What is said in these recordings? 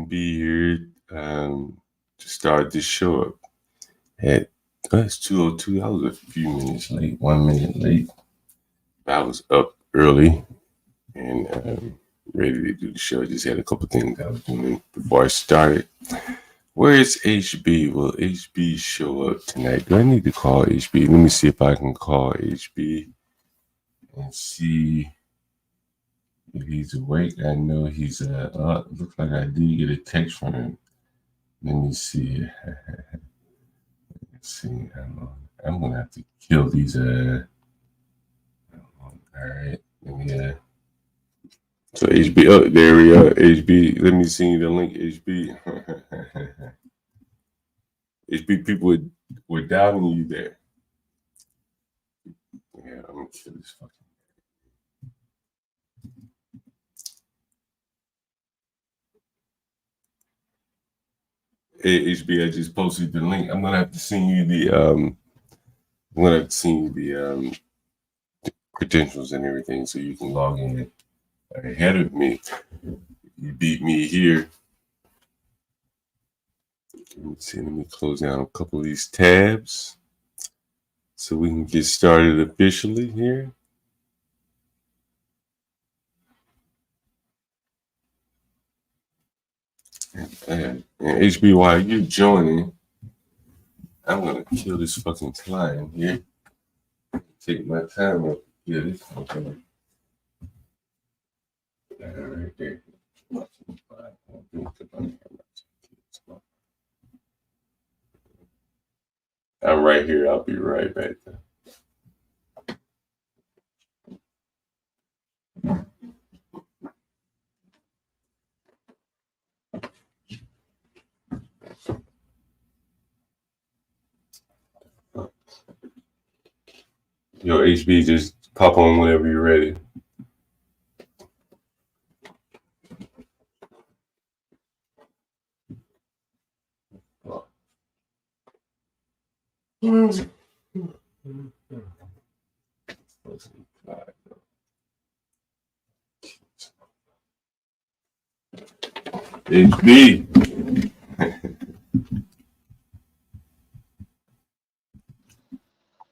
be here to start this show up at it's 2:02. I was a few minutes late, 1 minute late. I was up early and ready to do the show. I just had a couple things I was doing before I started. Where is HB? Will HB show up tonight? Do I need to call HB? Let me see if I can call HB and see if he's awake. I know he's looks like I did get a text from him. Let me see. Let's see. I'm gonna have to kill these. All right. Let me. So HB. Oh, there we are. HB. Let me see the link. HB. HB. People were doubting you there. Yeah, I'm gonna kill this fucking. Hey, HB, I just posted the link. I'm gonna have to send you the credentials and everything so you can log in ahead of me. You beat me here. Let me close down a couple of these tabs so we can get started officially here. And HB, while you're joining, I'm gonna kill this fucking client here. Take my time up. Yeah, this fucking. All right there. I'm right here. I'll be right back. Yo, HB, just pop on whenever you're ready. HB.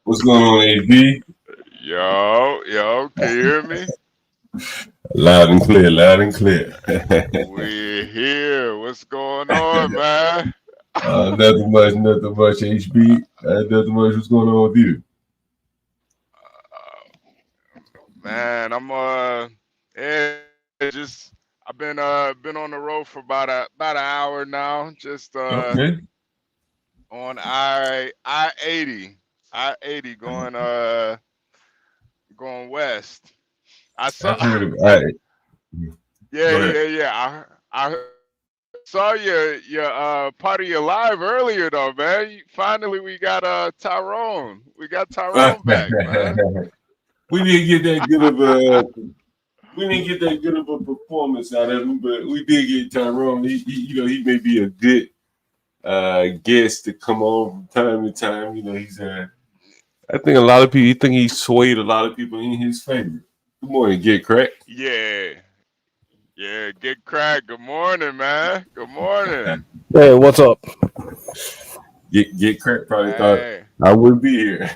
What's going on, HB? Yo, can you hear me? Loud and clear, loud and clear. We're here. What's going on, man? Nothing much, HB. Nothing much. What's going on with you? Man, I'm I've been on the road for about an hour now. Just okay. On I-80 going west. I heard of it. Yeah. I saw your part of your live earlier though, man. Finally we got Tyrone. We got Tyrone back, man. We didn't get that good of a performance out of him, but we did get Tyrone. He may be a good guest to come on from time to time. He's I think a lot of people. You think he swayed a lot of people in his favor. Good morning, Get Crack. Yeah, Get Crack. Good morning, man. Good morning. Hey, what's up? Get Crack probably thought I wouldn't be here.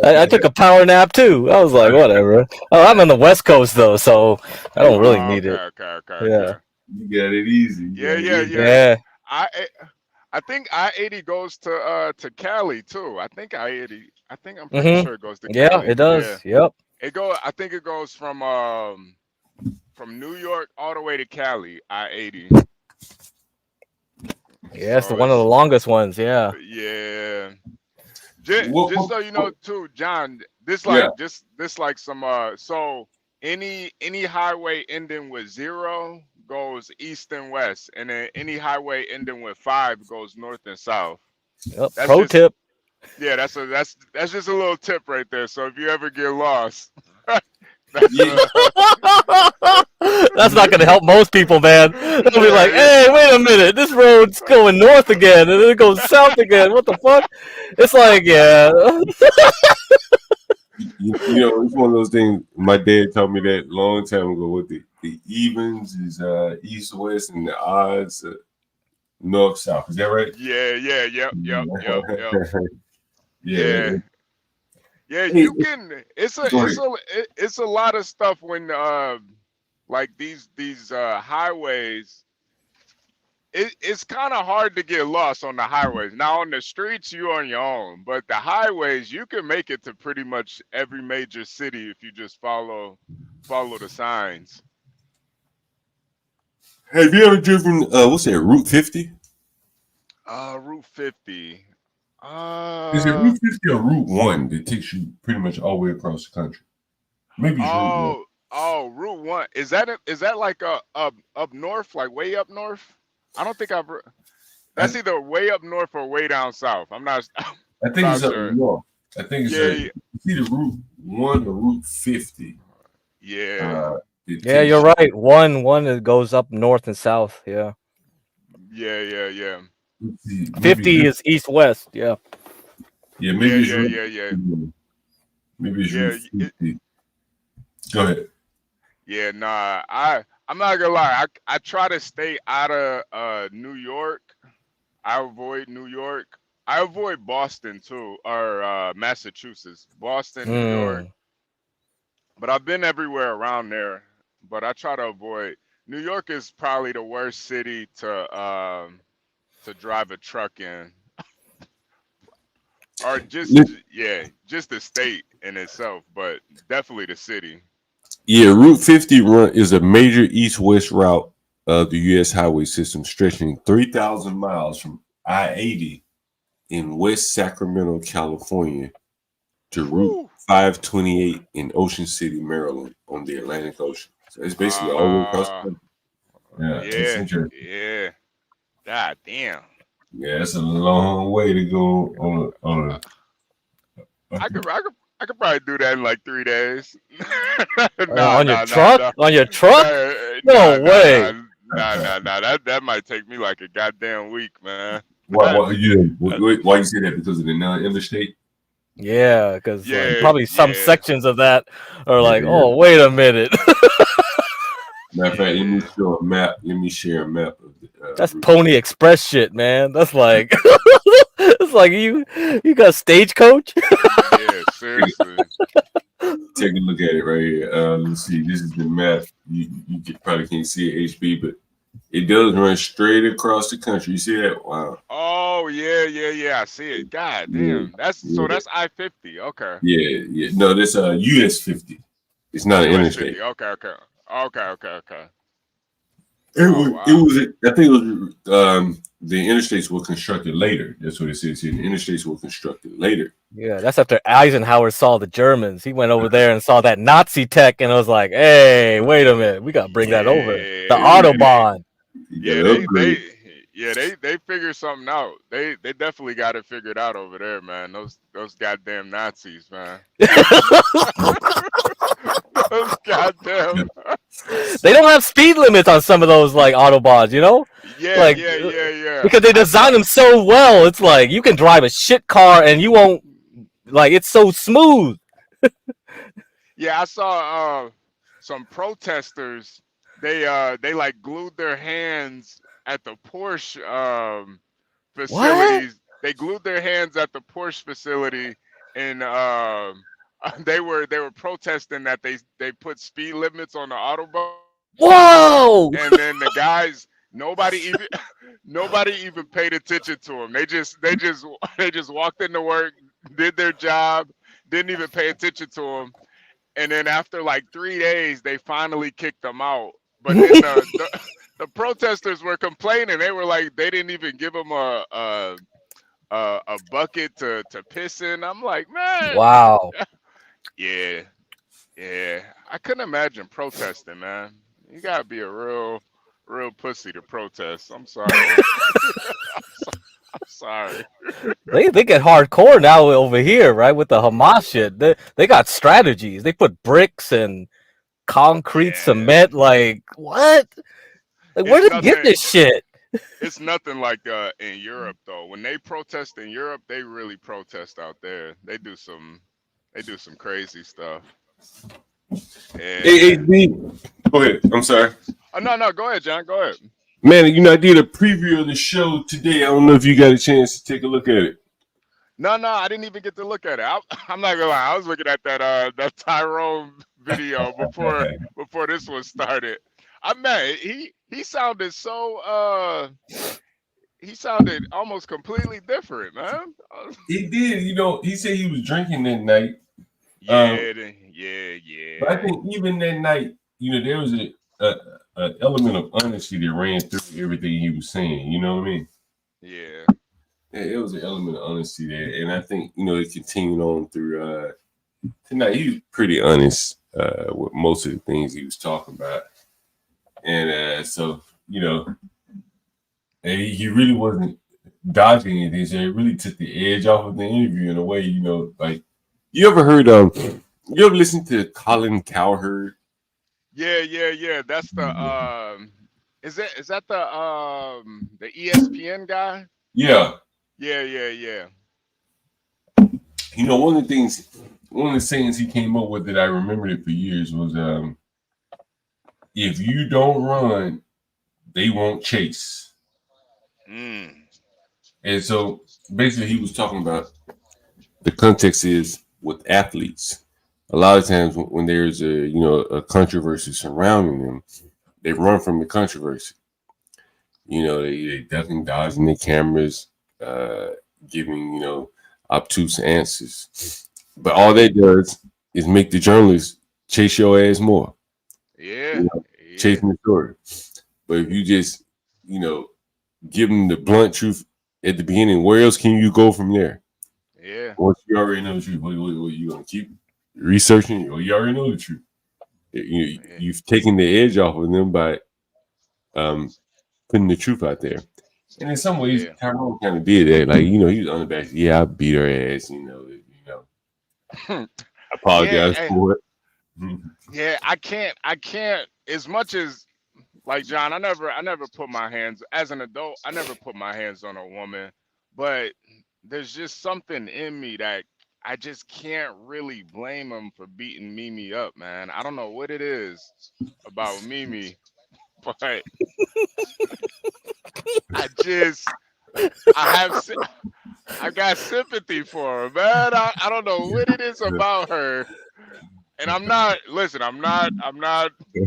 I took a power nap too. I was like, whatever. Oh, I'm on the West Coast though, so I don't really need it. Okay. You got it easy. Yeah. I think I-80 goes to Cali too. I'm pretty sure it goes to Cali. Yeah, it does. Yeah. Yep. I think it goes from New York all the way to Cali. I-80. Yeah, it's one of the longest ones. Yeah. Yeah. Just so you know too, John. This like some so any highway ending with 0 goes east and west, and then any highway ending with 5 goes north and south. Yep. Pro tip. Yeah, that's just a little tip right there. So if you ever get lost, that's not going to help most people, man. They'll be like, "Hey, wait a minute, this road's going north again, and then it goes south again. What the fuck?" It's like, yeah. it's one of those things. My dad told me that long time ago. What the evens is east west and the odds north south. Is that right? Yeah, yep. Yeah. Yeah, Hey, you can. go ahead. It's a lot of stuff when like these highways. It's kind of hard to get lost on the highways. Now on the streets you're on your own, but the highways you can make it to pretty much every major city if you just follow the signs. Have you ever driven? What's that? Route 50? Route 50. Is it Route 50 or Route 1 that takes you pretty much all the way across the country? Maybe it's Route 1. Route 1. Is that like up north, like way up north? I don't think that's either way up north or way down south. I'm not I think it's up sure. north. I think it's either Route 1 or Route 50. Yeah. Yeah, you're right. One it goes up north and south. Yeah. Yeah. 50 is east west. Yeah. Yeah, maybe it's yeah. Maybe it's Route 50. Go ahead. Yeah, nah. I'm not gonna lie. I try to stay out of New York. I avoid New York. I avoid Boston too, or Massachusetts, Boston, New York. But I've been everywhere around there. But I try to avoid. New York is probably the worst city to drive a truck in, or just the state in itself. But definitely the city. Yeah, Route 50 is a major east-west route of the U.S. highway system stretching 3,000 miles from I-80 in West Sacramento, California, to Route 528 in Ocean City, Maryland, on the Atlantic Ocean. So it's basically all the way across the country. Yeah, it's interesting. Yeah. God damn. Yeah, it's a long way to go on a I could probably do that in like 3 days. On your truck? On your truck? No way. Nah. That might take me like a goddamn week, man. Why you say that? Because of the non-interstate? Yeah, because probably some sections of that are like, oh, wait a minute. Matter of fact, let me share a map of that's Pony Express shit, man. That's like it's like you got Stagecoach. Yeah, seriously. Take a look at it right here. Let's see. This is the map. You probably can't see it, HB, but it does run straight across the country. You see that? Wow. Oh yeah. I see it. God damn. That's I-50. Okay. Yeah. No, that's US 50. It's not an interstate. 50. Okay. It was. I think it was. The interstates were constructed later. That's what it says here. The interstates were constructed later. Yeah, that's after Eisenhower saw the Germans. He went over there and saw that Nazi tech, and was like, "Hey, wait a minute, we gotta bring that over." The Autobahn. They figured something out. They definitely got it figured out over there, man. Those goddamn Nazis, man. Those goddamn. They don't have speed limits on some of those like Autobahns, you know? Yeah. Because they design them so well. It's like you can drive a shit car and you won't it's so smooth. Yeah, I saw some protesters. They like glued their hands at the Porsche facilities. What? They glued their hands at the Porsche facility, and they were protesting that they put speed limits on the Autobahn. Whoa! And then the guys, nobody even paid attention to them. They just walked into work, did their job, didn't even pay attention to them. And then after like 3 days, they finally kicked them out. But then the protesters were complaining. They were like, they didn't even give them a bucket to piss in. I'm like, man. Wow. Yeah. I couldn't imagine protesting, man. You gotta be a real pussy to protest. I'm sorry. I'm sorry. They get hardcore now over here, right? With the Hamas shit. They got strategies. They put bricks and concrete cement. Like what? Like where did they get this shit? It's nothing like in Europe though. When they protest in Europe, they really protest out there. They do some They do some crazy stuff. Hey, go ahead. I'm sorry. Oh, no. Go ahead, John. Go ahead. Man, I did a preview of the show today. I don't know if you got a chance to take a look at it. No, I didn't even get to look at it. I'm not gonna lie. I was looking at that Tyrone video before this one started. He sounded so he sounded almost completely different, man. He did. He said he was drinking that night. Yeah. But I think even that night, there was a element of honesty that ran through everything he was saying. You know what I mean? Yeah. It was an element of honesty there, and I think it continued on through tonight. He was pretty honest with most of the things he was talking about, and so and he really wasn't dodging anything. So it really took the edge off of the interview in a way. Like you ever heard you ever listened to Colin Cowherd? Yeah. That's the is that the ESPN guy? Yeah. Yeah. One of the sayings he came up with that I remembered it for years was if you don't run, they won't chase. And so basically he was talking about the context is with athletes. A lot of times when there's a controversy surrounding them, they run from the controversy. They ducking, dodging the cameras, giving obtuse answers. But all that does is make the journalists chase your ass more. Yeah. Chasing the story. But if you just give them the blunt truth at the beginning, where else can you go from there? Yeah. Once you already know the truth, what you gonna keep researching? Or you already know the truth. You've taken the edge off of them by putting the truth out there. And in some ways, Tyrone kind of did that. Like, he was on the back. Yeah, I beat her ass. I apologize for it. Yeah, I can't. As much as like John, I never put my hands as an adult. I never put my hands on a woman, but there's just something in me that I just can't really blame him for beating Mimi up, man. I don't know what it is about Mimi, but I got sympathy for her, man. I don't know what it is about her. And I'm not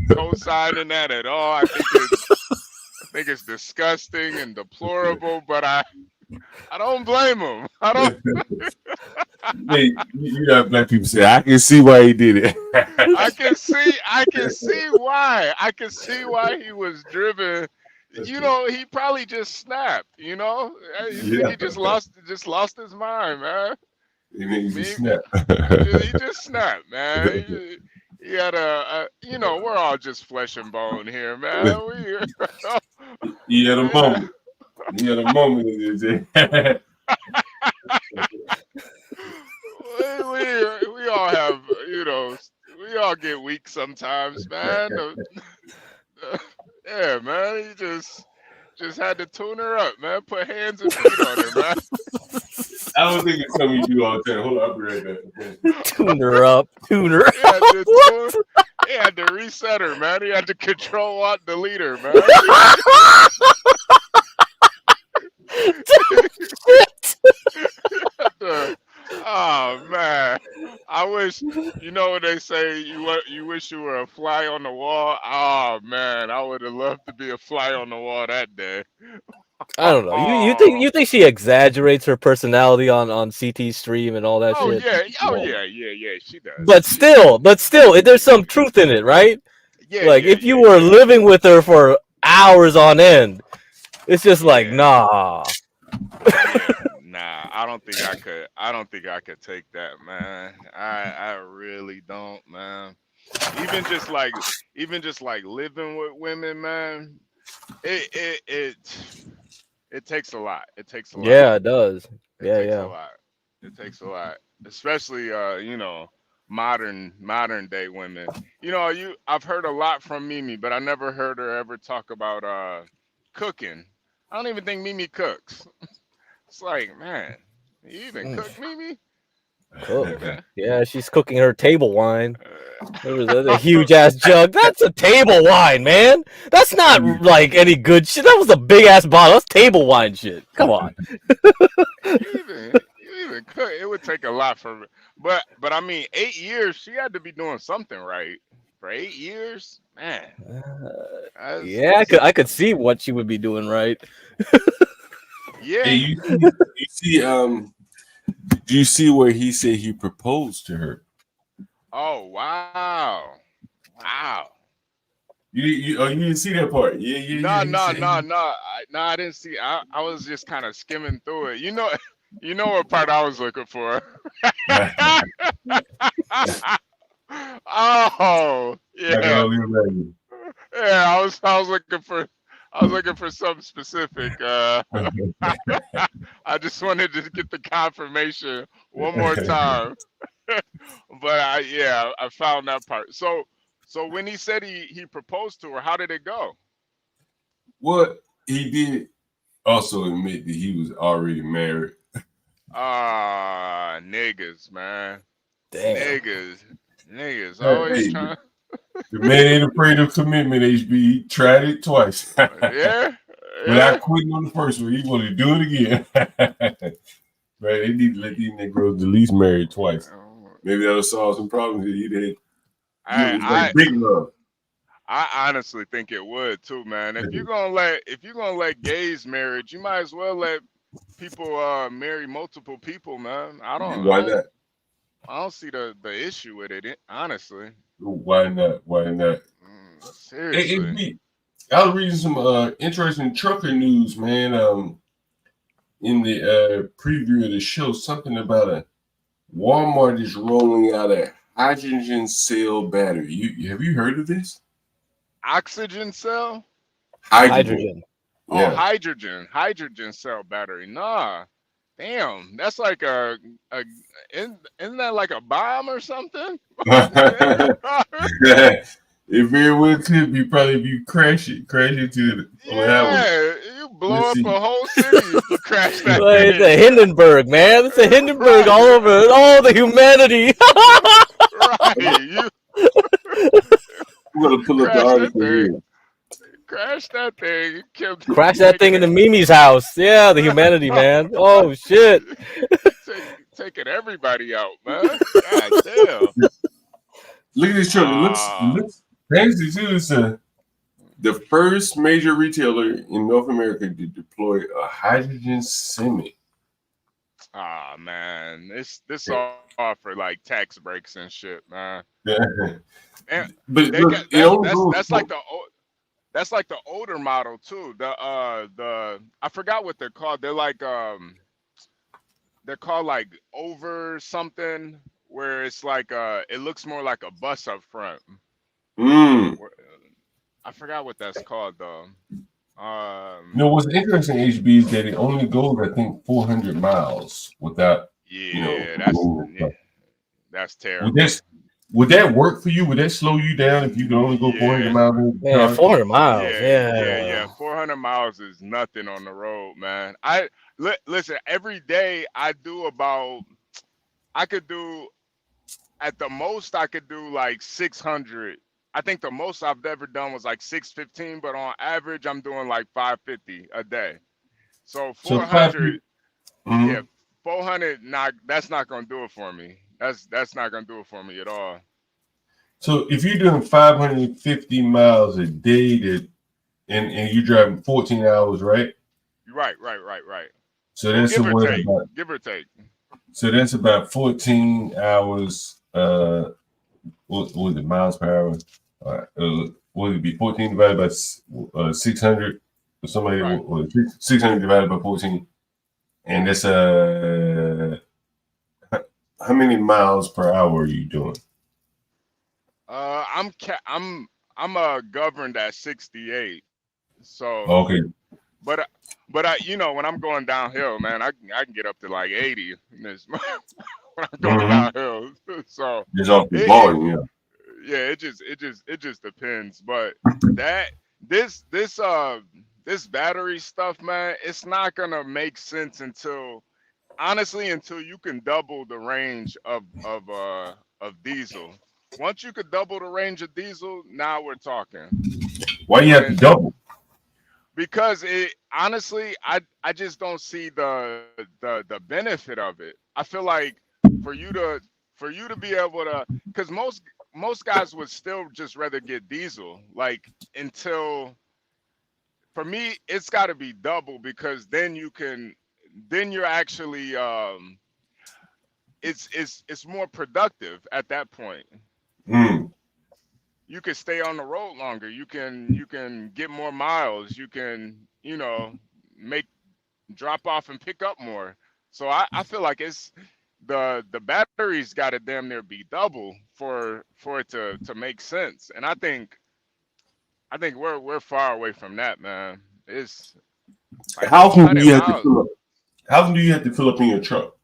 co-signing that at all. I think it's disgusting and deplorable, but I don't blame him. I don't. Hey, black people say I can see why he did it. I can see why. I can see why he was driven. He probably just snapped. He just lost his mind, man. He just snapped, man. He had we're all just flesh and bone here, man. He had a moment. He had a moment. We all have, we all get weak sometimes, man. Yeah, man. He just had to tune her up, man. Put hands and feet on her, man. I don't think it's something you do all the time. Hold on, I'll be right back. Tune her up. He had to reset her, man. He had to control alt delete her, man. Oh man, I wish what they say. You wish you were a fly on the wall. Oh man, I would have loved to be a fly on the wall that day. I don't know. You think she exaggerates her personality on CT stream and all that shit? Yeah. She does. But still, there's some truth in it, right? Yeah. Like if you were living with her for hours on end, it's just like nah. Nah, I don't think I could take that, man. I really don't, man. Even just like living with women, man. It takes a lot. It takes a lot. Yeah, it does. It takes a lot. It takes a lot, especially modern day women. I've heard a lot from Mimi, but I never heard her ever talk about cooking. I don't even think Mimi cooks. It's like, man, you even cook, Mimi? Cook. Yeah, she's cooking her table wine. There was a huge ass jug. That's a table wine, man. That's not like any good shit. That was a big ass bottle. That's table wine shit. Come on. You even cook. It would take a lot for, but I mean, 8 years. She had to be doing something right for 8 years, man. Yeah, I could see what she would be doing right. Yeah. Hey, you see, do you see where he said he proposed to her? Oh wow, wow. You didn't see that part? Yeah. No. I didn't see. I was just kind of skimming through it. You know what part I was looking for. Oh yeah, yeah. I was looking for something specific. I just wanted to get the confirmation one more time. But I found that part. So when he said he proposed to her, how did it go? Well, he did also admit that he was already married. Niggas, man. Damn. Niggas always trying. The man ain't afraid of commitment, HB. He tried it twice. Yeah. Without quitting on the first one, he wanted to do it again. Right? They need to let these Negroes at least marry twice. Maybe that'll solve some problems that he'd had. Like big love. I honestly think it would too, man. If you're gonna let gays marry, you might as well let people marry multiple people, man. Why not? I don't see the issue with it, honestly. Why not? Seriously. Hey, I was reading some interesting trucker news, man. In the preview of the show, something about a Walmart is rolling out a hydrogen cell battery. Have you heard of this? Oxygen cell? Hydrogen. Yeah. Oh, hydrogen cell battery. Nah. Damn, that's like isn't that like a bomb or something? It very well could be. Probably if you crash into it. Yeah, you blow up a whole city if you crash that Like thing. the Hindenburg, man. It's a Hindenburg all over all the humanity. Right. I'm gonna pull up the article here. Crash that thing. Crash that thing into Mimi's house. Yeah, the humanity, man. Oh shit. Taking everybody out, man. God damn. Look at this truck. It looks fancy too. It's the first major retailer in North America to deploy a hydrogen semi. Man, this all for like tax breaks and shit, man. Yeah. And but that's like the older model too. The I forgot what they're called. They're called like over something, where it's like it looks more like a bus up front. I forgot what that's called though. What's interesting, HB, is that it only goes, I think, 400 miles without. That's terrible. Would that work for you? Would that slow you down if you could only go 400 miles? Yeah, 400 miles. Yeah. 400 miles is nothing on the road, man. Listen. Every day I could do at the most I could do like 600. I think the most I've ever done was like 615, but on average I'm doing like 550 a day. So 400, yeah, 400. That's not gonna do it for me. That's not gonna do it for me at all. So if you're doing 550 miles a day, and you're driving 14 hours, right? Right. So that's give or take. So that's about 14 hours. What was it, miles per hour? Would it be 14 divided by 600? Or somebody, right. 600 divided by 14, and that's how many miles per hour are you doing? I'm governed at 68. So okay. But I, when I'm going downhill, man, I can get up to like 80 when I'm going downhill. So it's off the volume, yeah. Yeah, it just depends. But this battery stuff, man, it's not gonna make sense until honestly, until you can double the range of diesel. Once you could double the range of diesel, now we're talking. Why you have to When double? because it honestly, I just don't see the benefit of it. I feel like for you to be able to, because most guys would still just rather get diesel. Like until for me, it's got to be double because then you're actually it's more productive at that point. Mm. You can stay on the road longer. You can get more miles. You can make drop off and pick up more. So I feel like it's the batteries got to damn near be double for it to make sense. And I think we're far away from that, man. It's like How often do 200 you have to miles. fill up? How often do you have to fill up in your truck?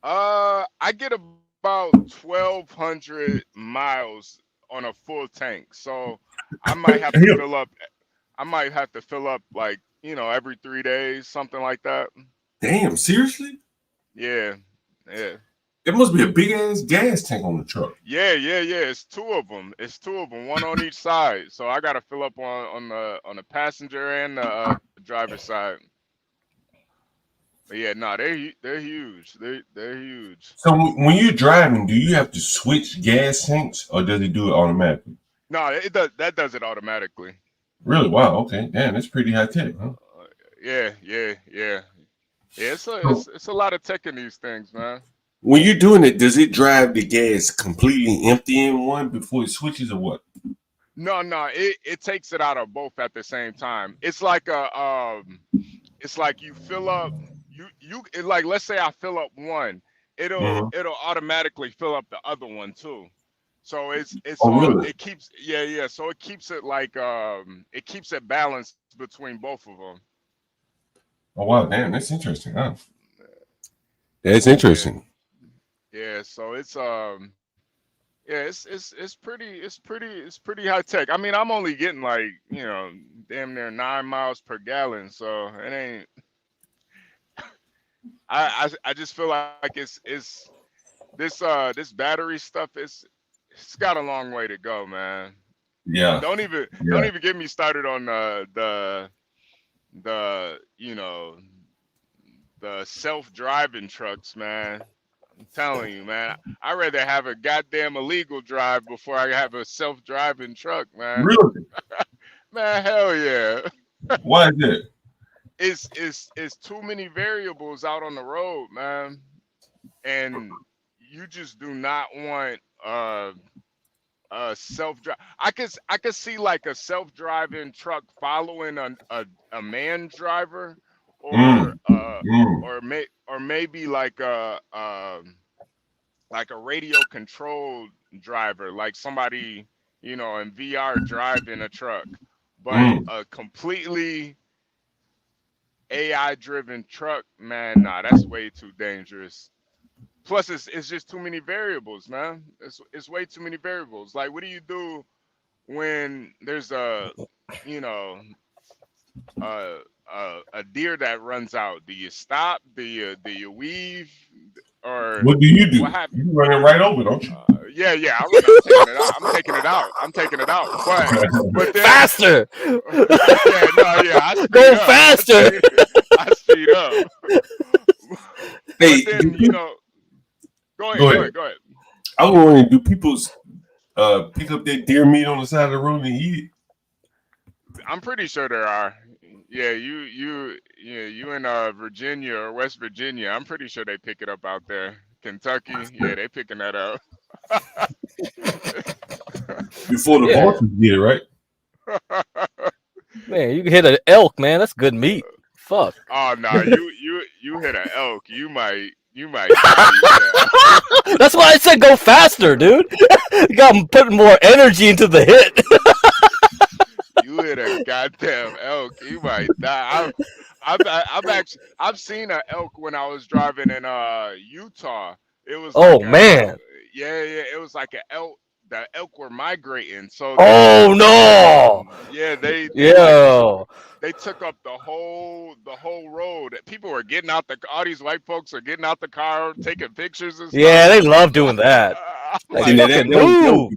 I get about 1,200 miles on a full tank. So I might have to Damn, fill up. I might have to fill up like every 3 days, something like that. damn, seriously? Yeah, yeah, It must be a big ass gas tank on the truck. yeah. It's two of them. It's two of them, one on each side. So I gotta fill up on the passenger and the driver's side. But yeah, no, they're huge. They're huge. So when you're driving, do you have to switch gas tanks, or does it do it automatically? No, it does. That does it automatically. Really? Wow. Okay. Damn, that's pretty high tech, huh? Yeah. Yeah, So it's a lot of tech in these things, man. when you're doing it, does it drive the gas completely empty in one before it switches, or what? No, it takes it out of both at the same time. It's like you fill up like let's say I fill up one, Hmm. it'll automatically fill up the other one too. So it's Oh, all really? it keeps yeah. So it keeps it like it keeps it balanced between both of them. Oh, wow. Damn, that's interesting, huh? That's Yeah, interesting. yeah. So yeah, it's pretty high tech. I mean, I'm only getting like damn near 9 miles per gallon, so it ain't. I just feel like this battery stuff it's got a long way to go, man. Yeah. Don't Yeah. even get me started on the the self-driving trucks, man. I'm telling you, man. I'd rather have a goddamn illegal drive before I have a self-driving truck, man. Really? Man, hell yeah. Why is that? It's too many variables out on the road, man. And you just do not want self-drive. I could see like a self-driving truck following a man driver, or Mm. Mm. maybe like a radio controlled driver, like somebody in VR driving a truck. But Mm. a completely AI driven truck, man, nah, that's way too dangerous. Plus, it's just too many variables, man. It's way too many variables. Like, what do you do when there's you know a a deer that runs out? Do you stop? Do you weave? Or What do you what do? have You run it right over, don't you? yeah. I'm taking it out. I'm taking it out. I'm taking it out. But then Faster! yeah, no, yeah. I speed Go up. faster! I speed up. But Hey, then go ahead. go Go ahead. ahead. Go ahead. I was wondering, do people pick up that deer meat on the side of the road and eat it? I'm pretty sure there are. Yeah, you in Virginia or West Virginia. I'm pretty sure they pick it up out there. Kentucky, yeah, they picking that up. Before the Yeah, vultures get it, right? man, you can hit an elk, man. That's good meat. Fuck. Oh no, you hit an elk, you might die. You hit an That's why I said go faster, dude. You got putting more energy into the hit. you hit a goddamn elk, you might die. I've seen an elk when I was driving in Utah. It was Oh like man. yeah, it was like an elk the elk were migrating, so Oh no! yeah, Yeah. they took up the whole road. People were getting out the all these white folks are getting out the car, taking pictures and Yeah, stuff. they love doing that. I'm Like See, like, now fucking that move.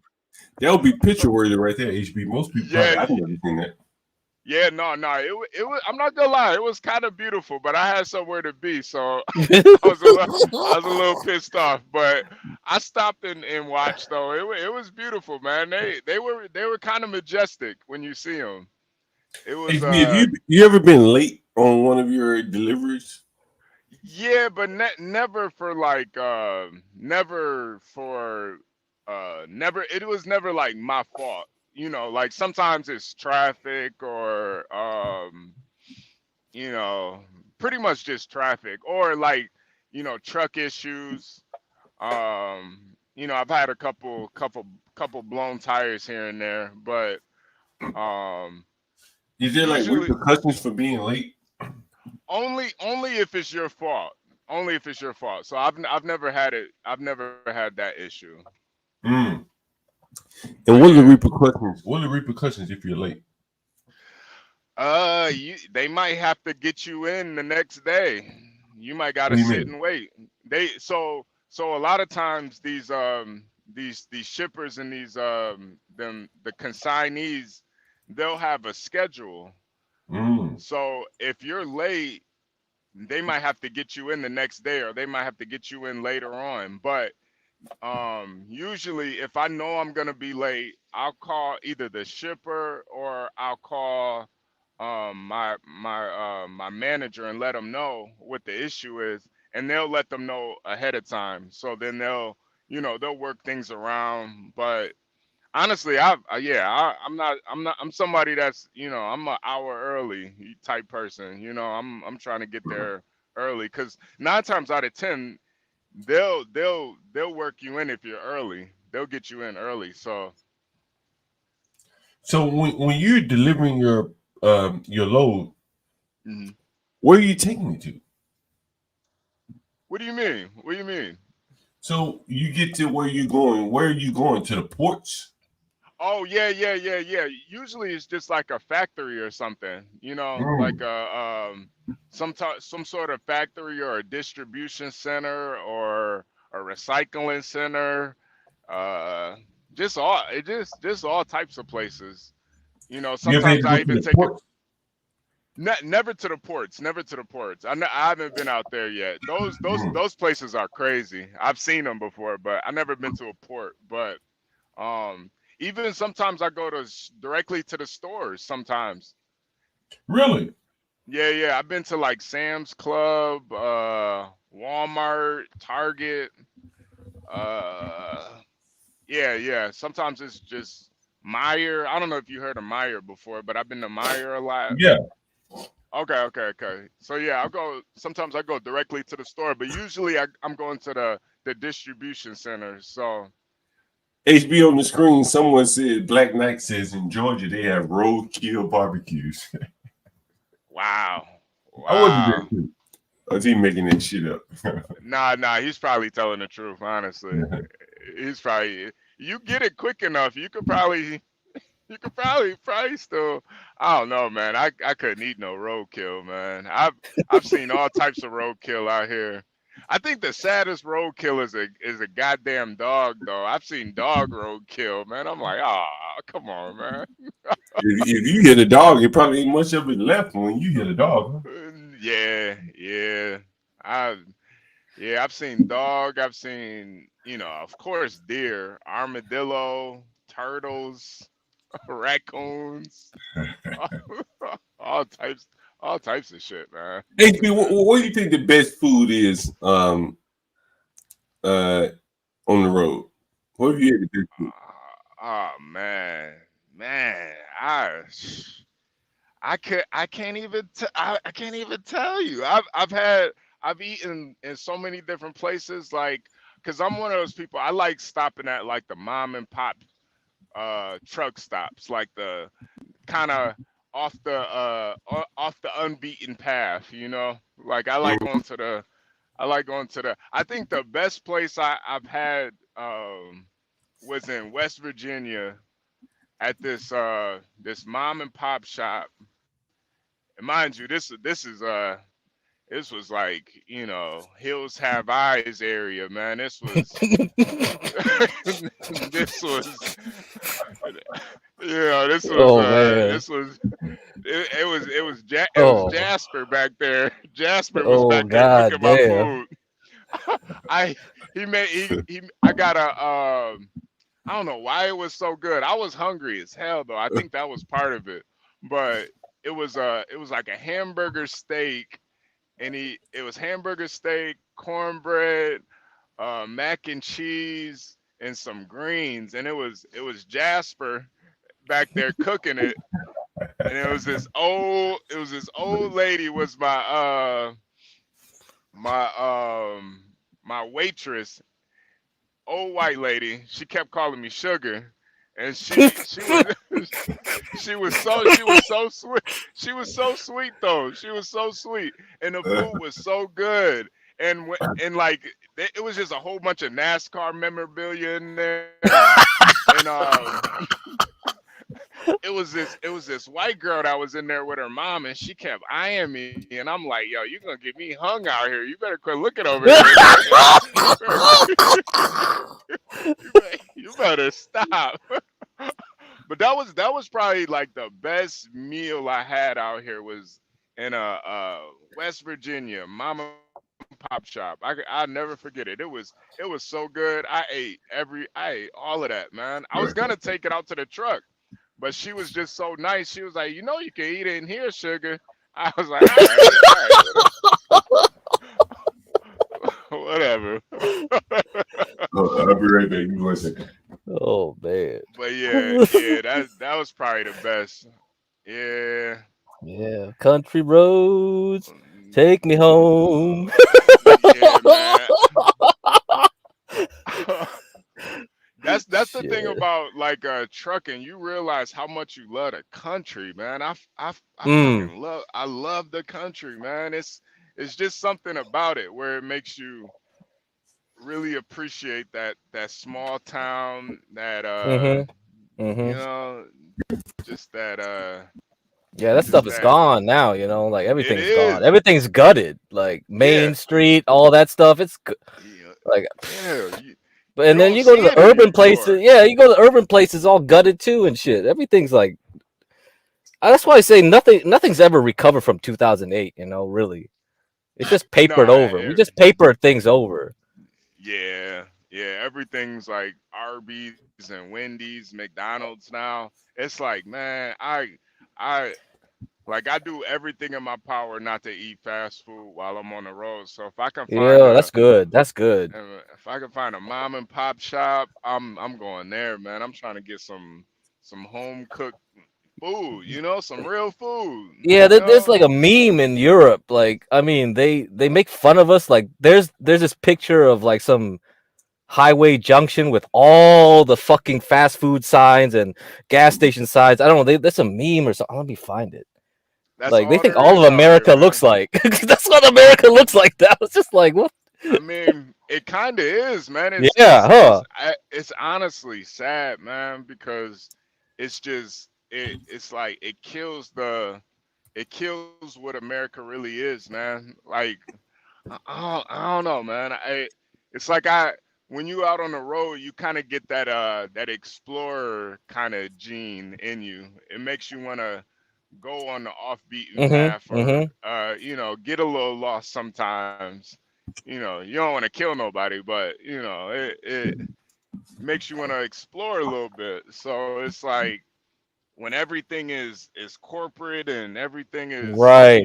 would be picture worthy right there. HB. Most people yeah, probably I've never seen that. yeah, no, no, it was. I'm not gonna lie, it was kind of beautiful, but I had somewhere to be, so I was a little pissed off. But I stopped and watched though. It was beautiful, man. They were kind of majestic when you see them. It was HB, have you ever been late on one of your deliveries? yeah, but never for like never for never it was never like my fault. You know, like sometimes it's traffic or you know, pretty much just traffic or like, you know, truck issues. You know, I've had a couple blown tires here and there, but um Is there like usually repercussions for being late? only if it's your fault. Only if it's your fault. So I've never had it. I've never had that issue. Mm. But And what are the yeah. repercussions? What are the repercussions if you're late? They might have to get you in the next day. You might What gotta do you sit mean? and wait. So a lot of times these shippers and these them the consignees, they'll have a schedule. Mm. So if you're late, they might have to get you in the next day or they might have to get you in later on. But usually if I know I'm gonna be late, I'll call either the shipper or I'll call my manager and let them know what the issue is, and they'll let them know ahead of time. So then they'll, you know, they'll work things around. But honestly, I'm somebody that's, you know, I'm an hour early type person. You know, I'm trying to get there early because 9 times out of 10 they'll work you in if you're early. They'll get you in early. So So when you're delivering your load, mhm. where are you taking it to? What do you mean? What do you mean? So you get to where you're going. Where are you going? To the ports? Oh yeah. Usually it's just like a factory or something, you know, like Mm. some sort of factory or a distribution center or a recycling center. Uh, just all types of places. You know, You ever had sometimes to go I to even the take it. ports? Never to the ports, never to the ports. I haven't been out there yet. Mm. Those places are crazy. I've seen them before, but I never been to a port. But um, even sometimes I go to directly to the stores. Sometimes, Really? yeah. I've been to like Sam's Club, Walmart, Target. Uh, yeah. Sometimes it's just Meyer. I don't know if you heard of Meyer before, but I've been to Meyer a lot. Yeah. Okay. So yeah, I'll go. Sometimes I go directly to the store, but usually I'm going to the distribution center. So HB on the screen. Someone said Black Knight says in Georgia they have roadkill barbecues. wow, I wasn't there wow. too. Or is he making that shit up? Nah. He's probably telling the truth. Honestly, he's probably. You get it quick enough, you could probably still. I don't know, man. I couldn't eat no roadkill, man. I've seen all types of roadkill out here. I think the saddest roadkill is a goddamn dog, though. I've seen dog roadkill, man. I'm like, oh, come on, man. If you hit a dog, it probably ain't much of it left when you hit a dog. Yeah. I I've seen dog. I've seen, you know, of course, deer, armadillo, turtles, raccoons, all types, all types of shit, man. HB, what do you think the best food is uh, on the road? What have you had the best food? Oh man, I can't even I can't even tell you. I've eaten in so many different places, like, cause I'm one of those people. I like stopping at like the mom and pop truck stops, like the kind of off the unbeaten path, you know. Like I like going to the. I think the best place I've had. was in West Virginia at this mom and pop shop. And mind you, this was like, Hills Have Eyes area, man. This was Oh man. it was Oh. Jasper back there. Jasper was Oh back there god cooking my damn. food. I I got I don't know why it was so good. I was hungry as hell though. I think that was part of it. But it was like a hamburger steak, and it was hamburger steak, cornbread, mac and cheese, and some greens, and it was Jasper back there cooking it, and it was this old lady was my my waitress, old white lady. She kept calling me sugar, and she was she was so sweet. She was so sweet though. She was so sweet, and the food was so good. And like it was just a whole bunch of NASCAR memorabilia in there, and it was this white girl that was in there with her mom, and she kept eyeing me, and I'm like, yo, you gonna get me hung out here. You better quit looking over here. You better stop. But that was probably like the best meal I had out here was in West Virginia mom and pop shop. I never forget it. It was so good. I ate all of that, man. I was gonna take it out to the truck, but she was just so nice. She was like, you can eat it in here, sugar. I was like, all right, whatever. I'll be right back. Give me 1 second. Oh man. But yeah, that was probably the best. Yeah. Yeah. Country roads, Mm, take me home. yeah, man. That's the thing Shit. about like trucking. You realize how much you love the country, man. I Mm. fucking I love the country, man. It's just something about it where it makes you really appreciate that small town, that Mhm. you Mhm. know, just that Yeah, that just stuff is that gone now. Like it everything's gone. is. Everything's gutted. Like Yeah. Main Street, all that stuff. Yeah. Like, Yeah. but You and then don't you go to see the it urban places. anymore. Yeah, you go to the urban places, all gutted too and shit. Everything's like. That's why I say nothing's ever recovered from 2008. Really, it's just papered No, over. We just papered things over. yeah, yeah. Everything's like Arby's and Wendy's, McDonald's now. It's like, man, I like I do everything in my power not to eat fast food while I'm on the road. So Yeah, that's good. That's good. if I can find a mom and pop shop, I'm going there, man. I'm trying to get some home cooked food, some real food, Yeah, there's like a meme in Europe. Like, I mean, they make fun of us. Like, there's this picture of like some highway junction with all the fucking fast food signs and gas station signs. I don't know. That's a meme or something. Let me find it. That's Like, they all think there all is of out here, America looks man. like. That's what America looks like. That was just like what? I mean, it kind of is, man. Yeah, huh? It's honestly sad, man, because it's like it kills what America really is, man. Like I don't know, man. It's like when you out on the road, you kind of get that explorer kind of gene in you. It makes you want to go on the off-beaten Mhm. path, or Mhm. get a little lost sometimes. You don't want to kill nobody, but it makes you want to explore a little bit. So it's like when everything is corporate and everything is Right.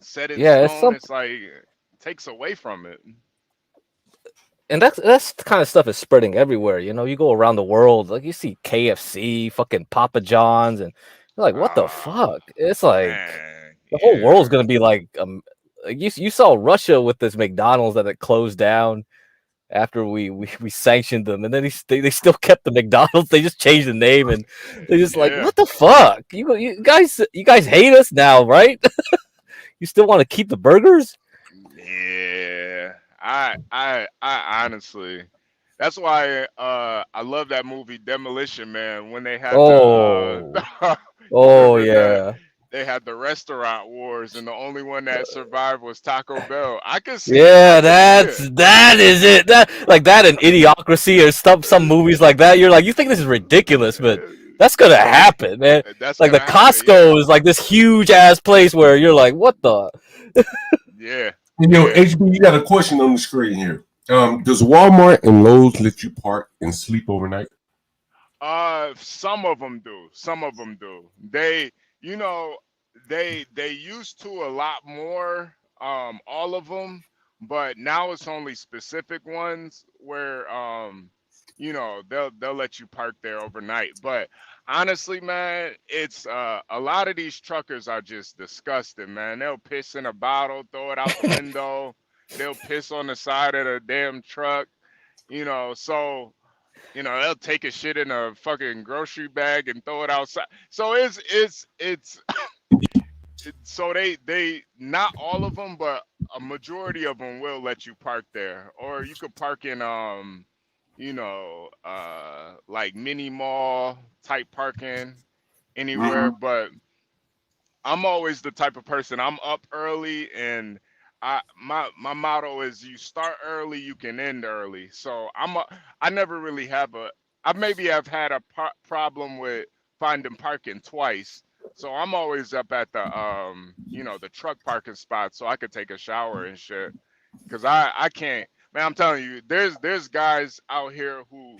set in Yeah, it's stone, some. it's like it takes away from it. And that's the kind of stuff is spreading everywhere. You go around the world, like you see KFC, fucking Papa John's, and you're like, what the Ah, fuck? It's like man, the whole world's yeah. gonna be like you saw Russia with this McDonald's that it closed down after we sanctioned them, and then they still kept the McDonald's. They just changed the name, and they're just like, Yeah, what the fuck? You guys hate us now, right? You still want to keep the burgers? yeah. I honestly, That's why I love that movie Demolition Man when they had the Oh, you oh remember that yeah, they had the restaurant wars and the only one that survived was Taco Bell. I could see it. I yeah. could see it. That is it. That like that in Idiocracy or some movies like that. You're like, you think this is ridiculous, but that's gonna happen, man. That's Like the gonna happen. Yeah. Costco is like this huge ass place where you're like, what the? Yeah. Yeah. HB, you got a question on the screen here. Does Walmart and Lowe's let you park and sleep overnight? Some of them do. Some of them do. They, you know, they used to a lot more. All of them, but now it's only specific ones where they'll let you park there overnight. But honestly, man, it's a lot of these truckers are just disgusting, man. They'll piss in a bottle, throw it out the window. They'll piss on the side of the damn truck. So they'll take a shit in a fucking grocery bag and throw it outside. So it's so they not all of them, but a majority of them will let you park there, or you could park in like mini mall type parking anywhere. Mm-hmm. But I'm always the type of person. I'm up early, and my motto is you start early, you can end early. So I never really have a I maybe have had a problem with finding parking twice. So I'm always up at the truck parking spot so I could take a shower and shit. Cause I can't, man. I'm telling you, there's guys out here who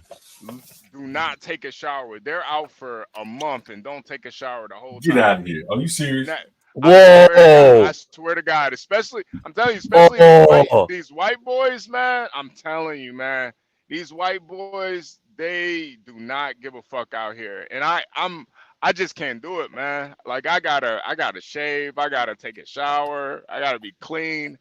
do not take a shower. They're out for a month and don't take a shower the whole Get out time. of here. Are you serious? That, I swear to God, I Whoa, swear to God, especially I'm telling you, especially oh, these white boys, man. I'm telling you, man, these white boys, they do not give a fuck out here. And I just can't do it, man. Like I gotta shave, I gotta take a shower, I gotta be clean.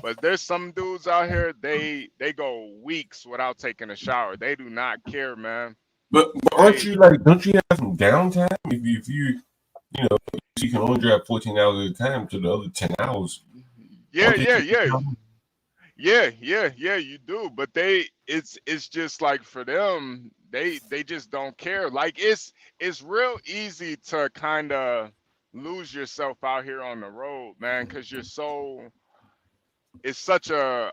But there's some dudes out here, they go weeks without taking a shower. They do not care, man. But aren't They you like? Don't you have some downtime? If you know you can only drive 14 hours at a time to the other 10 hours. yeah, Aren't they yeah, taking yeah. time? Yeah, you do. But it's just like for them, they just don't care. Like it's real easy to kind of lose yourself out here on the road, man, because it's such a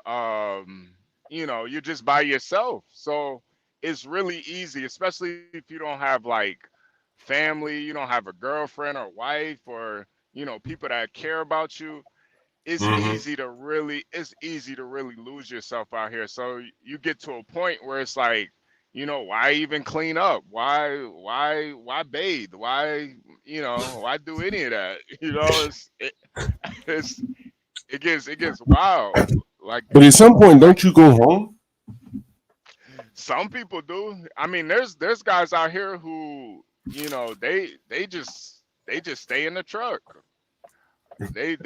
you're just by yourself. So it's really easy, especially if you don't have like family, you don't have a girlfriend or wife or people that care about you. Mm-hmm. It's easy to really lose yourself out here. So you get to a point where it's like, why even clean up? Why bathe? Why do any of that? It's it gets wild. Like But at some point, don't you go home? some people do. I mean, there's guys out here who, they just stay in the truck. They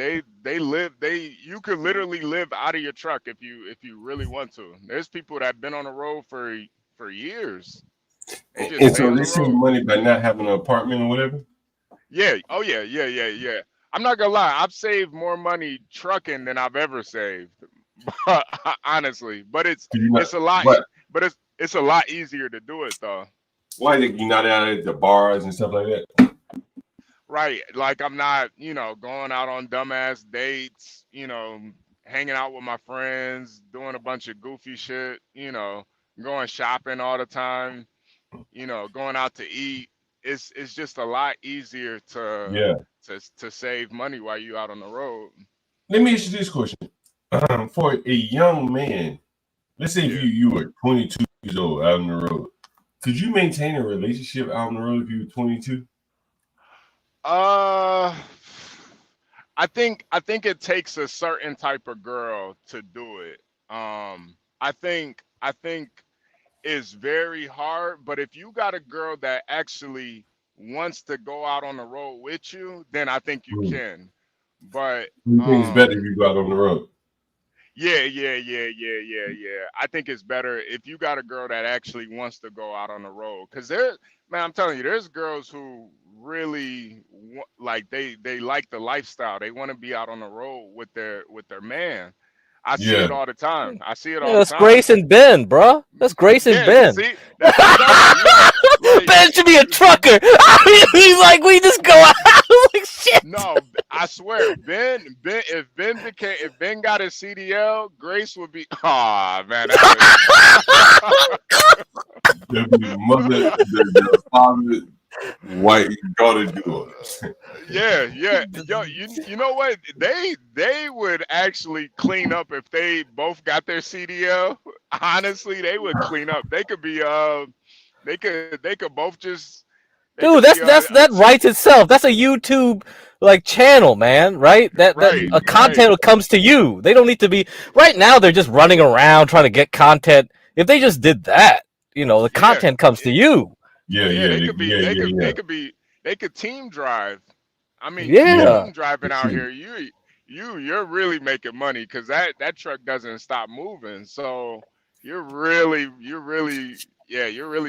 live you could literally live out of your truck if you really want to. There's people that have been on the road for years. They just And stay so on they the save road. money by not having an apartment or whatever. Yeah. Oh yeah, yeah. I'm not gonna lie. I've saved more money trucking than I've ever saved. Honestly, but it's You not, it's a lot. but But it's a lot easier to do it though. why are you not out at the bars and stuff like that? Right. Like I'm not, going out on dumbass dates, hanging out with my friends, doing a bunch of goofy shit, going shopping all the time, going out to eat. It's just a lot easier to Yeah. to save money while you out on the road. Let me ask you this question. For a young man, let's say if Yeah. you were 22 years old out on the road, could you maintain a relationship out on the road if you were 22? Uh I think it takes a certain type of girl to do it. I think it's very hard, but if you got a girl that actually wants to go out on the road with you, then I think you Hmm. can. But Who do you think it's better if you go out on the road? yeah. I think it's better if you got a girl that actually wants to go out on the road. Man, I'm telling you, there's girls who really like they like the lifestyle. They want to be out on the road with their man. I see it all the time. I see it all Yeah, the that's time. Grace and Ben, bro. That's Grace and Yeah, Ben. see, that's what I'm telling you. Like, Ben should be a trucker. He's like, we just go out. Like shit. no, I swear, if Ben got his CDL, Grace would be. Oh man, that The mother, the father, white daughter doing. yeah, yeah. Yo, you know what? They would actually clean up if they both got their CDL. Honestly, they would clean up. They could be they could both just they could Dude, be that writes itself. That's a YouTube like channel, man. Right? That right, a right. content comes to you. They don't need to be right now. They're just running around trying to get content. If they just did that, the Yeah, content comes to you. Yeah, yeah. yeah, They could be. yeah, They yeah, could. yeah. They could be. They could team drive. I mean, you Yeah, Yeah. team driving for out sure. here, you're really making money because that truck doesn't stop moving. So you're really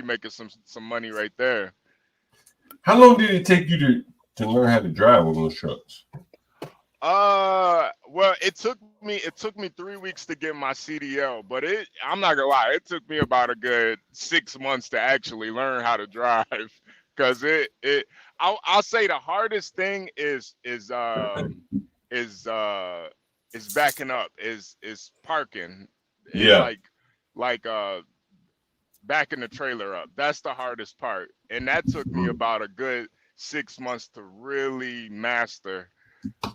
making some money right there. How long did it take you to learn how to drive on those trucks? Well, it took me 3 weeks to get my CDL, but I'm not gonna lie, it took me about a good 6 months to actually learn how to drive, because I'll say the hardest thing is backing up, is parking, is Yeah. like backing the trailer up. That's the hardest part, and that took me about a good 6 months to really master.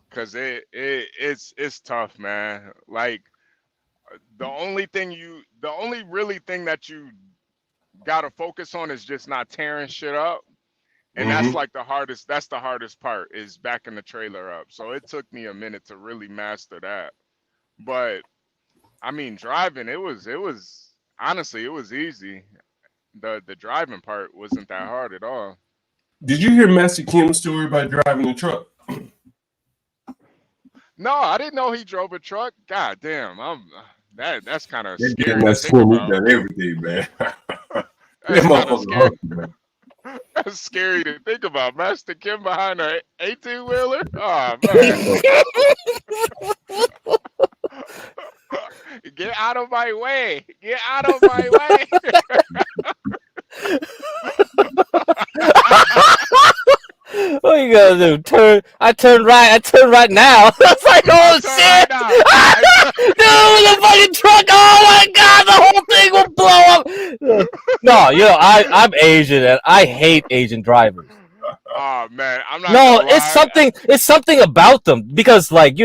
Cause it's tough, man. Like the only really thing that you gotta focus on is just not tearing shit up, and that's Mm-hmm. like the hardest. That's the hardest part, is backing the trailer up. So it took me a minute to really master that. But I mean, driving, it was honestly, it was easy. The driving part wasn't that hard at all. Did you hear Master Kim's story about driving a truck? No, I didn't know he drove a truck. God damn, that's kind of That damn scary to Master think Kim, he about. done everything, man. That That's kind of motherfucker scary. hustle, man. That's scary to think about. Master Kim behind a 18 wheeler. Oh man, get out of my way! Get out of my way! What you gonna do? I turn right. I turn right now. It's like, I oh turn right shit, now. dude, the fucking truck. Oh my god, the whole thing will blow up. No, I'm Asian and I hate Asian drivers. Oh man, I'm not No, gonna lie. it's something about them because like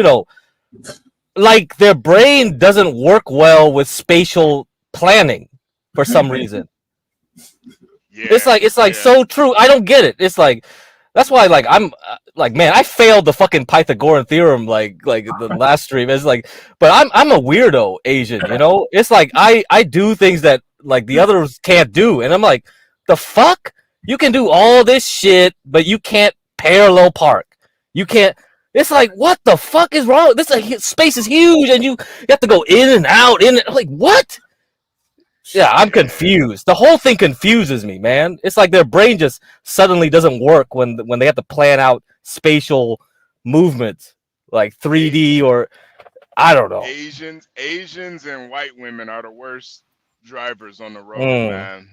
their brain doesn't work well with spatial planning for some reason. Yeah, It's like yeah. so true. I don't get it. It's like that's why like I'm like man, I failed the fucking Pythagorean theorem like the last stream. It's like, but I'm a weirdo Asian. It's like I do things that like the others can't do, and I'm like, the fuck, you can do all this shit, but you can't parallel park. You can't. It's like, what the fuck is wrong? Space is huge, and you have to go in and out. I'm like, what? Yeah, I'm Yeah. confused. The whole thing confuses me, man. It's like their brain just suddenly doesn't work when they have to plan out spatial movements, like A- 3D or I don't know. Asians and white women are the worst drivers on the road, Mm. man.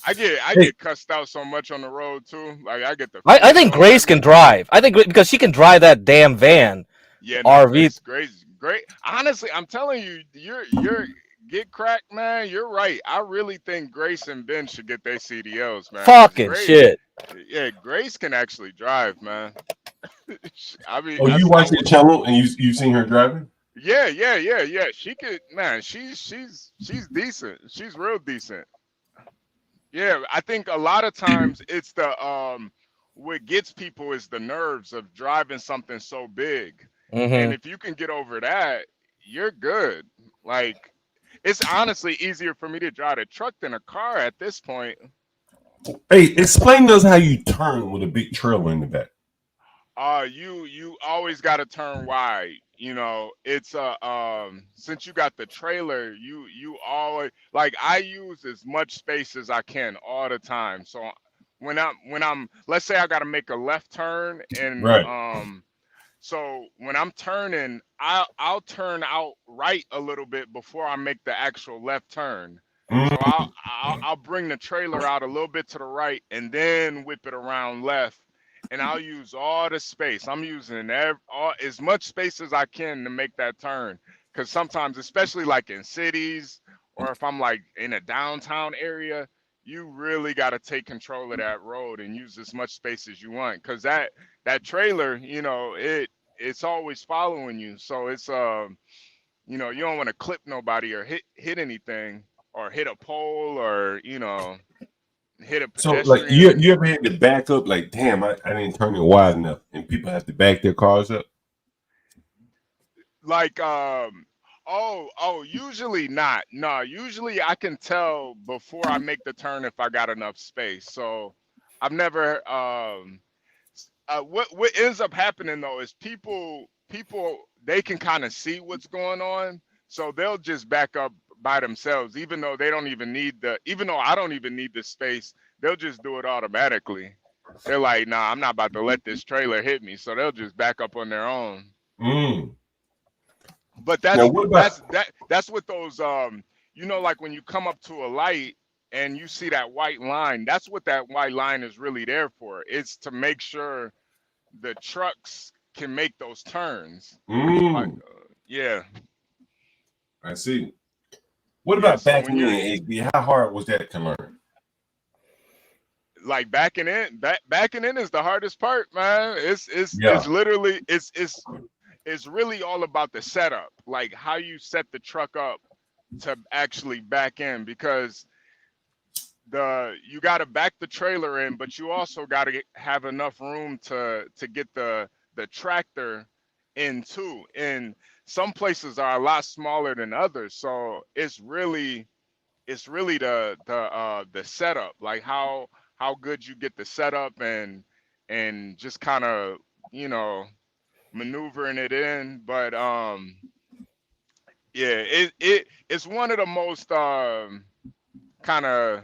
I Hey, get cussed out so much on the road too. Like I get the I feet think thrown at Grace can me. drive. I think because she can drive that damn van Yeah, no, RV. great. Honestly, I'm telling you, you're get cracked, man. You're right. I really think Grace and Ben should get their CDLs, man. Cause Fucking shit. Grace can actually drive, man. I mean, oh, you watch that channel and you seen her driving? yeah. She could, man. She's decent. She's real decent. Yeah, I think a lot of times it's what gets people is the nerves of driving something so big. And Hmm. if you can get over that, you're good. Like it's honestly easier for me to drive a truck than a car at this point. Hey, explain to us how you turn with a big trailer in the back. You always got to turn wide. It's since you got the trailer, you always, like, I use as much space as I can all the time. So when I'm let's say I got to make a left turn, and Right. So when I'm turning, I'll turn out right a little bit before I make the actual left turn. So I'll bring the trailer out a little bit to the right and then whip it around left, and I'll use all the space. I'm using as much space as I can to make that turn. Because sometimes, especially like in cities or if I'm like in a downtown area, you really got to take control of that road and use as much space as you want. Because that trailer, it's always following you. So it's you don't want to clip nobody or hit anything or hit a pole or hit a So like you pedestrian. ever had to back up? Like, damn, I didn't turn it wide enough, and people have to back their cars up. Like usually not. No, usually I can tell before I make the turn if I got enough space. So I've never what ends up happening though is people they can kind of see what's going on, so they'll just back up by themselves, even though they don't even need even though I don't even need the space, they'll just do it automatically. They're like, nah, I'm not about to let this trailer hit me, so they'll just back up on their own. But Now, what about that's what those like when you come up to a light and you see that white line, that's what that white line is really there for. It's to make sure the trucks can make those turns. Like, yeah. I see. What about So backing in, AB? How hard was that to learn? Like backing in is the hardest part, man. It's literally it's really all about the setup, like how you set the truck up to actually back in, because you got to back the trailer in, but you also got to have enough room to get the tractor in too. And some places are a lot smaller than others, so it's really the setup, like how good you get the setup and just kind of maneuvering it in. But yeah, it's one of the most kind of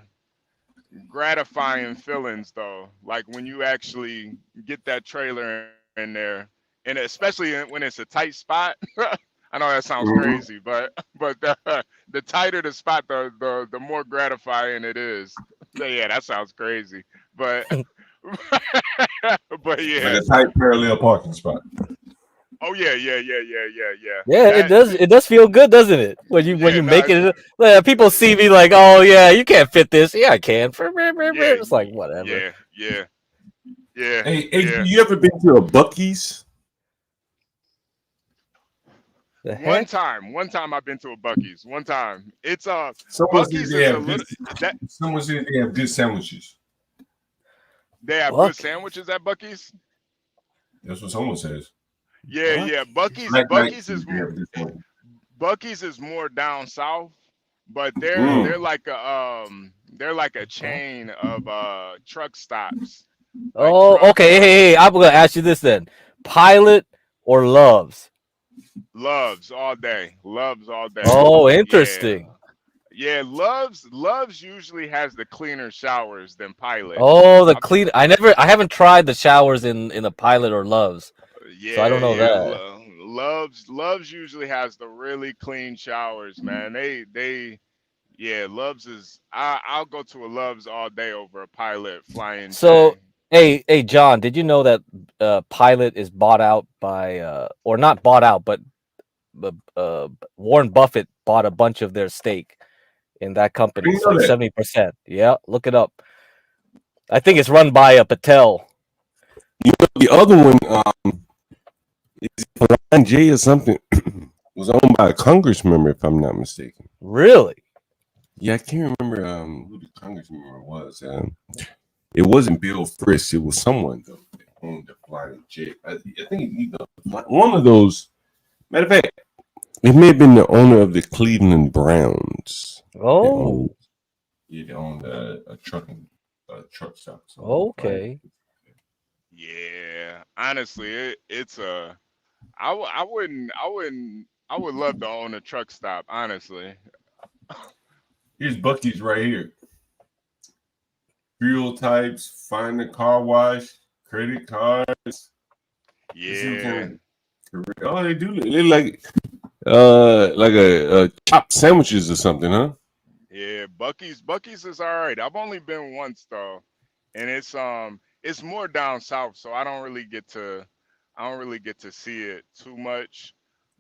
gratifying feelings though, like when you actually get that trailer in there, and especially when it's a tight spot. I know that sounds crazy, but the tighter the spot, the more gratifying it is. Yeah, that sounds crazy, but but Like yeah. a tight parallel parking spot. Oh yeah. Yeah, it does. It does feel good, doesn't it? When you No, make it, people see me like, oh yeah, you can't fit this. Yeah, I can. It's like whatever. yeah. Hey, you ever been to a Buc-ee's? The One heck? time I've been to a Buc-ee's. One time. It's Someone said Buc-ee's they is a have little that someone said they have good sandwiches. they have good Buck, sandwiches at Buc-ee's. That's what someone says. Yeah. Buck. Black Knight Buc-ee's says is they have good sandwiches. Buc-ee's is more down south, but they're like a chain of truck stops, like Oh, okay. Hey, I'm gonna ask you this then: Pilot or Loves? Loves all day. Loves all day. Oh, Yeah. interesting. Yeah, Loves usually has the cleaner showers than Pilot. Oh, the I, clean. I haven't tried the showers in the Pilot or Loves, so I don't know yeah. that. Loves usually has the really clean showers, man. Yeah, Loves is. I'll go to a Loves all day over a Pilot Flying So, J. hey, John, did you know that Pilot is bought out by or not bought out, but Warren Buffett bought a bunch of their stake in that I company. didn't It's know like that. 70%. Yeah, look it up. I think it's run by Patel. You know, the other one, is Flying J or something, was owned by a congressman, if I'm not mistaken. Really? Yeah, I can't remember who the congressman was. It wasn't Bill Frist. It was someone though that owned the Flying J. I think one of those. Matter of fact, it may have been the owner of the Cleveland Browns. That owned, Oh, yeah, they owned a truck stop. So okay. Yeah, honestly, it's a. I would love to own a truck stop. Honestly. here's Bucky's right here. Fuel types, find the car wash, credit cards. Let's see what kind Yeah. of Oh, they do. They like a chopped sandwiches or something, huh? Yeah, Bucky's is all right. I've only been once though, and it's more down south, so I don't really get to see it too much.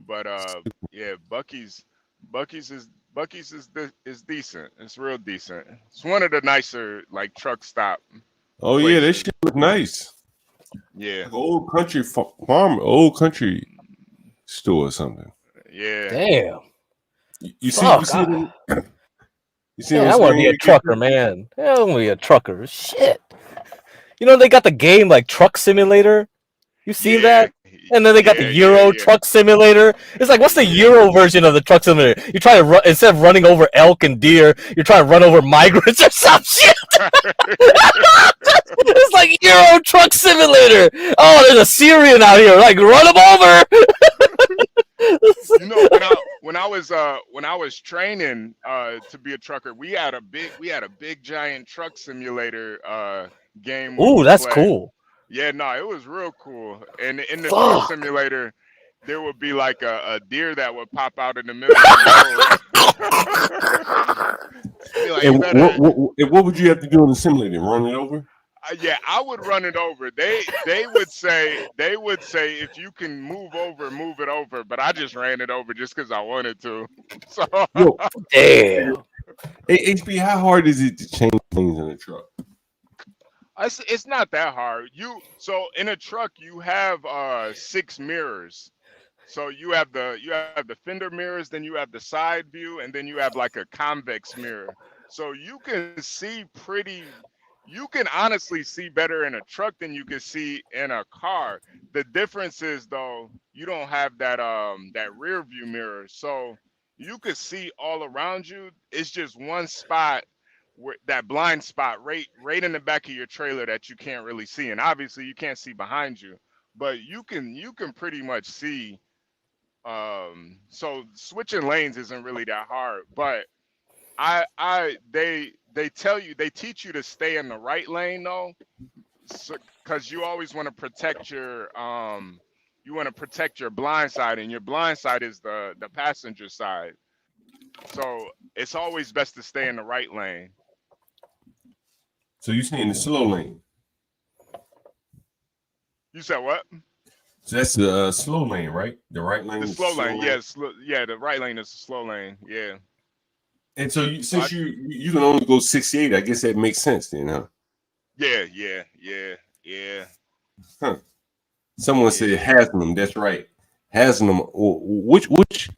But yeah, Bucky's is decent. It's real decent. It's one of the nicer like truck stop Oh yeah, that places. shit look nice. Yeah, Like an old country farm, old country store or something. yeah. Damn. You see, Fuck. you see what Man, I'm I want to saying? be a trucker, man. I want to be a trucker. Shit. You know they got the game like Truck Simulator. You seen Yeah, that? And then they got the Euro yeah. Truck Simulator. It's like, what's the Yeah. Euro version of the Truck Simulator? You try to run instead of running over elk and deer, you're trying to run over migrants or some shit. It's like Euro Truck Simulator. Oh, there's a Syrian out here. Like, run him over. You know, when I was training to be a trucker, we had a big giant truck simulator game we Ooh, would that's play. cool. Yeah, no, it was real cool. And in the truck Fuck. simulator, there would be like a deer that would pop out in the middle of the road. Be like, And you better. what would you have to do in the simulator? Run it over? Yeah, I would run it over. They would say if you can move over, move it over. But I just ran it over just because I wanted to. So Yo, Damn. hey, HB, how hard is it to change things in a truck? it's not that hard. So in a truck you have 6 mirrors. So you have the fender mirrors, then you have the side view, and then you have like a convex mirror. So you can honestly see better in a truck than you can see in a car. The difference is though, you don't have that rear view mirror. So you could see all around you. It's just one spot where that blind spot right in the back of your trailer that you can't really see. And obviously you can't see behind you, but you can pretty much see. So switching lanes isn't really that hard, but they teach you to stay in the right lane though, because you always want to protect your blind side, and your blind side is the passenger side. So it's always best to stay in the right lane. So you stay in the slow lane. You said what? So that's the slow lane, right? The right lane The is slow slow lane, lane. yes, yeah. The right lane is the slow lane, yeah. And so So since you can only go 68, I guess that makes sense then, huh? yeah. Huh. Someone said Yeah. Haslam. That's right. Haslam. Which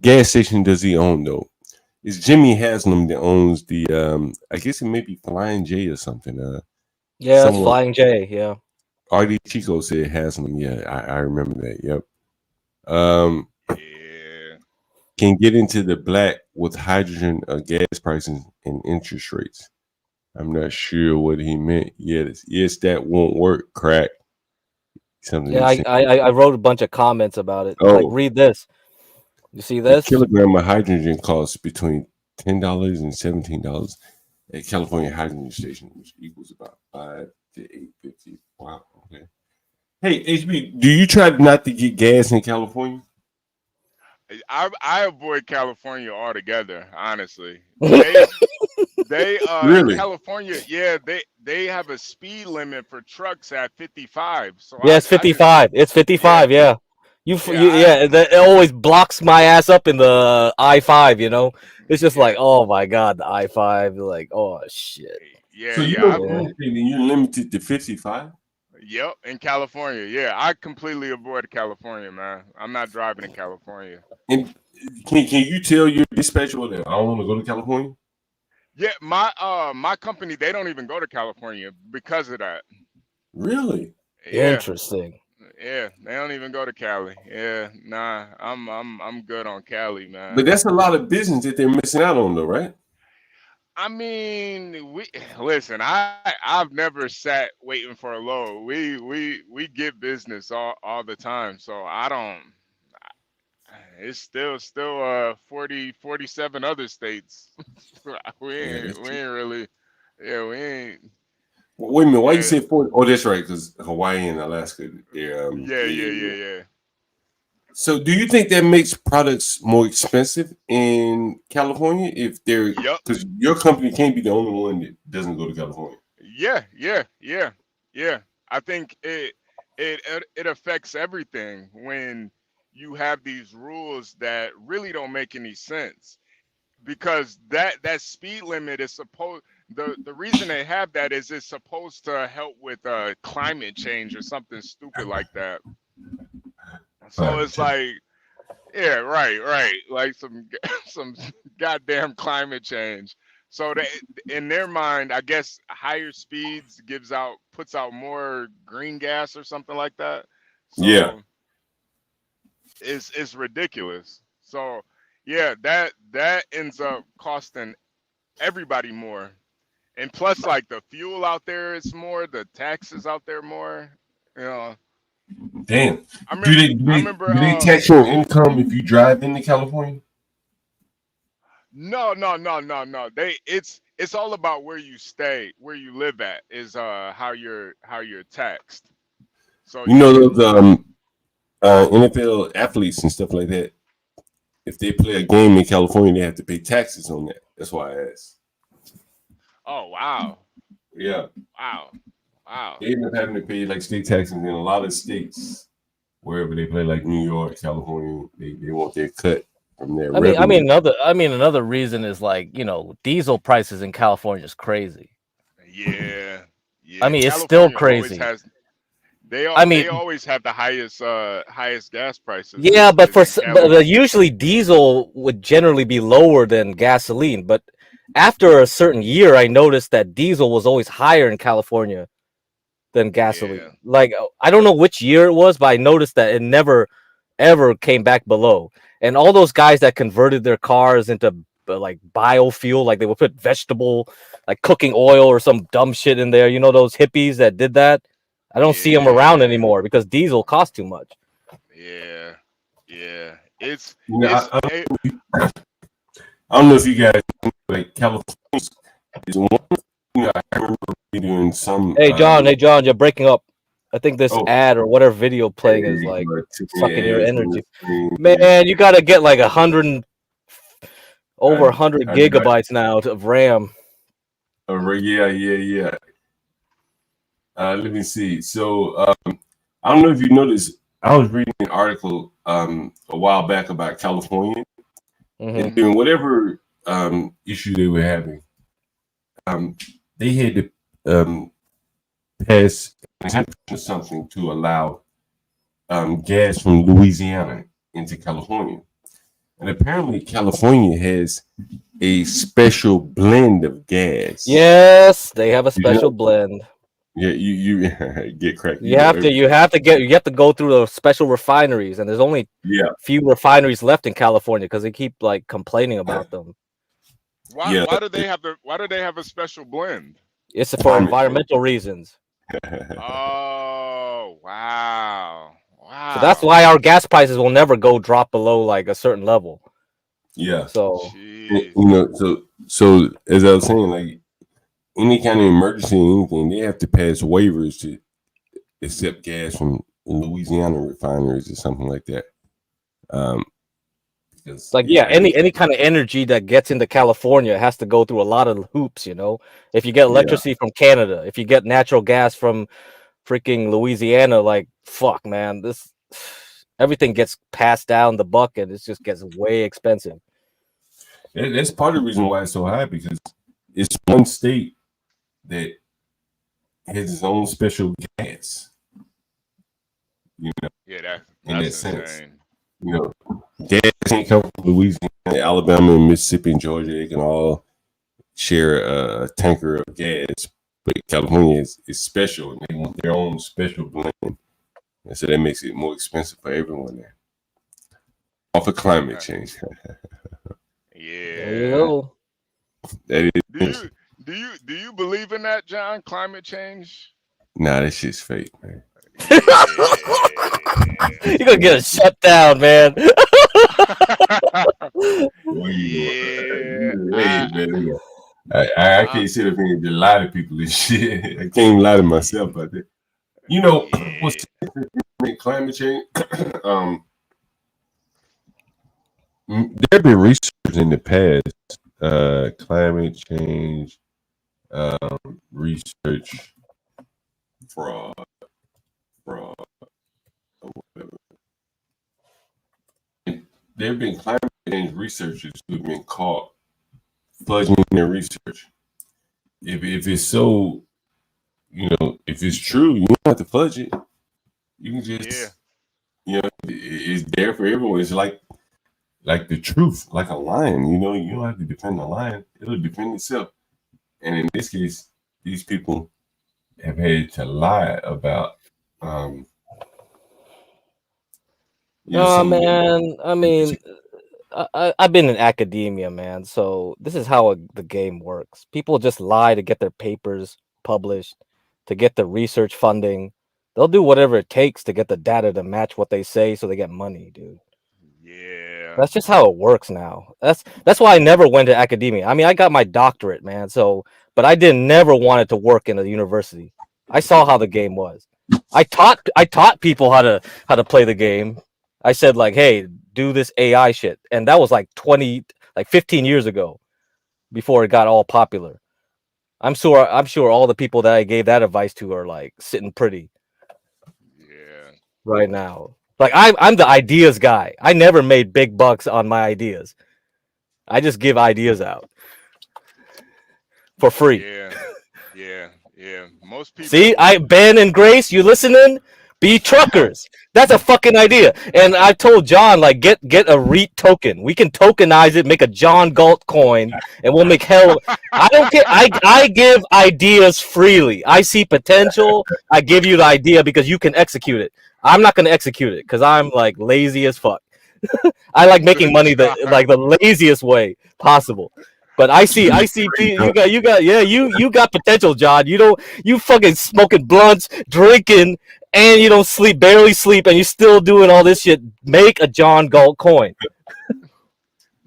gas station does he own though? It's Jimmy Haslam that owns the. I guess it may be Flying J or something. Yeah, it's Someone Flying J. Yeah. RD Chico said Haslam. Yeah, I remember that. Yep. Um, Yeah. can get into the black with hydrogen gas prices and interest rates. I'm not sure what he meant. Yes, that won't work. Crack. Something Yeah, he said. I wrote a bunch of comments about it. Like, Oh, read this. You see a this? kilogram of hydrogen costs between $10 and $17 at California hydrogen station, which equals about 5 to 8.50. Wow. Okay. Hey, HB, do you try not to get gas in California? I avoid California altogether, honestly. They in Really? California, yeah, they have a speed limit for trucks at 55. So Yeah, it's I just 55. It's yeah, 55. Yeah. yeah, Yeah, it always blocks my ass up in the I-5, you know? It's just like, yeah, oh my God, the I-5. Like, oh shit. So you yeah. don't Yeah. go anything, you're limited to 55? Yep, in California. Yeah, I completely avoid California, man. I'm not driving in California. And can you tell your dispatcher that I don't want to go to California? Yeah, my company, they don't even go to California because of that. Really? Yeah. Interesting. Yeah, they don't even go to Cali. Yeah, nah, I'm good on Cali, But man. that's a lot of business that they're missing out on, though, right? I mean, we listen. I've never sat waiting for a load. We get business all the time, so I don't. It's still 47 other states. Yeah, that's We true. ain't really. Yeah, we ain't. Wait a minute, why you Yeah, say 40? Oh, that's right, because Hawaii and Alaska, yeah. So, do you think that makes products more expensive in California if they're Yep. because your company can't be the only one that doesn't go to California? Yeah. I think it affects everything when you have these rules that really don't make any sense, because that speed limit is supposed, the reason they have that is it's supposed to help with climate change or something stupid like that. So it's like, yeah, right, like some some goddamn climate change. So they, in their mind, I guess higher speeds puts out more green gas or something like that. Yeah, So it's ridiculous. So yeah, that ends up costing everybody more. And plus, like, the fuel out there is more, the taxes out there more. You know, damn. I Do remember they do I they remember do they tax your income if you drive into California? no. It's all about where you stay, where you live at is how you're taxed. So You you know can, those NFL athletes and stuff like that. If they play a game in California, they have to pay taxes on that. That's why I asked. oh wow. Yeah, Wow. Wow. they end up having to pay like state taxes in a lot of states wherever they play, like New York, California. They want their cut from their revenue. Another reason is like, diesel prices in California is crazy. Yeah. I Yeah. mean, it's still California always crazy. has, I they mean, always have the highest gas prices yeah, but is in Cali. usually diesel would generally be lower than gasoline. But after a certain year, I noticed that diesel was always higher in California than Yeah. gasoline. Like, I don't know which year it was, but I noticed that it never ever came back below. And all those guys that converted their cars into like biofuel, like they would put vegetable, like cooking oil or some dumb shit in there. You know, those hippies that did that. I don't see them around Yeah. anymore because diesel costs too much. Yeah. Yeah. It's You know, it's it, I don't know if you guys know, like California is one. I remember doing some. Hey John, you're breaking up. I think this Oh, ad or whatever video playing is hey, like took sucking your me ass on the energy. screen. Man, you gotta get like over I, 100 I got. gigabytes now of RAM. Yeah. Let me see. So I don't know if you noticed. I was reading an article a while back about California and Hmm. doing whatever issue they were having. They had to pass something to allow gas from Louisiana into California, and apparently California has a special blend of gas. Yes, they have a You special know, blend. yeah, you get cracked. You You know have to everything. you have to go through the special refineries, and there's only Yeah, few refineries left in California because they keep like complaining about them. yeah. why do they have a special blend? It's for Climate change. environmental reasons. Oh, wow. So that's why Wow. our gas prices will never go drop below like a certain level. Yeah, So you Jeez. know. So as I was saying, like any kind of emergency or anything, they have to pass waivers to accept gas from Louisiana refineries or something like that. Um, because like, yeah, yeah, any kind of energy that gets into California has to go through a lot of hoops, you know. If you get yeah, electricity from Canada, if you get natural gas from freaking Louisiana, like, fuck, man, this everything gets passed down the bucket. It just gets way expensive. that's part of the reason why it's so high because it's one state that has its own special gas. You know, Yeah, in that that's sense, insane. you know, gas can't come from Louisiana, Alabama, and Mississippi, and Georgia. They can all share a tanker of gas, but California is special, and they want their own special blend, and so that makes it more expensive for everyone there. Off of climate Uh, change, There you yeah. go. that Do is you do you believe in that, John? Climate change? nah, that shit's fake, man. You're gonna get it shut down, man. Well, Yeah. hey, man, I I, can't sit up here and just lie to people and shit. I can't even lie to myself about that. You know, yeah. what's climate change? um, there have been research in the past, climate change, research, fraud, fraud, or whatever. There have been climate change researchers who've been caught fudging their research. If it's so, if it's true, you don't have to fudge it. You can Yeah. just, it's there for everyone. It's like the truth, like a lion. You don't have to defend the lion; it'll defend itself. And in this case, these people have had to lie about, um, Oh something that. man, I mean, I've been in academia, man. So this is how the game works. People just lie to get their papers published, to get the research funding. They'll do whatever it takes to get the data to match what they say, so they get money, dude. Yeah. That's just how it works now. That's why I never went to academia. I mean, I got my doctorate, man. So, but I didn't never wanted to work in a university. I saw how the game was. I taught people how to play the game. I said like, "Hey, do this AI shit." And that was like 15 years ago before it got all popular. I'm sure all the people that I gave that advice to are like sitting pretty Yeah. right now. Like I'm the ideas guy. I never made big bucks on my ideas. I just give ideas out for free. Yeah. Yeah. Yeah. Most See, people. Ben and Grace, you listening? Be truckers. That's a fucking idea. And I told John, like, get a REIT token. We can tokenize it, make a John Galt coin, and we'll make hell. I don't care. I give ideas freely. I see potential. I give you the idea because you can execute it. I'm not gonna execute it because I'm like lazy as fuck. I like making money the laziest way possible. But you got potential, John. You fucking smoking blunts, drinking, and you don't sleep, barely sleep, and you're still doing all this shit. Make a John Galt coin.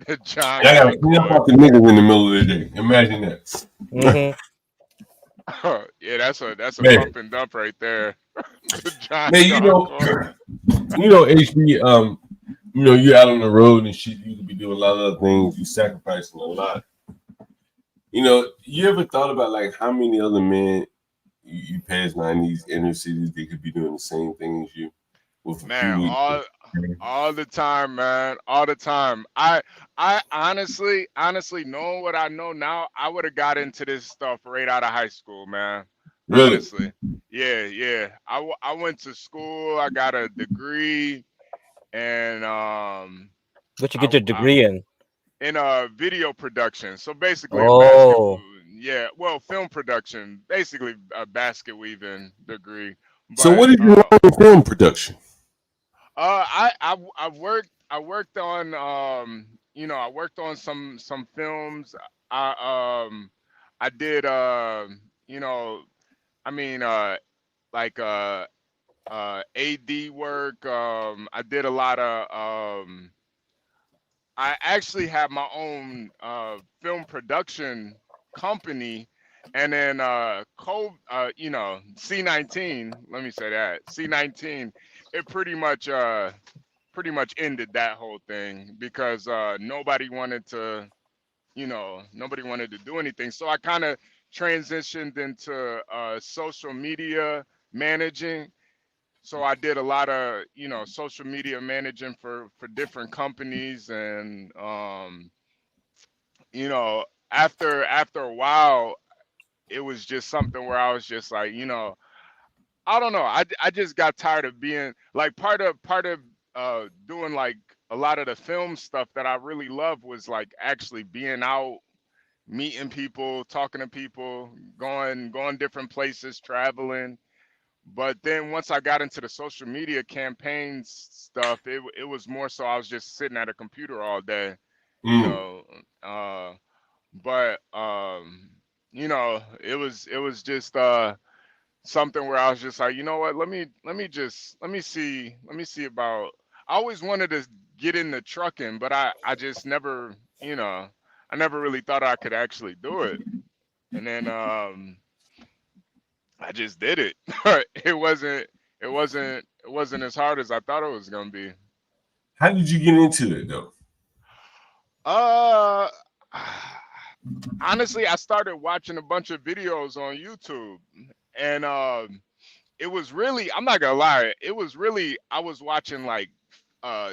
The John I gotta Galt clean up coin. off the niggas in the middle of the day. Imagine that. Yeah, that's a Man, pump and dump right there. The John man, Galt coin. HB, you're out on the road and shit. You could be doing a lot of other things. You sacrificing a lot. You ever thought about like how many other men you pass by in these inner cities? They could be doing the same thing as you with a Man, few. all the time, man. All the time. I honestly knowing what I know now, I would have got into this stuff right out of high school, man. Really? Honestly. Yeah, yeah. I went to school, I got a degree, and What you I, get your I degree in? in video production. So basically a basket, Oh, yeah, well, film production, basically a basket weaving degree. So what But did you learn in film production? I worked on I worked on some films. I did you know I mean like AD work. I did a lot of I actually have my own film production company, and then C19. Let me say that C19. It pretty much ended that whole thing because nobody wanted to do anything. So I kind of transitioned into social media managing. So I did a lot of social media managing for different companies, and you know after a while it was just something where I was just like, I don't know, I just got tired of being like part of doing like a lot of the film stuff that I really love was like actually being out, meeting people, talking to people, going different places, traveling. But then once I got into the social media campaigns stuff, it was more so I was just sitting at a computer all day, you Mm. know. But it was just something where I was just like, you know what, let me see about. I always wanted to get into trucking, but I just never, I never really thought I could actually do it. And then I just did it. It wasn't as hard as I thought it was gonna be. How did you get into it though? Uh, honestly, I started watching a bunch of videos on YouTube, and it was really, I'm not gonna lie, it was really, I was watching like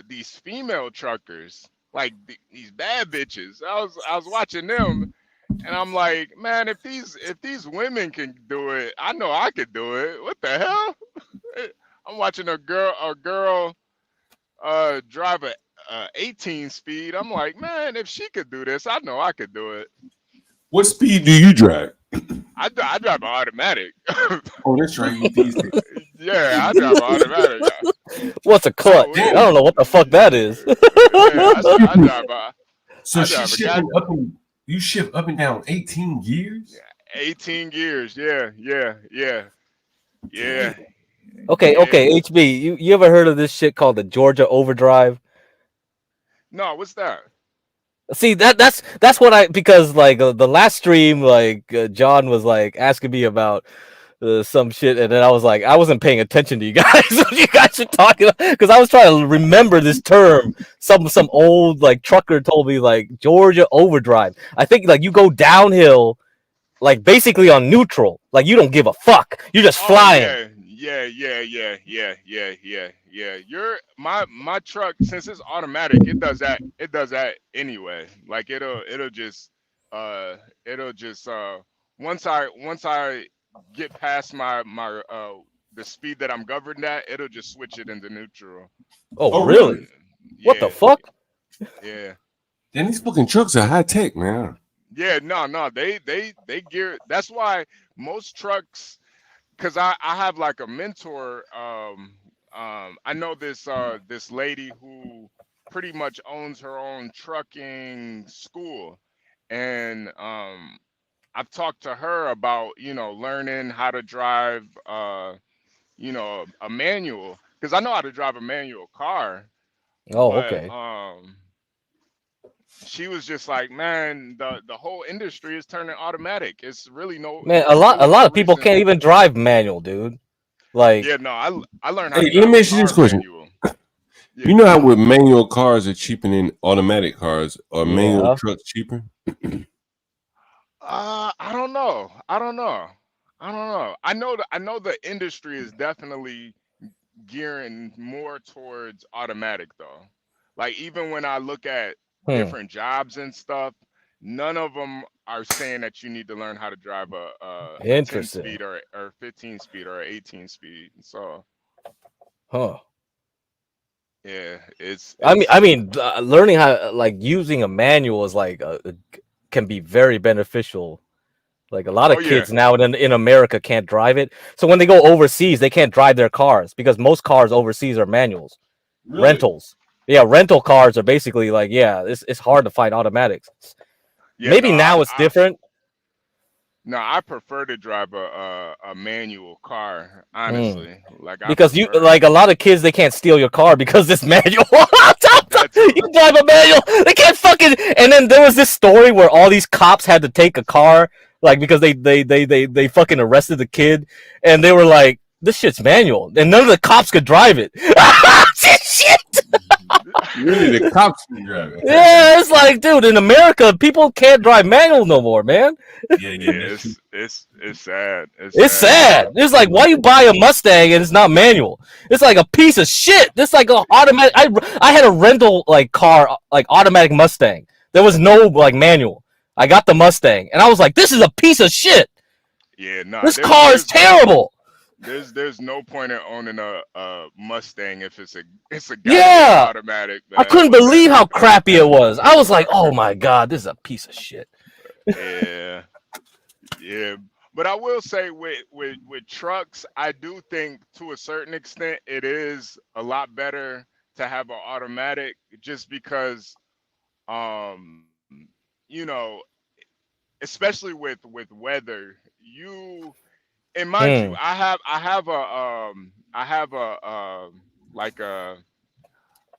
these female truckers, like these bad bitches. I was watching them, and I'm like, man, if these women can do it, I know I could do it. What the hell? I'm watching a girl drive a 18 speed. I'm like, man, if she could do this, I know I could do it. What speed do you drive? I drive an automatic. Oh, that's right. You these days. Yeah, I drive an automatic. What's a clutch? Oh, I don't know what the fuck that is. yeah, I drive a So I she drive a shifting cat. up and you shift up and down 18 gears? 18 gears. Yeah, yeah, yeah, yeah, Okay, yeah. HB, you ever heard of this shit called the Georgia Overdrive? No, what's that? See that's what I because like the last stream like John was like asking me about some shit and then I was like I wasn't paying attention to you guys what you guys are talking because I was trying to remember this term some old like trucker told me like Georgia Overdrive. I think like you go downhill like basically on neutral like you don't give a fuck you're just Oh flying. yeah, yeah, yeah, yeah, yeah, yeah, yeah, yeah. My truck since it's automatic, it does that. It does that anyway. Like uh it'll just once I get past my the speed that I'm governed at, it'll just switch it into neutral. Oh Oh, really? really? What the Yeah, fuck? yeah. Then these fucking trucks are high tech, man. Yeah, no, they gear. That's why most trucks, because I have like a mentor. I know this lady who pretty much owns her own trucking school, and I've talked to her about learning how to drive a manual because I know how to drive a manual car, Oh but okay. she was just like, man, the whole industry is turning automatic. It's really no, Man, it's a really lot no of people reason. can't even drive manual, dude. Like, Yeah, no, I learned how Hey, to let drive me a ask you this car question. manual. Yeah, You know how with manual cars are cheaper than automatic cars, or manual yeah, trucks cheaper? I don't know. I don't know. I don't know. I know the industry is definitely gearing more towards automatic though. Like even when I look at hmm, different jobs and stuff, none of them are saying that you need to learn how to drive a 10 interesting, speed or 15 speed or 18 speed. So huh? yeah, it's I mean, it's learning how like using a manual is like can be very beneficial. Like a lot oh of yeah, kids now in America can't drive it, so when they go overseas, they can't drive their cars because most cars overseas are manuals, Really? rentals. Yeah, rental cars are basically like yeah, it's hard to find automatics. yeah. No, Maybe now it's different. no, I prefer to drive a manual car. Hmm. Honestly, like I Because you prefer like a lot of kids, they can't steal your car because it's manual. that too. You drive a manual, they can't fucking. And then there was this story where all these cops had to take a car, like because they fucking arrested the kid, and they were like, "This shit's manual," and none of the cops could drive it. Shit. Really, the cops can drive it. Yeah, it's like, dude, in America, people can't drive manual no more, man. Yeah, Yeah, yeah, that's true. it's sad. It's It's sad. sad. It's like why you buy a Mustang and it's not manual. It's like a piece of shit. It's like a automatic. I had a rental like car like automatic Mustang. There was no like manual. I got the Mustang and I was like, this is a piece of shit. Yeah, nah. This There's car is there's terrible. there's no point in owning a Mustang if it's a goddamn Yeah, automatic, I man. couldn't What the believe how heck? crappy it was. I was like, oh my god, this is a piece of shit. Yeah, yeah. But I will say with trucks, I do think to a certain extent it is a lot better to have an automatic just because you know, especially with weather, you and mind you, Hmm. I have a like a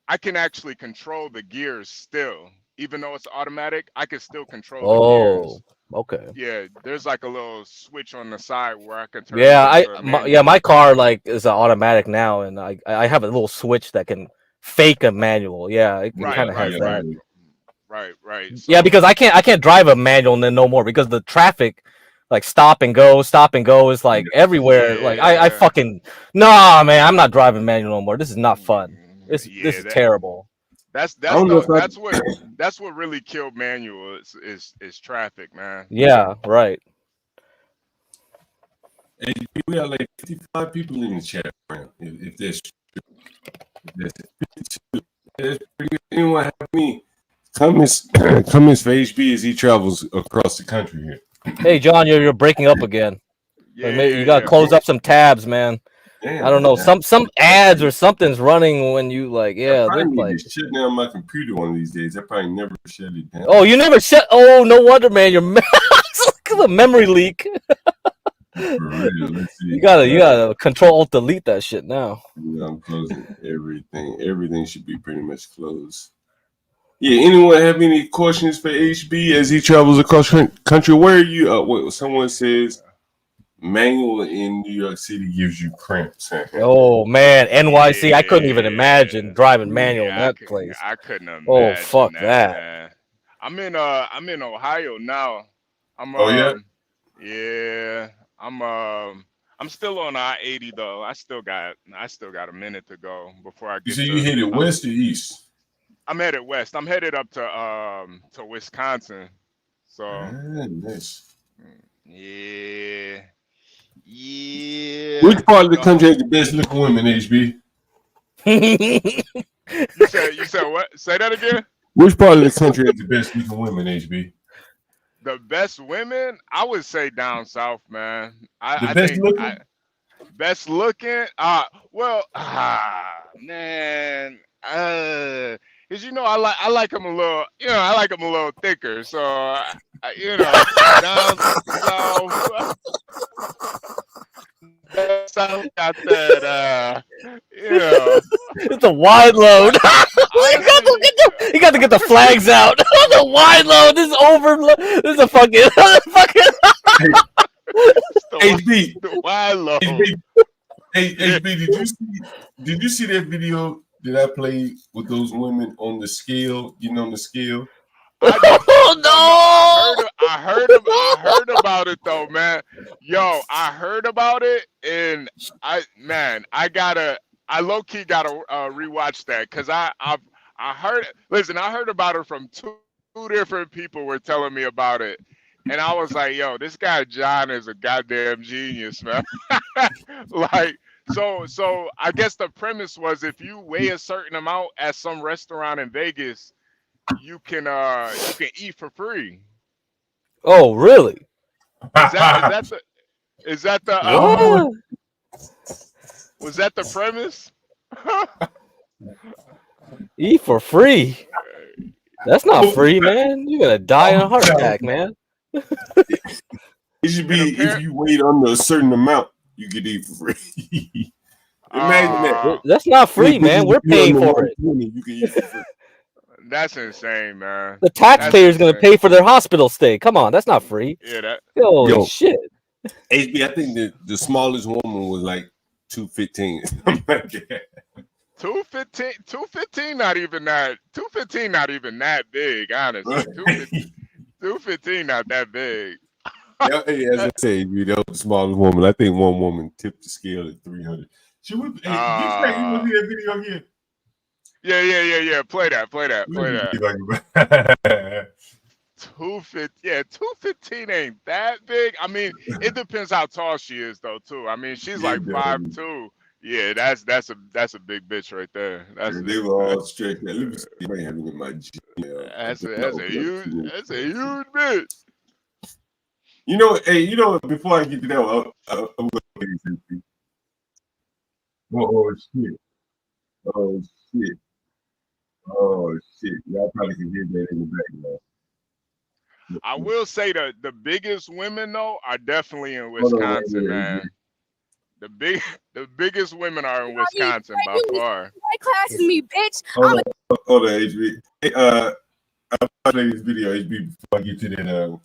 I can actually control the gears still. Even though it's automatic, I can still control the Oh, gears. okay. Yeah, there's like a little switch on the side where I can turn Yeah, them into a my manual. car like is an automatic now, and I have a little switch that can fake a manual. Yeah, it Yeah, kind Right, of right, has yeah, right, that. really. Right. So, Yeah, because I can't drive a manual no more because the traffic, like stop and go is like everywhere. Like I fucking nah, man, I'm not driving manual no more. This is not fun. This is terrible. That's what really killed manual is traffic, man. Yeah, right. Hey, we have like 55 people in the chat room. If there's 52, that's pretty good. Anyone have any comments for HB as he travels across the country here? Hey, John, you're breaking up again. You gotta close up some tabs, man. Damn, I don't know. Some ads or something's running when you like. Yeah, I probably need to shut down my computer one of these days. I probably never shut it down. Oh, you never shut? Oh, no wonder, man. You're a memory leak. For real, let's see. You gotta Control Alt Delete that shit now. Yeah, I'm closing everything. Everything should be pretty much closed. Yeah. Anyone have any questions for HB as he travels across country? Where are you? Someone says manual in New York City gives you cramps. Oh man, NYC. I couldn't even imagine driving manual in that place. I couldn't imagine. Oh fuck that. Man. I'm in Ohio now. Yeah. I'm still on I-80 though. I still got a minute to go before I get. So you headed west or east? I'm headed west. I'm headed up to Wisconsin. So nice. Yeah. Which part of the country has the best looking women, HB? You said what? Say that again. Which part of the country has the best looking women, HB? The best women, I would say down south, man. Best looking. Man. Cause I like them a little. I like them a little thicker. So down south. South got that. It's a wide load. You got to get the flags out. The wide load. This is over. This is a fucking. HB. The wide load. HB, did you see that video that I played with those women on the scale? On the scale. I heard about it though, man. Yo, I heard about it, and I low key gotta rewatch that because I heard. Listen, I heard about it from two different people were telling me about it, and I was like, yo, this guy John is a goddamn genius, man. Like. So I guess the premise was if you weigh a certain amount at some restaurant in Vegas, you can eat for free. Oh, really? Is that the was that the premise? Eat for free? That's not free, man. You're gonna die in a heart attack, man. It should be if you weigh under a certain amount. You could eat for free. Imagine that. That's not free, man. We're paying for it. You can eat for free. That's insane, man. The taxpayer's going to pay for their hospital stay. Come on, that's not free. Yeah, Holy shit. HB, I think the smallest woman was like 215. 215 not even that. 215 not even that big, honestly. 215 not that big. Hey, as I say, that was the smallest woman. I think one woman tipped the scale at 300. She was. You want to see that video again? Yeah. Play that. 215 ain't that big. I mean, it depends how tall she is, though, too. I mean, she's like 5'2". Yeah, that's a big bitch right there. They were all straight. Let me see if I have it in my Gmail. That's a huge bitch. Before I get to that, I'm going to say something. Oh shit! Y'all probably can hear that in the background. I will say the biggest women though are definitely in Wisconsin, man. The biggest women are in Wisconsin by far. My class is me, bitch. Hold on, HB. Hey, I'll play this video, HB, before I get to that.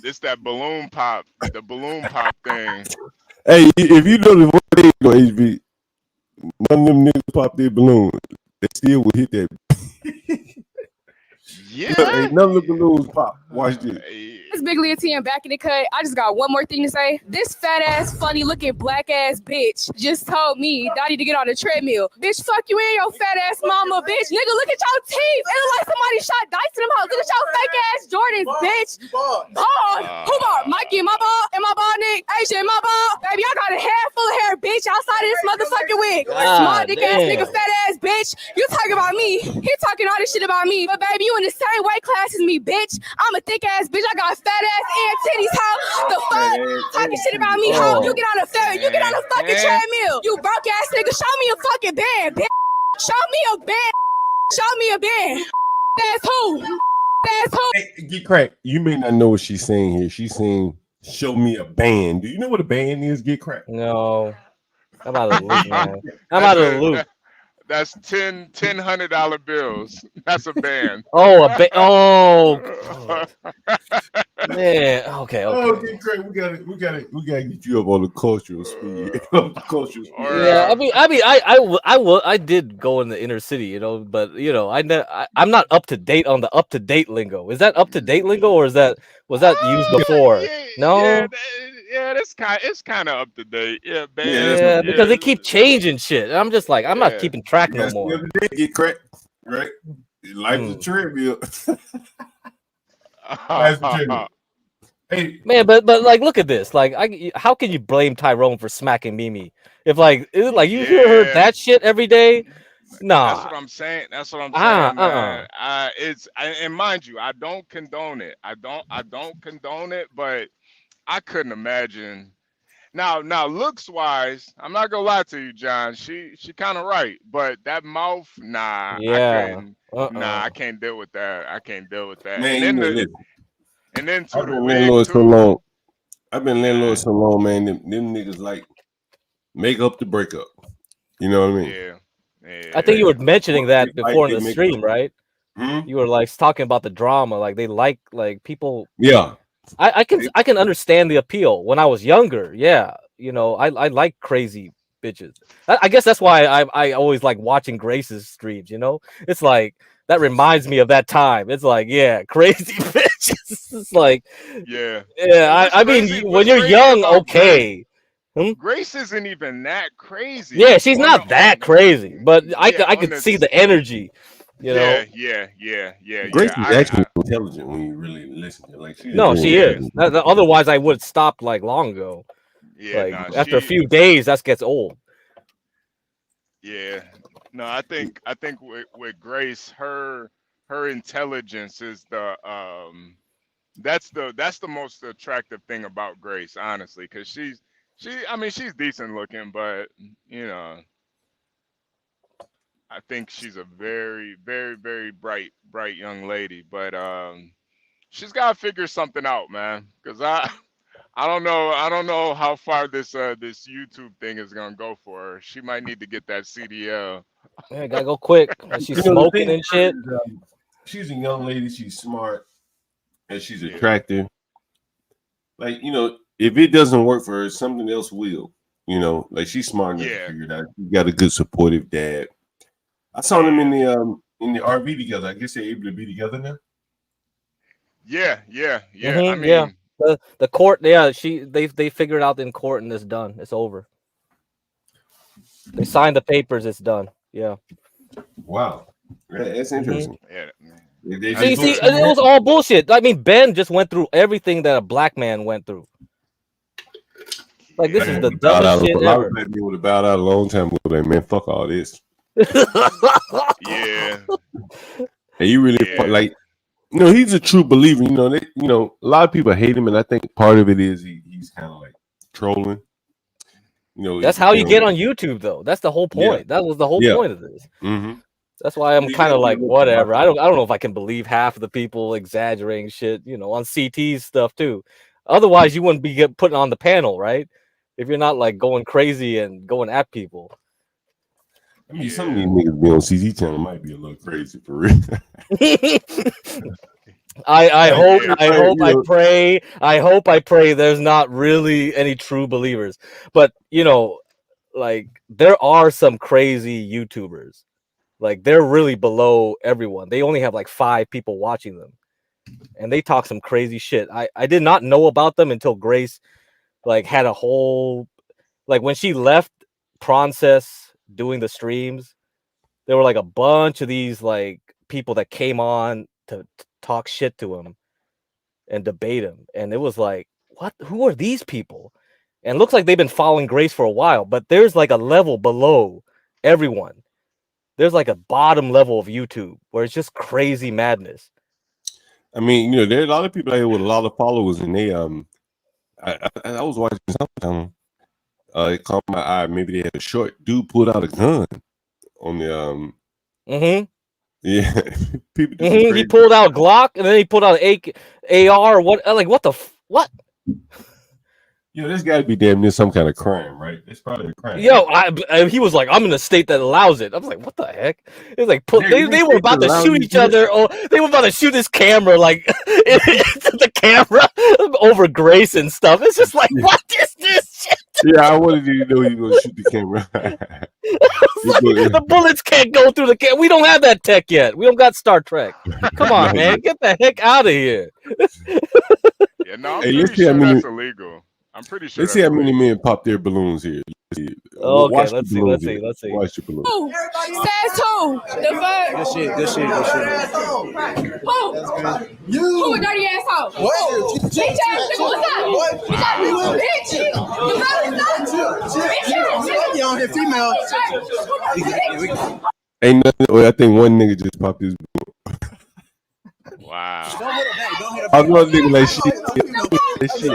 This that balloon pop, the balloon pop thing. Hey, if you know the one thing, HB, none of them niggas pop their balloon. They still will hit that. Yeah. Ain't nothing to lose, Pop. Watch this. It's Big Leah T and back in the cut. I just got one more thing to say. This fat ass, funny looking black ass bitch just told me that I need to get on the treadmill. Bitch, fuck you and your fat ass mama, bitch. Nigga, look at your teeth. It look like somebody shot dice in them hoes. Look at your fake ass Jordans, bitch. Bald. Who bald? Mikey, my bald? Am I bald, Nick? Asia, am I bald? Baby, I got a hair full of hair, bitch, outside of this motherfucking wig. Small dick ass nigga, fat ass bitch. You talking about me. He talking all this shit about me. But baby, you in the same weight class as me, bitch. I'm a thick ass bitch. I got fat ass and titties, hoe. The fuck? Talking shit about me, hoe. You get on a fucking treadmill. You broke ass nigga. Show me a fucking band, bitch. Show me a band. Show me a band. That's who. That's who. Hey, get cracked. You may not know what she's saying here. She's saying, "Show me a band." Do you know what a band is? Get cracked. No. I'm out of the loop, man. I'm out of the loop. That's $100 bills. That's a band. Oh, oh, man. Okay. Oh, get cracked. We gotta get you up on the cultural speed. Yeah, I did go in the inner city, you know, but you know, I'm not up to date on the up to date lingo. Is that up to date lingo, or was that used before? No. Yeah, it's kind of up to date. Yeah, yeah, because they keep changing shit. I'm just like, I'm not keeping track no more. The other day, get cracked, right? Life's a treadmill. Hey, man, but like, look at this. Like, how can you blame Tyrone for smacking Mimi? If like, you hear that shit every day. Nah, that's what I'm saying. Man. And mind you, I don't condone it. I don't condone it, but I couldn't imagine. Now, looks wise, I'm not gonna lie to you, John. She kind of right, but that mouth, nah. Yeah. I can't deal with that. I can't deal with that. Man, and then to I've the been wig landlord too. so long. I've been landlord so long, man. Them niggas like make up the breakup. You know what I mean? Yeah. I think you were mentioning that before in the make stream, right? You were like talking about the drama, like they like people. Yeah. I can understand the appeal. When I was younger, yeah, you know, I like crazy bitches. I guess that's why I always like watching Grace's streams. You know, it's like that reminds me of that time. It's like, yeah, crazy bitches. It's like, yeah. I mean, when you're young, okay. Grace isn't even that crazy. Yeah, she's not that crazy, but I could see the energy. You know? Yeah. Grace is actually intelligent when you really listen to her. Like, she is. Otherwise, I would have stopped like long ago. Yeah, like, after a few days, that gets old. Yeah, no, I think with Grace, her intelligence is that's the most attractive thing about Grace, honestly, because she's decent looking, but you know. I think she's a very, very, very bright young lady, but she's got to figure something out, man. Because I don't know how far this YouTube thing is gonna go for her. She might need to get that CDL. Yeah, gotta go quick. She's smoking and shit. She's a young lady. She's smart, and she's attractive. Like, you know, if it doesn't work for her, something else will. You know, like she's smart enough to figure it out. She got a good, supportive dad. I saw them in the RV together. I guess they're able to be together now. Yeah. Mm-hmm, I mean, the court. Yeah, they figured out in court and it's done. It's over. They signed the papers. It's done. Yeah. Wow, that's interesting. Yeah. See, it was all bullshit. I mean, Ben just went through everything that a black man went through. Like, this is the dumbest shit ever. I would have bowed out a long time ago. Like, man, fuck all this. Yeah. And you really like, you know, he's a true believer. You know, a lot of people hate him, and I think part of it is he's kind of like trolling. You know, that's how you get on YouTube, though. That's the whole point. Yeah. That was the whole point of this. Mm-hmm. That's why I'm kind of like, whatever. I don't know if I can believe half of the people exaggerating shit, you know, on CT's stuff too. Otherwise, you wouldn't be putting on the panel, right? If you're not like going crazy and going at people. I mean, some of these niggas be on CT channel might be a little crazy for real. I hope, I pray there's not really any true believers. But, you know, like, there are some crazy YouTubers. Like they're really below everyone. They only have like 5 people watching them, and they talk some crazy shit. I did not know about them until Grace like had a whole like when she left Princess doing the streams. There were like a bunch of these like people that came on to talk shit to him and debate him, and it was like, what? Who are these people? And it looks like they've been following Grace for a while, but there's like a level below everyone. There's like a bottom level of YouTube where it's just crazy madness. I mean, there are a lot of people out here with a lot of followers, and they I was watching something. It caught my eye. Maybe they had a short dude pulled out a gun on the yeah. People do He pulled out a Glock and then he pulled out an AR. What? Like what the what? There's got to be damn near some kind of crime, right? It's probably a crime. He was like, I'm in a state that allows it. I was like, what the heck? It's like they were about to shoot each other. Oh, they were about to shoot his camera, like the camera over Grace and stuff. It's just like, what is this shit? Yeah, I wanted you to know he was gonna shoot the camera. Like, the bullets can't go through the camera. We don't have that tech yet. We don't got Star Trek. Come on, man, get the heck out of here. Yeah, no, I'm pretty sure that's illegal. I'm pretty sure. Let's see how many men pop their balloons here. Okay, let's see. Watch your balloons. Says who? The fuck? Good shit. Who? Who a dirty asshole? What? Bitch ass nigga, what's up? What? You got me with bitch. You got me with You on here, female. Ain't nothing. I think one nigga just popped his balloon. Wow. I was gonna think like shit. That shit.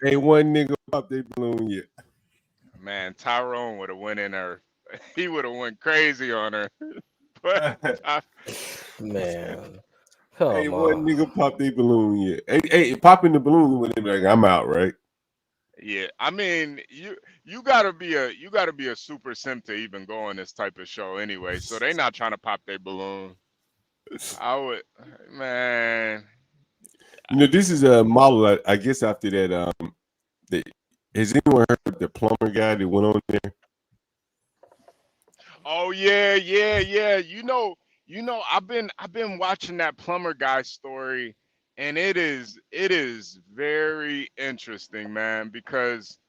Hey, one nigga popped their balloon yet. Man, Tyrone would have went in her. He would have went crazy on her. But Man. Hey, one nigga popped their balloon yet. Hey, popping the balloon when they be like, I'm out, right? Yeah, I mean, you gotta be a super simp to even go on this type of show anyway. So they not trying to pop their balloon. I would, man. This is a model. I guess after that, has anyone heard of the plumber guy that went on there? Oh yeah. You know, I've been watching that plumber guy story. And it is very interesting, man, because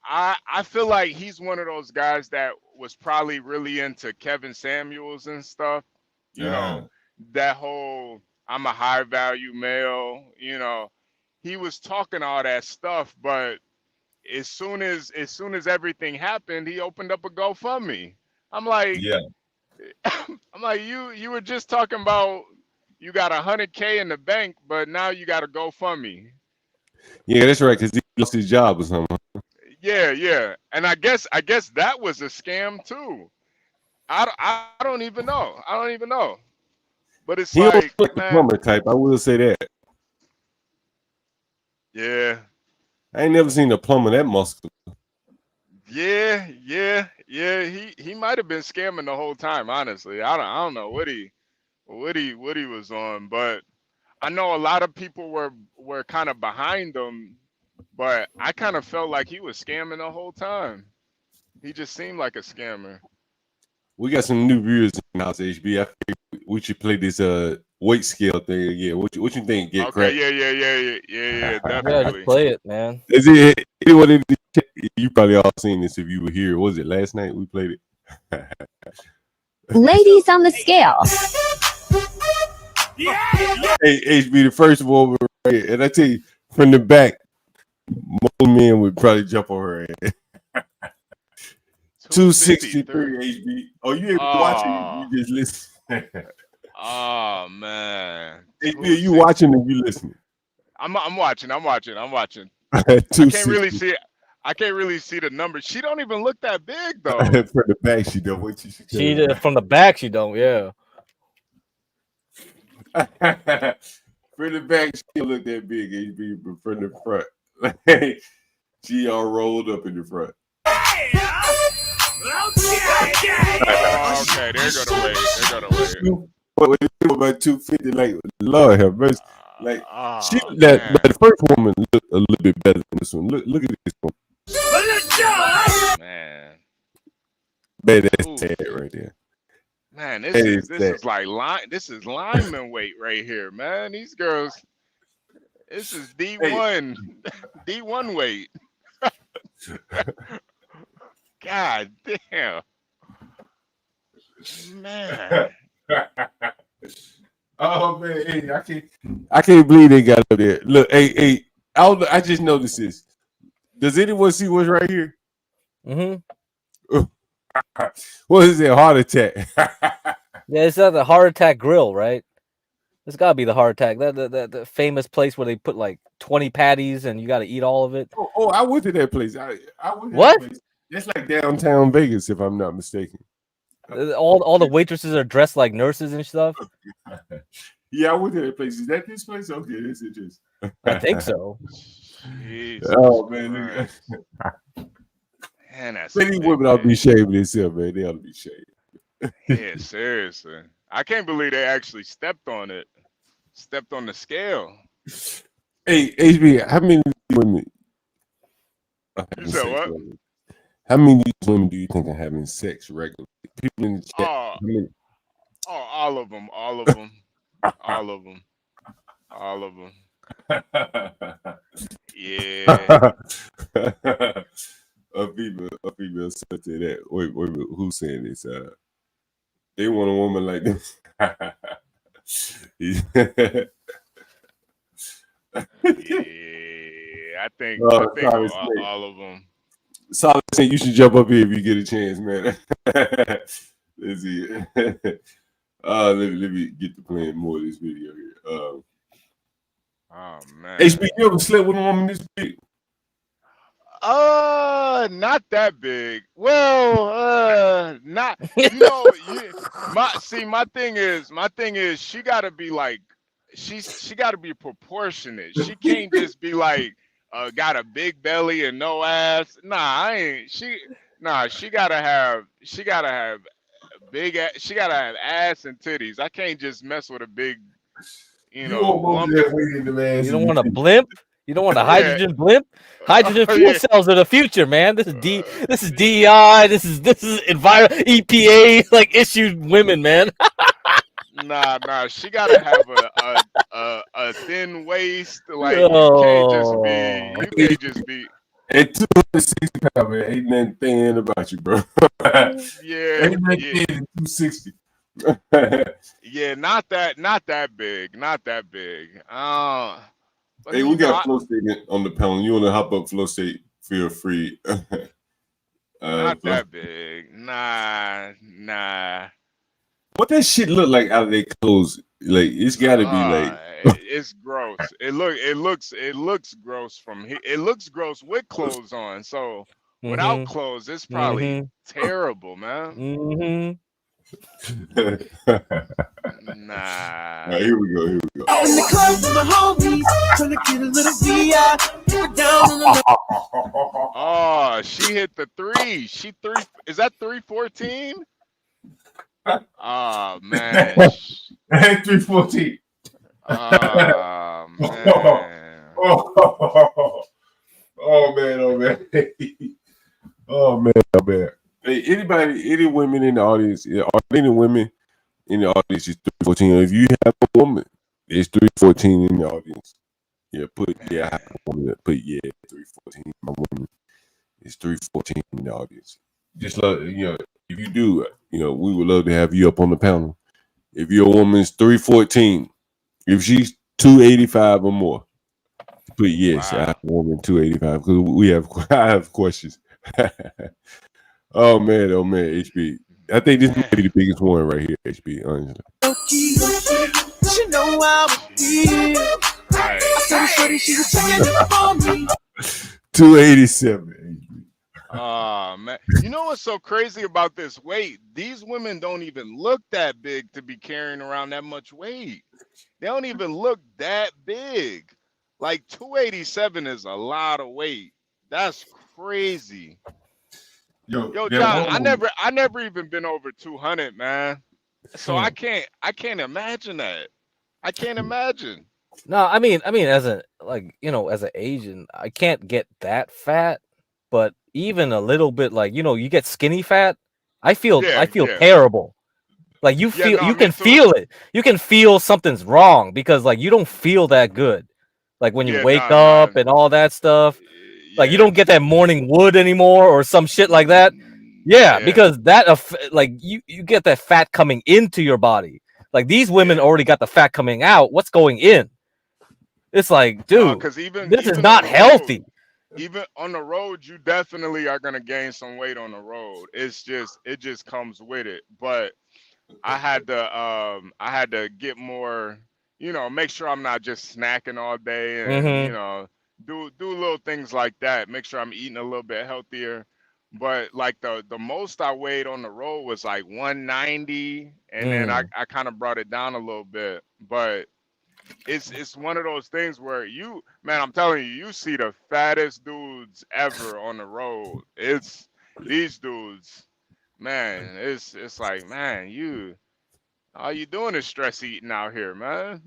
I feel like he's one of those guys that was probably really into Kevin Samuels and stuff. You know, that whole I'm a high value male, he was talking all that stuff, but as soon as everything happened, he opened up a GoFundMe. I'm like, you were just talking about you got $100K in the bank, but now you got to GoFundMe. Yeah, that's right, because he lost his job or something. Yeah, and I guess that was a scam too. I don't even know. But it's like, the plumber type. I will say that. Yeah. I ain't never seen a plumber that muscular. Yeah. He might have been scamming the whole time. Honestly, I don't know what he was on, but I know a lot of people were kind of behind him, but I kind of felt like he was scamming the whole time. He just seemed like a scammer. We got some new viewers in the house, HB. I think we should play this weight scale thing again. What you think? Get okay, yeah, definitely. Yeah, just play it, man. Is it anyone in the chat? You probably all seen this if you were here. Was it last night we played it? Ladies on the scale. Hey, HB, the first one, right here. And I tell you, from the back, most men would probably jump on her head. 263 HB. Oh, you ain't watching? You just listen. Oh man. HB, you watching or you listening? I'm watching. I can't really see the numbers. She don't even look that big though. From the back, she don't. From the back, she don't. Yeah. From the back, she don't look that big, HB, but from the front, she all rolled up in the front. Okay, there go the weight. What about 250? Like, Lord have mercy. Like Oh that man. the first woman looked a little bit better than this one. Look at this one. Man. Man, that's Oof. sad right there. Man, That this is is sad. like this is lineman weight right here, man. These girls, this is D1, D1 weight. God damn, man. Oh man, hey, I can't believe they got up there. Look, hey, I just noticed this. Does anyone see what's right here? Mm-hmm. What is it? Heart attack. Yeah, it's at the Heart Attack Grill, right? It's gotta be the Heart Attack. The famous place where they put like 20 patties and you gotta eat all of it. Oh, I went to that place. I went to What? that place. That's like downtown Vegas, if I'm not mistaken. All the waitresses are dressed like nurses and stuff. Yeah, I went to that place. Is that this place? Okay, this is just. I think so. Jesus Oh man, look at Christ. Man, that's many big women ought to be pig. shaving themselves, man. They ought to be shaved. Yeah, seriously. I can't believe they actually stepped on it. Stepped on the scale. Hey, HB, how many women are You having said sex what? regularly? How many women do you think are having sex regularly? People in the chat. Oh, How many? all of them. All of them. All of them. All of them. Yeah. a female said to that. Wait, who's saying this? They want a woman like this. Yeah. I think Solid all of them. Solid saying you should jump up here if you get a chance, man. Let's see. Let me get to playing more of this video here. Oh man. HB, you ever slept with a woman this big? Not that big. Well, not. My thing is she gotta be like, she gotta be proportionate. She can't just be like, got a big belly and no ass. Nah, I ain't. She gotta have big ass. She gotta have ass and titties. I can't just mess with a big, lumpy. You don't want a blimp? You don't want a Yeah. hydrogen blimp? Hydrogen fuel Yeah. cells are the future, man. This is DEI. This is EPA like issued women, man. Nah. She gotta have a thin waist. Like Oh. you can't just be. At 260 pounds, man, ain't nothing thin about you, bro. Yeah. Ain't nothing thin at 260. Yeah, not that big. Not that big. But Hey, we got Flow State on the panel. You want to hop up, Flow State? Feel free. Not that big. Nah. What that shit look like out of their clothes? Like it's got to be like. It's gross. It looks gross from here. It looks gross with clothes on. So without clothes, it's probably terrible, man. Mm-hmm. Nah. All right, here we go. In the club with my homies, trying to get a little VI. Down on the Oh, she hit the 3. Is that 314? Oh man. 314. Oh man. Oh man. Oh man. Hey, any women in the audience? Are any women in the audience? Is 314. If you have a woman, it's 314 in the audience. Yeah, I have a woman. Put 314. My woman is 314 in the audience. Just love, if you do, we would love to have you up on the panel. If your woman's 314, if she's 285 or more, put yes. Wow. I have a woman 285 because I have questions. Oh man, HB. I think this might be the biggest one right here, HB. Honestly. you know how it is. I said shorty, she was checking up on me. 287. Oh man, you know what's so crazy about this weight? These women don't even look that big to be carrying around that much weight. They don't even look that big. Like 287 is a lot of weight. That's crazy. Yo, John, I never even been over 200, man. So I can't imagine that. I can't imagine. No, I mean, as a as an Asian, I can't get that fat, but even a little bit, like you get skinny fat. I feel Yeah, yeah, terrible. Like yeah. No, you me can too. feel it. You can feel something's wrong because like you don't feel that good. Like when you Yeah, wake no, no. up and all that stuff, like you Yeah, don't get that morning wood anymore or some shit like that. Yeah, yeah. because that like you get that fat coming into your body. Like these women Yeah. already got the fat coming out. What's going in? It's like, No, dude, because even this is even on not the road, healthy. even on the road, you definitely are gonna gain some weight on the road. It just comes with it. But I had to get more, make sure I'm not just snacking all day and, Mm-hmm. do little things like that. Make sure I'm eating a little bit healthier. But like the most I weighed on the road was like 190, and then I, Mm. I kind of brought it down a little bit. But it's one of those things where man, I'm telling you, you see the fattest dudes ever on the road. It's these dudes, man. It's like, man, all you doing is stress eating out here, man.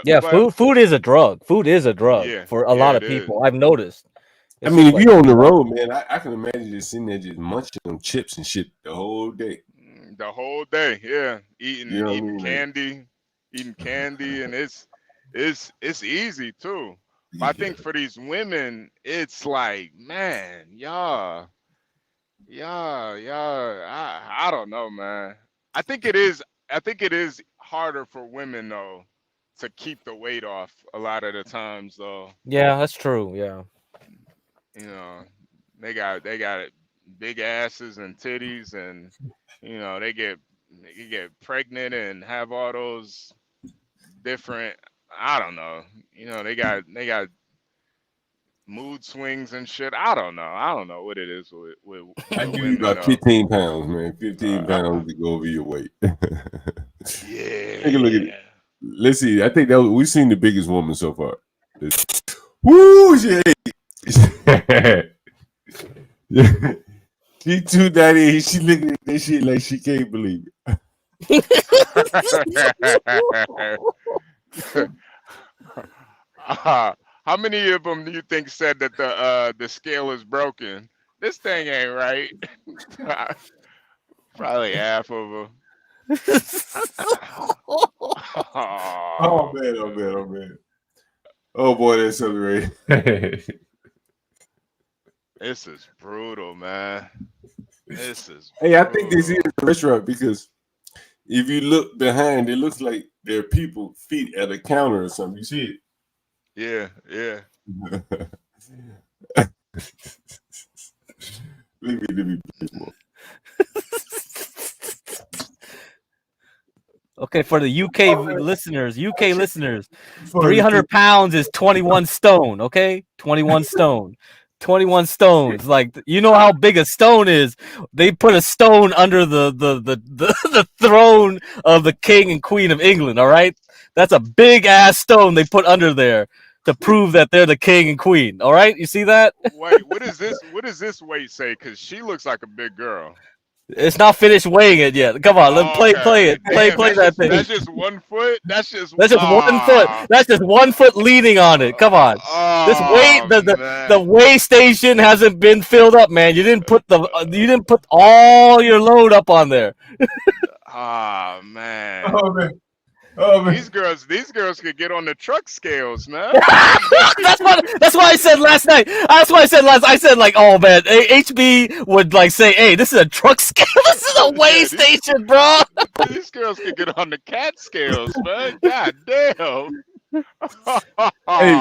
Yeah, But food is a drug. Food is a drug yeah, for a yeah, lot it of is. people. I've noticed. I It's mean, just if like you on the road, man, I can imagine just sitting there just munching on chips and shit the whole day. The whole day, yeah, You know what I eating mean? eating candy, and it's easy too. But I Yeah. think for these women, it's like, man, y'all. I don't know, man. I think it is. I think it is harder for women though to keep the weight off a lot of the times though. yeah, that's true. Yeah. You know, they got big asses and titties, and they get pregnant and have all those different. I don't know. They got mood swings and shit. I don't know what it is I with give you women about though. 15 pounds, man. 15 Uh, pounds to go over your weight. Take a look at it. yeah. Let's see. I think that we've seen the biggest woman so far. Woo! She she 298. She looking at that shit like she can't believe it. How many of them do you think said that the scale is broken? This thing ain't right. Probably half of them. Oh man! Oh man! Oh man! Oh boy, that's something right. This is brutal, man. This is Hey, I think this is brutal. a restaurant because if you look behind, it looks like there are people feet at a counter or something. You see Yeah, yeah. it? let me please more. Okay, for the UK Oh, man. listeners, UK listeners, Funny. 300 pounds is 21 stone. Okay, 21 stone. 21 stones. Like you know how big a stone is. They put a stone under the throne of the king and queen of England. All right, that's a big ass stone they put under there to prove that they're the king and queen. All right, you see that? Wait, what is this? What does this weight say? Cause she looks like a big girl. It's not finished weighing it yet. Come on, let Oh, play okay. it. Damn, Play that thing. that's just 1 foot. That's just 1 foot. That's just 1 foot leaning on it. Come on. This weight, oh the man. weigh station hasn't been filled up, man. You didn't put all your load up on there. Oh man. Oh man! Oh man! These girls could get on the truck scales, man. That's why I said last night. That's why I said I said like, oh man, HB would like say, hey, this is a truck scale. This is a weigh Yeah, station, bro. these girls could get on the cat scales, man. God damn. Hey,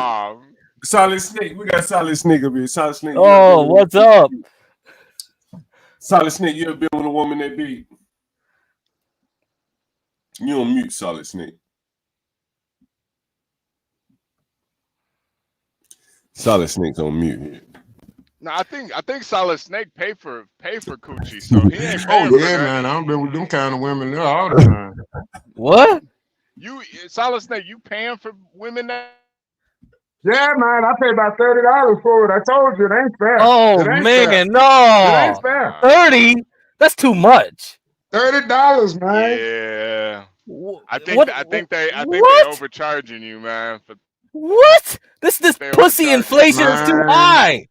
Solid Snake. We got Solid Snake up here. Solid Snake. Oh, what's up? Solid Snake, you ever been with a woman that big? You on mute, Solid Snake. Solid Snake's on mute here. No, I think Solid Snake pay for coochie, so he ain't paying Oh for yeah, that. man. I've been with them kind of women there all the time. What? You Solid Snake, you paying for women that? Yeah, man. I paid about $30 for it. I told you it ain't fair. Oh it ain't fair. man, It no. ain't fair. 30? That's too much. $30, man. Yeah. I think What? they What? overcharging you, man. What? This They pussy overcharging you. inflation is too Man, high,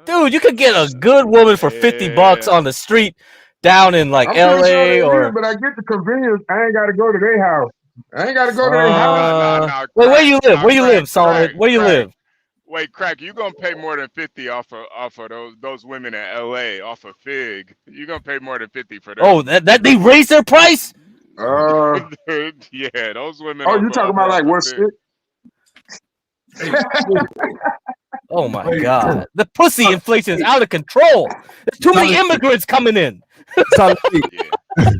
dude. You could get a good woman for $50 Yeah. on the street down in like I'm pretty sure LA they is, or but I get the convenience. I ain't got to go to their house. I ain't got to go to their house. Nah. wait, where you live? Nah, Where you live, Solid? Where you live? Wait, crack. You gonna pay more than 50 off of those women in LA off of Fig? You gonna pay more than 50 for them? Oh, that they raised their price? Yeah, those women. Oh, you talking about like what stick? Oh my God, the pussy inflation is out of control. There's too many immigrants coming in. Solid Snake. Solid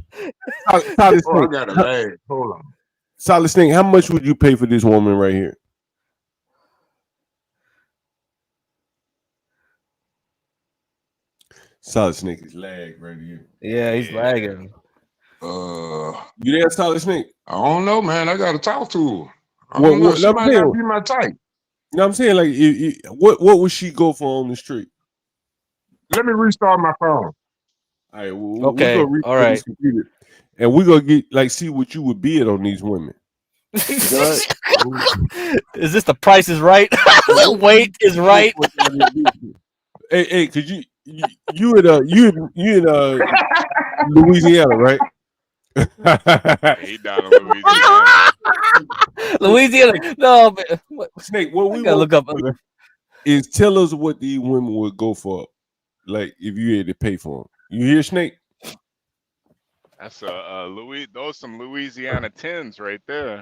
Oh, I Snake. got a bag. Hold on. Solid Snake, how much would you pay for this woman right here? Solid Snake is lag right here. Yeah, he's lagging. You there, Solid Snake? I don't know, man. I got to talk to her. I don't know. She might not be my type. You know what I'm saying? Like, what would she go for on the street? Let me restart my phone. All right. Well, Okay. We're gonna restart All right. this computer, and we're gonna get like see what you would bid on these women. Is that right? Is this the Price is Right? The weight is right. Hey, cause you in Louisiana, right? He down in Louisiana. Louisiana. No, man. Snake. What we gotta look up is tell us what these women would go for, like if you had to pay for them. You hear, Snake? That's those some Louisiana 10s right there.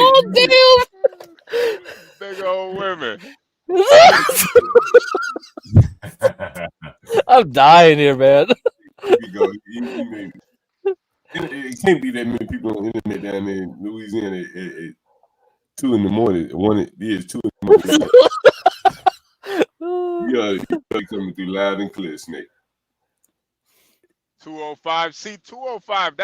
Oh damn! Big old women. I'm dying here, man. Here you go. It can't be that many people on the internet down there in Louisiana at 2 in the morning. 2 in the morning. Yeah, coming through loud and clear, Snake. 205. See, 205.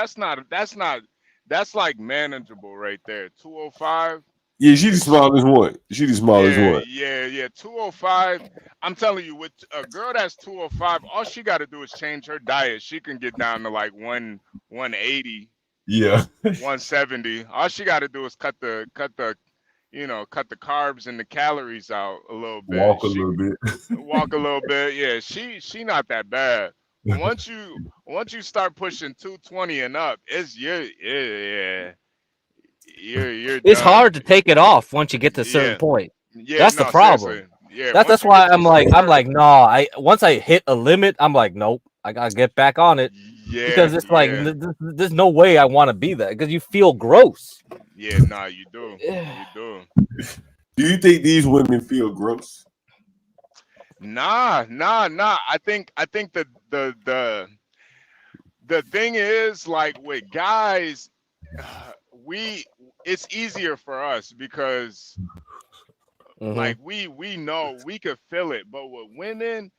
That's like manageable right there. 205. Yeah, she's the smallest one. She's the smallest one. Yeah. 205. I'm telling you, with a girl that's 205, all she got to do is change her diet. She can get down to like 180. Yeah. 170. All she got to do is cut the carbs and the calories out a little bit. Walk a little bit. Yeah, she not that bad. Once you start pushing 220 and up, you're It's hard to take it off once you get to a certain point. Yeah, that's the problem. Seriously. Yeah, that's why I'm like, no. Once I hit a limit, I'm like, nope. I gotta get back on it. Yeah, because it's like there's no way I want to be that because you feel gross. Yeah, nah, you do. You do. Do you think these women feel gross? Nah. I think the thing is, like with guys, it's easier for us because like we know we could feel it, but with women,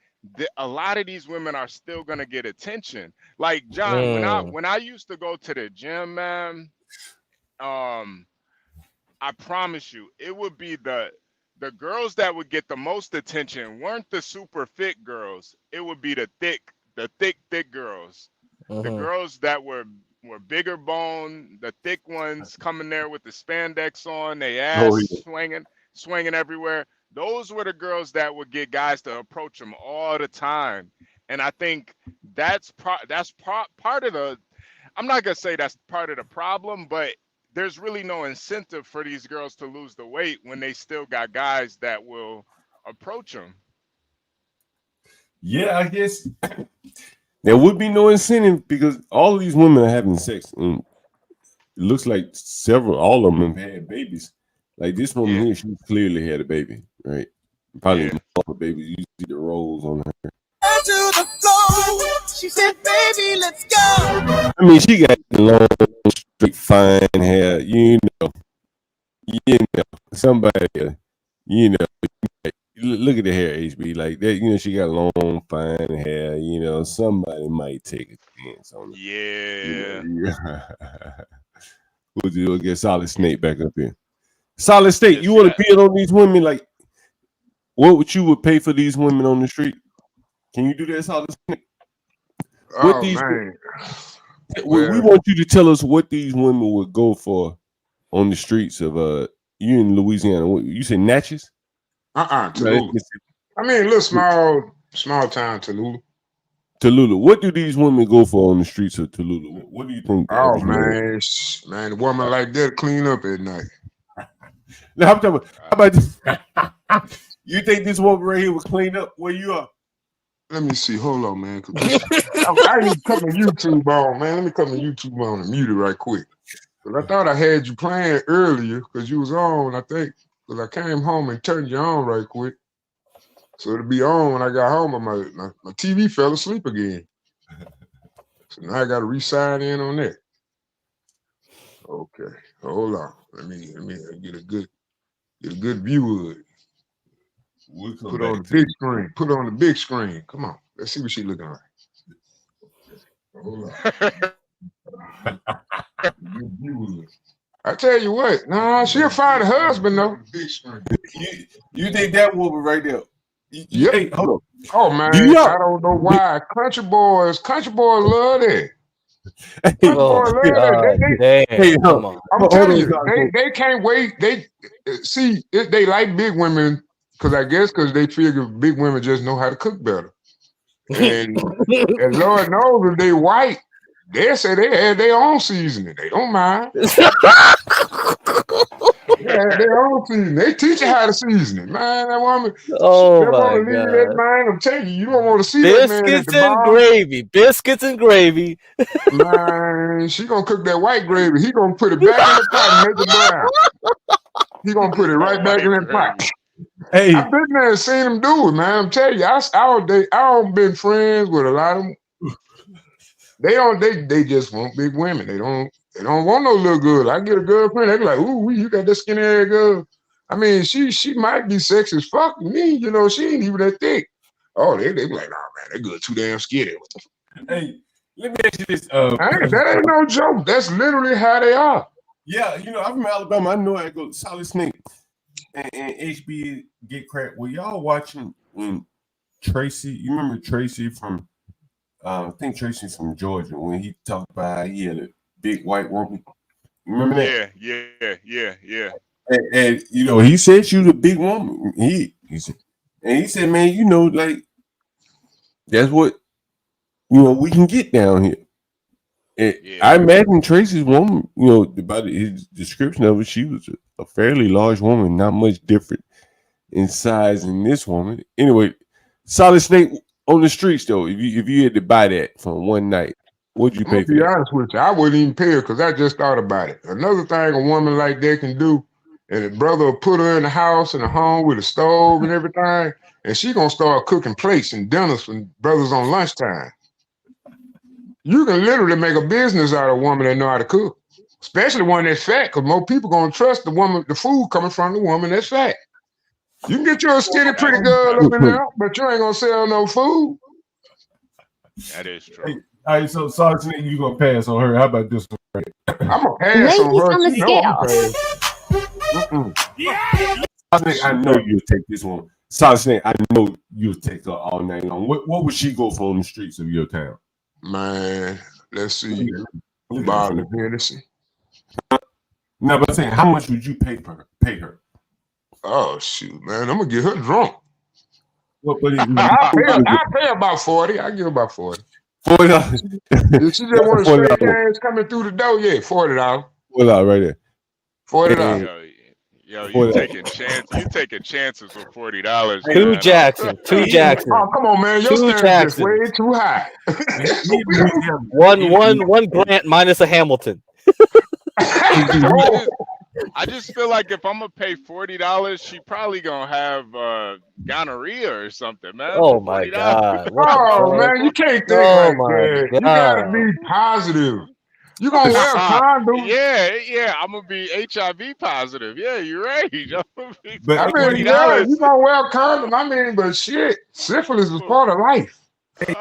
a lot of these women are still gonna get attention. Like John, when I used to go to the gym, man, I promise you, it would be the girls that would get the most attention weren't the super fit girls. It would be the thick girls. The girls that were bigger bone, the thick ones coming there with the spandex on, they ass swinging everywhere. Those were the girls that would get guys to approach them all the time. And I think that's part of the, I'm not gonna say that's part of the problem, but there's really no incentive for these girls to lose the weight when they still got guys that will approach them. Yeah, I guess there would be no incentive because all of these women are having sex, and it looks like all of them have had babies. Like this woman here, she clearly had a baby, right? Probably a baby. You see the rolls on her. To the floor. She said, "Baby, let's go." I mean, she got long, straight, fine hair. You know, somebody, look at the hair, HB, like that. You know, she got long, fine hair. You know, somebody might take a chance on it. Yeah. We'll get Solid Snake back up here. Solid Snake, you want to bid on these women? Like, what would you pay for these women on the street? Can you do this? What these? Man. We want you to tell us what these women would go for on the streets of you in Louisiana. You said Natchez? Tallulah. I mean, a little small town Tallulah. Tallulah. What do these women go for on the streets of Tallulah? What do you think? Oh man, a woman like that clean up at night. Now, how about this? You think this woman right here was clean up where you are? Let me see. Hold on, man. I need to come to YouTube on, man. Let me come to YouTube on and mute it right quick. But I thought I had you playing earlier because you was on, I think. Because I came home and turned you on right quick. So it'll be on when I got home, but my TV fell asleep again. So now I got to re-sign in on that. Okay. Hold on. Let me get a good view of it. Put on the big screen. Put on the big screen. Come on. Let's see what she looking like. Hold on. I tell you what. Nah, she'll find a husband though. Big screen. You think that woman right there? Yep. Hey, hold on. Oh man, I don't know why. Country boys love that. Come on. I'm telling you, they can't wait. They see they like big women because they figure big women just know how to cook better. And Lord knows if they white, they say they had their own seasoning. They don't mind. They have their own seasoning. They teach you how to season it, man. That woman. Oh they my want to leave God. that man. I'm telling you, you don't want to see that man at the bar. Biscuits and gravy. Man, she gonna cook that white gravy. He gonna put it back in the pot and make it brown. He gonna put it right back in that pot. Hey, I've been there and seen him do it, man. I'm telling you, I don't been friends with a lot of them. They just want big women. They don't want no little girl. I get a girlfriend, they be like, ooh, you got that skinny ass girl. I mean, she might be sexy as fuck to me, you know, she ain't even that thick. Oh, they be like, oh man, that girl too damn skinny. Hey, let me ask you this. That ain't no joke. That's literally how they are. Yeah, you know, I'm from Alabama. I know I go Solid Snake and HB get cracked. Were y'all watching when Tracy? You remember Tracy from? I think Tracy from Georgia when he talked about how he had a big white woman. Remember that? Yeah. And you know, he said she was a big woman. He said, man, you know, like that's what we can get down here. And I imagine Tracy's woman, you know, about his description of it, she was a fairly large woman, not much different in size than this woman. Anyway, Solid Snake on the streets though. If you had to buy that for one night, what'd you pay for? To be honest with you, I wouldn't even pay her because I just thought about it. Another thing a woman like that can do, and a brother will put her in the house and a home with a stove and everything, and she gonna start cooking plates and dinners for brothers on lunchtime. You can literally make a business out of a woman that know how to cook, especially one that's fat, because more people gonna trust the food coming from the woman that's fat. You can get you a skinny, pretty girl up in there, but you ain't gonna sell no food. That is true. Hey, all right, so Sergeant, you gonna pass on her? How about this one? I'm gonna pass on her. On the scale. I know you'll take this one. Sergeant, I know you'll take her all night long. What would she go for on the streets of your town? Man, let's see. Bottle of Hennessy. No, but I'm saying, how much would you pay her? Oh shoot, man, I'm gonna get her drunk. Well, I'll pay about 40. I give her about 40. $40. If she just want to straight cash coming through the door, yeah, $40. $40 right there. $40. Yo, you taking chances with $40. Two Jackson. Oh, come on, man. Your standard is way too high. one Grant minus a Hamilton. I just feel like if I'm gonna pay $40, she probably gonna have gonorrhea or something, man. Oh my God! Oh man, you can't think like that. You gotta be positive. You gonna wear a condom? Yeah. I'm gonna be HIV positive. Yeah, you're right. But I mean, yeah, you gonna wear a condom? I mean, but shit, syphilis is part of life. Hey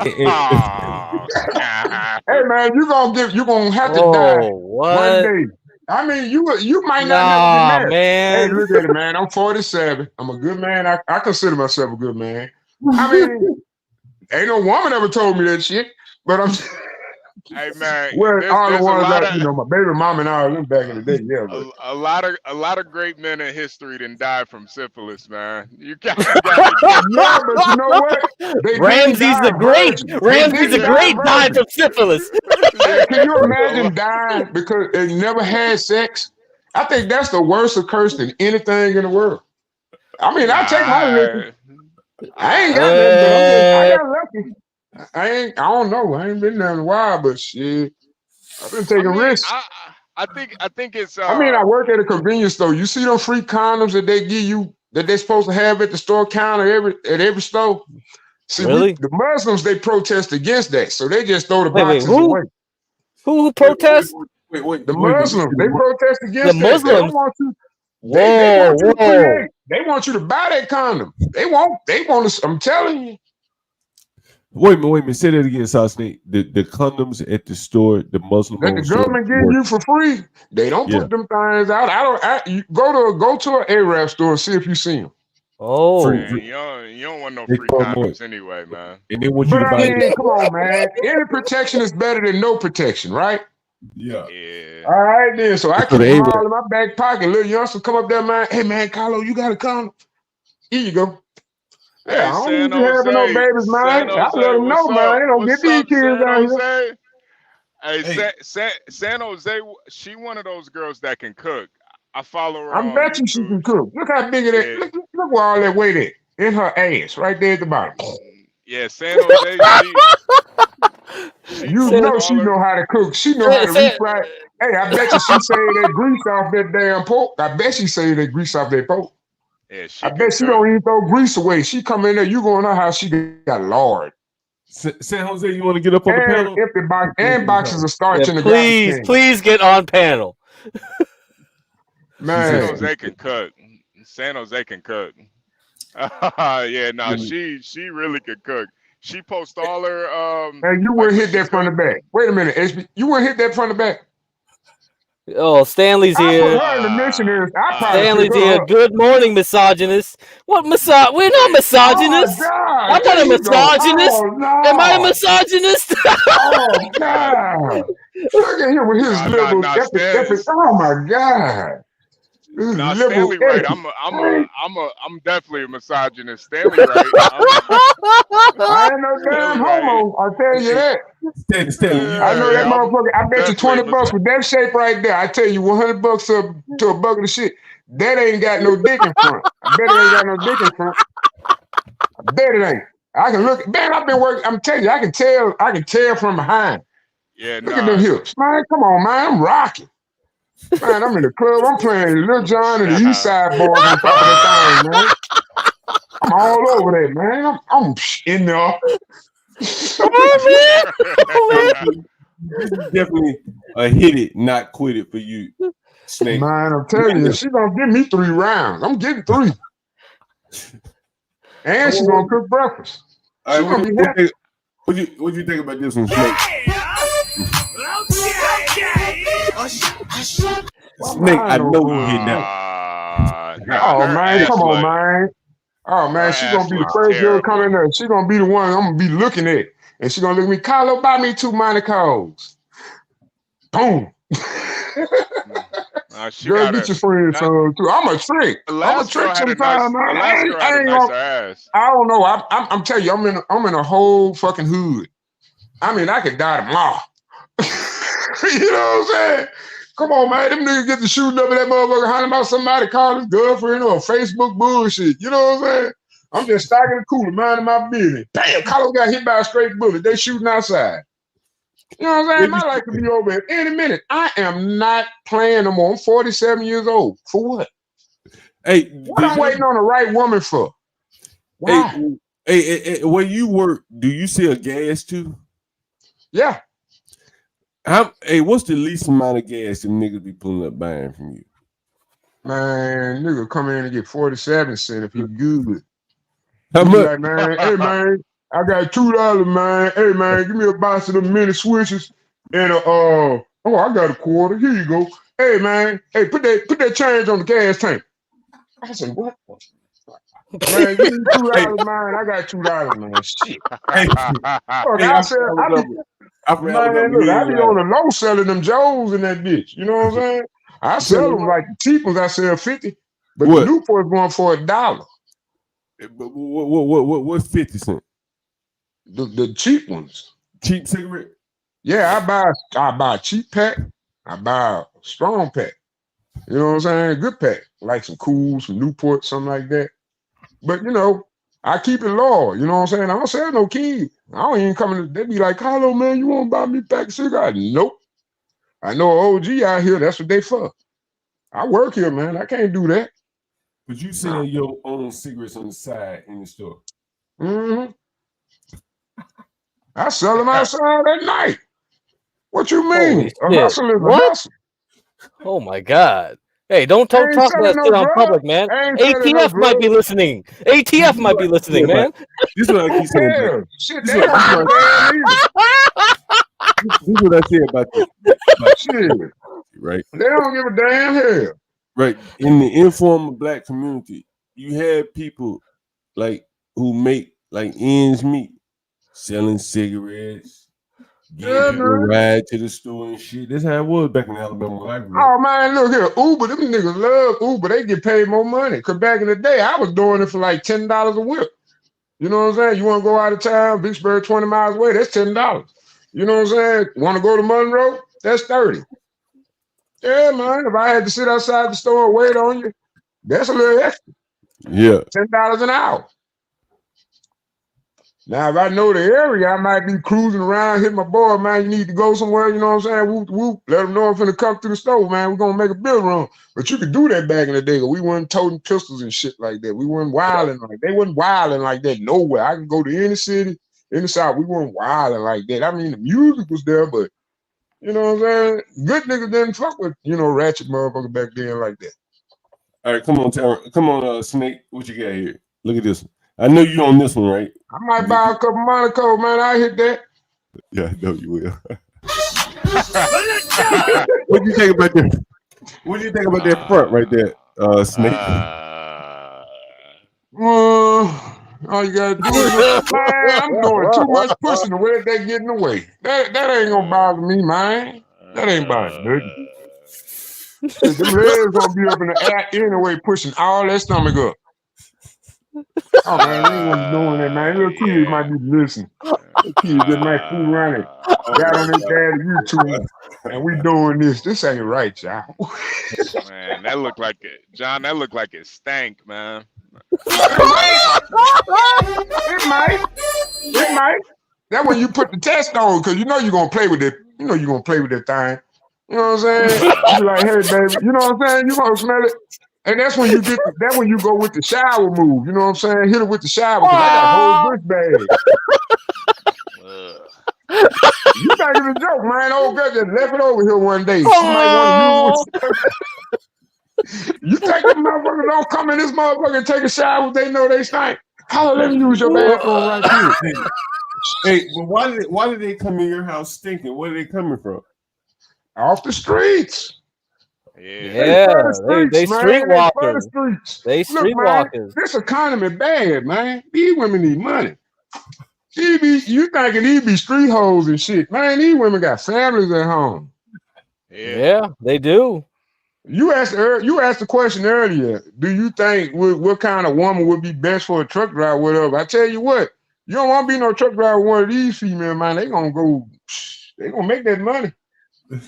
man, you gonna have to die one day. I mean, you might not never be married. Hey, look at it, man. I'm 47. I'm a good man. I consider myself a good man. I mean, Ain't no woman ever told me that shit. But I'm Hey man, well, all the there's a ones lot that of my baby mama and all them back in the day, yeah. But a lot of great men in history didn't die from syphilis, man. You gotta get yeah, but you know what? They didn't Ramses die the Great. virgin. They Ramses the didn't die Great died virgin. from syphilis. Hey, can you a lot. imagine dying because they never had sex? I think that's the worst curse than anything in the world. I mean, I take my liquor. I ain't got nothing, but I got lucky. I don't know. I ain't been there in a while, but shit, I've been taking risks. I think it's I mean, I work at a convenience store. You see those free condoms that they give you that they're supposed to have at the store counter at every store? See, Really? the Muslims, they protest against that, so they just throw the Wait, boxes who? away. Who protests? The Muslims, they protest against The that. They don't Muslims. want you. Whoa, They want you to whoa. create. They want you to buy that condom. They want to. I'm telling you. Wait a minute. Say that again, South Snake. The condoms at the store, the Muslim That the government give you for free. They don't put them things out. You go to an Arab store and see if you see them. Oh, man, you don't want no free condoms anyway, man. And they want you to But buy I mean, come on, man. Any protection is better than no protection, right? Yeah. All right, then. So I keep them all in my back pocket. Little youngster come up there, man. Hey, man, Carlo, you got a condom? Here you go. Yeah, Hey, I don't San need you having no Jose, babies, man. I let them know, man. They don't get What's these up, kids San out here. Jose? Hey, San Jose, she one of those girls that can cook. I follow her on bet you she YouTube. can cook. Look how big it is. Look where all that weight is. In her ass, right there at the bottom. Yeah, San Jose, you know she know how to cook. She know how to refry. Hey, I bet you she saved that grease off that damn pork. I bet she saved that grease off that pork. Yeah, I bet she don't even throw grease away. She come in there, you gonna know how she got lard. San Jose, you want to get up on the panel? Empty box and boxes of starch in the please, please get on panel. Man, San Jose can cook. San Jose can cook. Yeah, no, she really could cook. She posts all her and you wouldn't hit that from the back. Wait a minute, HB. You wouldn't hit that from the back. Oh, Stanley's here. I put her in the missionaries. Stanley's here. Good morning, misogynist. What We're not misogynists. Oh, I'm not a misogynist. Am I a misogynist? Oh God! Look at him with his liberal epic. Oh my God! Nah, Stanley right. I'm definitely a misogynist. Stanley right. I ain't no damn homo. I'll tell you that. I know that motherfucker. I bet you $20 with that shape right there. I tell you $100 to a bucket of shit. That ain't got no dick in front. I bet it ain't got no dick in front. I bet it ain't. I can look. Man, I've been working. I'm telling you, I can tell from behind. Yeah, look at them hips, man. Come on, man. I'm rocking. Man, I'm in the club. I'm playing Lil Jon and the East Side Boys on top of that thing, man. I'm all over that, man. I'm in there. Definitely a hit it, not quit it for you, Snake. Man, I'm telling you, she's gonna give me 3 rounds. I'm getting 3. And she's gonna cook breakfast. She's gonna be happy. What you think about this one, Snake? Snake, I know you hit that. Oh man, come on, man. Oh man, she's gonna be the first girl coming there. She's gonna be the one I'm gonna be looking at. And she's gonna look at me, Carlo, buy me 2 Monaco's. Boom. Girl, get your friends some too. I'm a trick. I'm a trick sometimes, man. I don't know. I'm telling you, I'm in a whole fucking hood. I mean, I could die tomorrow. You know what I'm saying? Come on, man. Them niggas get to shooting up at that motherfucker, hollering about somebody calling his girlfriend or Facebook bullshit. You know what I'm saying? I'm just stacking the cooler, minding my business. Damn, Carlos got hit by a straight bullet. They shooting outside. You know what I'm saying? My life could be over at any minute. I am not playing no more. I'm 47 years old. For what? Hey, what I'm waiting on the right woman for? Why? Hey, where you work, do you sell gas too? Yeah. What's the least amount of gas them niggas be pulling up buying from you? Man, nigga come in and get 47 cents if you good. How much? Like, man, hey man, I got $2, man. Hey man, give me a box of the mini switches and I got a quarter. Here you go. Hey man, hey, put that change on the gas tank. I said, what? Man, give me $2, man. I got $2, man. Shit. Hey, Look, hey, I I'm said, from I be, Alabama. I'm from man, Alabama. look, You I ain't be lying. on the low selling them Joes in that bitch. You know what I'm saying? I sell them like the cheap ones. I sell 50, but What? the Newport's going for $1. But what's 50 cents? The cheap ones. Cheap cigarette? Yeah, I buy a cheap pack. I buy a strong pack. You know what I'm saying? Good pack, like some Cools, some Newport, something like that. But you know, I keep it low. You know what I'm saying? I don't sell no kid. I don't even come in. They be like, "Hello, man, you want to buy me a pack of cigarettes?" Nope. I know an OG out here. That's what they for. I work here, man. I can't do that. But you sell your own cigarettes on the side in the store. Mm-hmm. I sell them outside at night. What you mean? Holy A shit! hustle is a What? hustle. Oh my god! Hey, don't I talk ain't selling that no shit on drugs. public, man. I ain't selling no ATF might be drugs. listening. ATF might be listening, man. This is what I keep saying. Hell, shit, This they is don't give a damn either. this is what I say about this. Shit, Right? they don't give a damn hell. Right. In the informal black community, you have people like who make like ends meet, selling cigarettes, getting Yeah, people a man. ride to the store and shit. That's how it was back in Alabama when I grew up. Oh man, look here, Uber. Them niggas love Uber. They get paid more money. Cause back in the day, I was doing it for like $10 a whip. You know what I'm saying? You want to go out of town, Vicksburg, 20 miles away, that's $10. You know what I'm saying? Want to go to Monroe? That's 30. Yeah, man. If I had to sit outside the store and wait on you, that's a little extra. Yeah. $10 an hour. Now, if I know the area, I might be cruising around, hit my boy, man, you need to go somewhere, you know what I'm saying? Whoop, whoop. Let them know I'm finna come through the store, man. We're gonna make a bill run. But you could do that back in the day. We weren't toting pistols and shit like that. We weren't wilding like they wasn't wilding like that nowhere. I can go to any city, in the South. We weren't wilding like that. I mean, the music was there, but you know what I'm saying? Good niggas didn't fuck with, ratchet motherfucker back then like that. All right, come on, Snake. What you got here? Look at this one. I know you on this one, right? I might buy a couple Monaco, man. I hit that. Yeah, I know you will. What do you think about that? What do you think about that front right there, Snake? All you gotta do is, man, I'm doing too much pushing the way they get in the way. That ain't gonna bother me, man. That ain't bothering nothing. Shit, them legs gonna be up in the air anyway, pushing all that stomach up. Oh man, you ain't gonna be doing that, man. Little kids might be listening. Little kids just might fool around and got on their daddy YouTube, and we doing this. This ain't right, y'all. Man, that looked like it, John. That looked like it stank, man. It might. That's when you put the test on, because you know you're gonna play with it. You know you're gonna play with that thing. You know what I'm saying? You be like, hey baby, you know what I'm saying? You gonna smell it. And that's when you go with the shower move. You know what I'm saying? Hit it with the shower, because I got a whole bush bag. You think it's a joke, man. Old girl just left it over here one day. She might want to use it. You think them motherfuckers don't come in this motherfucker and take a shower if they know they stink? How let me use your bathroom right here? Hey, well, why did they come in your house stinking? Where are they coming from? Off the streets. Yeah, they streetwalkers. They streetwalkers. This economy bad, man. These women need money. You thinking these be street hoes and shit. Man, these women got families at home. Yeah, they do. You asked the question earlier. Do you think what kind of woman would be best for a truck driver, whatever? I tell you what, you don't want to be no truck driver with one of these female, man. They gonna make that money.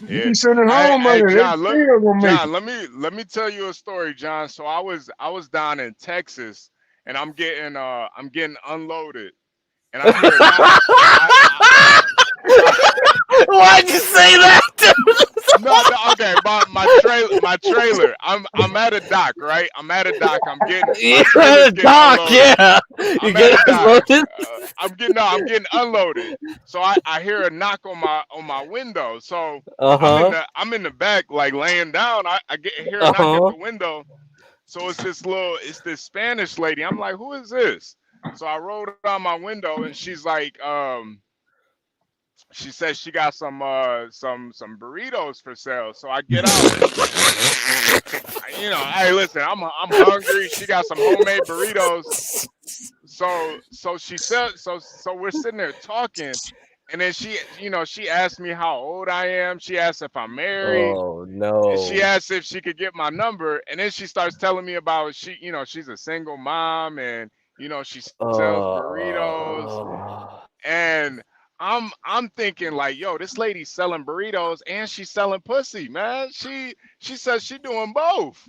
You be sending home money. John, they still gonna make it. let me tell you a story, John. So I was down in Texas, and I'm getting unloaded, and I hear Why'd you say that? No, okay, my trailer. I'm at a dock, right? I'm at a dock. I'm getting at a dock, yeah. I'm at a dock. I'm getting unloaded. So I hear a knock on my window. So I'm in the back, like laying down. I hear a knock at the window. So it's this Spanish lady. I'm like, who is this? So I rolled down my window, and she's like, she says she got some burritos for sale. So I get out. Hey, listen, I'm hungry. She got some homemade burritos. So she said, so we're sitting there talking, and then she asked me how old I am. She asked if I'm married. Oh And she no. asked if she could get my number, and then she starts telling me about she's a single mom, and she sells burritos, Uh, and I'm thinking like, yo, this lady's selling burritos and she's selling pussy, man. She says she doing both.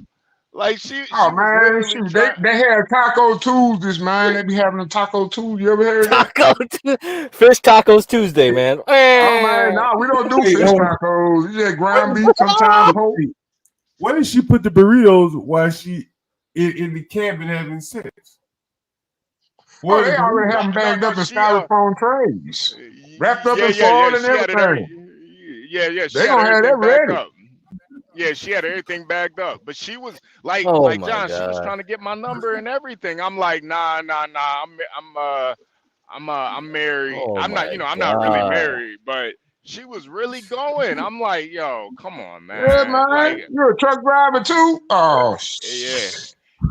Like Oh she was man, literally shoot, trying. they had Taco Tuesdays, man. They be having a Taco Tuesday. You ever heard that? Fish tacos Tuesday, man. Oh man, no, we don't do Hey, fish tacos. You just ground beef, sometimes pork. why did she put the burritos while she in the cabin having sex? Oh, Where they the already have burritos? them bagged No, up in she styrofoam trays, wrapped up in yeah. foil and She had it every everything. yeah. She They had gonna have that everything bagged ready. up. Yeah, she had everything bagged up, but she was like Oh my John. She was god. trying to get my number and everything. I'm like, nah. I'm married. Oh I'm not, my I'm not really god. married, but she was really going. I'm like, yo, come on, Yeah, man. man. Like, You're a truck driver too? Oh, yeah,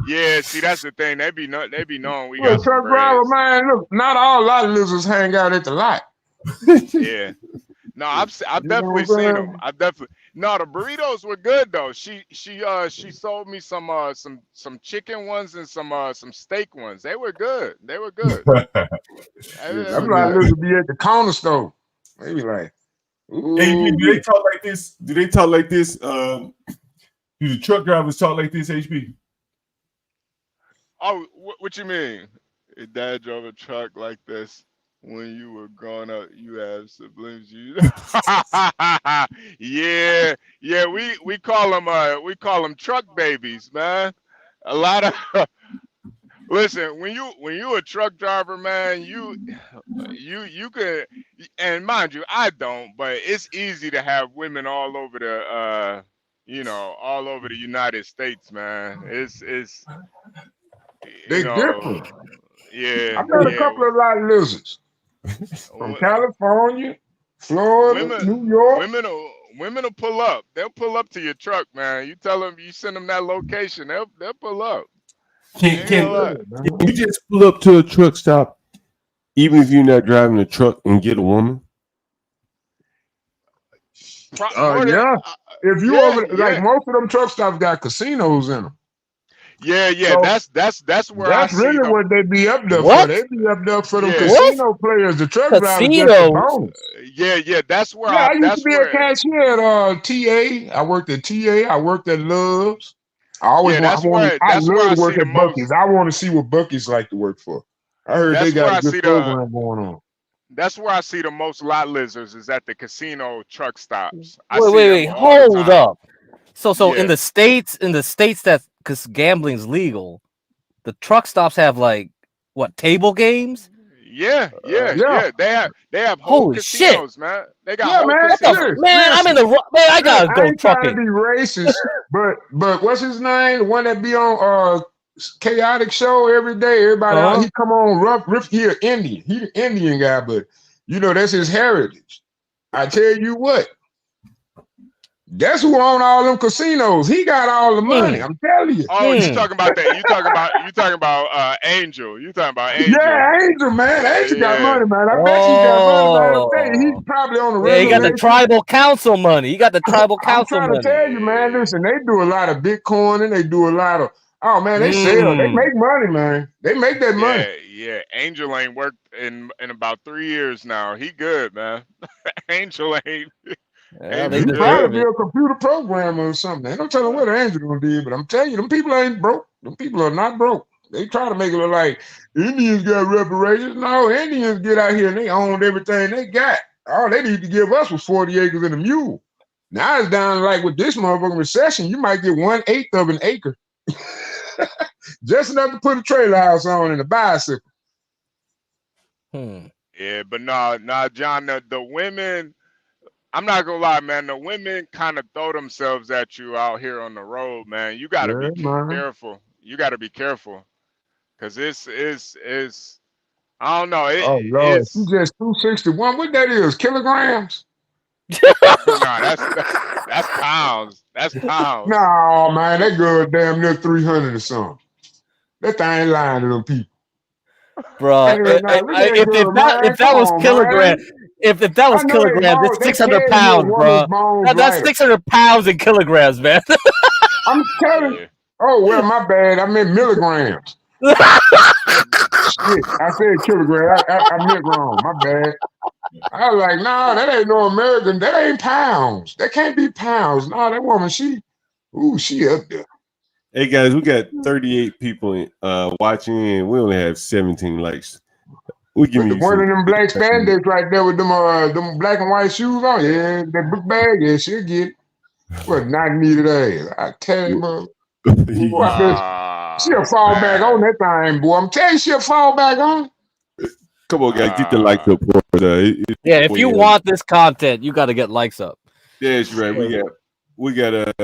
yeah. See, that's the thing. They be knowing we you're a got some truck driver, breads. man. Look, not all lot lizards hang out at the lot. Yeah. No, I've You know definitely what seen I'm them. saying? I've definitely no. The burritos were good though. She sold me some chicken ones and some steak ones. They were good. They were good. They Them were lot good. lizards be at the corner store. They be like, HB, ooh. do they talk like this? Do they talk like this? Do the truck drivers talk like this, HB? Oh, what you mean? Your dad drove a truck like this when you were growing up. You have siblings. Yeah, yeah. We call them truck babies, man. A lot of listen when you a truck driver, man. You could, and mind you, I don't, but it's easy to have women all over the United States, man. It's you They know, different. I yeah, met a yeah. couple of lot lizards from California, Florida, Women, New York. women will pull up. They'll pull up to your truck, man. You tell them, you send them that location, they'll pull up. Can Ain't can gonna Yeah, lie. man. you just pull up to a truck stop, even if you're not driving a truck, and get a woman? More than Yeah. If you yeah, over like yeah, most of them truck stops got casinos in them. yeah. So That's where I that's see really the what they be up there for. What? They be up there for them yeah, What? casino players. The truck drivers just a Casinos? bonus. yeah. Yeah, I used to That's be a where cashier at TA. I worked at TA. I worked at Love's. I always yeah. want. I That's where love I to work see the at Bucky's. most. I want to see what Bucky's like to work for. I heard they That's where got a I good see the program going on. That's where I see the most lot lizards is at the casino truck stops. I Wait, see wait, them wait. all the Hold time. up. So in Yeah, the states that because gambling's legal, the truck stops have like what table games? Yeah, yeah. They have whole Holy shit! casinos, man. They got yeah, whole man. What the casinos. man? I'm in Listen. the man. I Look, gotta I go ain't trying to trucking. be racist, but what's his name? The one that be on chaotic show every day. Everybody out, Huh? he come on rough. He an Indian. He the Indian guy, but that's his heritage. I tell you what, that's who own all them casinos. He got all the money. Mm, I'm telling you. Oh, you mm. talking about that? You talking about Angel? You talking about Angel? Yeah, Angel, man. Angel got Yeah, money, man. I bet you he got money, man. I'm telling you, he's Oh, probably on the yeah. You got the reservation. tribal council money. You got the tribal I'm council trying to money. tell you, man. Listen, they do a lot of Bitcoin and they do a lot of. Oh man, they sell. They Mm. make money, man. They make that money. yeah. Angel ain't worked in about 3 years now. He good, man. Angel ain't. Yeah, they He Angel good. probably deserve be it. a computer programmer or something. Ain't no telling what Angel gonna do, but I'm telling you, them people ain't broke. Them people are not broke. They try to make it look like Indians got reparations. No, Indians get out here and they owned everything they got. All they need to give us was 40 acres and a mule. Now it's down like with this motherfucking recession, you might get 1/8 of an acre. Just enough to put a trailer house on and a bicycle. Hmm. Yeah, but nah, John. The women. I'm not gonna lie, man. The women kind of throw themselves at you out here on the road, man. You gotta Yeah, be man. careful. You gotta be careful, cause it's I don't know. Oh Lord, she It's just 261. What that is? Kilograms? no, that's pounds. That's pounds. No, man, that girl damn near 300 or something. That thing ain't lying to them people. Bro, Hey, look at that girl, if man. that Come was on, kilogram, man. if that I was know they kilograms, bones. it's They 600 tell you a pounds, woman's bro. bones That's lighter. 600 pounds in kilograms, man. I'm telling you. Yeah. Oh, well, my bad. I meant milligrams. Shit, I said kilogram. I meant wrong. My bad. I was like, nah, that ain't no American. That ain't pounds. That can't be pounds. Nah, that woman, she up there. Hey guys, we got 38 people watching, and we only have 17 likes. We give But the you one some. in them black spandex right there with them black and white shoes on, yeah, that book bag, yeah, she'll get it. What not needed ass. I tell you, boy, I bet she'll fall back on Man. that thing, boy. I'm telling you, she'll fall back on. Come on, guys, get the likes up for it. Yeah, if you want this content, you got to get likes up. Yeah, that's right. We got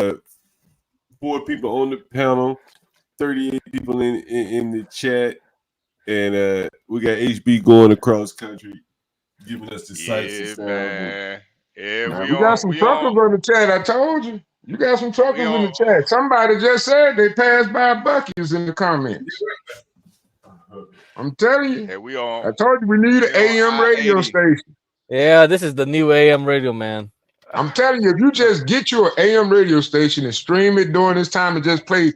4 people on the panel, 38 people in the chat, and we got HB going across country, giving us the sights and Yeah, sounds. man. Yeah, Now, we got some we truckers on in the chat. I told you. You got some truckers we in the on chat. Somebody just said they passed by Buc-ee's in the comments. I'm telling you. yeah, I told you we need an we on AM radio I-80. station. Yeah, this is the new AM radio, man. I'm telling you, if you just get you an AM radio station and stream it during this time and just play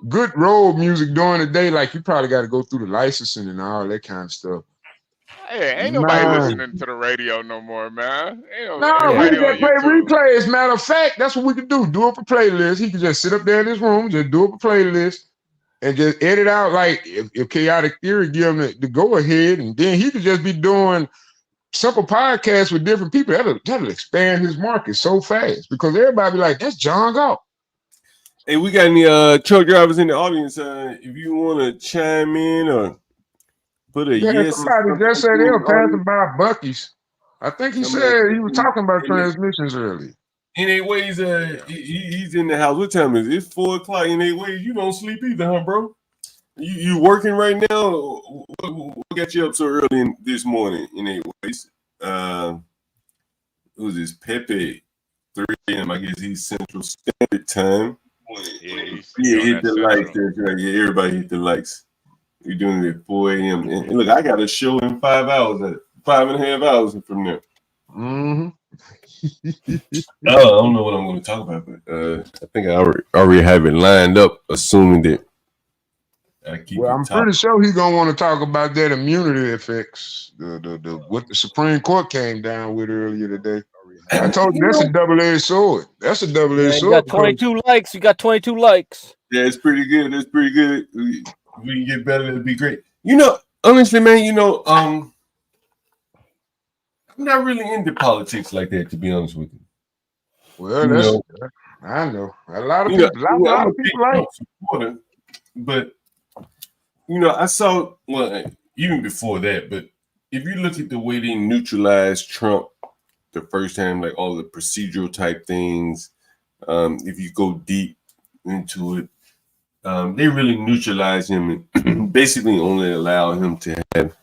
good road music during the day, like you probably got to go through the licensing and all that kind of stuff. Hey, ain't nobody Man. listening to the radio no more, man. No, Ain't we can radio on just play YouTube. replays. Matter of fact, that's what we can do. Do up a playlist. He can just sit up there in his room, just do up a playlist and just edit out like if Chaotic Theory give him the go ahead, and then he could just be doing simple podcasts with different people. That'll expand his market so fast because everybody be like, that's John Galt. Hey, we got any truck drivers in the audience? If you want to chime in or put a yes. Somebody just said they were passing by Buc-ee's. I think he said he was talking about transmissions earlier. In 8 ways, he's in the house. What time is it? It's 4 o'clock. In 8 ways, you don't sleep either, huh, bro? You working right now? What got you up so early this morning? In 8 ways, who's this? Pepe, 3 a.m. I guess he's Central Standard Time. Yeah, hit the likes. Right. Yeah, everybody hit the likes. We're doing it at 4 a.m. And look, I got a show in 5 hours, 5.5 hours from there. Mm-hmm. I don't know what I'm going to talk about, but I think I already have it lined up, assuming that I keep. Well, I'm pretty sure he's gonna want to talk about that immunity effects, the what the Supreme Court came down with earlier today. I told you that's a double-edged sword. That's a double-edged sword. You got 22 likes. You got 22 likes. Yeah, it's pretty good. It's pretty good. We can get better. It'd be great. You know, honestly, man. You know, I'm not really into politics like that, to be honest with you. Well, I know a lot of people. A lot of people like supporter, but you know, I saw even before that. But if you look at the way they neutralized Trump the first time, like all the procedural type things, if you go deep into it, they really neutralized him and basically only allow him to have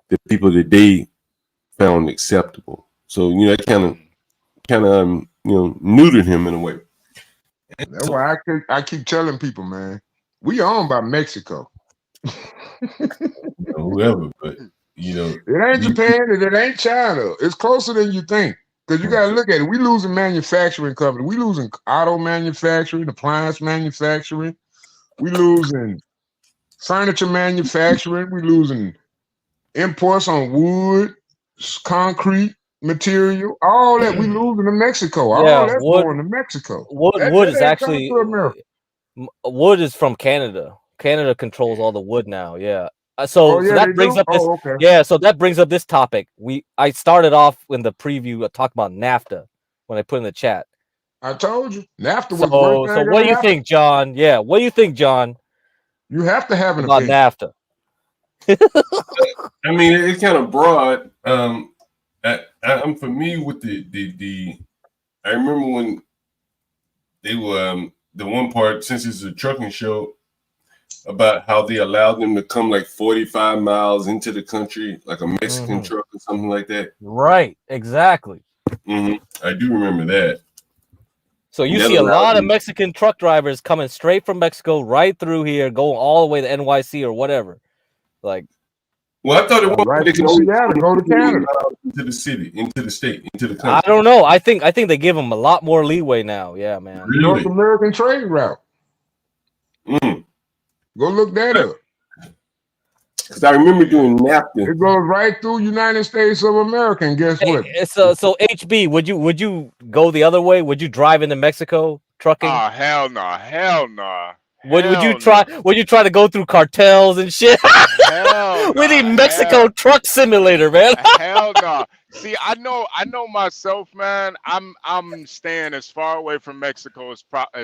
the people that they found acceptable. So you know, that kind of neutered him in a way. That's why I keep telling people, man, we owned by Mexico. Whoever, but you know, it ain't Japan and it ain't China. It's closer than you think. Because you gotta look at it. We losing manufacturing company. We losing auto manufacturing, appliance manufacturing. We losing furniture manufacturing. We losing imports on wood, concrete material. All that we losing to Mexico. All that's going to Mexico. Wood is actually to America. Wood is from Canada. Canada controls all the wood now. Yeah. So that brings up this. okay. Yeah. So that brings up this topic. I started off in the preview talk about NAFTA when I put in the chat. I told you NAFTA was so. So what do you think, John? Yeah. What do you think, John? You have to have an about NAFTA. I mean, it's kind of broad. I'm familiar with the. I remember when they were the one part, since it's a trucking show. about how they allowed them to come like 45 miles into the country, like a Mexican truck or something like that. Right, exactly. I do remember that. So you see a lot of Mexican truck drivers coming straight from Mexico right through here, going all the way to NYC or whatever. Like, well, I thought it was right they through Seattle, go to Canada, into the city, into the state, into the country. I don't know. I think they give them a lot more leeway now. Yeah, man. Really? North American trade route. Go look that up. Because I remember doing NAFTA. It goes right through United States of America, and guess what? So HB, would you go the other way? Would you drive into Mexico trucking? Oh hell no, hell no. Would you try to go through cartels and shit? Hell we need Mexico truck simulator, man. Hell no. See, I know myself, man. I'm staying as far away from Mexico as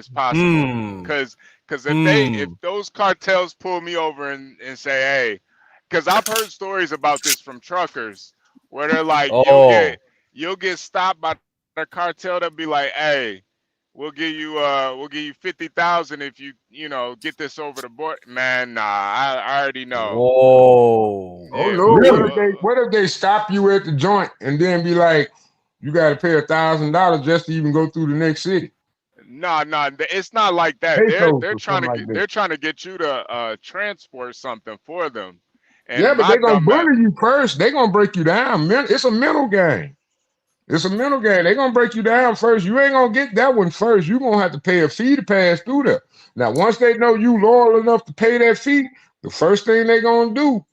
possible. Because if those cartels pull me over and say, hey, because I've heard stories about this from truckers where they're like, you'll get stopped by the cartel. They'll be like, hey, we'll give you 50,000 if you get this over the board. Man, nah, I already know. Whoa. Oh no! What if they stop you at the joint and then be like, you got to pay $1,000 just to even go through the next city? No, it's not like that. They're trying to get you to transport something for them. And yeah, but they're gonna bully you first. They're gonna break you down. It's a mental game. It's a mental game. They're gonna break you down first. You ain't gonna get that one first. You're gonna have to pay a fee to pass through there. Now, once they know you loyal enough to pay that fee, the first thing they're gonna do,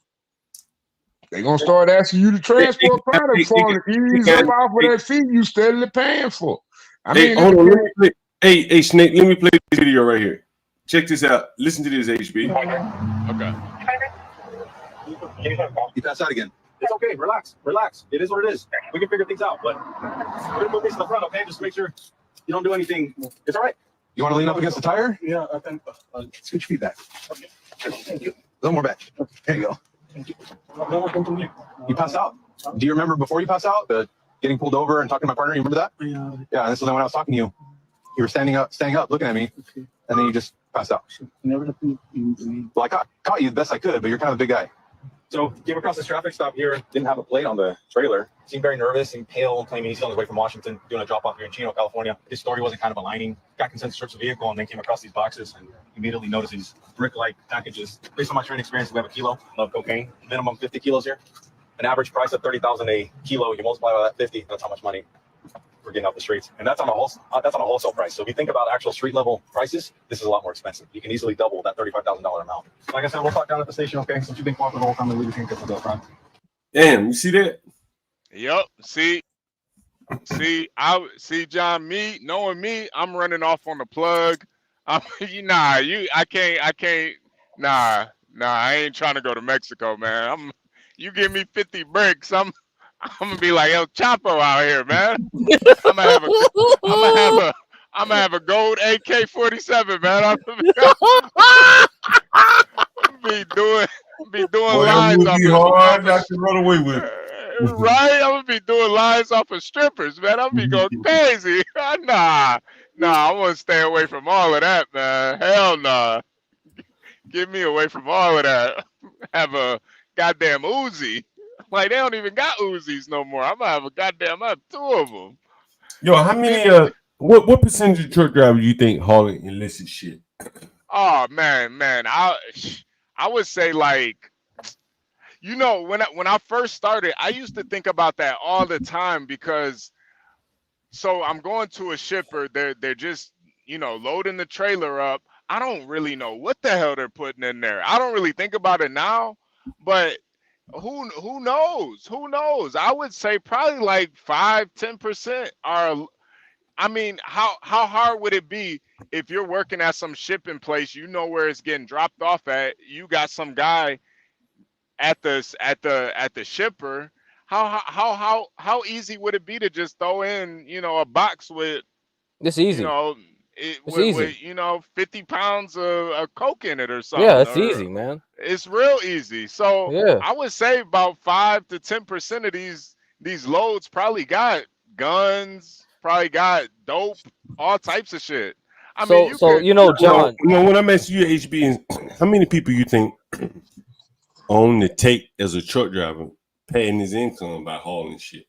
they're gonna start asking you to transport product for them to ease up off of that fee you steadily paying for. I mean, hold on, hey, Snake, let me play this video right here. Check this out. Listen to this, HB. Okay. You pass out again. It's okay. Relax. It is what it is. We can figure things out, but we're gonna move these to the front, okay? Just make sure you don't do anything. It's all right. You want to lean up against the tire? Yeah, I think. Scoot your feet back. Okay. Thank you. A little more back. There you go. Thank you. You passed out. Do you remember before you passed out, getting pulled over and talking to my partner? You remember that? Yeah. Yeah. And so then when I was talking to you, you were standing up, looking at me, and then you just passed out. Well, I caught you the best I could, but you're kind of a big guy. So came across this traffic stop here, didn't have a plate on the trailer, seemed very nervous and pale, claiming he's on his way from Washington, doing a drop-off here in Chino, California. His story wasn't kind of aligning. Got consent to search the vehicle and then came across these boxes and immediately noticed these brick-like packages. Based on my training experience, we have a kilo of cocaine, minimum 50 kilos here. An average price of $30,000 a kilo. You multiply by that 50, that's how much money we're getting off the streets. And that's on a wholesale price. So if you think about actual street level prices, this is a lot more expensive. You can easily double that $35,000 amount. Like I said, we'll talk down at the station, okay? Since you've been cooperating the whole time, and leave your handcuffs to the front. Damn, you see that? Yep. See, John, knowing me, I'm running off on the plug. I can't. I ain't trying to go to Mexico, man. You give me 50 bricks, I'm gonna be like El Chapo out here, man. I'm gonna have a gold AK-47, man. I'm gonna be doing lines off hard not to run away with. Right? I'm gonna be doing lines off of strippers, man. I'm gonna be going crazy. Nah, I wanna stay away from all of that, man. Hell nah. Get me away from all of that. Have a goddamn Uzi. Like, they don't even got Uzis no more. I'm gonna have I have 2 of them. Yo, how many what percentage of truck drivers do you think hauling illicit shit? Oh man, I would say, like, when I first started, I used to think about that all the time, because so I'm going to a shipper, they're just loading the trailer up. I don't really know what the hell they're putting in there. I don't really think about it now, but who knows? I would say probably like 5-10% are. I mean, how hard would it be if you're working at some shipping place, where it's getting dropped off at, you got some guy at the shipper. How easy would it be to just throw in, a box with, it's easy. It's easy. 50 pounds of coke in it or something. Yeah, it's easy, man. It's real easy. So yeah. I would say about 5 to 10% of these loads probably got guns, probably got dope, all types of shit. I mean, you could. John. When I'm asking you, HB, how many people you think own the tape as a truck driver, paying his income by hauling shit?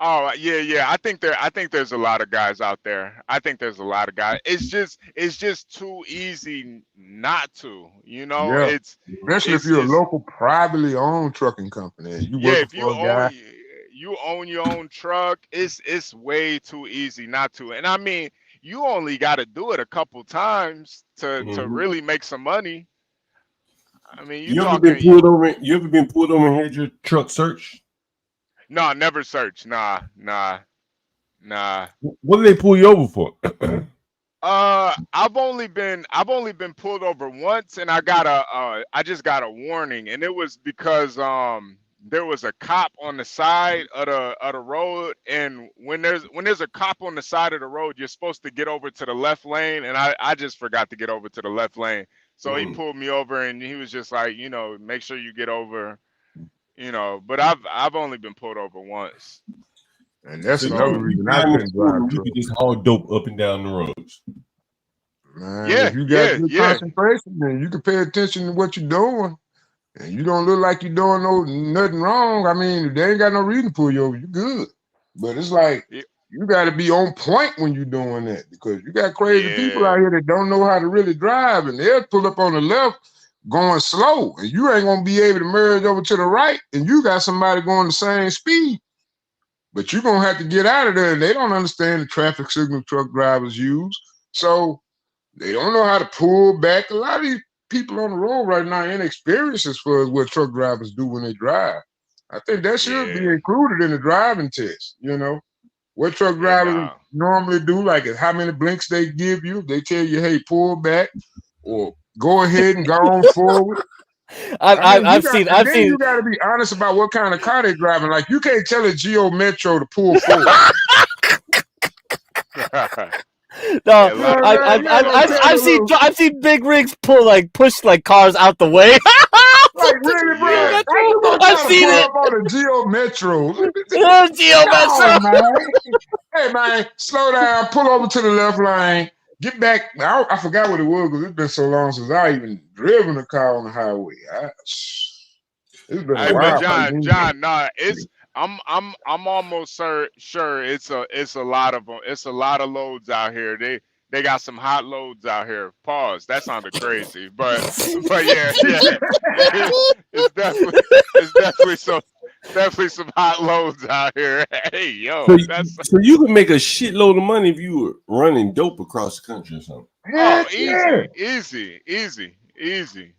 Oh yeah. I think there's a lot of guys out there. I think there's a lot of guys. It's just too easy not to. Yeah. Especially if you're a local privately owned trucking company. And you if you own your own truck, it's way too easy not to. And I mean, you only got to do it a couple times to really make some money. I mean, you ever been pulled over? You ever been pulled over and had your truck searched? No, never searched. Nah. What did they pull you over for? I've only been pulled over once, and I just got a warning, and it was because there was a cop on the side of the road, and when there's a cop on the side of the road, you're supposed to get over to the left lane, and I just forgot to get over to the left lane, so he pulled me over, and he was just like, make sure you get over. But I've only been pulled over once. And that's another reason I couldn't drive. You could just haul dope up and down the roads. Man, if you got good concentration, then you can pay attention to what you're doing. And you don't look like you're doing nothing wrong. I mean, if they ain't got no reason to pull you over, you're good. But it's like you got to be on point when you're doing that, because you got crazy people out here that don't know how to really drive, and they'll pull up on the left going slow, and you ain't gonna be able to merge over to the right, and you got somebody going the same speed, but you're gonna have to get out of there, and they don't understand the traffic signal truck drivers use, so they don't know how to pull back. A lot of these people on the road right now are inexperienced as far as what truck drivers do when they drive. I think that should be included in the driving test. What truck drivers normally do, like how many blinks they give you. They tell you, hey, pull back or go ahead and go on forward. I've seen. You got to be honest about what kind of car they're driving. Like, you can't tell a Geo Metro to pull forward. No, I've seen big rigs push cars out the way. Like, really, bro? I've seen it on a Geo Metro. Geo Metro. Man. Hey, man, slow down. Pull over to the left lane. Get back. I forgot what it was because it's been so long since I even driven a car on the highway. It's been a while. John, nah, I'm almost sure it's a lot of them. It's a lot of loads out here. They got some hot loads out here. Pause. That sounded crazy, but yeah, it's definitely some hot loads out here. Hey, yo, so you can make a shitload of money if you were running dope across the country or something. Easy.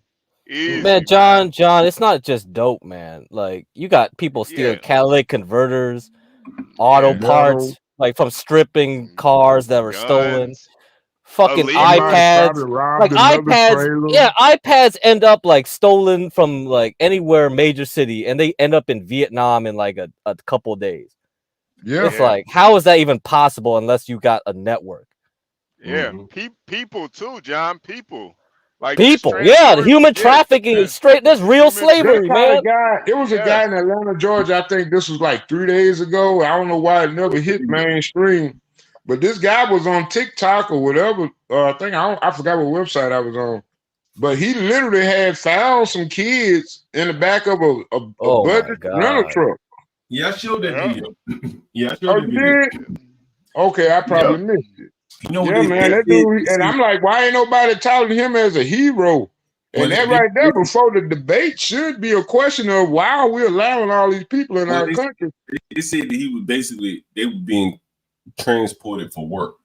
Man, John, it's not just dope, man. Like, you got people stealing catalytic converters, auto parts, like from stripping cars that were stolen. Fucking iPads, iPads end up stolen from anywhere major city, and they end up in Vietnam in a couple of days. Yeah, it's like, how is that even possible unless you got a network? Yeah, people too, John. People. The human trafficking is straight. That's real slavery, man. It was a guy in Atlanta, Georgia. I think this was 3 days ago. I don't know why it never hit mainstream, but this guy was on TikTok or whatever. I forgot what website I was on, but he literally had found some kids in the back of a budget rental truck. Yeah, I showed that video. Yeah, I showed that video. Okay, I probably missed it. That dude, and I'm like, why ain't nobody touting him as a hero? And that right there, before the debate, should be a question of why are we allowing all these people in our country? They said that he was they were being transported for work.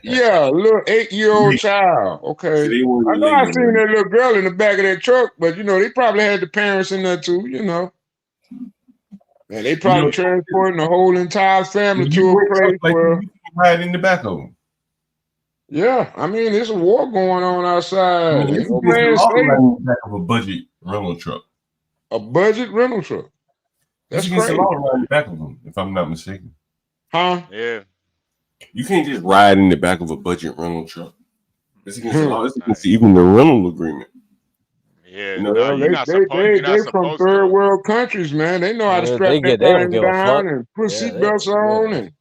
Yeah, a little 8-year-old child. Okay, I know I seen that little girl in the back of that truck, but they probably had the parents in there too. And they probably transporting the whole entire family to a place where. Right in the back of them. Yeah, I mean, there's a war going on outside. In the back of a budget rental truck. A budget rental truck. That's crazy. Right in the back of them, if I'm not mistaken. Huh? Yeah. You can't just ride in the back of a budget rental truck. It's against the law. It's against even the rental agreement. Yeah, they from third world countries, man. They know how to strap that thing down and put seatbelts on and.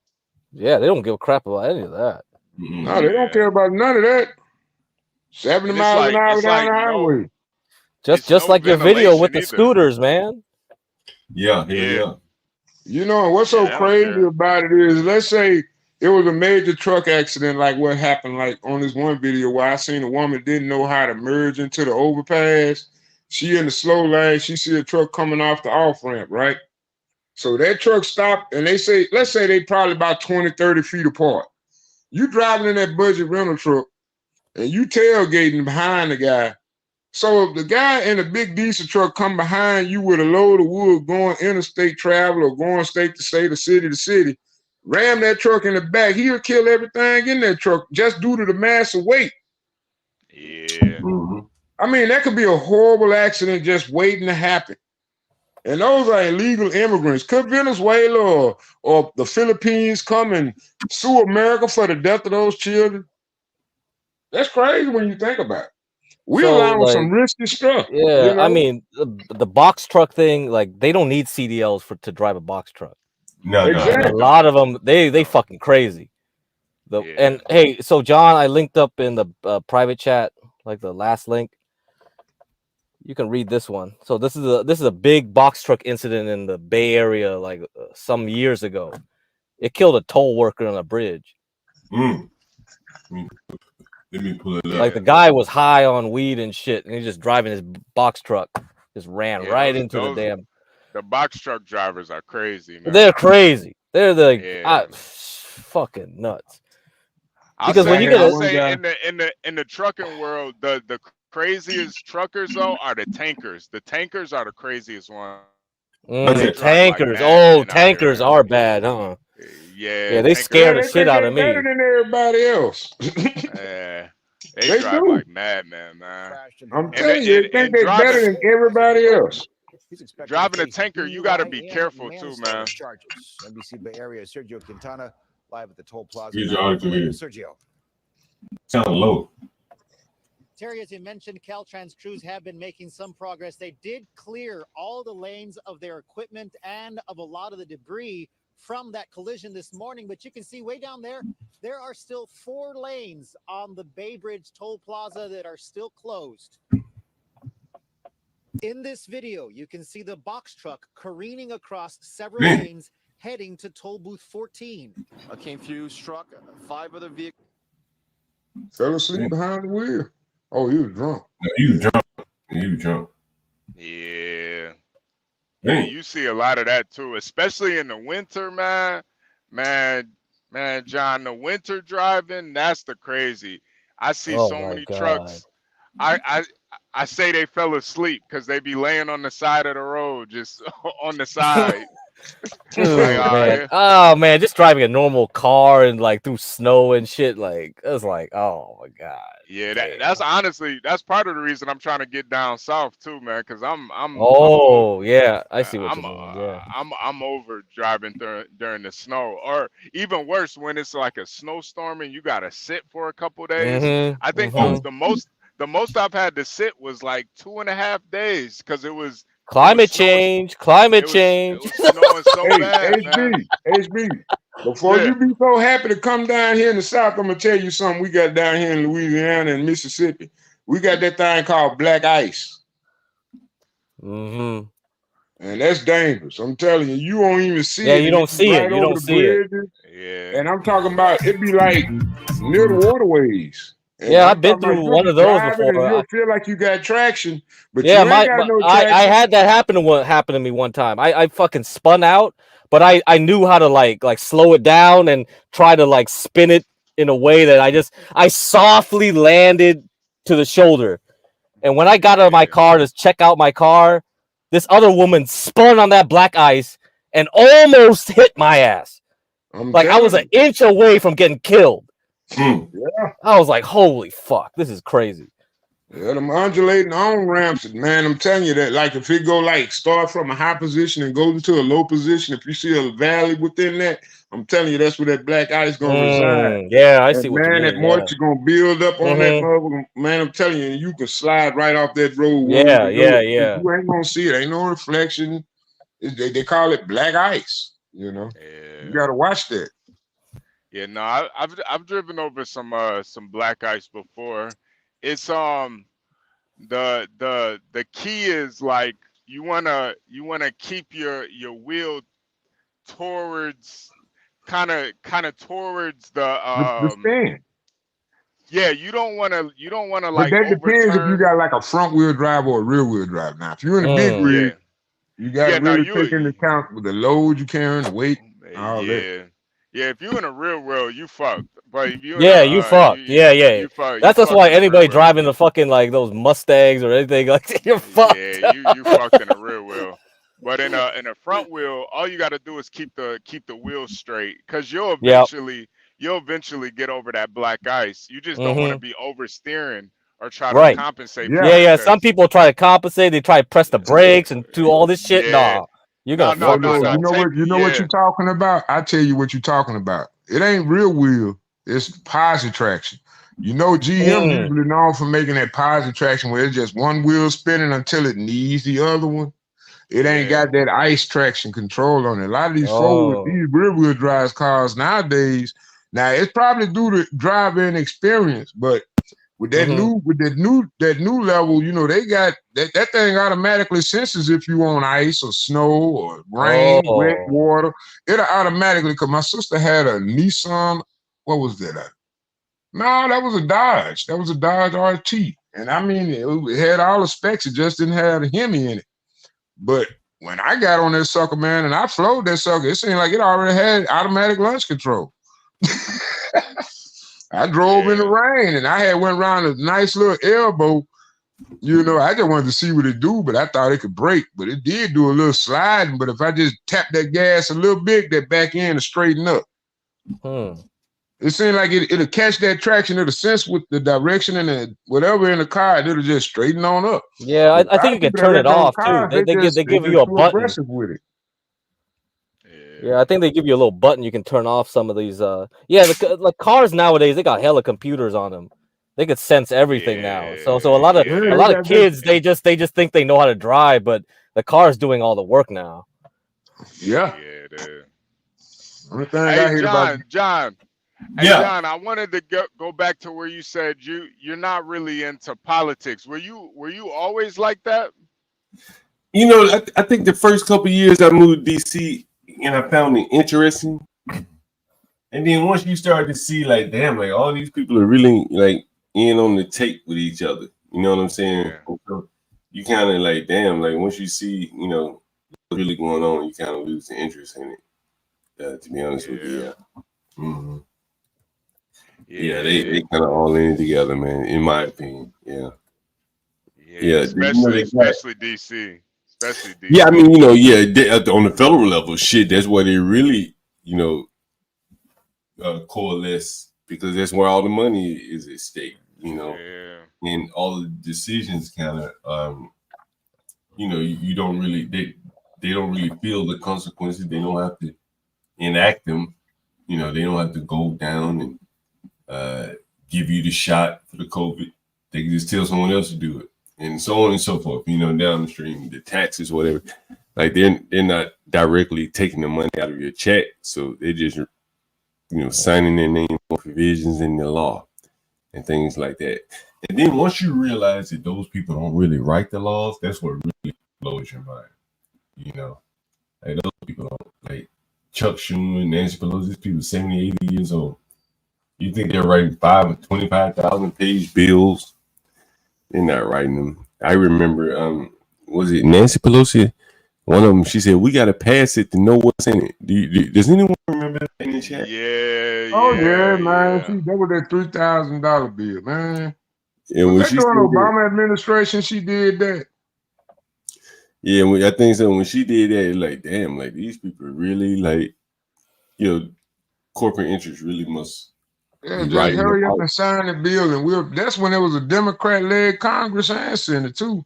Yeah, they don't give a crap about any of that. No, they don't care about none of that. 70 miles an hour down the highway. Just like your video with the scooters, man. Yeah. You know, what's so crazy about it is, let's say it was a major truck accident like what happened like on this one video where I seen a woman didn't know how to merge into the overpass. She in the slow lane, she see a truck coming off the off-ramp, right? So that truck stopped and they say, let's say they probably about 20, 30 feet apart. You driving in that budget rental truck and you tailgating behind the guy. So if the guy in a big diesel truck come behind you with a load of wood going interstate travel or going state to state or city to city, ram that truck in the back, he'll kill everything in that truck just due to the massive weight. Yeah. I mean, that could be a horrible accident just waiting to happen. And those are illegal immigrants. Could Venezuela or the Philippines come and sue America for the death of those children? That's crazy when you think about it. We're allowing some risky stuff. Yeah, you know? I mean, the box truck thing, like they don't need CDLs to drive a box truck. No, exactly. A lot of them, they fucking crazy. And hey, so John, I linked up in the private chat, like the last link. You can read this one. So this is a big box truck incident in the Bay Area, like some years ago. It killed a toll worker on a bridge. Let me pull it up. Like the guy was high on weed and shit, and he's just driving his box truck, just ran right into the damn. The box truck drivers are crazy, man. They're crazy. They're like fucking nuts. Because when you get in the trucking world, the craziest truckers though are the tankers. The tankers are the craziest ones. The tankers. Tankers are bad, huh? Yeah, they scare the shit out of me. Better than everybody else. Yeah, they drive like madmen, man. I'm telling you, they think they're better than everybody else. Driving a tanker, you got to be careful too, man. NBC Bay Area, Sergio Quintana, live at the toll plaza. Sergio. Sound low. Terry, as you mentioned, Caltrans crews have been making some progress. They did clear all the lanes of their equipment and of a lot of the debris from that collision this morning, but you can see way down there, there are still 4 lanes on the Bay Bridge toll plaza that are still closed. In this video, you can see the box truck careening across several lanes heading to toll booth 14. A came through, struck 5 other vehicles. Fell asleep behind the wheel. Oh, he was drunk. No, he was drunk. Yeah. Yeah, you see a lot of that too, especially in the winter, man. Man, John, the winter driving, that's the crazy. I see so many trucks. I say they fell asleep because they be laying on the side of the road, just on the side. Oh man, just driving a normal car and like through snow and shit, like it's like, oh my god. Yeah, that's honestly part of the reason I'm trying to get down south too, man. Because I see what you mean. Yeah, I'm over driving during the snow, or even worse when it's like a snowstorm and you gotta sit for a couple days. I think the most I've had to sit was like 2.5 days because it was. Climate change. It was snowing so bad, HB, before you be so happy to come down here in the South, I'm gonna tell you something we got down here in Louisiana and Mississippi. We got that thing called black ice. And that's dangerous. I'm telling you, you won't even see it. You don't see it. You don't see it. Yeah. And I'm talking about it be like near the waterways. And I've been through one of those before. You'll feel like you got traction, but yeah, you ain't got no traction. I had that happen to me one time. I fucking spun out, but I knew how to like slow it down and try to like spin it in a way that I softly landed to the shoulder. And when I got out of my car to check out my car, this other woman spun on that black ice and almost hit my ass. I was an inch away from getting killed. Yeah, I was like, holy fuck, this is crazy. Yeah, them undulating on ramps, man. I'm telling you that, like, if it go like start from a high position and goes into a low position, if you see a valley within that, I'm telling you that's where that black ice gonna reside. Yeah, I see what you mean. That moisture gonna build up on that motherfucker. Man, I'm telling you, you can slide right off that road. Yeah. You ain't gonna see it. Ain't no reflection. They call it black ice. You know, you gotta watch that. Yeah, no, I've driven over some black ice before. It's the key is like you wanna keep your wheel towards kind of towards the The stand. yeah, you don't wanna But like that depends if you overturn. got like a front wheel drive or a rear wheel drive. Now, if you're in a big rig, Yeah. you got to Yeah, no, really take into account with the load you carrying, the weight, all that. yeah. Yeah, if you in a real world, you fucked. But if you in Yeah, you a fucked. Yeah, yeah. you That's fucked why in a real anybody world. driving the fucking like those Mustangs or anything like you're Yeah, fucked. you fucked in a real wheel. But in a front wheel, all you got to do is keep the wheel straight, cause Yep. you'll eventually get over that black ice. You just don't want to Mm-hmm. be oversteering or try to Right. compensate Yeah. for Yeah, it, yeah. Some cause people try to compensate. They try to press the brakes and do all this shit. yeah, Nah, you're no, gonna no, No, fuck no, no. no, You yourself. know take what? You know what yeah, you're talking about? I tell you what you're talking about. It ain't real wheel. It's positive traction. You know, GM Mm. usually known for making that positive traction where it's just one wheel spinning until it needs the other one. It ain't yeah, got that ice traction control on it. A lot of these Oh. these rear wheel drive cars nowadays, now it's probably due to driving experience, but with Mm-hmm. that new level, you know, they got that thing automatically senses if you on ice or snow or rain, wet Oh. water. It'll automatically, because my sister had a Nissan, what was that? No, that was a Dodge. That was a Dodge RT. And I mean, it had all the specs, it just didn't have a Hemi in it. But when I got on that sucker, man, and I flowed that sucker, it seemed like it already had automatic launch control. I drove in the yeah, rain and I had went around a nice little elbow. You know, I just wanted to see what it do, but I thought it could brake. But it did do a little sliding. But if I just tap that gas a little bit, that back end will straighten up. Hmm. It seemed like it'll catch that traction, it'll sense with the direction and the whatever in the car, and it'll just straighten on up. Yeah, But a I lot think of you can people that turn it wreck those off too. cars, they They give you just a too button. aggressive with it. yeah, Yeah, I think they give you a little button you can turn off some of these. Yeah, like cars nowadays, they got hella computers on them. They could sense everything now. So a lot of yeah, Yeah, a they they lot of got that. kids they just think they know how to drive, but the car's doing all the work now. Yeah. yeah, they. Only thing I Hey, hate about John. Hey, Yeah, John, I wanted to go back to where you said you're not really into politics. Were you always like that? you know, I think the first couple of years I moved to DC and I found it interesting. And then once you start to see, like, damn, like all these people are really like in on the tape with each other. You know what I'm saying? Yeah, So you kind of like, damn, like once you see, what's really going on, you kind of lose the interest in it. To be honest with you, yeah, yeah. Hmm. Yeah, they yeah, kind of all in together, man. In my opinion, yeah, yeah. yeah. Especially They got, especially DC, especially yeah. I DC. mean, on the federal level, shit, that's where they really, you know, coalesce because that's where all the money is at stake. Yeah, And all the decisions kind of, you don't really they don't really feel the consequences. They don't have to enact them. They don't have to go down and give you the shot for the COVID. They can just tell someone else to do it, and so on and so forth. Down the stream, the taxes, whatever. Like they're not directly taking the money out of your check, so they're just signing their name on provisions in the law and things like that. And then once you realize that those people don't really write the laws, that's what really blows your mind. Like those people don't, like Chuck Schumer, Nancy Pelosi, these people 70, 80 years old. You think they're writing 25,000 page bills? They're not writing them. I remember, was it Nancy Pelosi? One of them, she said, "We got to pass it to know what's in it." Does anyone remember that in the chat? yeah, Oh yeah, yeah, man. yeah. That was that $3,000 bill, man. And Was when that she said during that, Obama administration she did that? yeah, I think so. When she did that, it's like, damn, like these people really like, corporate interests really must Yeah, be just writing the hurry up policy. and sign the bill, and that's when it was a Democrat-led Congress and Senate too.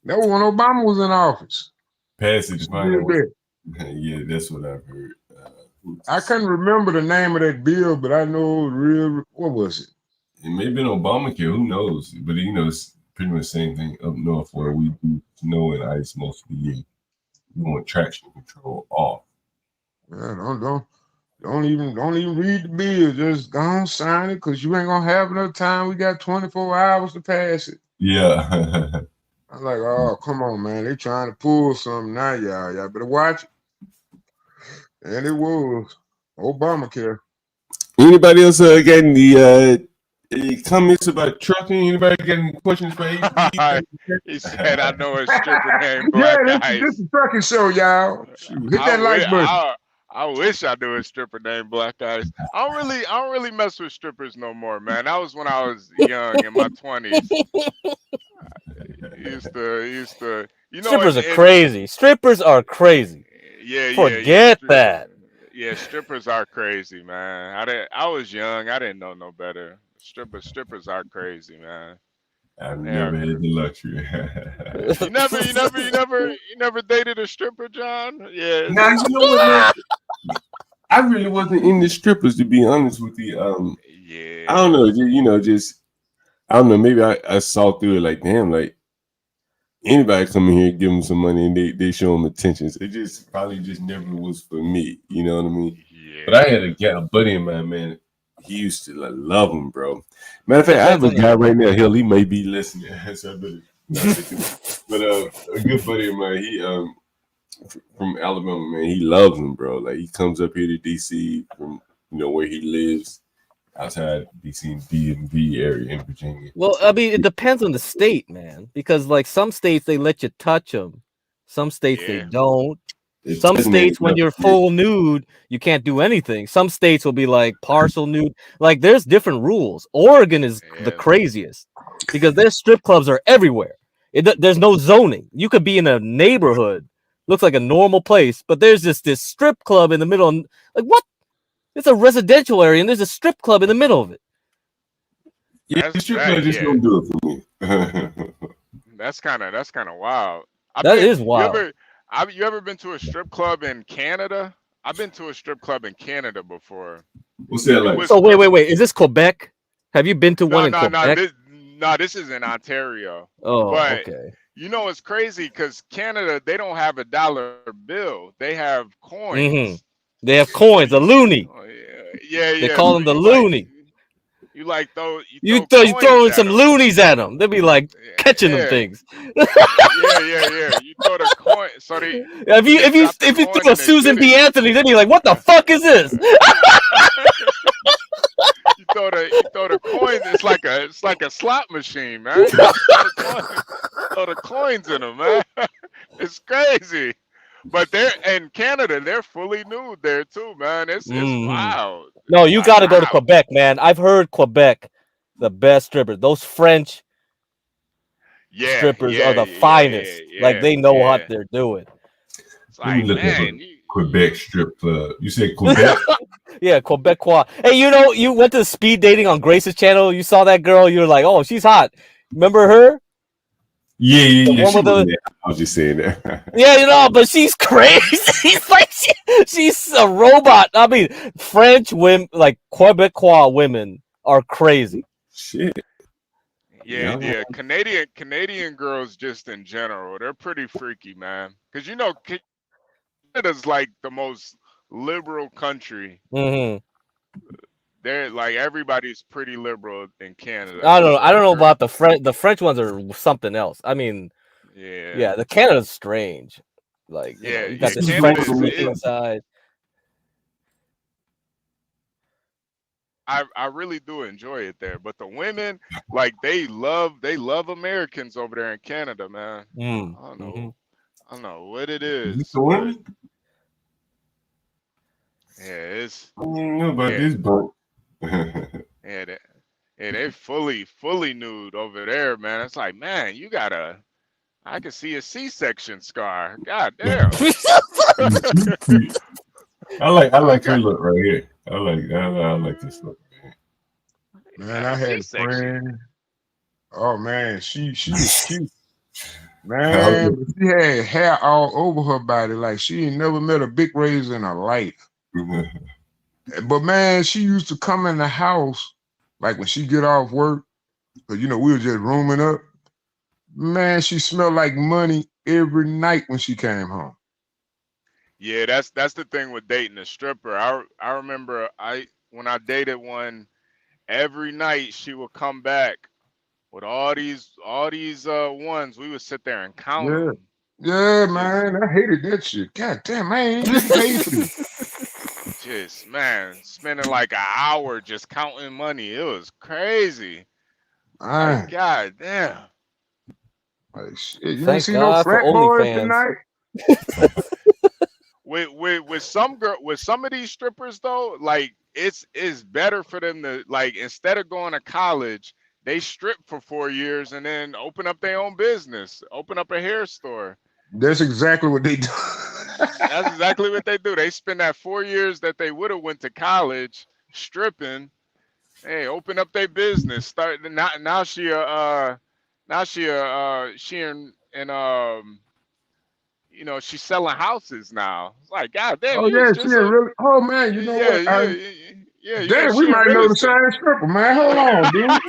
That was when Obama was in office. Pass it to She find did out what. that. Yeah, that's what I've heard. I couldn't remember the name of that bill, but I know it was real. What was it? It may have been Obamacare, who knows? But it's pretty much the same thing up north where we do snow and ice most of the year. We want traction control off. Yeah, don't. Don't even read the bill. Just go on, sign it, because you ain't gonna have enough time. We got 24 hours to pass it. Yeah. I'm like, oh, come on, man. They trying to pull something now, y'all. Y'all better watch it. And it was Obamacare. Anybody else getting the comments about trucking? Anybody getting questions for AP? He said, "I know a stripper named Black Yeah, Ice." this is trucking show, y'all. Shoot, hit that like button. I wish I knew a stripper named Black Ice. I don't really mess with strippers no more, man. That was when I was young in my 20s. Used to, you know, strippers are crazy. Strippers are crazy. Yeah, Forget that. Yeah, strippers are crazy, man. I was young. I didn't know no better. Strippers are crazy, man. I've never had the luxury. You never dated a stripper, John? Yeah. Now you know what, man? I really wasn't into strippers, to be honest with you. Yeah. I don't know, I don't know. Maybe I saw through it like, damn, like anybody come in here, give them some money, and they show them attention. So it just probably just never was for me. You know what I mean? Yeah. But I had a buddy of mine, man. He used to love him, bro. Matter of fact, I have a guy right now. He may be listening. So I better not take it. But a good buddy of mine, he from Alabama, man. He loves him, bro. Like he comes up here to DC from where he lives. Outside DC DMV area in Virginia. Well, I mean, it depends on the state, man. Because like some states they let you touch them, some states they don't. Some states when you're full nude, you can't do anything. Some states will be like partial nude. Like there's different rules. Oregon is the craziest because their strip clubs are everywhere. There's no zoning. You could be in a neighborhood, looks like a normal place, but there's just this strip club in the middle. Like what? It's a residential area, and there's a strip club in the middle of it. Yeah, the strip club just don't do it for me. That's kind of wild. That is wild. You ever been to a strip club in Canada? I've been to a strip club in Canada before. What's that like? So wait. Is this Quebec? Have you been to one in Quebec? This is in Ontario. Oh, but, okay. You know, it's crazy because Canada, they don't have a dollar bill. They have coins. Mm-hmm. They have coins, a loonie. Oh, yeah. They call them the loonie. You like those? You throwing some loonies at them. They'll be like catching them things. Yeah. You throw the coin. So if you throw a Susan B. Anthony, then you're like, what the fuck is this? You throw the coins. It's like a slot machine, man. You throw the coins in them, man. It's crazy. But they're in Canada, they're fully nude there too, man. It's wild. No, you got to go to Quebec, man. I've heard Quebec, the best strippers. Those French strippers are the finest. Like they know what they're doing. It's like, man, Quebec strip club. You said Quebec? Yeah, Quebecois. Hey, you went to speed dating on Grace's channel. You saw that girl. You were like, oh, she's hot. Remember her? Yeah. I was just saying that. Yeah, but she's crazy. She's a robot. I mean, French women, like Quebecois women, are crazy. Shit. Yeah. Canadian girls, just in general, they're pretty freaky, man. Because Canada's like the most liberal country. Mm-hmm. They're like everybody's pretty liberal in Canada. I don't know about the French. The French ones are something else. I mean, yeah, the Canada's strange. Like, you got this French inside. I really do enjoy it there, but the women, like, they love Americans over there in Canada, man. I don't know what it is. The women? Yeah, it's. I don't know about this, but. They fully nude over there, man. It's like, man, I can see a C-section scar. God damn. I like her look right here. I like this look. Man, I had a friend. Oh man, she was cute. Man, she had hair all over her body, like she ain't never met a big razor in her life. But man, she used to come in the house, like when she get off work, because we were just rooming up. Man, she smelled like money every night when she came home. Yeah, that's the thing with dating a stripper. I remember when I dated one, every night she would come back with all these ones. We would sit there and count Yeah. them. Yeah, Just man. I hated that shit. God damn, I ain't getting paid for this. just man, spending like an hour just counting money. It was crazy. Like, Man, god damn. like shit. You ain't Thank see no God for frat boys OnlyFans. tonight? With some of these strippers though, like it's better for them to, like, instead of going to college, they strip for 4 years and then open up their own business, open up a hair store. That's exactly what they do. That's exactly what they do. They spend that 4 years that they would have went to college stripping. Hey, open up their business. Start now. She in she's selling houses now. It's like, god damn, Oh you yeah, was she just ain't a really. Oh man, you know yeah, what? yeah, yeah, yeah. Damn, we She in might real know the estate. same stripper, man. Hold on, dude.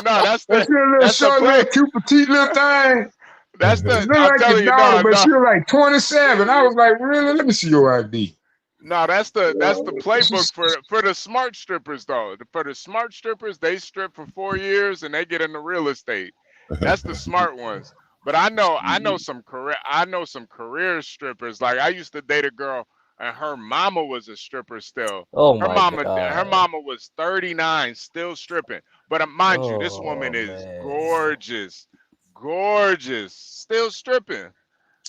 No, that's That's the your little that's the short, play. little cute, petite little thing. That's She the look I'm like your telling you, daughter, no, but no. she was like 27. I was like, really? Let me see your ID. No, that's the playbook for the smart strippers though. For the smart strippers, they strip for 4 years and they get into real estate. That's the smart ones. But I know some career strippers. Like, I used to date a girl and her mama was a stripper still. Oh Her my God. mama was 39, still stripping. But mind you, this woman Oh is man. gorgeous, gorgeous, still stripping.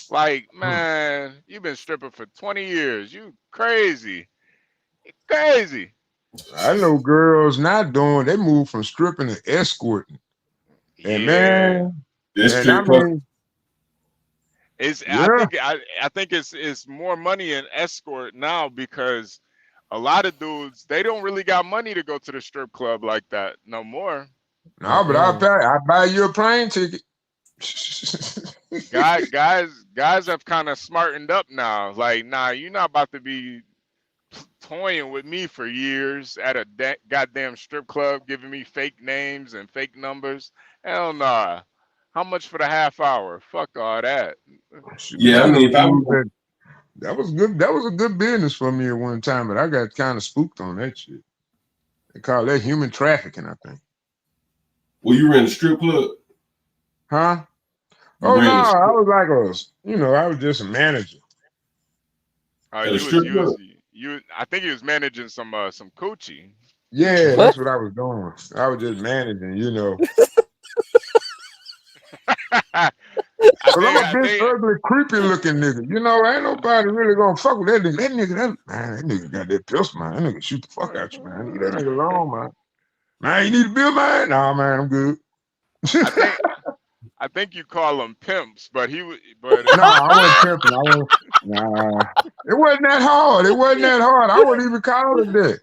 Like, man, you've been stripping for 20 years. You crazy. Crazy. I know girls not doing. They move from stripping to escorting, and Yeah. man, This and I strip club. mean, It's yeah. I think it's more money in escort now because a lot of dudes, they don't really got money to go to the strip club like that no more. No, but I buy you a plane ticket. Guys have kind of smartened up now. Like, nah, you're not about to be toying with me for years at a goddamn strip club, giving me fake names and fake numbers. Hell nah. How much for the half hour? Fuck all that. Shoot, Yeah, I I know mean, if I dudes that was good. That was a good business for me at one time, but I got kind of spooked on that shit. They call that human trafficking, I think. well, you were in a strip club. Huh? You Oh no, ran a I strip, was like I was just a manager. at a strip club. I think he was managing some coochie. Yeah, What? that's what I was doing. I was just managing. I Cause I'm a I big, think ugly, creepy looking nigga. Ain't nobody really gonna fuck with that nigga. That nigga got that pistol, man. That nigga shoot the fuck out you, man. Leave that nigga alone, man. Man, you need to build mine? Nah, man, I'm good. I think I think you call them pimps, but Nah, I wasn't pimping. Nah. It wasn't that hard. I wouldn't even call it that.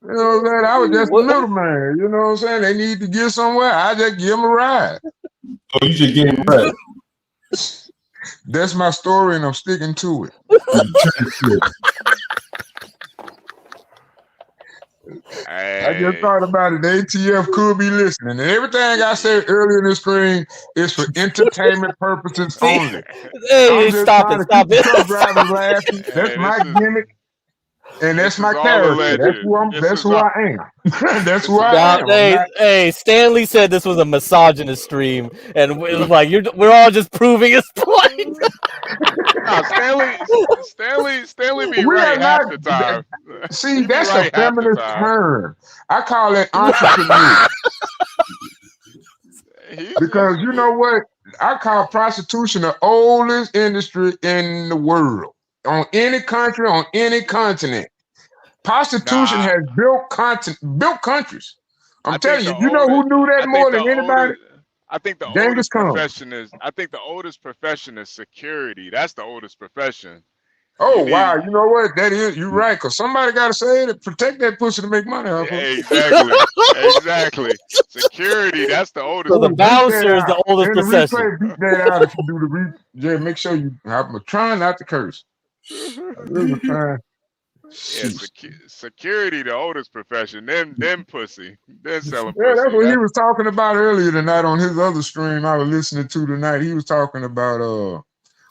You know what I'm saying? I was just a What? middleman. You know what I'm saying? They need to get somewhere. I just give them a ride. Oh, you just getting right. That's my story, and I'm sticking to it. I just hey, thought about it. The ATF could be listening. And everything I said earlier in the screen is for entertainment purposes See? only. I'm Hey, just stop trying it, to keep stop the it. truck drivers laughing. That's hey, my gimmick, and that's this my is all character. That's alleged. who I'm. This That's is who all I am. That's who this is I Now, am. I'm hey, not. hey, Stanley said this was a misogynist stream, and it was like we're all just proving his point. no, Stanley be We are right not. half the time. See, He be that's a right half the feminist time. term. I call it entrepreneur. Because you know what? I call prostitution the oldest industry in the world. On any country, on any continent. Prostitution Nah, has built countries. I'm I think telling the you, you know who oldest. knew that I think more the than anybody? oldest. I think the Genghis oldest Khan. profession is. I think the oldest profession is security. That's the oldest profession. You Oh wow, need you know what? That is you're right, because somebody gotta say it, protect that pussy to make money off of. exactly. Security. That's the oldest So the Beat that bouncer is out. the oldest In the profession. replay, beat that out if you do the yeah, make sure you I'm trying not to curse. I really trying. Yeah, Shoot. security, the oldest profession. Them pussy. They're selling Yeah, that's pussy. what he That was talking about earlier tonight on his other stream I was listening to tonight. He was talking about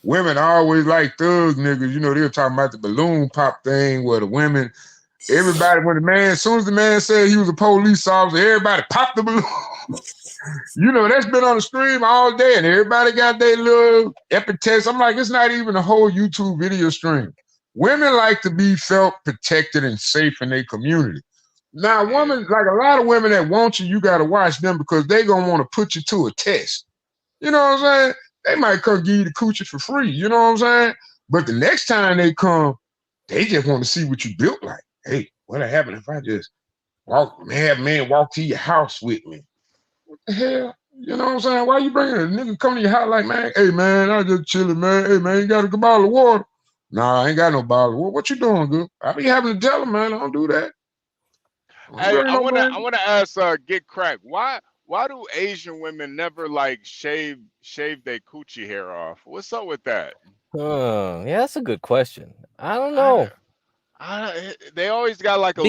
women always like thug niggas. You know, they were talking about the balloon pop thing where the women, everybody, when the man, as soon as the man said he was a police officer, everybody popped the balloon. You know, that's been on the stream all day, and everybody got their little epithets. I'm like, it's not even a whole YouTube video stream. Women like to be felt protected and safe in their community. Now, women, like a lot of women that want you, you got to watch them because they going to want to put you to a test. You know what I'm saying? They might come give you the coochie for free. You know what I'm saying? But the next time they come, they just want to see what you built like. Hey, what'll happen if I just have man walk to your house with me? What the hell? You know what I'm saying? Why you bringing a nigga come to your house like, man, hey, man, I just chilling, man. Hey, man, you got a bottle of water? Nah, I ain't got no bottle of water. What you doing, good? I be having to tell them, man, I don't do that. Hey, I wanna ask Get Crack, why do Asian women never like shave their coochie hair off? What's up with that? Yeah, that's a good question. I don't know. They always got like a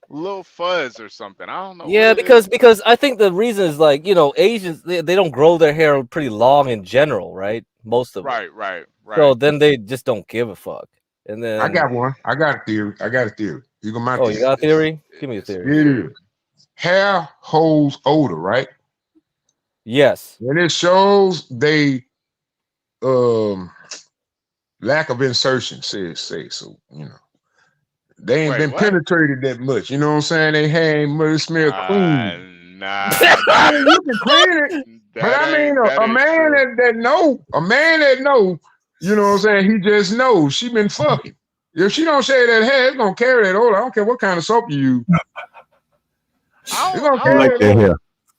little fuzz or something. I don't know. Yeah, because I think the reason is like, you know, Asians they don't grow their hair pretty long in general, right? Most of them. Right. So then they just don't give a fuck. And then I got one. I got a theory. You go my theory. You got a theory? Give me a theory. It is. Hair holds odor, right? Yes. And it shows they lack of insertion, say so, you know. They ain't been penetrated that much. You know what I'm saying? They ain't much smell clean. Nah. I mean, you can clean it. But I mean, a man that know, you know what I'm saying? He just knows she been fucking. If she don't shave that hair, it's gonna carry that odor. I don't care what kind of soap you use. It's gonna carry that odor.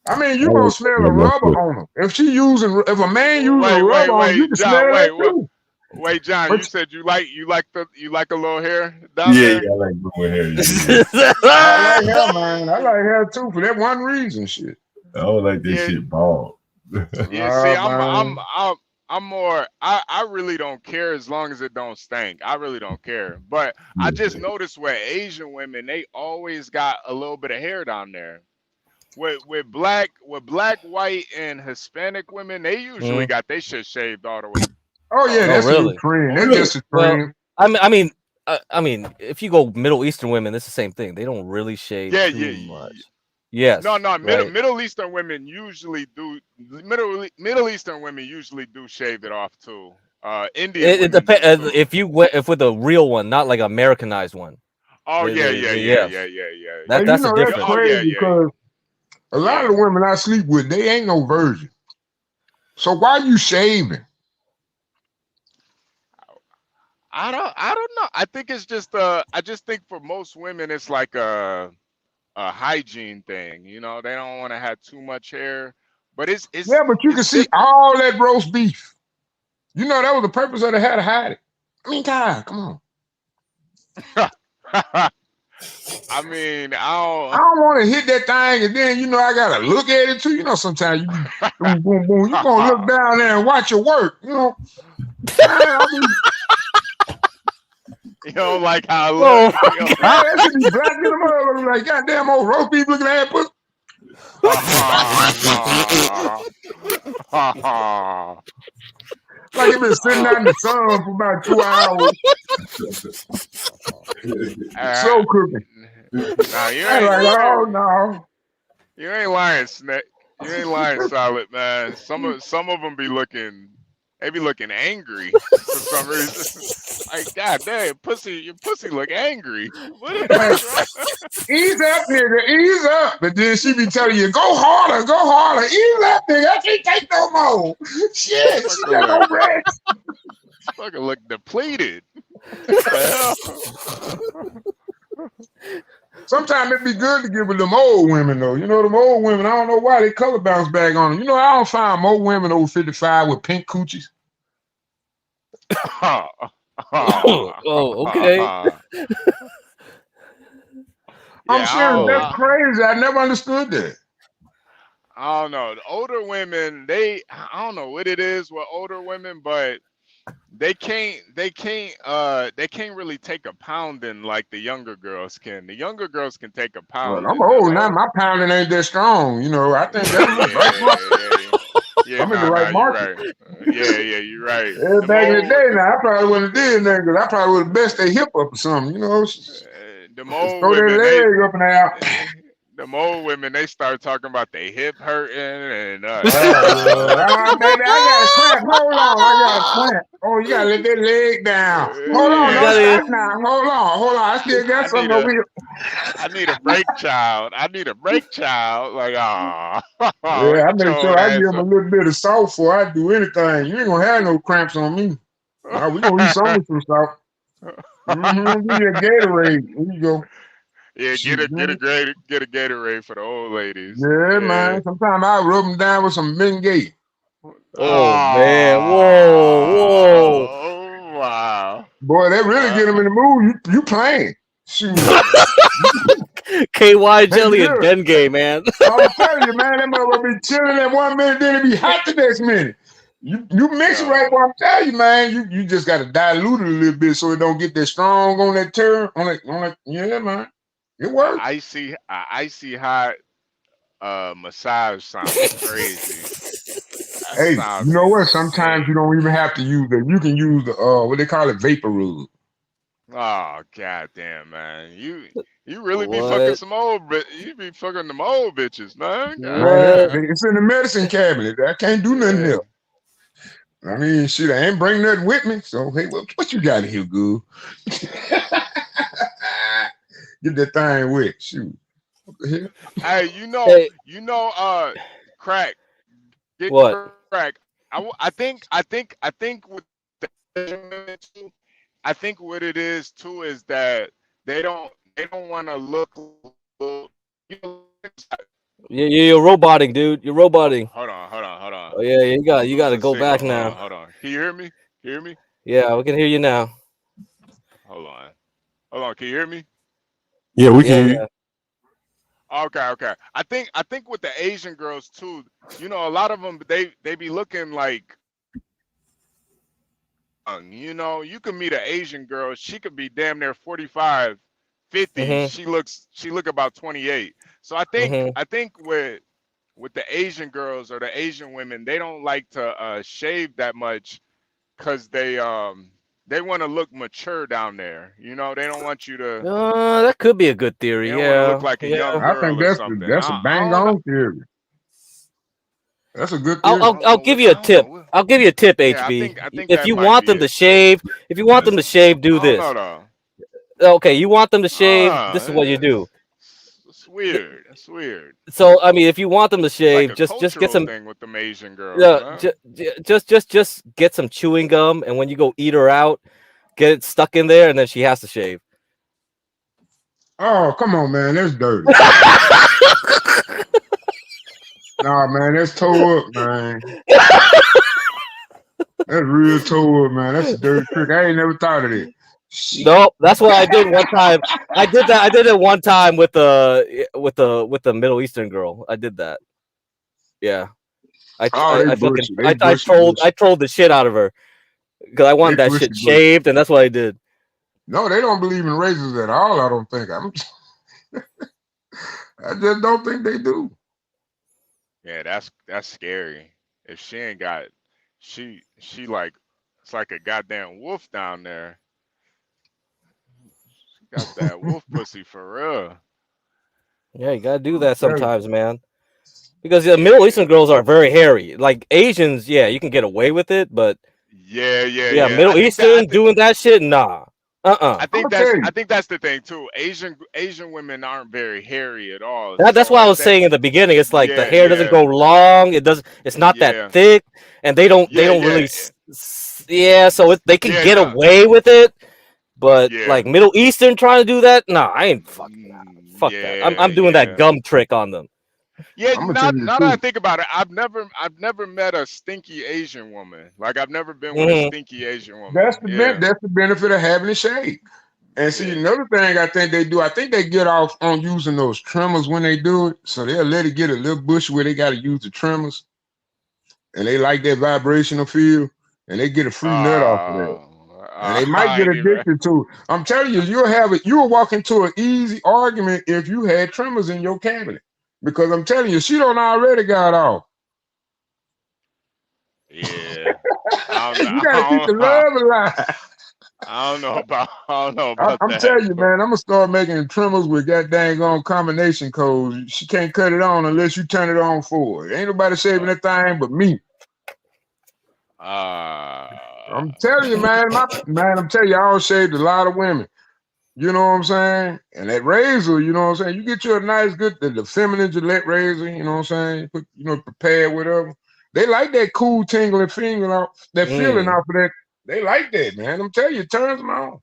I mean, you gonna smell the rubber on her. If a man using a rubber on, you can smell that too. Wait, John, you said you like a little hair down there? Yeah, I like blue hair. I like hair, man. I like hair too for that one reason. Shit. I don't like this shit bald. Yeah, see, I'm more. I really don't care as long as it don't stink. I really don't care. But I just noticed with Asian women, they always got a little bit of hair down there. With black, white, and Hispanic women, they usually got their shit shaved all the way. Oh yeah, that's really a trend. That's just a trend. Well, I mean, if you go Middle Eastern women, it's the same thing. They don't really shave too much. Yes. No. Middle Eastern women usually do. Middle Eastern women usually do shave it off too. Indian. It depends if with a real one, not like Americanized one. Oh yeah. That's a difference. That's crazy because a lot of the women I sleep with, they ain't no virgin. So why are you shaving? I don't know. I think it's just I just think for most women it's like a hygiene thing. You know, they don't want to have too much hair. But it's but you can see all that roast beef. You know, that was the purpose of the hair, to hide it. I mean, God, come on. I mean, I don't want to hit that thing, and then, you know, I gotta look at it too. You know, sometimes you boom, boom, boom. You gonna look down there and watch your work. You know, you don't like how it looks. That should be black in the mother. Like goddamn old roast beef looking at pussy. Like it been sitting out in the sun for about 2 hours. So cooking. Nah, you ain't lying, Snake. You ain't lying, Solid, man. Some of them be looking. They be looking angry for some reason. Like, God damn, your pussy look angry. What is that? Ease up, nigga, ease up. But then she be telling you, go harder. Ease up, nigga. I can't take no more. Shit, she got no rest. Fucking look depleted. Sometimes it'd be good to give with them old women, though. You know, them old women, I don't know why they color bounce back on them. You know, I don't find more women over 55 with pink coochies. Okay. I'm serious. That's crazy. I never understood that. I don't know. The older women, I don't know what it is with older women, but they can't really take a pounding like the younger girls can. The younger girls can take a pounding. Well, I'm old now. My pounding ain't that strong. You know, I think that's Yeah, I'm in the nah, right you market. right. Yeah, you're right. Yeah, back in the day, now I probably wouldn't have did nothing because I probably would have best their hip up or something. You know, just old throw their women, leg up and out. them old women, they start talking about their hip hurting and baby, I got a cramp. Hold on, I got a cramp. Oh, you gotta let that leg down. Hold on, You don't gotta. stop now. Hold on. I still got something over here. I need a break child. Like, Yeah, I get your make sure old I give ass them a up. little bit of salt before I do anything. You ain't gonna have no cramps on me. Now we gonna eat some with some salt. Give you a Gatorade. Here you go. Yeah, Shoot, get a Gatorade for the old ladies. yeah, Yeah. man. Sometimes I rub them down with some Bengay. Oh man! Whoa! Oh wow! Boy, that really get them in the mood. You playing? Shoot. KY They jelly and good. Dengay, man. I'm telling you, man, that motherfucker be chilling at 1 minute, then it be hot the next minute. You mix it right, but I'm telling you, man, you just gotta dilute it a little bit so it don't get that strong on that turn. On that, yeah, man. It works. Icy hot massage sounds crazy. That Hey, sounds you know what? Sometimes you insane. don't even have to use it. You can use the what they call it, vapor rub. Oh goddamn, man! You really be fucking What? some old, you be fucking them old bitches, man. Man, What? it's in the medicine cabinet. I can't do nothing Yeah. else. I mean, shit, I ain't bring nothing with me. So, hey, what you got here, good? Get that thing wet. Shoot. What the hell? Hey, Hey, crack. Get what? crack. I think with the women too, I think what it is too is that they don't want to look. You know, You're roboting, dude. You're roboting. hold on. Oh yeah, you I'm got to losing go back signal. now. Hold on. Can you hear me? Yeah, we can hear you now. Hold on. Can you hear me? Yeah, we can Yeah, hear you. yeah. Okay. I think with the Asian girls too, a lot of them they be looking like, you can meet an Asian girl, she could be damn near 45, 50. Mhm. She look about 28. So I Mhm. think with the Asian girls or the Asian women, they don't like to shave that much because they want to look mature down there. They don't want you to. That could be a good They theory. don't want to look Yeah, like a young yeah. I think girl or something. that's a I bang don't know. on theory. That's a good I'll theory. I'll, I'll give you a I don't know tip. what. I'll give you a tip, Yeah, HB. I think If that you might want be them to it. shave, do I don't know this. though. Okay, you want them to shave. This is what you do. It's weird. It's weird. So I mean, if you want them to It's like shave, a just get cultural some. thing with them Asian girls, man. Just get some chewing gum, and when you go eat her out, get it stuck in there, and then she has to shave. Oh, come on, man. That's dirty. Nah, man, that's toe up, man. That's real toe up, man. That's a dirty trick. I ain't never thought of it. Nope, that's what I did one time. I did that. I did it one time with the Middle Eastern girl. I did that. Yeah, Oh, they I fucking bushy. They bushy, I bushy. trolled the shit out of her because I They wanted that bushy, shit bushy. shaved, and that's what I did. No, they don't believe in razors at all. I don't think. I just don't think they do. Yeah, that's scary. If she ain't got, she like, it's like a goddamn wolf down there. She got that wolf pussy for real. Yeah, you gotta do that Tell you. sometimes, man. Because the Middle Eastern girls are very hairy. Like Asians, yeah, you can get away with it, but yeah, Yeah. Middle Eastern doing that shit, nah. I I'm think gonna tell that's the thing too. Asian women aren't very hairy at all. That's So why I if was they, saying in the beginning, it's like the hair doesn't yeah, go long. It's not that yeah, thick, and they don't yeah, really, yeah. So they can yeah, get no, away with it, but yeah, like Middle Eastern trying to do that, nah, I ain't fucking that. Fuck that. I'm doing that yeah. gum trick on them. Yeah, I'm gonna tell you the now that I truth. think about it, I've never met a stinky Asian woman. Like I've never been with a Hmm. stinky Asian woman. Yeah, That's the benefit of having a shave. And see, yeah. another thing I think they do, I think they get off on using those trimmers when they do it. So they'll let it get a little bushy where they got to use the trimmers. And they like that vibrational feel. And they get a free nut off of that. And they might I get ain't even. addicted to it. I'm telling you, you'll walk into an easy argument if you had trimmers in your cabinet. Because I'm telling you, she don't already got off. You gotta keep the love alive. I don't know about I'm that. telling you, But man, I'm gonna start making trimmers with that dang on combination codes. She can't cut it on unless you turn it on for her. Ain't nobody shaving that thing but me. I'm telling you, man, I'm telling you, I shaved a lot of women. You know what I'm saying? And that razor, you know what I'm saying? You get you a nice, good, the feminine Gillette razor, you know what I'm saying? Put, prepared whatever. They like that cool tingling feeling off, that feeling off of that. They like that, man. I'm telling you, it turns them on.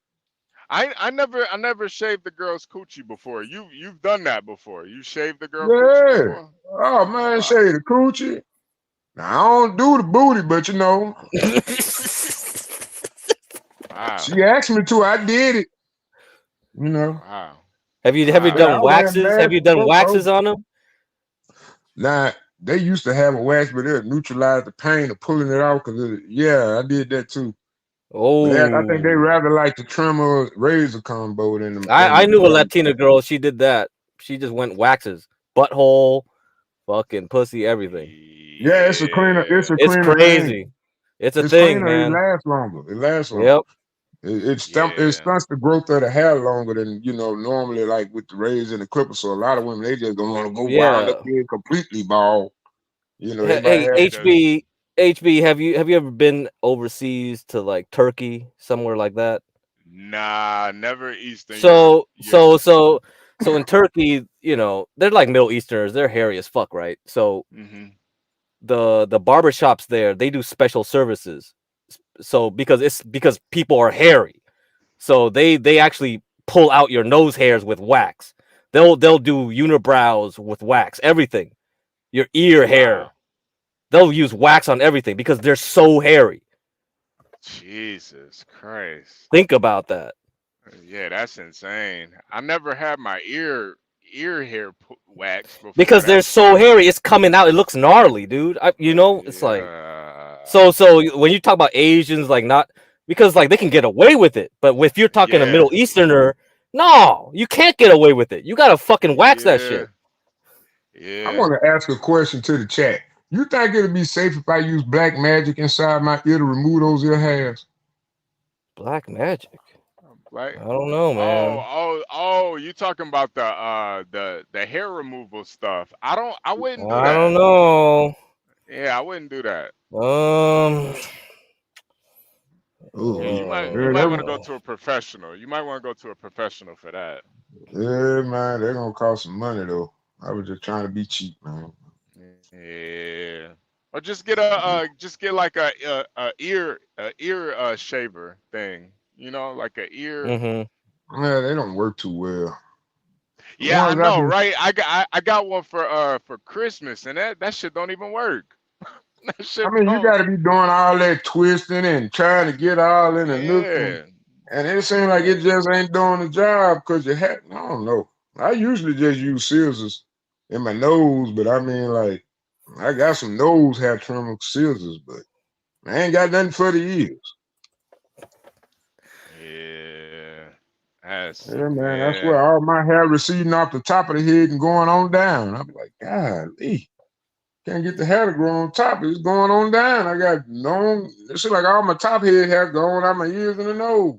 I never shaved the girl's coochie before. You've done that before. You shaved the girl coochie Yeah. before? Oh man, shave the coochie. Now I don't do the booty, but Wow. she asked me to, I did it. Wow. Have you done waxes? Have you done waxes on them? Now they used to have a wax, but it neutralized the pain of pulling it out. I did that too. Oh, but I think they rather like the trimmer razor combo than the. I knew a Latina girl. She did that. She just went waxes, butthole, fucking pussy, everything. Yeah, it's a cleaner. It's crazy. thing. It's a thing, cleaner, man. It lasts longer. It lasts longer. Yep. It stunts the growth of the hair longer than normally, like with the razor and the clipper. So a lot of women, they just don't want to go wild up here completely bald. Hey, HB, have you ever been overseas to like Turkey, somewhere like that? Nah, never Eastern. So in Turkey, they're like Middle Easterners. They're hairy as fuck, right? So the barbershops there, they do special services. So because people are hairy, so they actually pull out your nose hairs with wax. They'll do unibrows with wax, everything. Your ear hair. They'll use wax on everything because they're so hairy. Jesus Christ. Think about that. Yeah, that's insane. I never had my ear hair waxed before. Because they're so hairy, it's coming out. It looks gnarly, dude. It's like so when you talk about Asians, like not because like they can get away with it, but if you're talking a Middle Easterner, no, you can't get away with it. You gotta fucking wax that shit. I want to ask a question to the chat. You think it'd be safe if I use black magic inside my ear to remove those ear hairs? Black magic. Like, I don't know, man. Oh! You talking about the hair removal stuff? I wouldn't do that. I don't know. Yeah, I wouldn't do that. You might want to go to a professional. You might want to go to a professional for that. Yeah, man, they're gonna cost some money though. I was just trying to be cheap, man. Yeah. Or just get like a ear shaver thing. Like a ear. Mm-hmm. Yeah, they don't work too well. Yeah, I know, right? I got one for Christmas, and that shit don't even work. You got to be doing all that twisting and trying to get all in the nook, and it seems like it just ain't doing the job because I don't know. I usually just use scissors in my nose, but I got some nose hair trimmer scissors, but I ain't got nothing for the ears. Man, that's where all my hair receding off the top of the head and going on down. I'm like, golly, can't get the hair to grow on top. It's going on down. I got it's like all my top head hair going out my ears and the nose.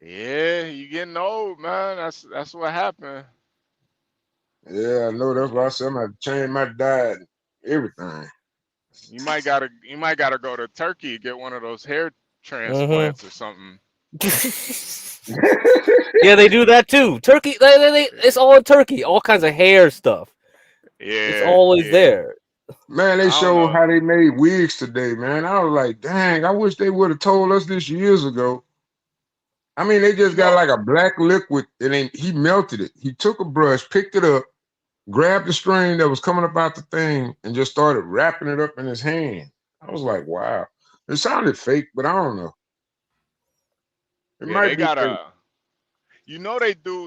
Yeah, you getting old, man. That's what happened. Yeah, I know. That's why I said I'm gonna change my diet, and everything. You might gotta go to Turkey, get one of those hair transplants or something. Yeah, they do that too. Turkey, it's all in Turkey. All kinds of hair stuff. Yeah, it's always there. Man, they showed how they made wigs today, man. I was like, dang, I wish they would have told us this years ago. I mean, they just got like a black liquid, and he melted it. He took a brush, picked it up, grabbed the string that was coming up out the thing, and just started wrapping it up in his hand. I was like, wow. It sounded fake, but I don't know. It might be fake.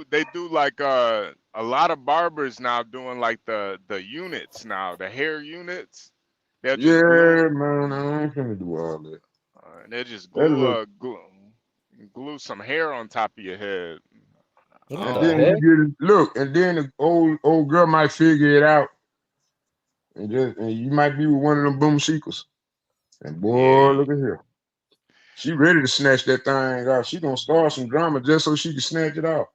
They do like a lot of barbers now doing like the units now, the hair units. Man, I ain't gonna do all that. They just glue some hair on top of your head. And then and then the old girl might figure it out, and you might be with one of them boom seekers. And boy, look at here. She ready to snatch that thing out. She gonna start some drama just so she can snatch it out.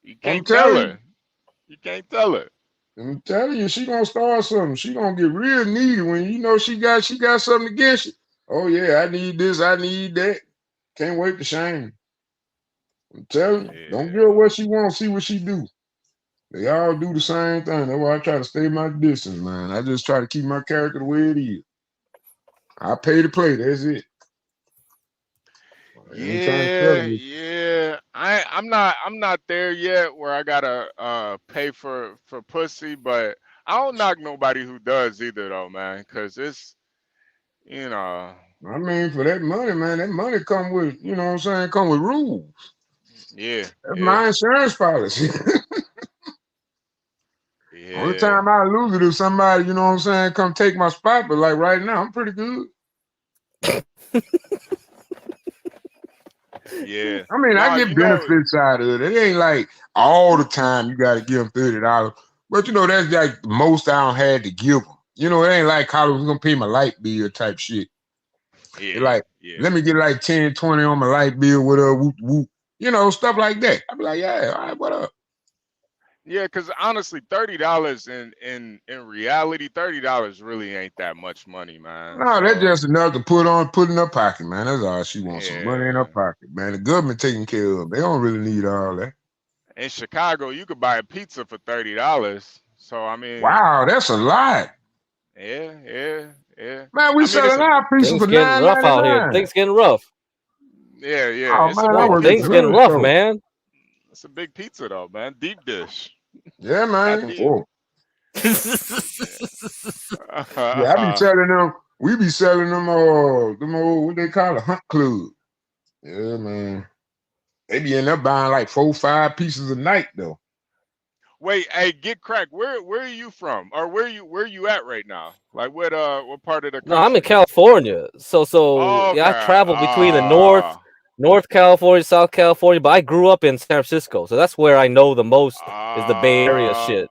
You I'm can't tell telling you. her. You can't tell her. I'm telling you, she gonna start something. She gonna get real needy when you know she got something against you. Oh yeah, I need this, I need that. Can't wait to shame. I'm telling you, don't give her what she wants, see what she do. They all do the same thing. That's why I try to stay my distance, man. I just try to keep my character the way it is. I pay to play, that's it. I ain't trying to tell you. Yeah. I'm not there yet where I gotta pay for pussy, but I don't knock nobody who does either though, man, because it's I mean, for that money, man, that money come with, you know what I'm saying, come with rules. Yeah. That's my insurance policy. Only Yeah. time I lose it if somebody, you know what I'm saying, come take my spot. But like right now, I'm pretty good. Yeah. I mean, I get benefits out of it. It ain't like all the time you got to give them $30. But, you know, that's like the most I don't had to give them. You know, it ain't like college was going to pay my light bill type shit. Yeah. It like, let me get like 10, 20 on my light bill with a whoop, whoop. You know, stuff like that. I be like, yeah, all right, what up? Yeah, because honestly, $30 in reality, $30 really ain't that much money, man. No, that's just enough to put in her pocket, man. That's all she wants, some money in her pocket, man. The government taking care of them. They don't really need all that. In Chicago, you could buy a pizza for $30. So I mean, wow, that's a lot. Yeah. Man, we selling our pizza for getting rough out here. $9.99. Things getting rough. Yeah. Oh It's man, a I big was things getting rough, man. It's a big pizza though, man. Deep dish. Yeah, man. Deep. Yeah, I be selling them. We be selling them old, what they call a hunt club. Yeah, man. They be in there buying like 4-5 pieces a night though. Wait, hey, get cracked. Where are you from? Or where you at right now? Like what part of the country? No, I'm in California. So yeah, I travel between the North California, South California, but I grew up in San Francisco. So that's where I know the most is the Bay Area shit.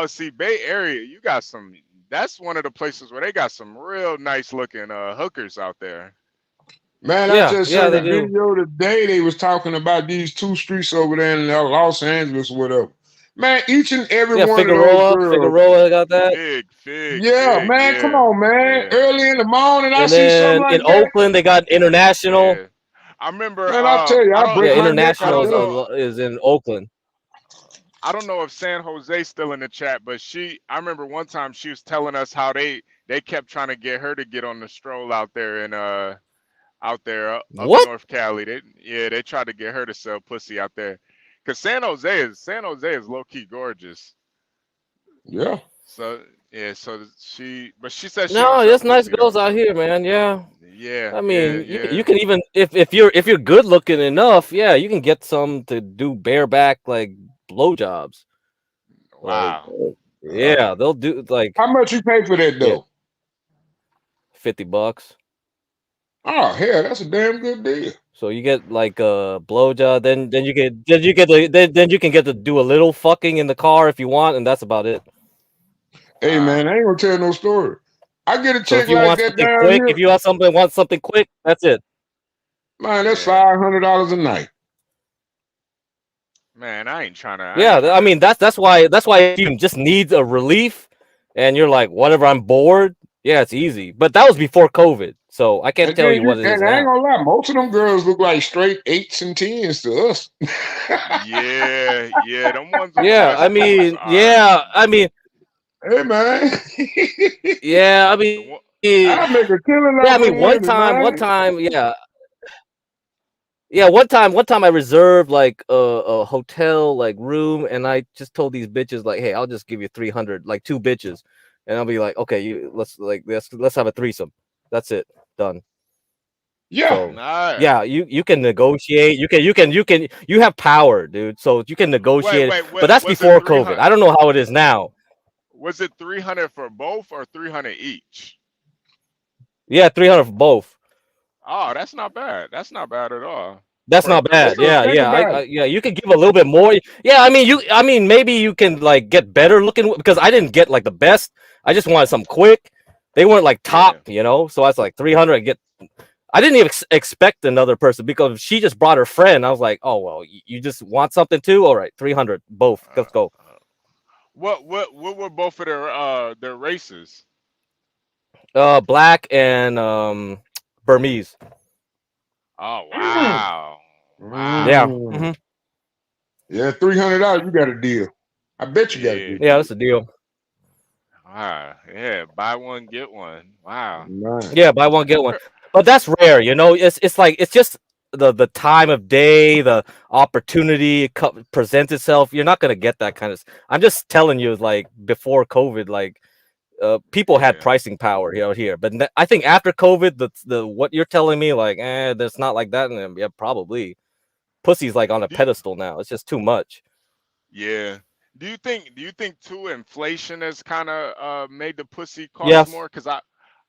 See, Bay Area, you got some. That's one of the places where they got some real nice looking hookers out there. Man, I just seen a video today. They was talking about these 2 streets over there in Los Angeles or whatever. Man, each and every one of those girls. Figueroa got that. Yeah, man, come on, man. Yeah. Early in the morning, I and see something then like in that. Oakland, they got International. Yeah. I remember. Man, I tell you, I break my neck out International there. is in Oakland. I don't know if San Jose's still in the chat, but I remember one time she was telling us how they kept trying to get her to get on the stroll out there in up North Cali. They tried to get her to sell pussy out there, cause San Jose is low key gorgeous. Yeah. So she said she No, there's nice girls out here, man. Yeah. Yeah. I mean, you can even if you're good looking enough, yeah, you can get some to do bareback like blowjobs. Wow. Like, yeah, they'll do like. How much you pay for that though? $50. Oh hell, that's a damn good deal. So you get like a blowjob, then you can get to do a little fucking in the car if you want, and that's about it. Hey man, I ain't gonna tell no story. I get a So chick if you like want that something down quick, here. if you want something quick, that's it. Man, that's $500 a night. Man, I ain't trying to. Yeah, I mean that's why if you just need a relief, and you're like whatever, I'm bored. Yeah, it's easy. But that was before COVID, so I can't tell you what it is and I ain't now. gonna lie, most of them girls look like straight 8s and 10s to us. Yeah, them ones on Yeah, the West I mean, hey man. yeah, I mean, I make a killing yeah, I off mean, them women, man. one time I reserved like a hotel like room, and I just told these bitches like, hey, I'll just give you 300, like 2 bitches, and I'll be like, okay, let's have a threesome. That's it, done. Yeah, so, yeah, you can negotiate. You have power, dude. So you can negotiate. But that's before COVID. I don't know how it is now. Was it 300 for both or 300 each? Yeah, 300 for both. Oh, that's not bad. That's not bad at all. That's not bad. So Yeah, think yeah, about it. yeah. You could give a little bit more. Yeah, I mean, maybe you can like get better looking because I didn't get like the best. I just wanted some quick. They weren't like top, Yeah. So I was like 300. I didn't even expect another person because she just brought her friend. I was like, oh well, you just want something too. All right, 300 both. Let's go. What were both of their races? Black and Burmese. Oh Mm. wow, Yeah. wow. Mm. Yeah, $300. You got a deal. I bet you got a Yeah. good Yeah, deal. that's the deal. Wow. Yeah. Buy one get one. Wow. Man. Yeah, buy one get one. But that's rare, It's like it's just the time of day, the opportunity presents itself. You're not gonna get that kind of. I'm just telling you, like before COVID, like people had Yeah. pricing power here, but I think after COVID, the what you're telling me, like, there's not like that in them. Yeah, probably. Pussy's like on a Do, pedestal now. It's just too much. yeah. Do you think too inflation has kind of made the pussy cost Yes. more? Cause I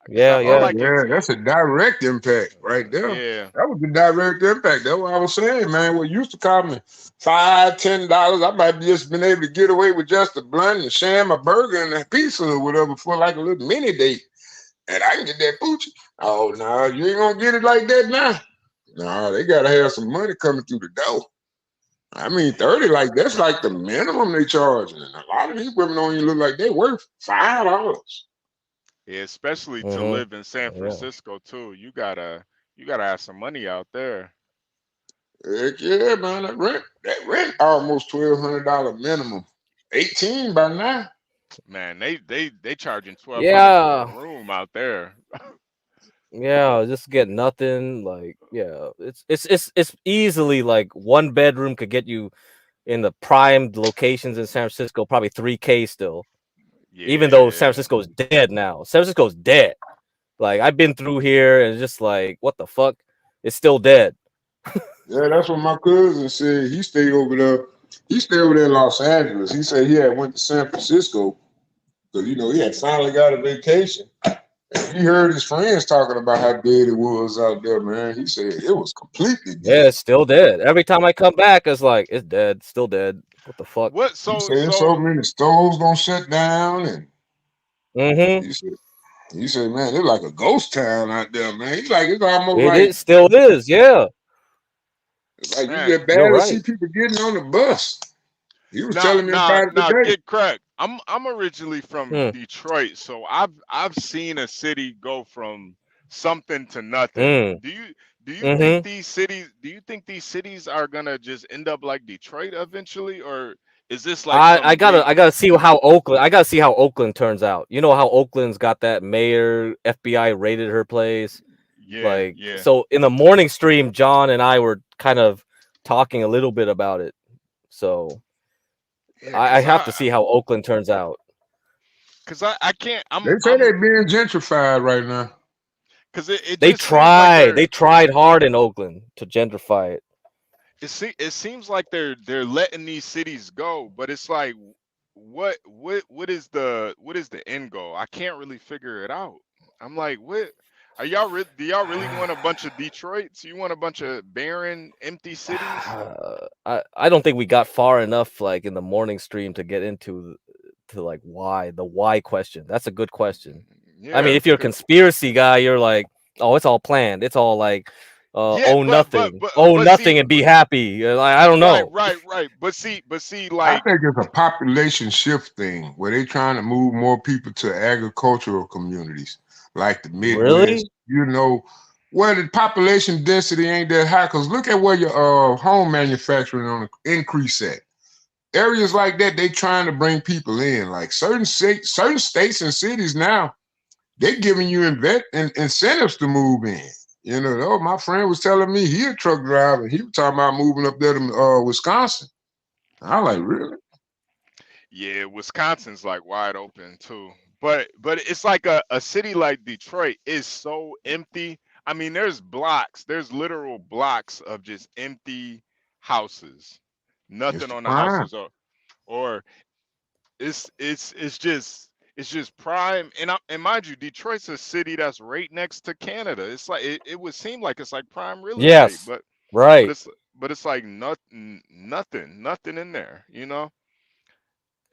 Yeah. feel Oh Yeah. like yeah, it's that's a direct impact right there. yeah. That was the direct impact. That's what I was saying, man. What used to cost me $5, $10, I might just been able to get away with just a blunt and sham a burger and a pizza or whatever for like a little mini date. And I can get that poochie. Oh no, you ain't gonna get it like that now. No, they gotta have some money coming through the door. I mean, 30, like that's like the minimum they charging. And a lot of these women don't even look like they worth $5. Yeah, especially to Mm-hmm. live in San Yeah. Francisco too. You gotta have some money out there. Heck yeah, man. That rent almost $1,200 minimum. 18 by now. Man, they charging 1,200 for a Yeah. room out there. Yeah, just get nothing. Like, yeah, it's easily like one bedroom could get you in the prime locations in San Francisco, probably 3K still. Even though San Yeah. Francisco is dead now. San Francisco's dead. Like I've been through here and it's just like, what the fuck? It's still dead. Yeah, that's what my cousin said. He stayed over there. He stayed over there in Los Angeles. He said he had went to San Francisco because he had finally got a vacation. And he heard his friends talking about how dead it was out there, man. He said it was completely Yeah, dead. it's still dead. Every time I come back, it's like it's dead, still dead. What the fuck? What He so said so so many stores gonna shut down, and Mm-hmm. he said man, it's like a ghost town out there, man. He's like it's almost It like is still is, yeah. it's like you man, just You're barely see right. people getting on the bus. He was nah telling me nah about it nah today. get correct. I'm originally from Hmm. Detroit, so I've seen a city go from something to nothing. Mm. Do you think Mm-hmm. these cities are gonna just end up like Detroit eventually, or is this like I some gotta big I gotta see how Oakland turns out. You know how Oakland's got that mayor, FBI raided her place. yeah, Like yeah. so in the morning stream, John and I were kind of talking a little bit about it. So Yeah, I cause have I to see how Oakland turns out. cause I can't They say they being gentrified right now. cause it They just seems like tried hard in Oakland to gentrify it. it seems like they're letting these cities go, but it's like what is the end goal? I can't really figure it out. I'm like, what are do y'all really want a bunch of Detroits? You want a bunch of barren, empty cities? I don't think we got far enough like in the morning stream to get into to like the why question. That's a good question. I mean, Yeah, if you're a conspiracy guy, you're like, oh, it's all planned. It's all like, yeah, own but see, nothing and be happy. Like, I don't right, know. right, right. But see, I like, think it's a population shift thing where they're trying to move more people to agricultural communities like the Midwest, Really? where the population density ain't that high. Because look at where your home manufacturing on the increase at. Areas like that, they trying to bring people in. Like certain states and cities now, they're giving you incentives to move in. My friend was telling me he a truck driver. He was talking about moving up there to Wisconsin. I like, really? yeah, Wisconsin's like wide open too. But it's like a city like Detroit is so empty. I mean, there's literal blocks of just empty houses. It's Nothing the on the prime. houses or it's just prime and mind you, Detroit's a city that's right next to Canada. It's like it would seem like it's like prime real estate, Yes. but Right. But it's like nothing in there, you know.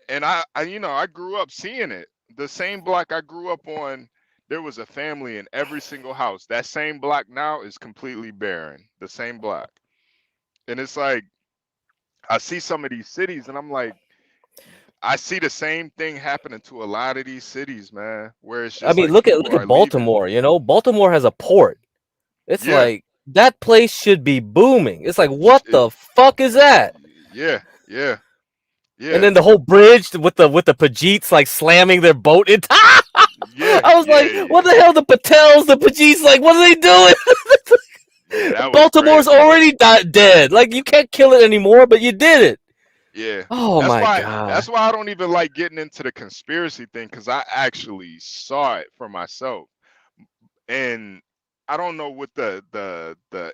And I grew up seeing it. The same block I grew up on, there was a family in every single house. That same block now is completely barren. The same block. And it's like I see some of these cities and I'm like, I see the same thing happening to a lot of these cities, man, where it's I just mean, like people look are at leaving. Baltimore. You know, Baltimore has a port. It's Yeah. like that place should be booming. It's like, sh- what it- the fuck is that? Yeah, yeah, And yeah, then the whole bridge with the Pajeets like slamming their boat into. yeah, I was like, what the hell? The Patels, the Pajeets, like, what are they doing? yeah. That was Baltimore's crazy. already dead. Like, you can't kill it anymore, but you did it. Yeah, Oh my that's god. why I don't even like getting into the conspiracy thing because I actually saw it for myself, and I don't know what the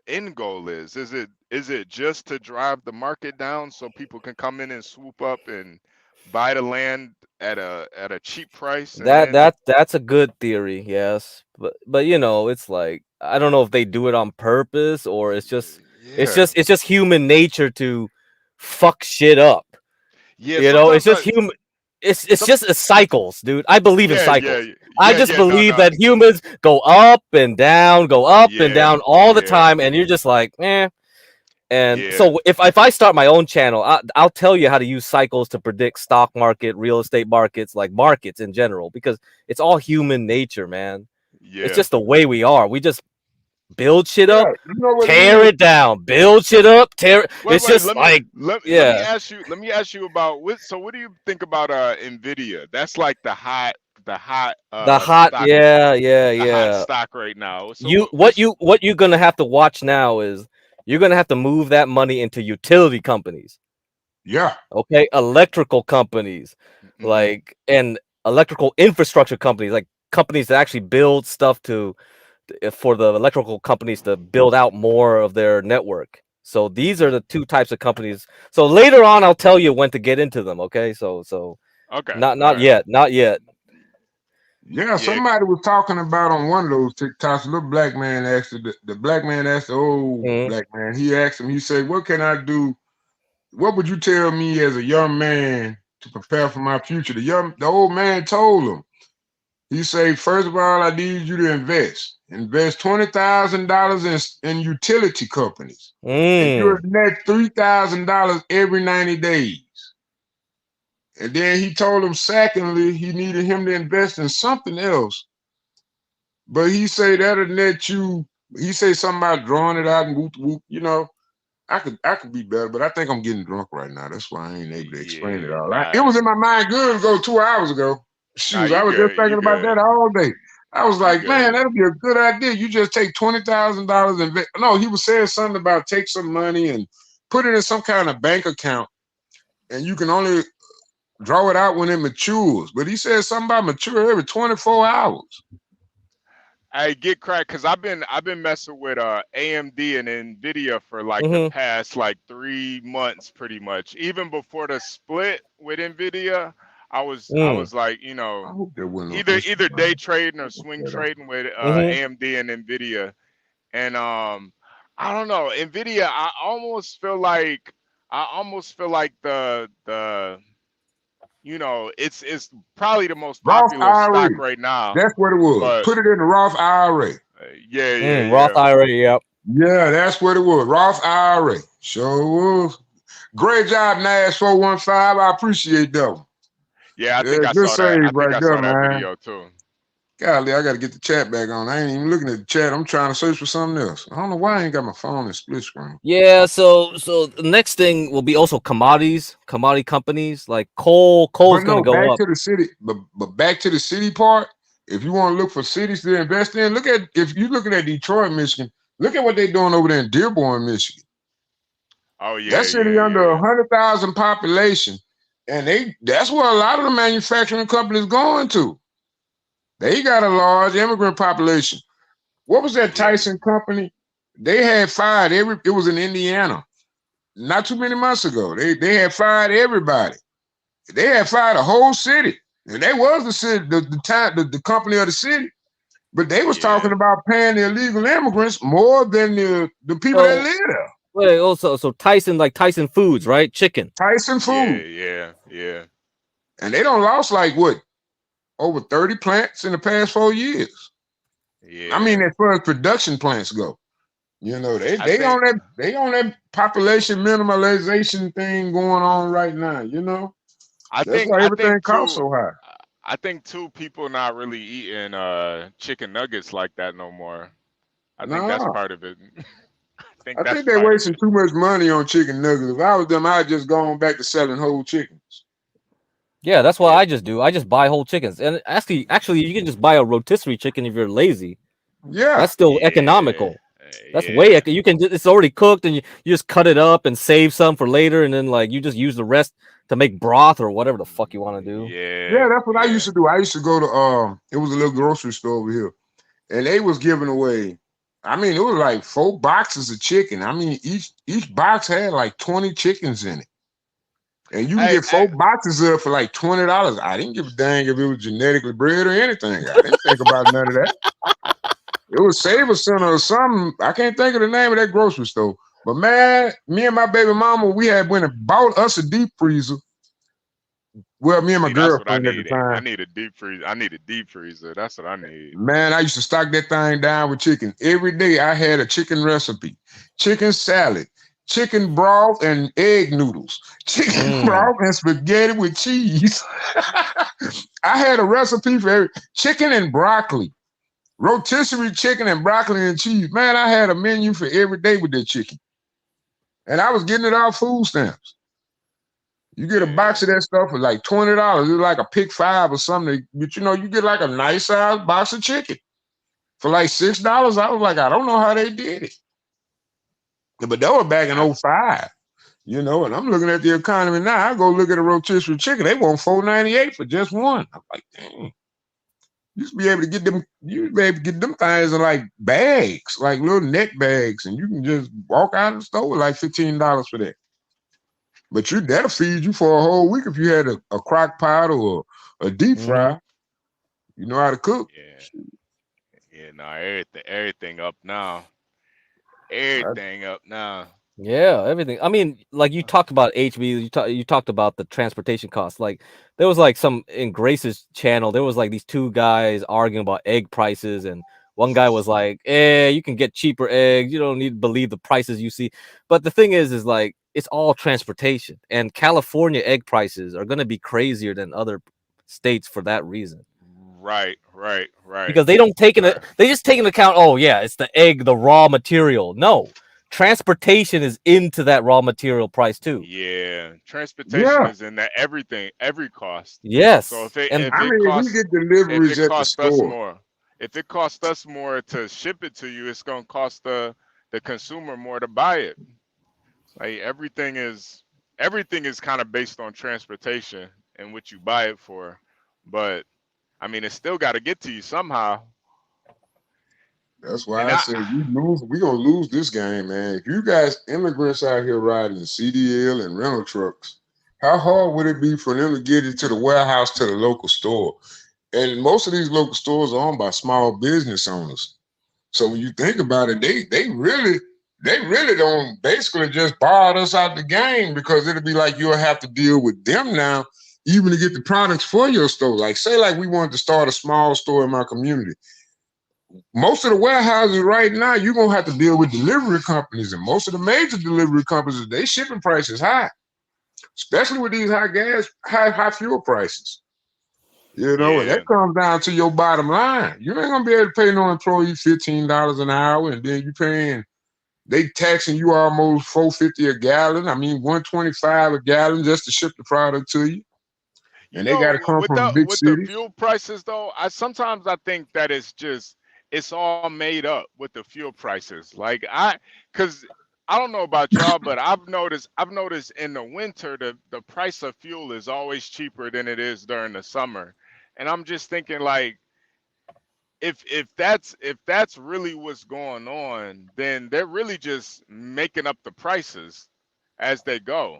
end goal is. Is it just to drive the market down so people can come in and swoop up and buy the land at a cheap price and then That's a good theory, yes. But you know, it's like I don't know if they do it on purpose or yeah, it's just human nature to fuck shit up. yeah. You know, it's Sometimes just human. It's some just cycles, dude. I believe in yeah, cycles. yeah, I yeah, just yeah. No, believe no, that humans go up and yeah, down all the yeah, time, and you're just like, eh. And yeah, so if I start my own channel, I'll tell you how to use cycles to predict stock market, real estate markets, like markets in general, because it's all human nature, man. It's yeah. just the way we are. We just build shit Yeah, up, you know what it tear is? it down, build shit up, tear. Wait, It's wait. just like, Let me yeah, ask you about what. So, what do you think about Nvidia? That's like the hot the hot, stock, yeah. stock right now. So, You what's what you're gonna have to watch now is you're gonna have to move that money into utility companies. Yeah. Okay, electrical companies, mm-hmm, like and electrical infrastructure companies, like companies that actually build stuff for the electrical companies to build out more of their network. So these are mm-hmm. the two types of companies. So later on, I'll tell you when to get into them. Okay, so Okay, not all right, yet, not yet. Yeah, yeah, somebody was talking about on one of those TikToks, a little black man asked the black man asked the old Mhm. black man, he asked him, he said, what can I do? What would you tell me as a young man to prepare for my future? The old man told him, he said, first of all, I need you to invest. Invest $20,000 in utility companies. And you'll Mm. net $3,000 every 90 days. And then he told him, secondly, he needed him to invest in something else. But he say that'll net you, he say something about drawing it out and whoop whoop, you know. I could be better, but I think I'm getting drunk right now. That's why I ain't able to explain it yeah. all. It Nah, was in my mind good ago 2 hours ago. nah. Shoes, I You was just good? You thinking about good? that all day. I was You like, man, good? that'll be a good idea. You just take $20,000 and no, he was saying something about take some money and put it in some kind of bank account, and you can only draw it out when it matures. But he said something about mature every 24 hours. I get cracked because I've been messing with AMD and Nvidia for like the Mhm. past like 3 months pretty much. Even before the split with Nvidia, I Mm. was like, I hope there wasn't no either day Instagram. trading or Look swing that up. trading with Mhm. AMD and Nvidia. And I don't know, Nvidia, I almost feel like it's probably the most Roth popular stock IRA. right now. That's what it was. But Put it in the Roth IRA. yeah, yeah, Mm. yeah. Roth IRA, yep. Yeah, that's what it was. Roth IRA. Sure was. Great job, Nash 415. I appreciate that one. Yeah, Yeah, good I save think right I there, saw that man. video too. Golly, I got to get the chat back on. I ain't even looking at the chat. I'm trying to search for something else. I don't know why I ain't got my phone in split screen. Yeah, so the next thing will be also commodity companies like coal's But gonna no, go back up. to the city. But back to the city part. If you want to look for cities to invest in, if you're looking at Detroit, Michigan, look at what they're doing over there in Dearborn, Michigan. Oh yeah, That city yeah, under yeah. 100,000 population, and that's where a lot of the manufacturing companies going to. They got a large immigrant population. What was that Yeah. Tyson company? They had fired it was in Indiana not too many months ago. They had fired everybody. They had fired a whole city, and they was the city, the company of the city. But they was talking about paying the illegal immigrants more than the people that live there. Wait, also, so Tyson, like Tyson Foods, right? Chicken. Tyson Food. Yeah. And they don't lost like what? Over 30 plants in the past 4 years. Yeah. I mean, as far as production plants go. You know, they on that population minimalization thing going on right now, you know? That's why everything costs so high. I think too, people not really eating chicken nuggets like that no more. I think that's part of it. I think they're wasting too much money on chicken nuggets. If I was them, I'd just go on back to selling whole chickens. Yeah, that's what I just do. I just buy whole chickens. And actually, you can just buy a rotisserie chicken if you're lazy. Yeah. That's still economical. That's way you can it's already cooked and you just cut it up and save some for later, and then like you just use the rest to make broth or whatever the fuck you want to do. Yeah, that's what I used to do. I used to go to it was a little grocery store over here, and they was giving away, I mean, it was like 4 boxes of chicken. I mean, each box had like 20 chickens in it. And you can get 4 boxes of it for like $20. I didn't give a dang if it was genetically bred or anything. I didn't think about none of that. It was Savor Center or something. I can't think of the name of that grocery store. But man, me and my baby mama, we had went and bought us a deep freezer. Well, me and my girlfriend at the time. I need a deep freezer. That's what I need. Man, I used to stock that thing down with chicken. Every day I had a chicken recipe, chicken salad, chicken broth and egg noodles, chicken broth and spaghetti with cheese. I had a recipe for chicken and broccoli. Rotisserie chicken and broccoli and cheese. Man, I had a menu for every day with that chicken. And I was getting it off food stamps. You get a box of that stuff for like $20. It's like a pick 5 or something. But you know, you get like a nice size box of chicken for like $6. I was like, I don't know how they did it. But that was back in 2005. You know, and I'm looking at the economy now. I go look at a rotisserie chicken. They want $4.98 for just one. I'm like, dang. You used to be able to get them. You be able to get them things in like bags, like little net bags, and you can just walk out of the store with like $15 for that. But that'll feed you for a whole week if you had a crock pot or a deep fry. You know how to cook. Yeah. No, everything up now. Everything up now. Yeah, everything. I mean, like you talked about HB, you talked about the transportation costs. Like there was like some in Grace's channel, there was like these 2 guys arguing about egg prices, and one guy was like, you can get cheaper eggs. You don't need to believe the prices you see. But the thing is like it's all transportation, and California egg prices are gonna be crazier than other states for that reason. Right. Because they don't take they just take into account, oh yeah, it's the egg, the raw material. No. Transportation is into that raw material price too. Yeah, transportation is in that every cost. Yes. So if we get deliveries at the store. If it costs us more to ship it to you, it's gonna cost the consumer more to buy it. Like everything is kind of based on transportation and what you buy it for. But I mean, it's still got to get to you somehow. That's why I said we're gonna lose this game, man. If you guys immigrants out here riding CDL and rental trucks, how hard would it be for them to get it to the warehouse to the local store? And most of these local stores are owned by small business owners. So when you think about it, they really don't basically just borrow us out the game, because it'll be like you'll have to deal with them now, even to get the products for your store. Like say like we wanted to start a small store in my community. Most of the warehouses right now, you're gonna have to deal with delivery companies, and most of the major delivery companies, they shipping prices high, especially with these high fuel prices. You know, and that comes down to your bottom line. You ain't gonna be able to pay no employee $15 an hour, and then they taxing you almost $4.50 a gallon. I mean, $1.25 a gallon just to ship the product to you. And they got to come from a big city. The fuel prices, though, sometimes I think that it's all made up with the fuel prices. Like because I don't know about y'all, but I've noticed in the winter the price of fuel is always cheaper than it is during the summer. And I'm just thinking, like, if that's really what's going on, then they're really just making up the prices as they go.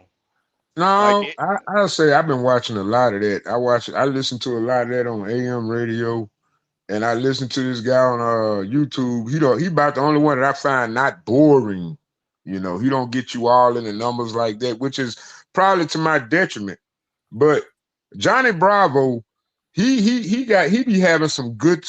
No, I'll say I've been watching a lot of that. I listen to a lot of that on AM radio. and I listened to this guy on YouTube. He about the only one that I find not boring. You know, he don't get you all in the numbers like that, which is probably to my detriment. But Johnny Bravo, he be having some good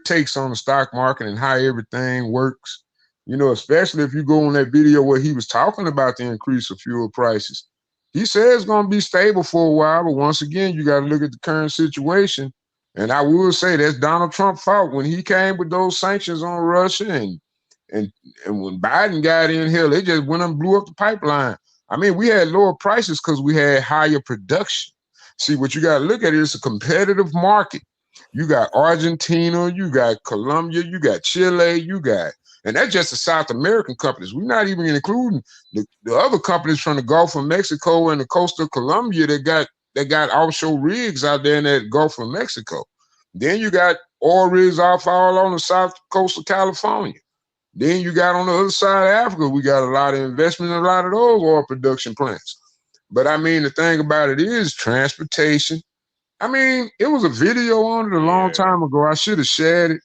takes on the stock market and how everything works. You know, especially if you go on that video where he was talking about the increase of fuel prices. He says it's going to be stable for a while, but once again, you got to look at the current situation. And I will say that's Donald Trump's fault when he came with those sanctions on Russia and when Biden got in here, they just went and blew up the pipeline. I mean, we had lower prices because we had higher production. See, what you got to look at is a competitive market. You got Argentina, you got Colombia, you got Chile, and that's just the South American companies. We're not even including the other companies from the Gulf of Mexico and the coast of Colombia that got offshore rigs out there in that Gulf of Mexico. Then you got oil rigs all on the south coast of California. Then you got on the other side of Africa, we got a lot of investment in a lot of those oil production plants. But I mean, the thing about it is transportation. I mean, it was a video on it a long time ago. I should have shared it.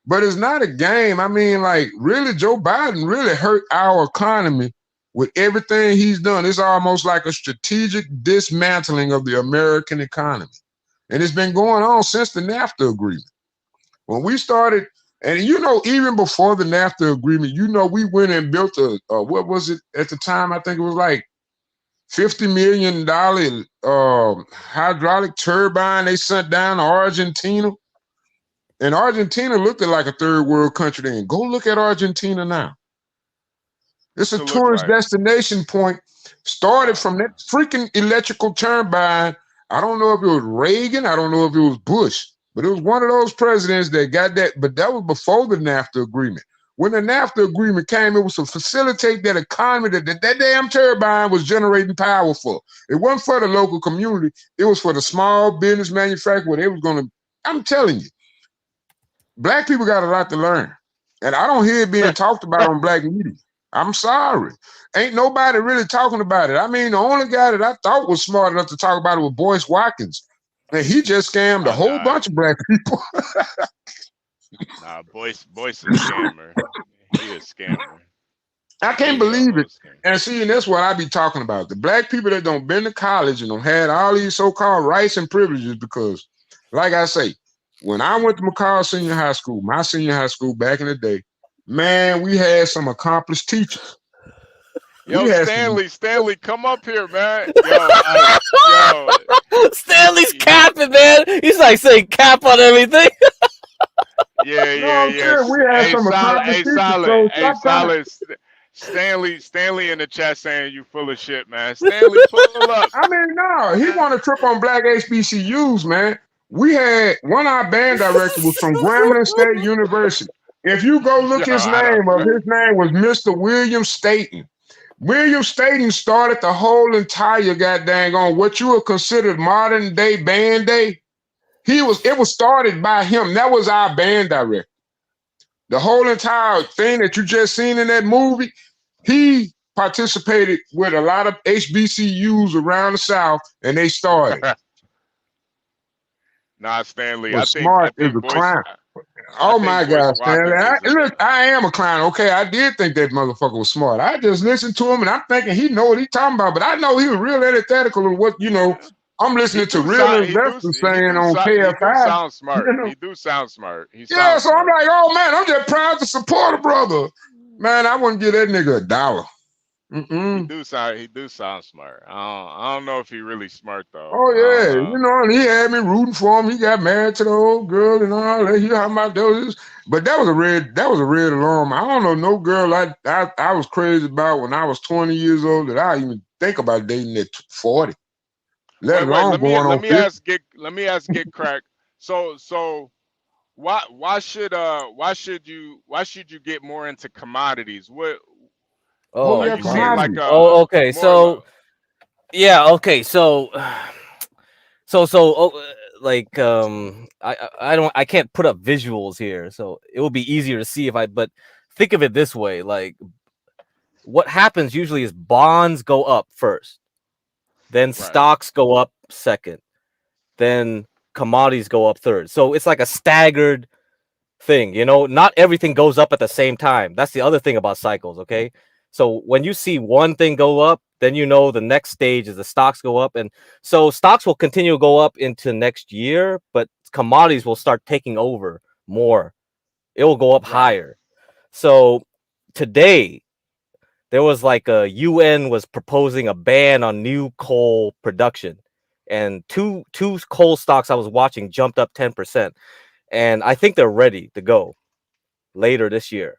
But it's not a game. I mean, like, really, Joe Biden really hurt our economy with everything he's done. It's almost like a strategic dismantling of the American economy. And it's been going on since the NAFTA agreement. When we started, and you know, even before the NAFTA agreement, you know, we went and built what was it at the time? I think it was like $50 million hydraulic turbine they sent down to Argentina. And Argentina looked at like a third world country then. Go look at Argentina now. It's a tourist destination point. Started from that freaking electrical turbine. I don't know if it was Reagan. I don't know if it was Bush. But it was one of those presidents that got that. But that was before the NAFTA agreement. When the NAFTA agreement came, it was to facilitate that economy that damn turbine was generating power for. It wasn't for the local community. It was for the small business manufacturer where they was going to, I'm telling you, Black people got a lot to learn. And I don't hear it being talked about on Black media. I'm sorry. Ain't nobody really talking about it. I mean, the only guy that I thought was smart enough to talk about it was Boyce Watkins. And he just scammed a whole bunch of Black people. Nah, Boyce is a scammer. He is a scammer. I can't believe it. And see, and that's what I be talking about. The Black people that don't been to college and don't had all these so-called rights and privileges because, like I say, when I went to McCall Senior High School, my senior high school back in the day, man, we had some accomplished teachers. Yo, Stanley, come up here, man. Yo. Stanley's capping, man. He's like saying cap on everything. Yeah. We had some accomplished teachers. Solid. Stanley in the chat saying you full of shit, man. Stanley, pull up. I mean, no, he want to trip on Black HBCUs, man. We had one of our band directors was from Grambling State University. If you go look his name was Mr. William Staten. William Staten started the whole entire goddamn on what you would consider modern day band day. It was started by him. That was our band director. The whole entire thing that you just seen in that movie, he participated with a lot of HBCUs around the South, and they started. Nah, Stanley, I think is a clown. Oh my God, Stanley! I am a clown. Okay, I did think that motherfucker was smart. I just listened to him, and I'm thinking he know what he's talking about. But I know he was real antithetical of what I'm listening to real investors saying on KFI. He do sound smart. He do sound smart. So I'm like, oh man, I'm just proud to support a brother. Man, I wouldn't give that nigga $1. He do sound smart. I don't know if he really smart though. Oh yeah, and he had me rooting for him. He got married to the old girl and all that. He talking about those, but that was a red alarm. I don't know no girl I was crazy about when I was 20 years old that I even think about dating at 40. Let me ask Get Crack. So why should you get more into commodities? What? Oh, you seem like okay. So, yeah, okay. So, I can't put up visuals here, so it will be easier to see but think of it this way: like, what happens usually is bonds go up first, then stocks go up second, then commodities go up third. So it's like a staggered thing, you know, not everything goes up at the same time. That's the other thing about cycles, okay? So when you see one thing go up, then you know the next stage is the stocks go up. And so stocks will continue to go up into next year, but commodities will start taking over more. It will go up higher. So today there was like a UN was proposing a ban on new coal production. And two coal stocks I was watching jumped up 10%. And I think they're ready to go later this year.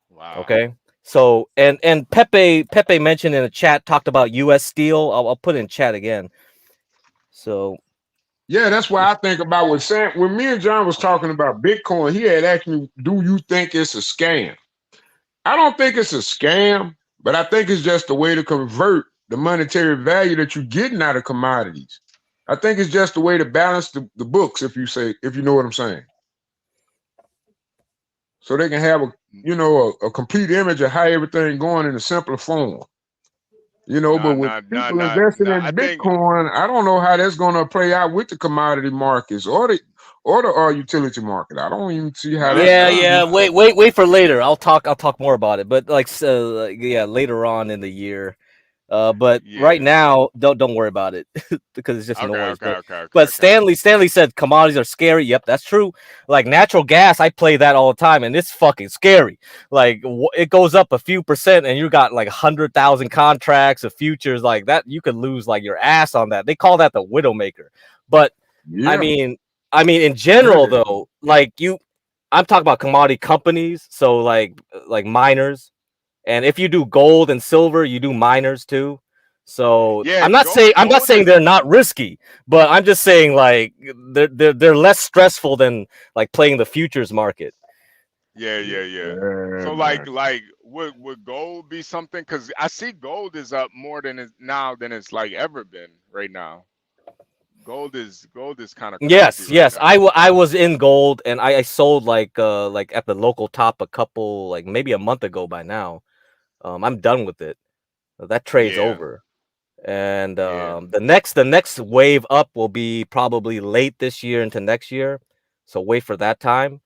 Wow. Okay. So and Pepe mentioned in the chat, talked about US Steel. I'll put it in chat again. So yeah, that's why I think about what Sam, when me and John was talking about Bitcoin, he had asked me, do you think it's a scam? I don't think it's a scam, but I think it's just a way to convert the monetary value that you're getting out of commodities. I think it's just a way to balance the books, if you know what I'm saying. So they can have a complete image of how everything going in a simpler form. But with people investing in Bitcoin, I don't know how that's going to play out with the commodity markets or the utility market. I don't even see how that's yeah. Wait for later. I'll talk more about it. But later on in the year. But right now, don't worry about it because it's just noise. But Stanley said commodities are scary. Yep, that's true. Like natural gas, I play that all the time, and it's fucking scary. Like it goes up a few percent, and you got like 100,000 contracts of futures like that. You could lose like your ass on that. They call that the widowmaker. But I mean, in general though, I'm talking about commodity companies. So like miners. And if you do gold and silver, you do miners too. So I'm not saying they're not risky, but I'm just saying like they're less stressful than like playing the futures market. Yeah. So like would gold be something? Because I see gold is up more than it's like ever been right now. Gold is kind of crazy. Yes. I was in gold and I sold like at the local top a couple like maybe a month ago by now. I'm done with it. That trade's over. And the next wave up will be probably late this year into next year. So wait for that time.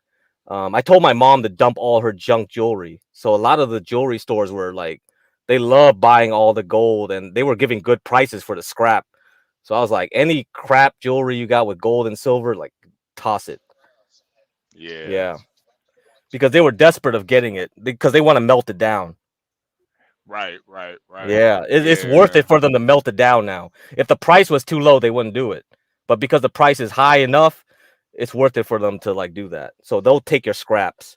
I told my mom to dump all her junk jewelry. So a lot of the jewelry stores were like, they love buying all the gold and they were giving good prices for the scrap. So I was like, any crap jewelry you got with gold and silver, like toss it. Yeah. Because they were desperate of getting it because they want to melt it down. Right. Yeah, it's worth it for them to melt it down now. If the price was too low, they wouldn't do it. But because the price is high enough, it's worth it for them to like do that. So they'll take your scraps.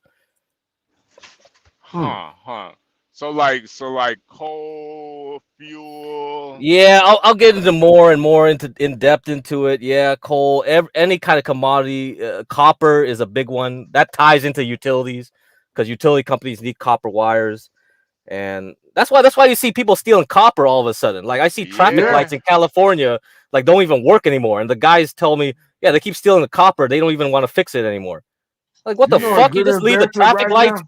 So like coal, fuel. Yeah, I'll get into more and more in depth into it. Yeah, coal, any kind of commodity. Copper is a big one that ties into utilities because utility companies need copper wires. And that's why you see people stealing copper all of a sudden. Like I see traffic lights in California like don't even work anymore. And the guys tell me, yeah, they keep stealing the copper. They don't even want to fix it anymore. Like what the fuck? You just leave the traffic lights?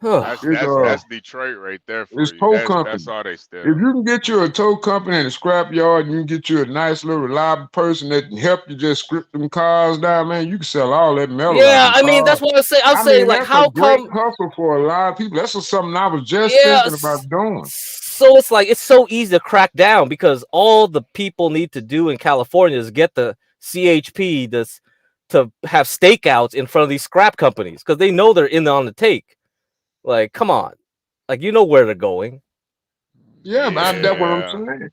That's Detroit right there for you. That's all they steal. If you can get you a tow company and a scrap yard, and you can get you a nice little reliable person that can help you just strip them cars down, man, you can sell all that metal. Yeah, I mean that's what I say. I'll say like how come hustle for a lot of people. That's something I was just thinking about doing. So it's like it's so easy to crack down because all the people need to do in California is get the CHP to have stakeouts in front of these scrap companies because they know they're in on the take. Like, come on. Like, you know where they're going. Yeah, man, that's what I'm saying.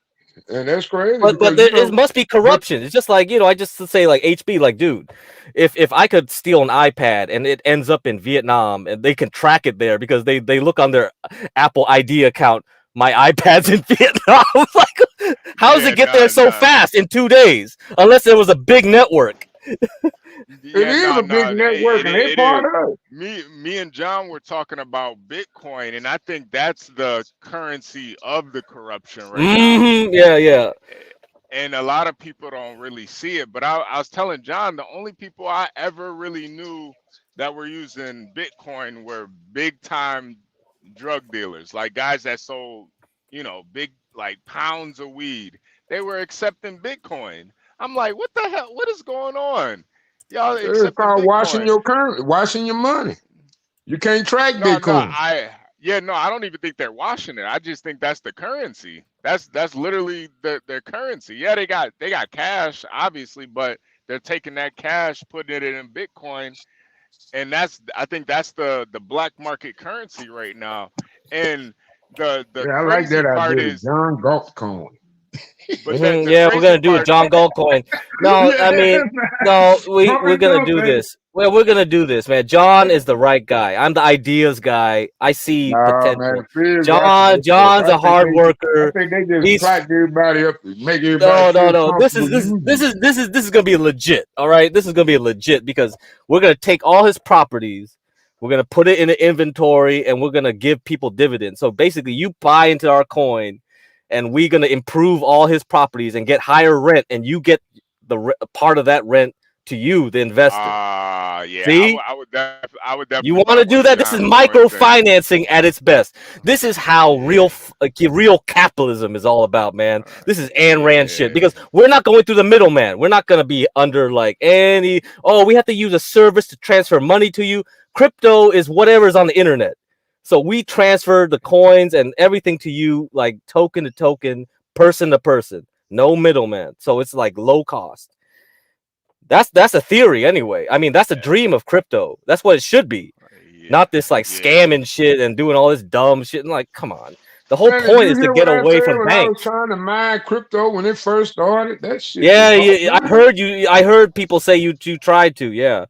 And that's crazy. But it must be corruption. It's just like, I just say like HB, like, dude, if I could steal an iPad and it ends up in Vietnam and they can track it there because they look on their Apple ID account, my iPad's in Vietnam. Like, how does it get there so fast in 2 days? Unless there was a big network. It is a big network, and they part of it. Me and John were talking about Bitcoin, and I think that's the currency of the corruption right now. Yeah. And a lot of people don't really see it. But I was telling John, the only people I ever really knew that were using Bitcoin were big time drug dealers, like guys that sold, big like pounds of weed. They were accepting Bitcoin. I'm like, what the hell? What is going on? Y'all It's accepting called washing Bitcoin? washing your money. You can't track No, Bitcoin. I don't even think they're washing it. I just think that's the currency. That's literally their currency. Yeah, they got cash, obviously, but they're taking that cash, putting it in Bitcoin, and I think that's the black market currency right now. And the Yeah, I like crazy that part idea, the is, John Galt coin. but the Yeah, we're crazy gonna do a part, John Galt coin. No, I Yeah, mean, no, pump we're it gonna up, do baby. this. Well, we're gonna do this, man. John is the right guy. I'm the ideas guy. I see Nah, man, potential. Phil's watching this stuff. John's a hard I worker. think they just He's plaque everybody up to make everybody no. This comfortable is this using this it. is this is this is gonna be legit. All right, this is gonna be legit because we're gonna take all his properties. We're gonna put it in an inventory and we're gonna give people dividends. So basically, you buy into our coin, and we're gonna improve all his properties and get higher rent, and you get part of that rent to you, the investor. yeah, See? I would You definitely want to buy one do of that? This is John's coins then. microfinancing at its best. This is how Yeah, real capitalism is all about, man. This is Ayn Rand shit yeah. because we're not going through the middleman. We're not going to be under like any, oh, we have to use a service to transfer money to you. Crypto is whatever is on the internet. So we transfer the coins and everything to you like token to token, person to person. No middleman. So it's like low cost. That's a theory anyway. I mean, that's a dream of crypto. That's what it should be. Yeah, Not this like yeah. scamming shit and doing all this dumb shit. And like, come on. The whole Man, did point you is to hear get what I away said from when I was banks. trying to mine crypto when it first started? That shit was Yeah, hard. I heard you. I heard people say you tried to. Yeah.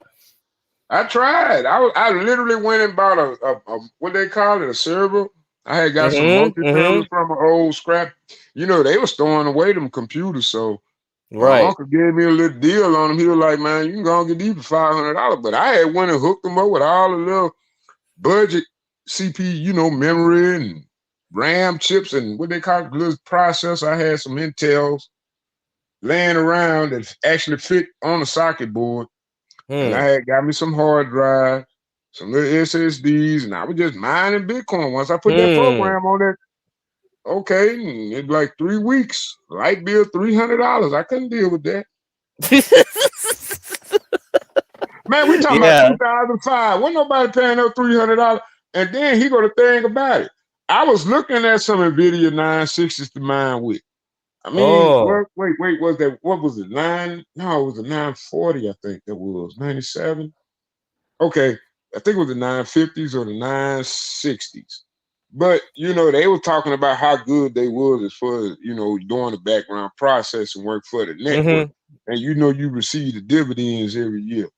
I tried. I literally went and bought a what they call it, a server. I had got some multi-terminals from an old scrap. You know, they were throwing away them computers. So my Right. uncle gave me a little deal on them. He was like, man, you can go and get these for $500. But I had went and hooked them up with all the little budget CPU, memory and RAM chips and what they call it, little processor. I had some Intels laying around that actually fit on the socket board. And I had got me some hard drive, some little SSDs, and I was just mining Bitcoin. Once I put that program on that, okay, and in like 3 weeks, light bill $300. I couldn't deal with that. Man, we talking about 2005. Wasn't nobody paying up $300. And then he got a thing about it. I was looking at some NVIDIA 960s to mine with. I mean, wait, was that, what was it, 9? No, it was a 940, I think that was, 97. Okay, I think it was the 950s or the 960s. But, they were talking about how good they was as far as, doing the background processing work for the network. And you receive the dividends every year.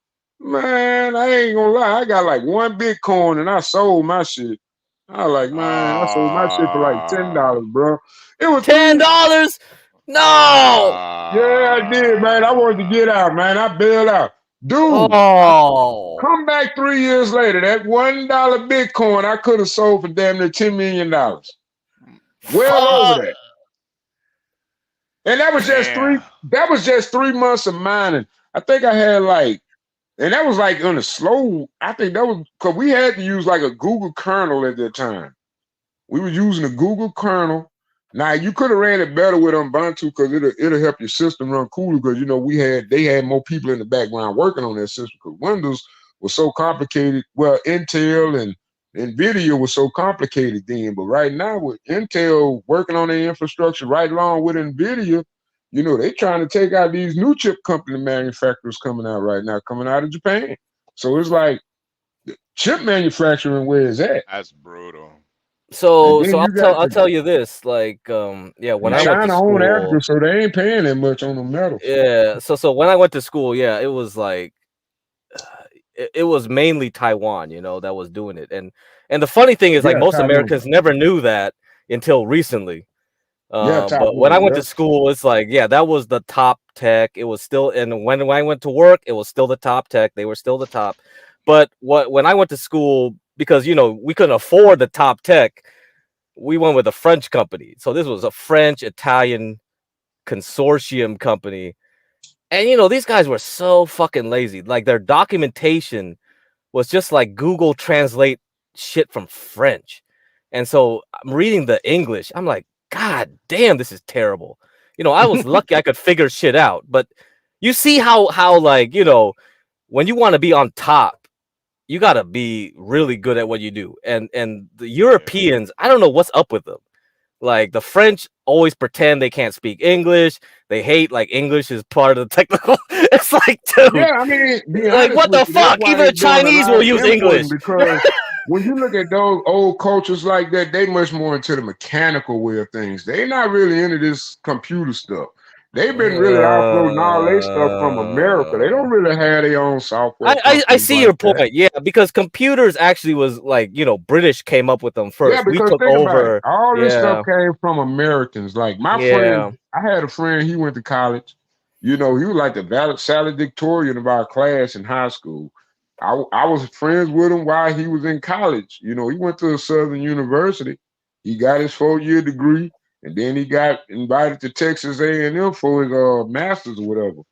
Man, I ain't gonna lie. I got like one Bitcoin and I sold my shit. I was like, man, I sold my shit for like $10, bro. It was $10. No. Yeah, I did, man. I wanted to get out, man. I bailed out. Dude, come back 3 years later. That $1 Bitcoin I could have sold for damn near $10 million. Well over that. And that was just 3 months of mining. I think I had and that was like on a slow, I think that was because we had to use like a Google kernel at that time. We were using a Google kernel. Now you could have ran it better with Ubuntu because it'll help your system run cooler because they had more people in the background working on that system because Windows was so complicated. Well, Intel and NVIDIA was so complicated then, but right now with Intel working on their infrastructure right along with NVIDIA, they trying to take out these new chip company manufacturers coming out right now, coming out of Japan. So it's like chip manufacturing, where is that? That's brutal. So I'll tell you this, like when I went to China own school, Africa, so they ain't paying that much on the metals. Yeah, so when I went to school, yeah, it was like it was mainly Taiwan, that was doing it, and the funny thing is, like most Americans never knew that until recently. But when I went to school, it's like, yeah, that was the top tech. It was still, and when I went to work, it was still the top tech. They were still the top. But when I went to school, because we couldn't afford the top tech, we went with a French company. So this was a French-Italian consortium company. And these guys were so fucking lazy. Like their documentation was just like Google Translate shit from French. And so I'm reading the English. I'm like, God damn, this is terrible. I was lucky I could figure shit out. But you see how like, when you want to be on top, you got to be really good at what you do. And the Europeans, I don't know what's up with them. Like the French always pretend they can't speak English. They hate like English is part of the technical. It's like, dude, Yeah, I mean, be like honest what with the you, that's fuck? why Even they the doing a Chinese lot will of use importing, English. because when you look at those old cultures like that, they much more into the mechanical way of things. They not really into this computer stuff. They've been really offloading all their stuff from America. They don't really have their own software I companies see like your that. point. Yeah, because computers actually was like, British came up with them Yeah, first. We because took think about it. over. All this stuff Yeah, came from Americans. Like my friend, yeah. I had a friend, he went to college. He was like the valedictorian of our class in high school. I was friends with him while he was in college. He went to a Southern University. He got his 4-year degree, and then he got invited to Texas A&M for his master's or whatever.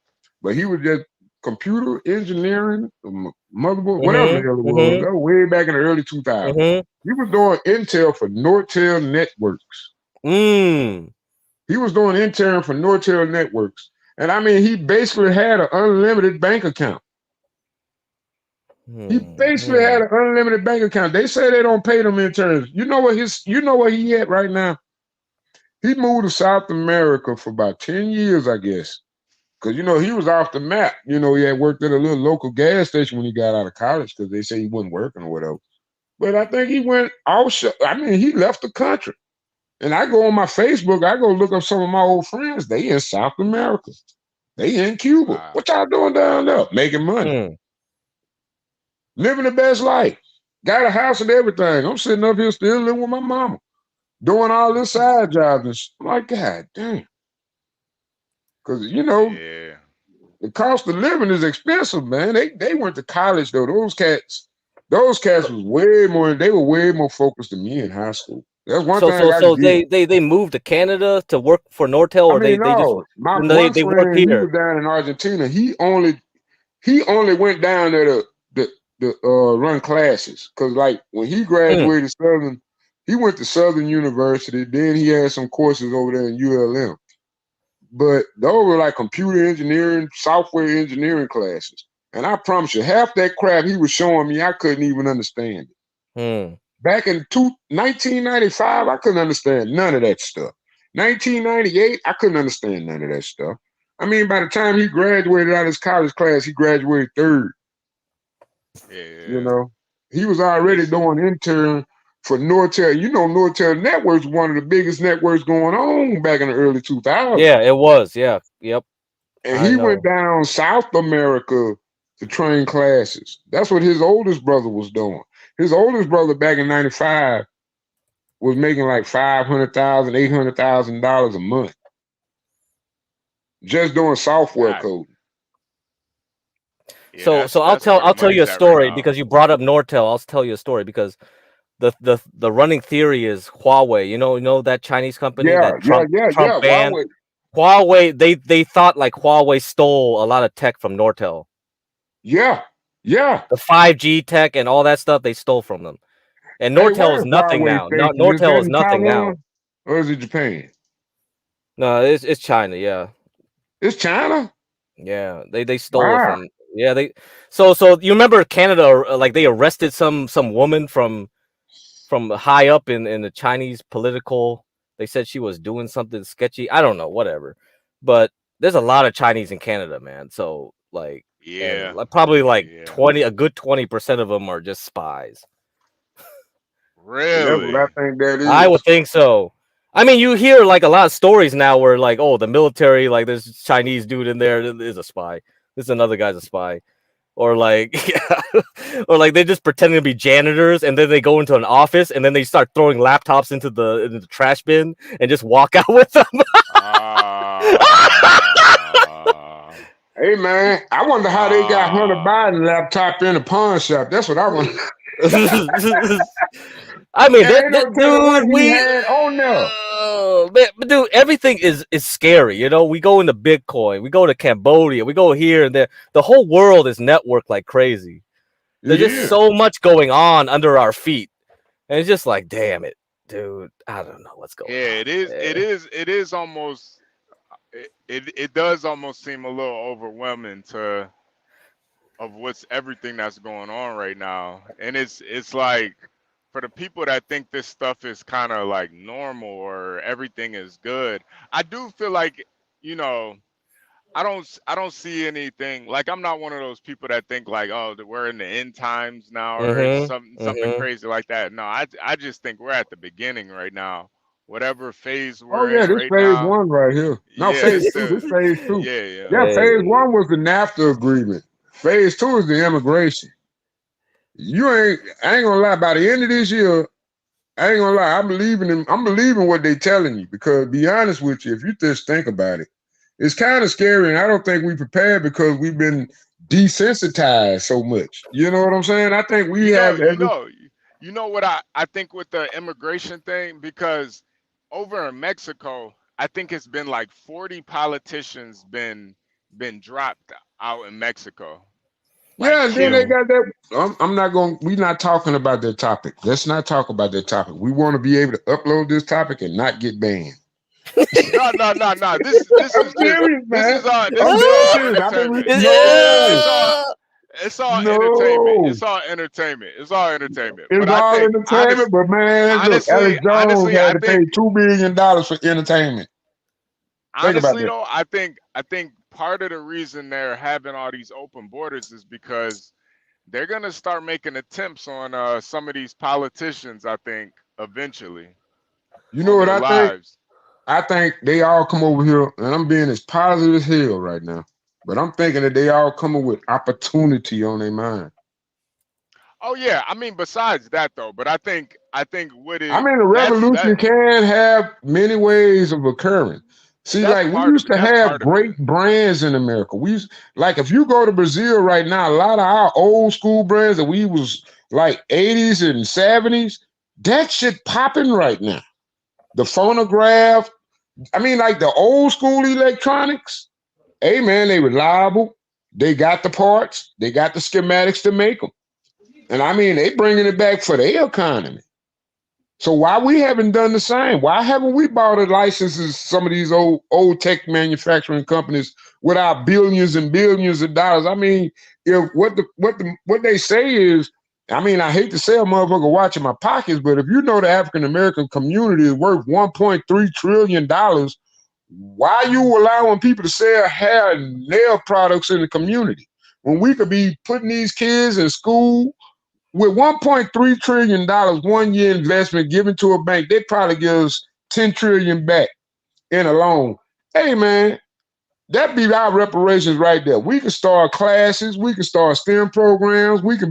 But he was just computer engineering, motherboard, whatever the hell it was. That was way back in the early 2000s. He was doing Intel for Nortel Networks. He was doing Intel for Nortel Networks. And I mean, he basically had an unlimited bank account. He basically had an unlimited bank account. They say they don't pay them interns. You know what he at right now? He moved to South America for about 10 years, I guess. Because, he was off the map. He had worked at a little local gas station when he got out of college because they say he wasn't working or whatever. But I think he went offshore. I mean, he left the country. And I go on my Facebook, I go look up some of my old friends. They in South America. They in Cuba. Wow. What y'all doing down there? Making money. Living the best life. Got a house and everything. I'm sitting up here still living with my mama. Doing all this side jobs and shit. I'm like, God damn. Because, the cost of living is expensive, man. They went to college, though. Those cats was way more focused than me in high school. That's one thing I So did. they moved to Canada to work for Nortel, or I mean, they just no. My one they work friend, he here. was down in Argentina. He only went down there to run classes. Cause like when he graduated he went to Southern University. Then he had some courses over there in ULM. But those were like computer engineering, software engineering classes. And I promise you, half that crap he was showing me, I couldn't even understand it. Back in 1995, I couldn't understand none of that stuff. 1998, I couldn't understand none of that stuff. I mean, by the time he graduated out of his college class, he graduated third. Yeah. He was already doing intern for Nortel. Nortel Networks, one of the biggest networks going on back in the early 2000s. Yeah, it was. Yeah, yep. And he went down South America to train classes. That's what his oldest brother was doing. His oldest brother back in 95 was making like $500,000, $800,000 a month. Just doing software coding. Yeah, So I'll tell you a story because you brought up Nortel. I'll tell you a story because the running theory is Huawei. You know that Chinese company that Trump banned. Huawei, they thought like Huawei stole a lot of tech from Nortel. Yeah. The 5G tech and all that stuff they stole from them. And Nortel is nothing now. Nortel is nothing now. Or is it Japan? No, it's China. Yeah, it's China. Yeah, they stole it from. Yeah, so you remember Canada? Like they arrested some woman from high up in the Chinese political. They said she was doing something sketchy. I don't know, whatever. But there's a lot of Chinese in Canada, man. So like, and probably like 20% of them are just spies. Really? That's what I think that is. I would think so. I mean, you hear like a lot of stories now where like, oh, the military, like there's Chinese dude in there is a spy. This another guy's a spy. Or like, or like they just pretending to be janitors, and then they go into an office, and then they start throwing laptops into the trash bin, and just walk out with them. Hey man, I wonder how they got Hunter Biden laptop in a pawn shop. That's what I want. I mean, dude, we had on there. But dude, everything is scary. You know, we go into Bitcoin, we go to Cambodia, we go here and there. The whole world is networked like crazy. There's just so much going on under our feet, and it's just like, damn it, dude. I don't know what's going on. Yeah, it is. It is almost. it does almost seem a little overwhelming of what's everything that's going on right now. And it's like for the people that think this stuff is kind of like normal or everything is good, I do feel like, you know, I don't see anything like I'm not one of those people that think like, oh, that we're in the end times now or something crazy like that. No, I just think we're at the beginning right now. Whatever phase Oh we're yeah, in this right phase now. one right here. No, Yeah, phase this two. This the phase two. yeah, yeah. Yeah, phase one was the NAFTA agreement. Phase two is the immigration. I ain't gonna lie, by the end of this year, I ain't gonna lie, I'm believing what they telling you, because to be honest with you, if you just think about it, it's kind of scary, and I don't think we prepared because we've been desensitized so much. You know what I'm saying? I think we have You know what I think with the immigration thing, because over in Mexico, I think it's been like 40 politicians been dropped out in Mexico. Like Yeah, and then they killed. got that. We're not talking about that topic. Let's not talk about that topic. We want to be able to upload this topic and not get banned. No. This I'm is just serious, man. this I'm is dead all serious. entertainment. No, It's all entertainment. no. It's all entertainment. It's all entertainment. But It's I all think entertainment, but man, look, Alex Jones had I to pay think $2 billion for entertainment. Think about honestly that. though, I think part of the reason they're having all these open borders is because they're gonna start making attempts on some of these politicians. I think eventually You know on what their I think? lives. I think they all come over here, and I'm being as positive as hell right now, but I'm thinking that they all coming with opportunity on their mind. Oh yeah, I mean besides that though, but I think what I it mean, a revolution can have many ways of occurring. See, that's like we part of used it. to That's have part of it. great brands in America. Like if you go to Brazil right now, a lot of our old school brands that we was like 80s and 70s, that shit popping right now. The phonograph, I mean, like the old school electronics, hey man, they reliable. They got the parts, they got the schematics to make them. And I mean, they bringing it back for their economy. So why we haven't done the same? Why haven't we bought the licenses some of these old tech manufacturing companies without billions and billions of dollars? I mean, if what they say is, I mean, I hate to say a motherfucker watching my pockets, but if you know the African American community is worth $1.3 trillion, why are you allowing people to sell hair and nail products in the community when we could be putting these kids in school? With $1.3 trillion 1 year investment given to a bank, they probably give us $10 trillion back in a loan. Hey man, that be our reparations right there. We can start classes, we can start STEM programs, we can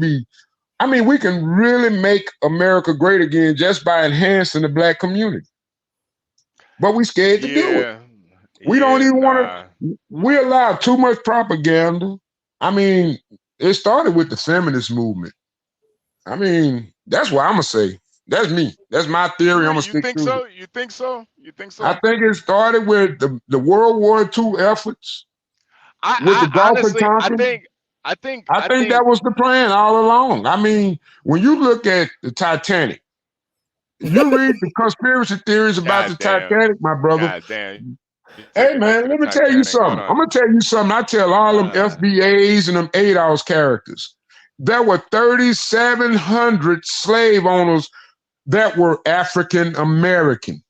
really make America great again just by enhancing the Black community. But we scared to do it. We don't even want to, we allow too much propaganda. I mean, it started with the feminist movement. I mean, that's what I'm gonna say. That's me. That's my theory. I'm gonna stick to it. You think so? You think so? I think it started with the World War II efforts with the I Gulf of honestly, Tonkin. I think That was the plan all along. I mean, when you look at the Titanic, you read the conspiracy theories about the Titanic, my brother. God damn. Hey man, let me tell you something. I'm gonna tell you something. I tell all them FBAs and them ADOS characters. There were 3,700 slave owners that were African American.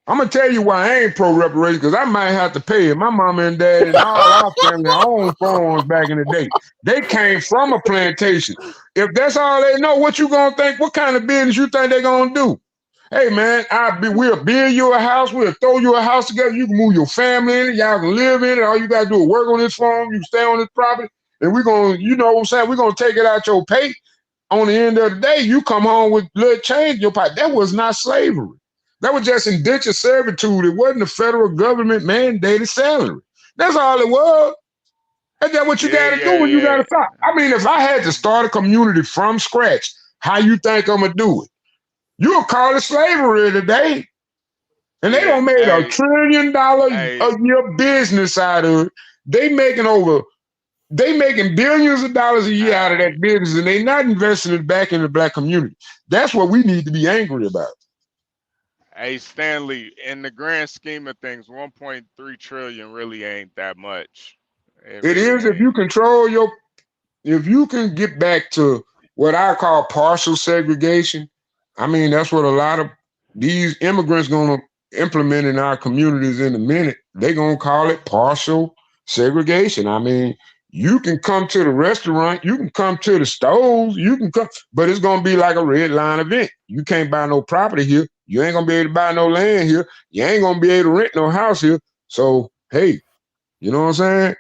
I'm gonna tell you why I ain't pro reparations, because I might have to pay it. My mama and dad and all our family owned farms back in the day. They came from a plantation. If that's all they know, what you gonna think? What kind of business you think they gonna do? Hey man, we'll build you a house, we'll throw you a house together, you can move your family in it, y'all can live in it, all you gotta do is work on this farm, you can stay on this property, and we're gonna, you know what I'm saying, we're gonna take it out your pay. On the end of the day, you come home with little change in your pocket. That was not slavery. That was just indentured servitude. It wasn't the federal government mandated salary. That's all it was. And that's what you gotta do when you gotta stop. I mean, if I had to start a community from scratch, how you think I'm gonna do it? You'll call it slavery today. And they don't make $1 trillion a year business out of it. They making billions of dollars a year out of that business, and they not investing it back in the Black community. That's what we need to be angry about. Hey Stanley, in the grand scheme of things, 1.3 trillion really ain't that much. It It really is if you ain't. control your, if you can get back to what I call partial segregation. I mean, that's what a lot of these immigrants gonna implement in our communities in a minute. They gonna call it partial segregation. I mean, you can come to the restaurant, you can come to the stores, you can come, but it's gonna be like a red line event. You can't buy no property here. You ain't gonna be able to buy no land here. You ain't gonna be able to rent no house here. So, hey, you know what I'm saying?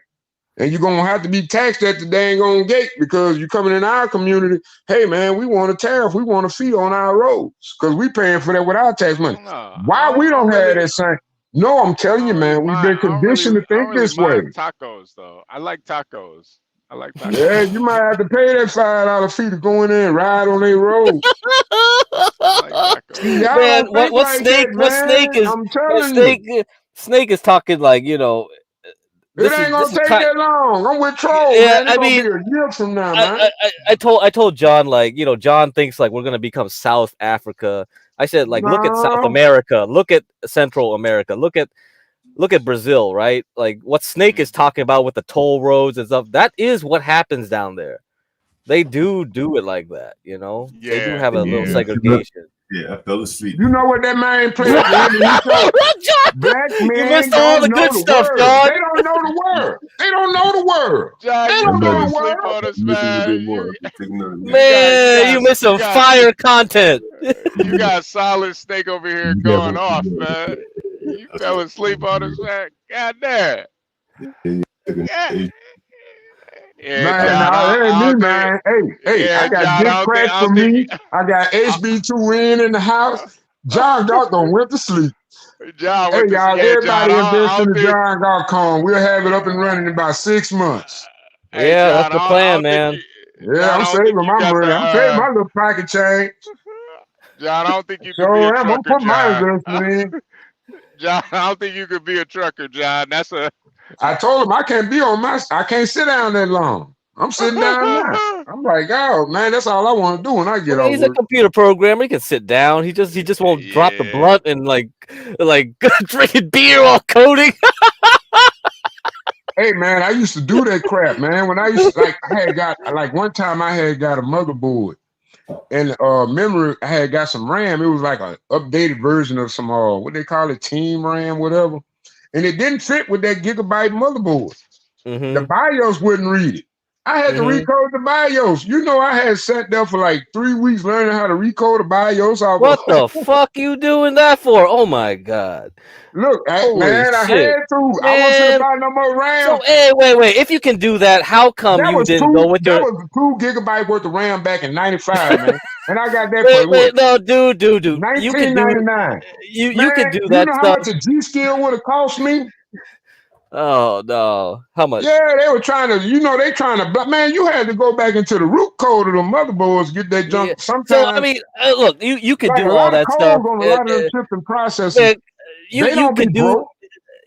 And you're gonna have to be taxed at the dang on gate because you're coming in our community. Hey man, we want a tariff, we want a fee on our roads because we paying for that with our tax money. No, Why we I don't don't have really, that same? No, I'm I telling you, don't really man, we've mind. been conditioned to I don't think really this way. mind tacos though. I like tacos. I like Yeah, tacos. you might have to pay that $5 fee to go in there and ride on their road. I like See, tacos. y'all Man, don't think like that, what snake man. is I'm what telling you. snake is talking like, you know, It ain't this gonna is take kind. that long. I'm with Troll, Yeah, man. It's I gonna be mean, a year from now, man. I told John, like, you know, John thinks like we're gonna become South Africa. I said, like, look at South No. America, look at Central America, look at Brazil, right? Like what Snake is talking about with the toll roads and stuff. That is what happens down there. They do it like that, you know. They do Yeah, have a little yeah. segregation. Yeah, I fell asleep. You know what that man played at the end of his show? John, Black you men missed all don't the know good the stuff, word. John. They don't know the word. They don't know the word. John, They you don't fell know the asleep word. on us, Listen a little bit man. more. Take another nap. Man, you missed You some got fire content. you got solid Snake over here You going never, off, man. You fell asleep on us, man. God damn. Yeah, yeah, Man, John. nah, that ain't I me, don't think. man. Hey, I Yeah, got John. Dick Crack I for don't think you. me. I got HB2N in the house. John Galt done went to sleep. John Hey, went to. y'all, Yeah, John. everybody invest I in don't the think. John Galt coin. We'll have it up and running in about 6 months. Hey, Yeah, that's John. the I plan, don't think man. you. Yeah, John. I'm I don't saving think you my got money. I'm saving the. my little pocket change. John. I don't think you So could be a I'm gonna trucker, put my John. investment in. John. I don't think you could be a trucker, John. That's a. I told him I can't be on my. I can't sit down that long. I'm sitting down now. I'm like, oh man, that's all I want to do when I get Well, off he's a work. computer programmer. He can sit down. He just won't drop the Yeah. blunt and like drinking beer while coding. Hey man, I used to do that crap, man. When I used to, like, I had got like one time I had got a motherboard and memory. I had got some RAM. It was like an updated version of some what they call it, Team RAM, whatever. And it didn't fit with that gigabyte motherboard. The Mm-hmm. BIOS wouldn't read it. I had to Mm-hmm. recode the BIOS. You know, I had sat there for like 3 weeks learning how to recode the BIOS. What the fuck you doing that for? Oh my god! Look, Holy man, I shit, had to. I wasn't finna man! buy no more RAM. So hey, wait. If you can do that, how come That you was didn't two. go with That your? was 2 gigabyte worth of RAM back in '95, man. And I got that for Wait, what? no, dude. You can do it. 1999. You Man, can do you that know how stuff. much a G skill would have cost me? Oh no, how much? Yeah, they were trying to. You know, they trying to. Man, you had to go back into the root code of the motherboards to get that Yeah. junk. So I Sometimes, mean, look, you could like a do all lot of that stuff. codes on a lot of them chips and processors, Man, they you don't be could do. broke.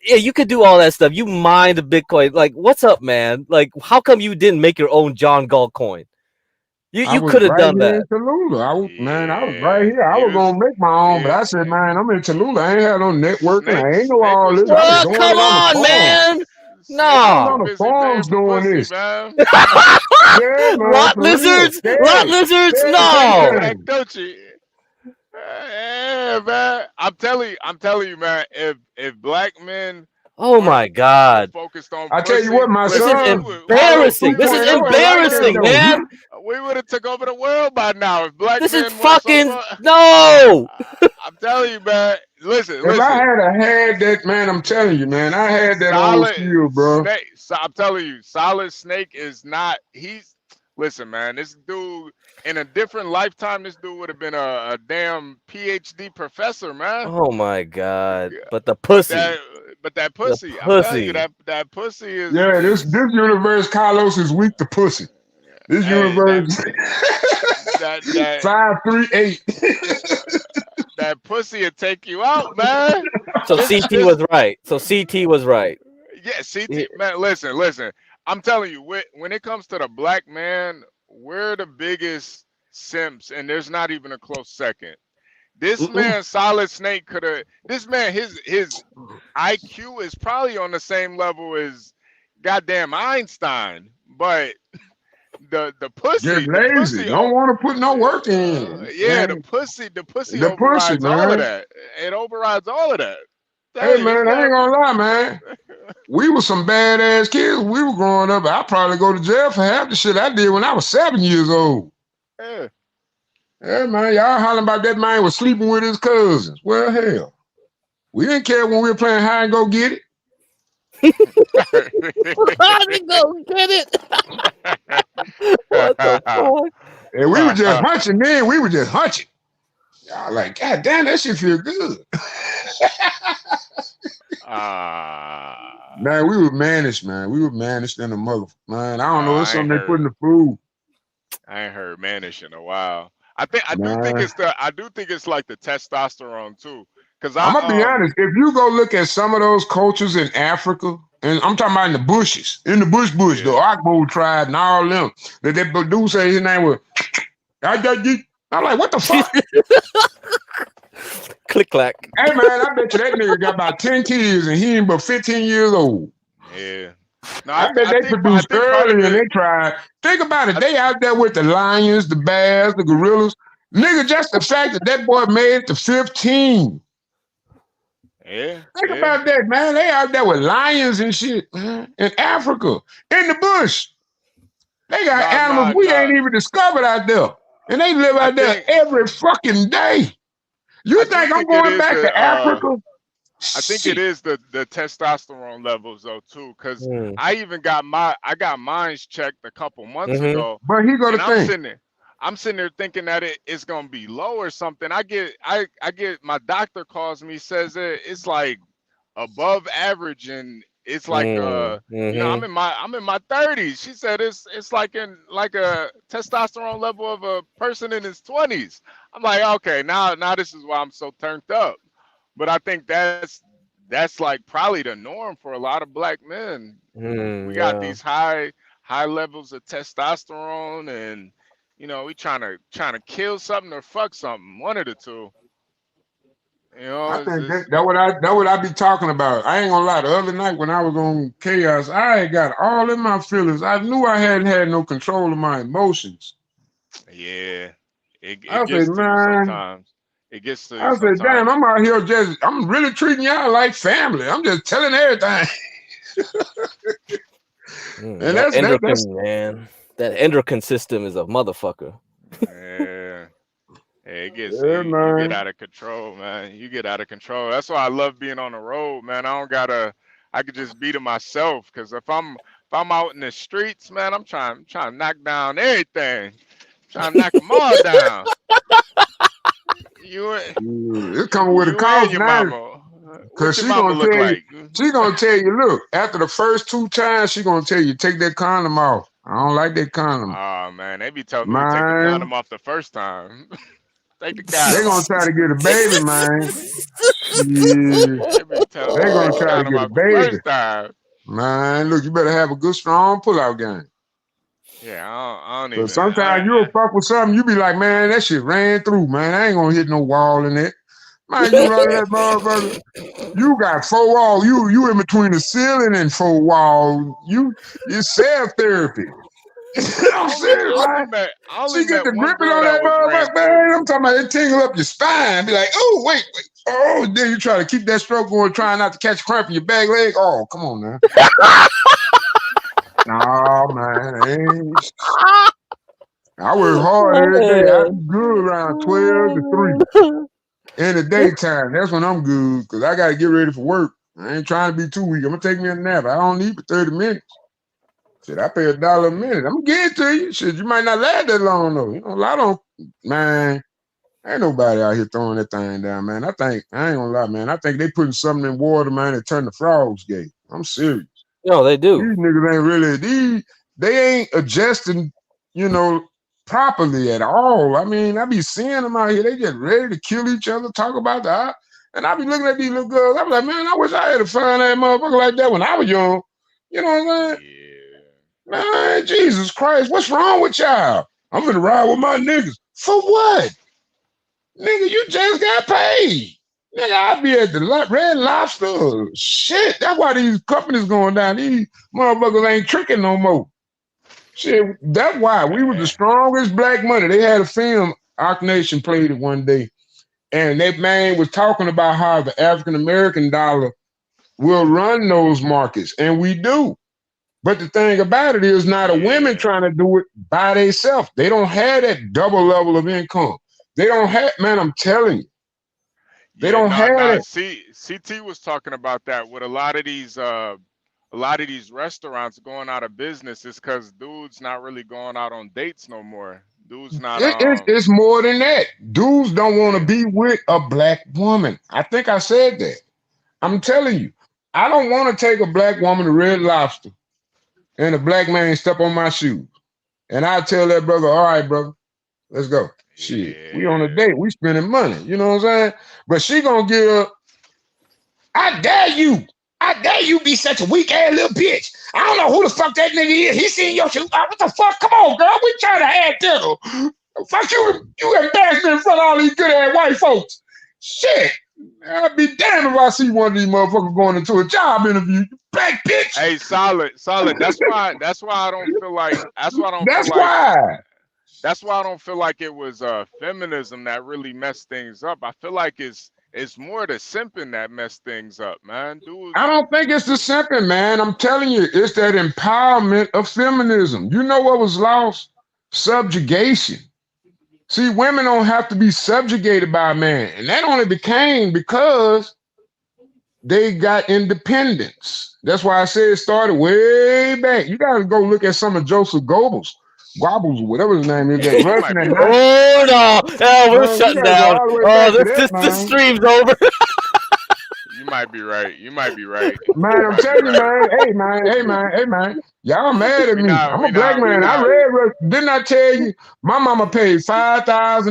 Yeah, you could do all that stuff. You mine the Bitcoin. Like, what's up, man? Like, how come you didn't make your own John Galt coin? I You was could have right done here in that. Tallulah. I was right Yeah. here. I He was was. gonna make my own, but I said, man, I'm in Tallulah. I ain't had no networking. I ain't know Snake all was this. I was talking. What? doing Come it on the on, farm. man. Snake I was was on No. the busy paying farms for doing pussy, this. man. Yeah, man, Lot for real. lizards. Lot lizards. Steady Yeah, No. paychecks. like don't you? Yeah, man. I'm telling you, man. If black men Oh weren't my God. focused on I tell you pussy, what, my This listen, is son, Carlos embarrassing. This is 2.0 ain't like that embarrassing, though. man. we would have took over the world by now. If black This is men weren't so fucking far, no. I'm telling you, man. Listen, If I listen. had that, man, I'm telling you, man, I had that old Solid skill, bro. Snake. So I'm telling you, Solid Snake is not. He's listen, man. This dude in a different lifetime, this dude would have been a damn PhD professor, man. Oh my God. Yeah, But the But pussy. that, but that The pussy. I'm telling you, pussy. that pussy Yeah, this is. universe, Carlos is weak to pussy. This Hey, universe, that 538. that pussy will take you out, man. So This CT this was right. So CT was right. Yeah, Yeah. CT man, listen. I'm telling you, when it comes to the black man, we're the biggest simps, and there's not even a close second. This man, Solid Snake, could have. This man, his IQ is probably on the same level as goddamn Einstein, but the Just pussy, lazy. Don't want to put no work in. yeah, Man. the pussy The pussy, overrides all of man. that. It overrides all of that. Hey, Tell you, man, I ain't gonna lie, man. We were some badass kids when we were growing up. I'd probably go to jail for half the shit I did when I was 7 years old. Yeah. Yeah, man, y'all hollering about that man was sleeping with his cousins. Well, hell, we didn't care when we were playing hide and go get it. Hide and go get it. What the fuck? And we were just hunching then. We were just hunching. Y'all like, God damn, that shit feel good. Man, we were managed, man. We were managed in the mother. Man, I don't know. It's something they put in the food. I ain't heard mannish in a while. I do think it's like the testosterone too. Cause I'm gonna be honest. If you go look at some of those cultures in Africa, and I'm talking about in the bushes, the Akbo tribe and all them, that dude say his name was. I'm like, what the fuck? Click clack. Hey man, I bet you that nigga got about 10 kids and he ain't but 15 years old. Yeah. No, I bet they produced early and they tried. Think about it. They out there with the lions, the bears, the gorillas. Nigga, just the fact that that boy made it to 15. Yeah. Think about that, man. They out there with lions and shit, man. In Africa, in the bush. They got animals we ain't even discovered out there. And they live out there every fucking day. You think I'm going back to Africa? I think it is the testosterone levels though too, because I even got mine checked a couple months ago. But he go to I'm sitting there thinking that it's gonna be low or something. I get my doctor calls me, says it's like above average, and it's like you know, I'm in my 30s. She said it's like a testosterone level of a person in his 20s. I'm like, okay, now this is why I'm so turned up. But I think that's like probably the norm for a lot of black men. We got these high levels of testosterone, and you know, we trying to kill something or fuck something, one of the two. You know, I think that what I be talking about. I ain't gonna lie. The other night when I was on Chaos, I had got all in my feelings. I knew I hadn't had no control of my emotions. Yeah, it I gets said, to man. you sometimes. It gets to you I said, sometimes. damn, I'm out here I'm really treating y'all like family. I'm just telling everything. And that endocrine, man. That endocrine system is a motherfucker. Yeah. It gets you get out of control, man. You get out of control. That's why I love being on the road, man. I could just be to myself, because if I'm out in the streets, man, I'm trying to knock down everything. Trying to knock them all down. It's coming with a cost now. Cause she gonna tell you, look, after the first 2 times, she gonna tell you, take that condom off. I don't like that condom. Oh man, they be telling me to take the condom off the first time. Take the condom. They gonna try to get a baby, man. They gonna try to get a baby. First time. Man, look, you better have a good, strong pullout game. Yeah, I don't even. Sometimes you'll fuck with something, you be like, man, that shit ran through, man. I ain't gonna hit no wall in it. Man, you run that motherfucker. You got 4 walls. You in between the ceiling and 4 walls. It's self-therapy. I'm serious, man. She get the gripping on that motherfucker, man. I'm talking about it tingle up your spine. Be like, oh, wait. Oh, then you try to keep that stroke going, trying not to catch a cramp in your back leg. Oh, come on now. No, man. I work hard every day. I'm good around 12 to 3. In the daytime, that's when I'm good, because I got to get ready for work. I ain't trying to be too weak. I'm going to take me a nap. I don't need for 30 minutes. Shit, I pay $1 a minute. I'm going to get it to you. Shit, you might not last that long, though. You know, a lot of, man, ain't nobody out here throwing that thing down, man. I ain't going to lie, man. I think they putting something in water, man, and turn the frogs gay. I'm serious. No, they do. These niggas ain't really, they ain't adjusting, you know, properly at all. I mean, I be seeing them out here. They just ready to kill each other, talk about that. And I be looking at these little girls. I'm like, man, I wish I had to find that motherfucker like that when I was young. You know what I'm saying? Yeah. Man, Jesus Christ, what's wrong with y'all? I'm gonna ride with my niggas. For what? Nigga, you just got paid. Nigga, I be at the Red Lobster. Shit, that's why these companies going down. These motherfuckers ain't tricking no more. Shit, that's why we was the strongest black money. They had a film, Arc Nation played it one day, and that man was talking about how the African American dollar will run those markets, and we do. But the thing about it is now the women trying to do it by themselves. They don't have that double level of income. They don't have, man, I'm telling you. They don't have it. See, CT was talking about that with a lot of these restaurants going out of business is because dudes not really going out on dates no more. Dudes not. It's more than that. Dudes don't want to be with a black woman. I think I said that. I'm telling you, I don't want to take a black woman to Red Lobster and a black man step on my shoes. And I tell that brother, all right, brother, let's go. Shit, we on a date. We spending money. You know what I'm saying? But she gonna get up. I dare you. I dare you be such a weak ass little bitch. I don't know who the fuck that nigga is. He seen your shoes. What the fuck? Come on, girl. We trying to have dinner. Fuck you. You embarrassed me in front of all these good ass white folks. Shit. I'd be damned if I see one of these motherfuckers going into a job interview. You black bitch. Hey, solid. That's why I don't feel like. That's why I don't feel like it was feminism that really messed things up. I feel like it's more the simping that messed things up, man. Dude, I don't think it's the simping, man. I'm telling you, it's that empowerment of feminism. You know what was lost? Subjugation. See, women don't have to be subjugated by a man. And that only became because they got independence. That's why I say it started way back. You got to go look at some of Joseph Goebbels, whatever his name is. That Russian. Oh, no. Oh, we're shutting down. Oh, this stream's over. You might be right. Man, I'm telling you, man. Hey, man. Y'all mad at me. I'm a black man. I read. Didn't I tell you? My mama paid $5,000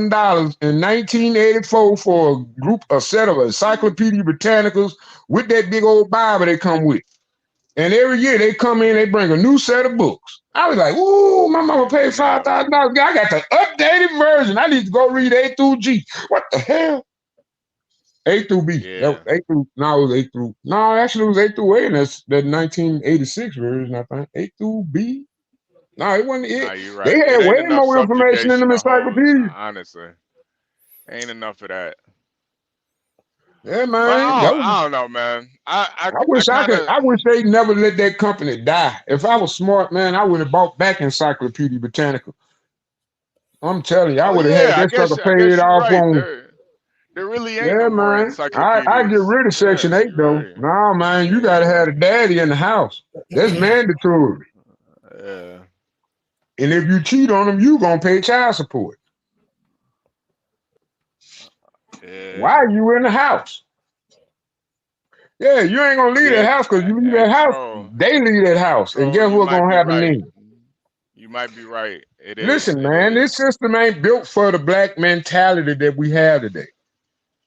in 1984 for a set of Encyclopedia Britannicas with that big old Bible they come with. And every year they come in, they bring a new set of books. I was like, ooh, my mama paid $5,000. I got the updated version. I need to go read A through G. What the hell? A through B. Yeah. Actually it was A through A, and that's that 1986 version, I think. A through B. No, it wasn't it. Nah, you're right. They had way more information in them encyclopedias. Honestly. Ain't enough of that. Yeah, man. I don't know, man. I wish they never let that company die. If I was smart, man, I would have bought back Encyclopedia Britannica. I'm telling you, I would have had that sucker paid off on. There really ain't no more encyclopedias. I get rid of Section 8 though. Right. No, man, you gotta have a daddy in the house. That's mandatory. Yeah. And if you cheat on them, you gonna pay child support. Yeah. Why are you in the house? Yeah, you ain't gonna leave that house because you leave that house, they leave that house. And guess what's gonna happen then? You might be right. Listen, man, this system ain't built for the black mentality that we have today.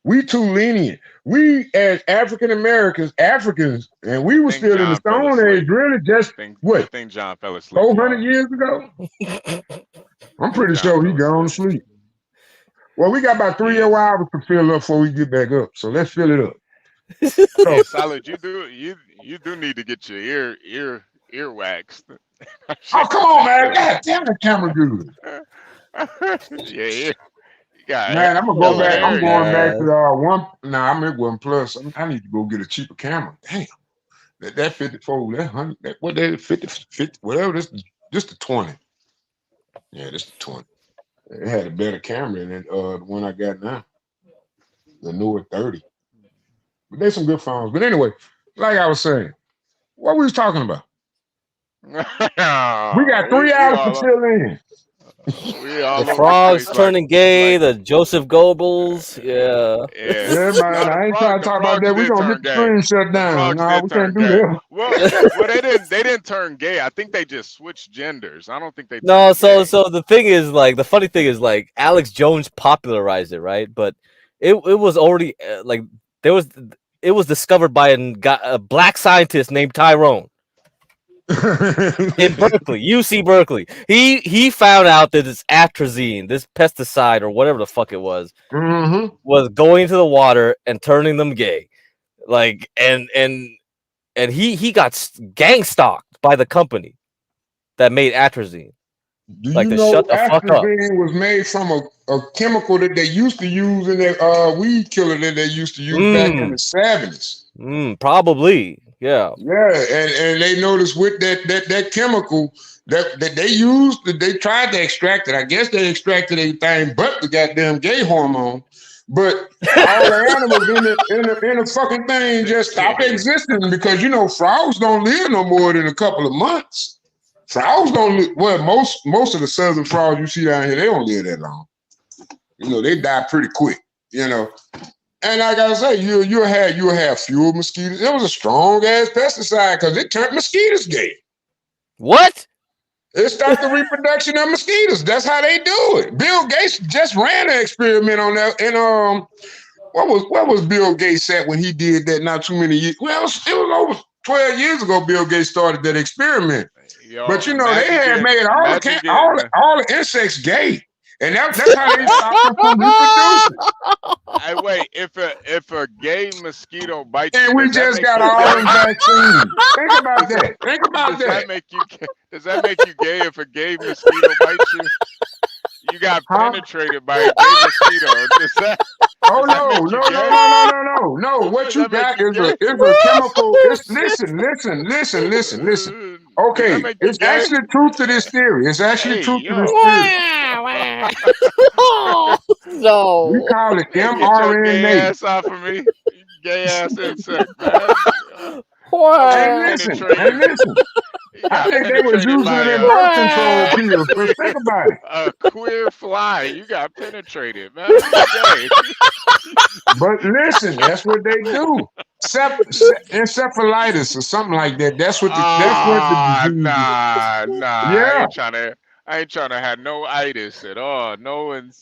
We too lenient. We as African Americans, and we were still in the Stone Age, really just what? I think John fell asleep. 400 years ago? I'm pretty sure he gone to sleep. Well, we got about 3 hours to fill up before we get back up. So let's fill it up. Yeah, Solid, you do need to get your ear waxed. Oh, come on, man. God damn, the camera good. Yeah. Man, I'm gonna go back. I'm going back to one. Nah, I'm at OnePlus. I need to go get a cheaper camera. Damn, that 54, that 100, what that 50, whatever. This the 20. Yeah, this the 20. It had a better camera than the one I got now, the newer 30. But there's some good phones. But anyway, like I was saying, what we was talking about? We got 3 hours to fill in. The frogs turning gay, the Joseph Goebbels, yeah, man. I ain't trying to talk about that. We're gonna get the screen shut down. No, we can't do that. Well, they didn't turn gay. I think they just switched genders. I don't think they. No, so the thing is, like, the funny thing is, like, Alex Jones popularized it, right? But it was already like it was discovered by a black scientist named Tyrone. in Berkeley, UC Berkeley. He found out that this atrazine, this pesticide or whatever the fuck it was going to the water and turning them gay. Like and he got gang stalked by the company that made atrazine. Do like you to know shut the fuck up. atrazine was made from a chemical that they used to use in their weed killer that they used to use back in the 70s? Probably. Yeah. Yeah, and they noticed with that chemical that they used, they tried to extract it. I guess they extracted everything but the goddamn gay hormone. But all the animals in the fucking thing just stopped existing because frogs don't live no more than a couple of months. Frogs don't live, well, most of the southern frogs you see down here, they don't live that long. They die pretty quick, And like I say, you'll have fewer mosquitoes. It was a strong ass pesticide because it turned mosquitoes gay. What? It stopped the reproduction of mosquitoes. That's how they do it. Bill Gates just ran an experiment on that. And what was Bill Gates at when he did that? Not too many years. Well, it was over 12 years ago. Bill Gates started that experiment. But they had made all the insects gay. And that's how they stop them from reproducing. Hey, wait, if a gay mosquito bites you, and we just got all them vaccines. Think about that. Think about that. Does that make you gay if a gay mosquito bites you? You got penetrated by a gay mosquito. No. What you got is a chemical. Listen. Okay, it's actually truth to this theory. It's actually truth to this theory. No. We call it mRNA. Get your gay ass off of me. Gay ass insect, man. And listen. I think they was using it in birth control pills. But think about it. A queer fly. You got penetrated, man. But listen, that's what they do. Encephalitis or something like that. That's what the disease Nah. Yeah. I ain't trying to have no itis at all. Remember when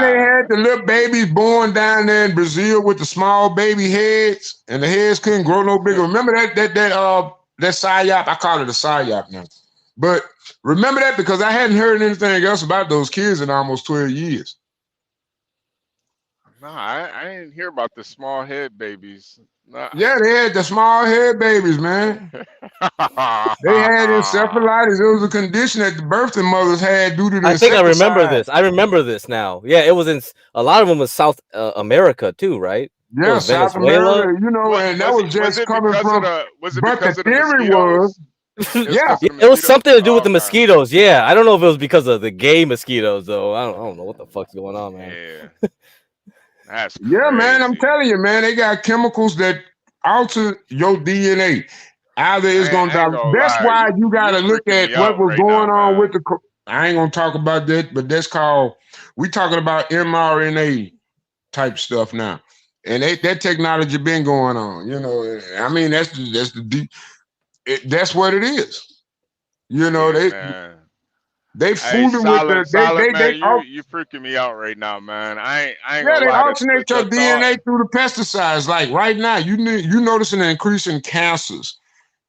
they had the little babies born down there in Brazil with the small baby heads and the heads couldn't grow no bigger? Remember that psyop? I call it a psyop now. But remember that because I hadn't heard anything else about those kids in almost 12 years. No, I didn't hear about the small head babies. Nah. Yeah, they had the small head babies, man. They had encephalitis. It was a condition that the birthing mothers had due to the I think I remember this. I remember this now. Yeah, it was in a lot of them was South America too, right? Yeah, South America, and that was just coming from. Was it but because the of the theory mosquitoes? Yeah, it was something to do with the mosquitoes. Yeah, I don't know if it was because of the gay mosquitoes though. I don't know what the fuck's going on, man. Yeah. That's crazy. Yeah, man, I'm telling you, man, they got chemicals that alter your DNA. Either it's gonna die. That's why you gotta look at what was going on with the. I ain't gonna talk about that, but that's called. We talking about mRNA type stuff now, and that technology been going on. I mean, that's what it is. They fooling with the you freaking me out right now, man. I ain't they gonna lie alternate your DNA through the pesticides. Like right now, you noticing an increase in cancers.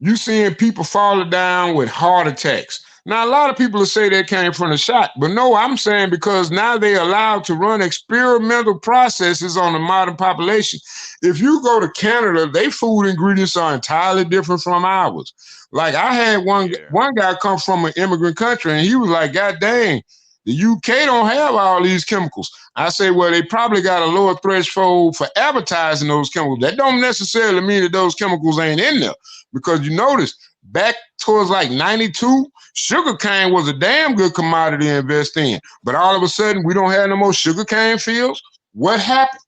You seeing people falling down with heart attacks. Now, a lot of people will say that came from the shot, but no, I'm saying because now they're allowed to run experimental processes on the modern population. If you go to Canada, their food ingredients are entirely different from ours. Like I had one guy come from an immigrant country, and he was like, "God dang, the UK don't have all these chemicals." I say, well, they probably got a lower threshold for advertising those chemicals. That don't necessarily mean that those chemicals ain't in there, because you notice back towards like 92, sugar cane was a damn good commodity to invest in. But all of a sudden, we don't have no more sugar cane fields. What happened?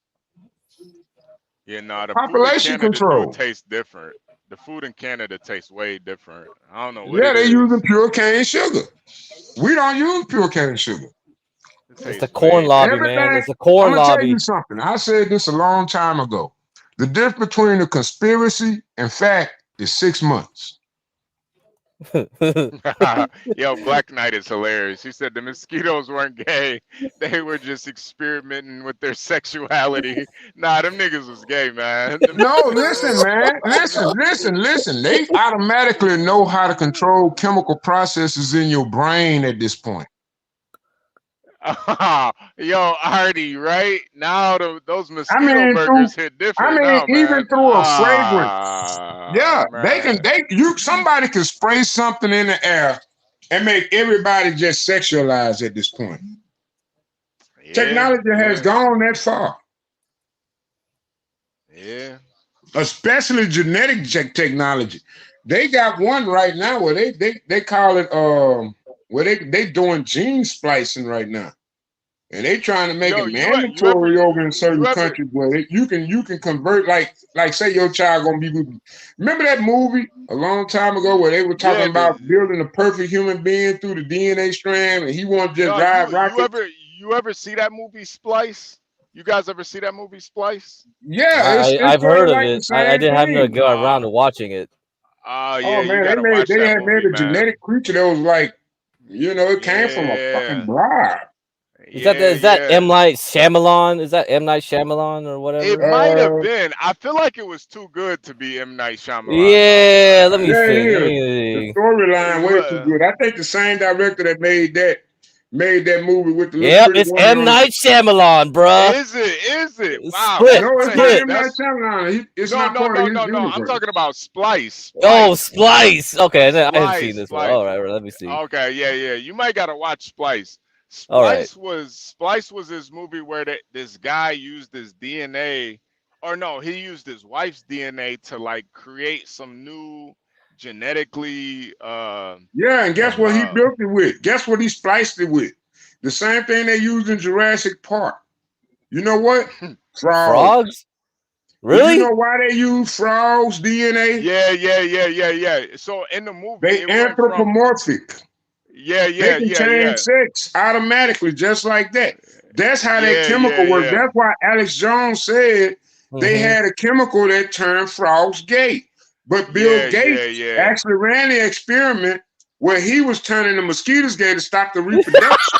Yeah, no, the population food in Canada control tastes different. The food in Canada tastes way different. I don't know what they using pure cane sugar. We don't use pure cane sugar. It's the corn lobby, man. It's the corn lobby. I'm gonna tell you something. I said this a long time ago. The difference between a conspiracy and fact is 6 months. Yo, Black Knight is hilarious. He said the mosquitoes weren't gay; they were just experimenting with their sexuality. Nah, them niggas was gay, man. No, listen, man. Listen. They automatically know how to control chemical processes in your brain at this point. Yo, Artie, right now those mosquito burgers hit different now, man. Even through a fragrance. Yeah, man. Somebody can spray something in the air and make everybody just sexualized at this point. Yeah, Technology has gone that far. Yeah. Especially genetic technology. They got one right now where they call it where they doing gene splicing right now. And they trying to make it mandatory over in certain countries where you can convert like say your child gonna be. Remember that movie a long time ago where they were talking about building a perfect human being through the DNA strand, and he wanted to just ride rockets. You ever see that movie Splice? You guys ever see that movie Splice? Yeah, I've heard of it. I didn't have to go around to watching it. Yeah, oh you man, gotta watch they that had movie, made a genetic creature that was like, it came from a fucking blob. Is that M. Night Shyamalan? Is that M. Night Shyamalan or whatever? It might have been. I feel like it was too good to be M. Night Shyamalan. Yeah, let me think. see. The storyline way too good. I think the same director that made that movie with the little pretty it's woman M. Night Shyamalan, bruh. Is it? Wow. Split. No, it's not M. Night Shyamalan. It's not part of his universe. I'm talking about Splice. Oh, Splice. Okay, I haven't seen this one. Splice. All right, let me see. Okay, yeah. You might gotta watch Splice. Splice was this movie where this guy used his DNA, or no, he used his wife's DNA to like create some new genetically. And guess what he built it with? Guess what he spliced it with? The same thing they used in Jurassic Park. You know what? Frogs. Really? Do you know why they use frogs' DNA? Yeah. So in the movie, they anthropomorphic. They can change sex automatically, just like that. That's how that chemical works. That's why Alex Jones said they had a chemical that turned frogs gay. But Bill Gates actually ran the experiment where he was turning the mosquitoes gay to stop the reproduction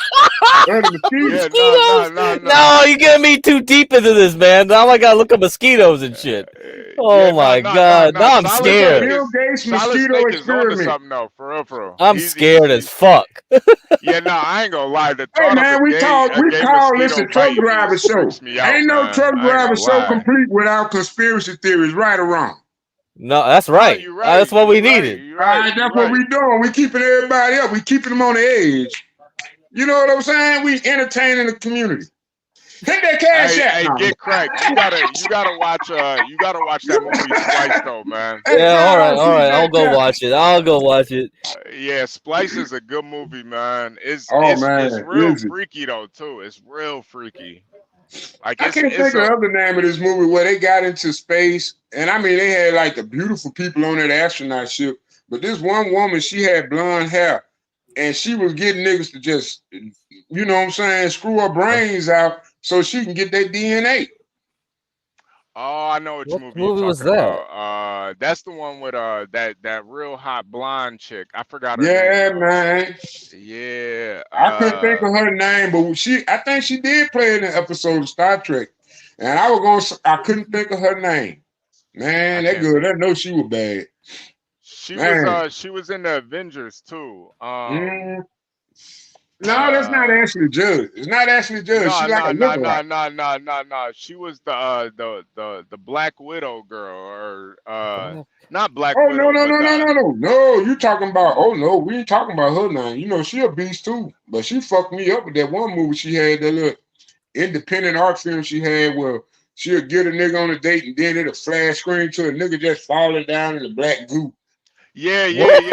of the mosquitoes. No, you're getting me too deep into this, man. Now I gotta look at mosquitoes and shit. Oh my god. Now I'm scared. Bill Gates mosquito experiment. Something, no, for real. I'm scared as fuck. I ain't gonna lie. Hey man, we call this a truck driver show. Ain't no truck driver show complete without conspiracy theories, right or wrong. No, that's right. That's what we needed. All right, that's what we doing. We keeping everybody up. We keeping them on the edge. You know what I'm saying? We entertaining the community. Hit that cash app. Hey, get cracked. You gotta watch that movie Splice though, man. Yeah, all right. I'll go watch it. Yeah, Splice is a good movie, man. It's real freaky though too. It's real freaky. Like I can't think of the other name of this movie where they got into space, and I mean they had like the beautiful people on that astronaut ship, but this one woman, she had blonde hair, and she was getting niggas to just, you know what I'm saying, screw her brains out so she can get that DNA. Oh, I know what movie was that? About. That's the one with that real hot blonde chick. I forgot her name. Yeah, man. Yeah. I couldn't think of her name, but I think she did play in an episode of Star Trek. And I couldn't think of her name. Man, that good. I know she was bad. She was in the Avengers too. No, that's not Ashley Judd. It's not Ashley Judd. No. She was the Black Widow girl, or not Black Widow. No. You talking about? Oh no, we ain't talking about her now. You know she a beast too, but she fucked me up with that one movie she had, that little independent art film she had where she'll get a nigga on a date and then it'll flash screen to a nigga just falling down in the black goo. Yeah. What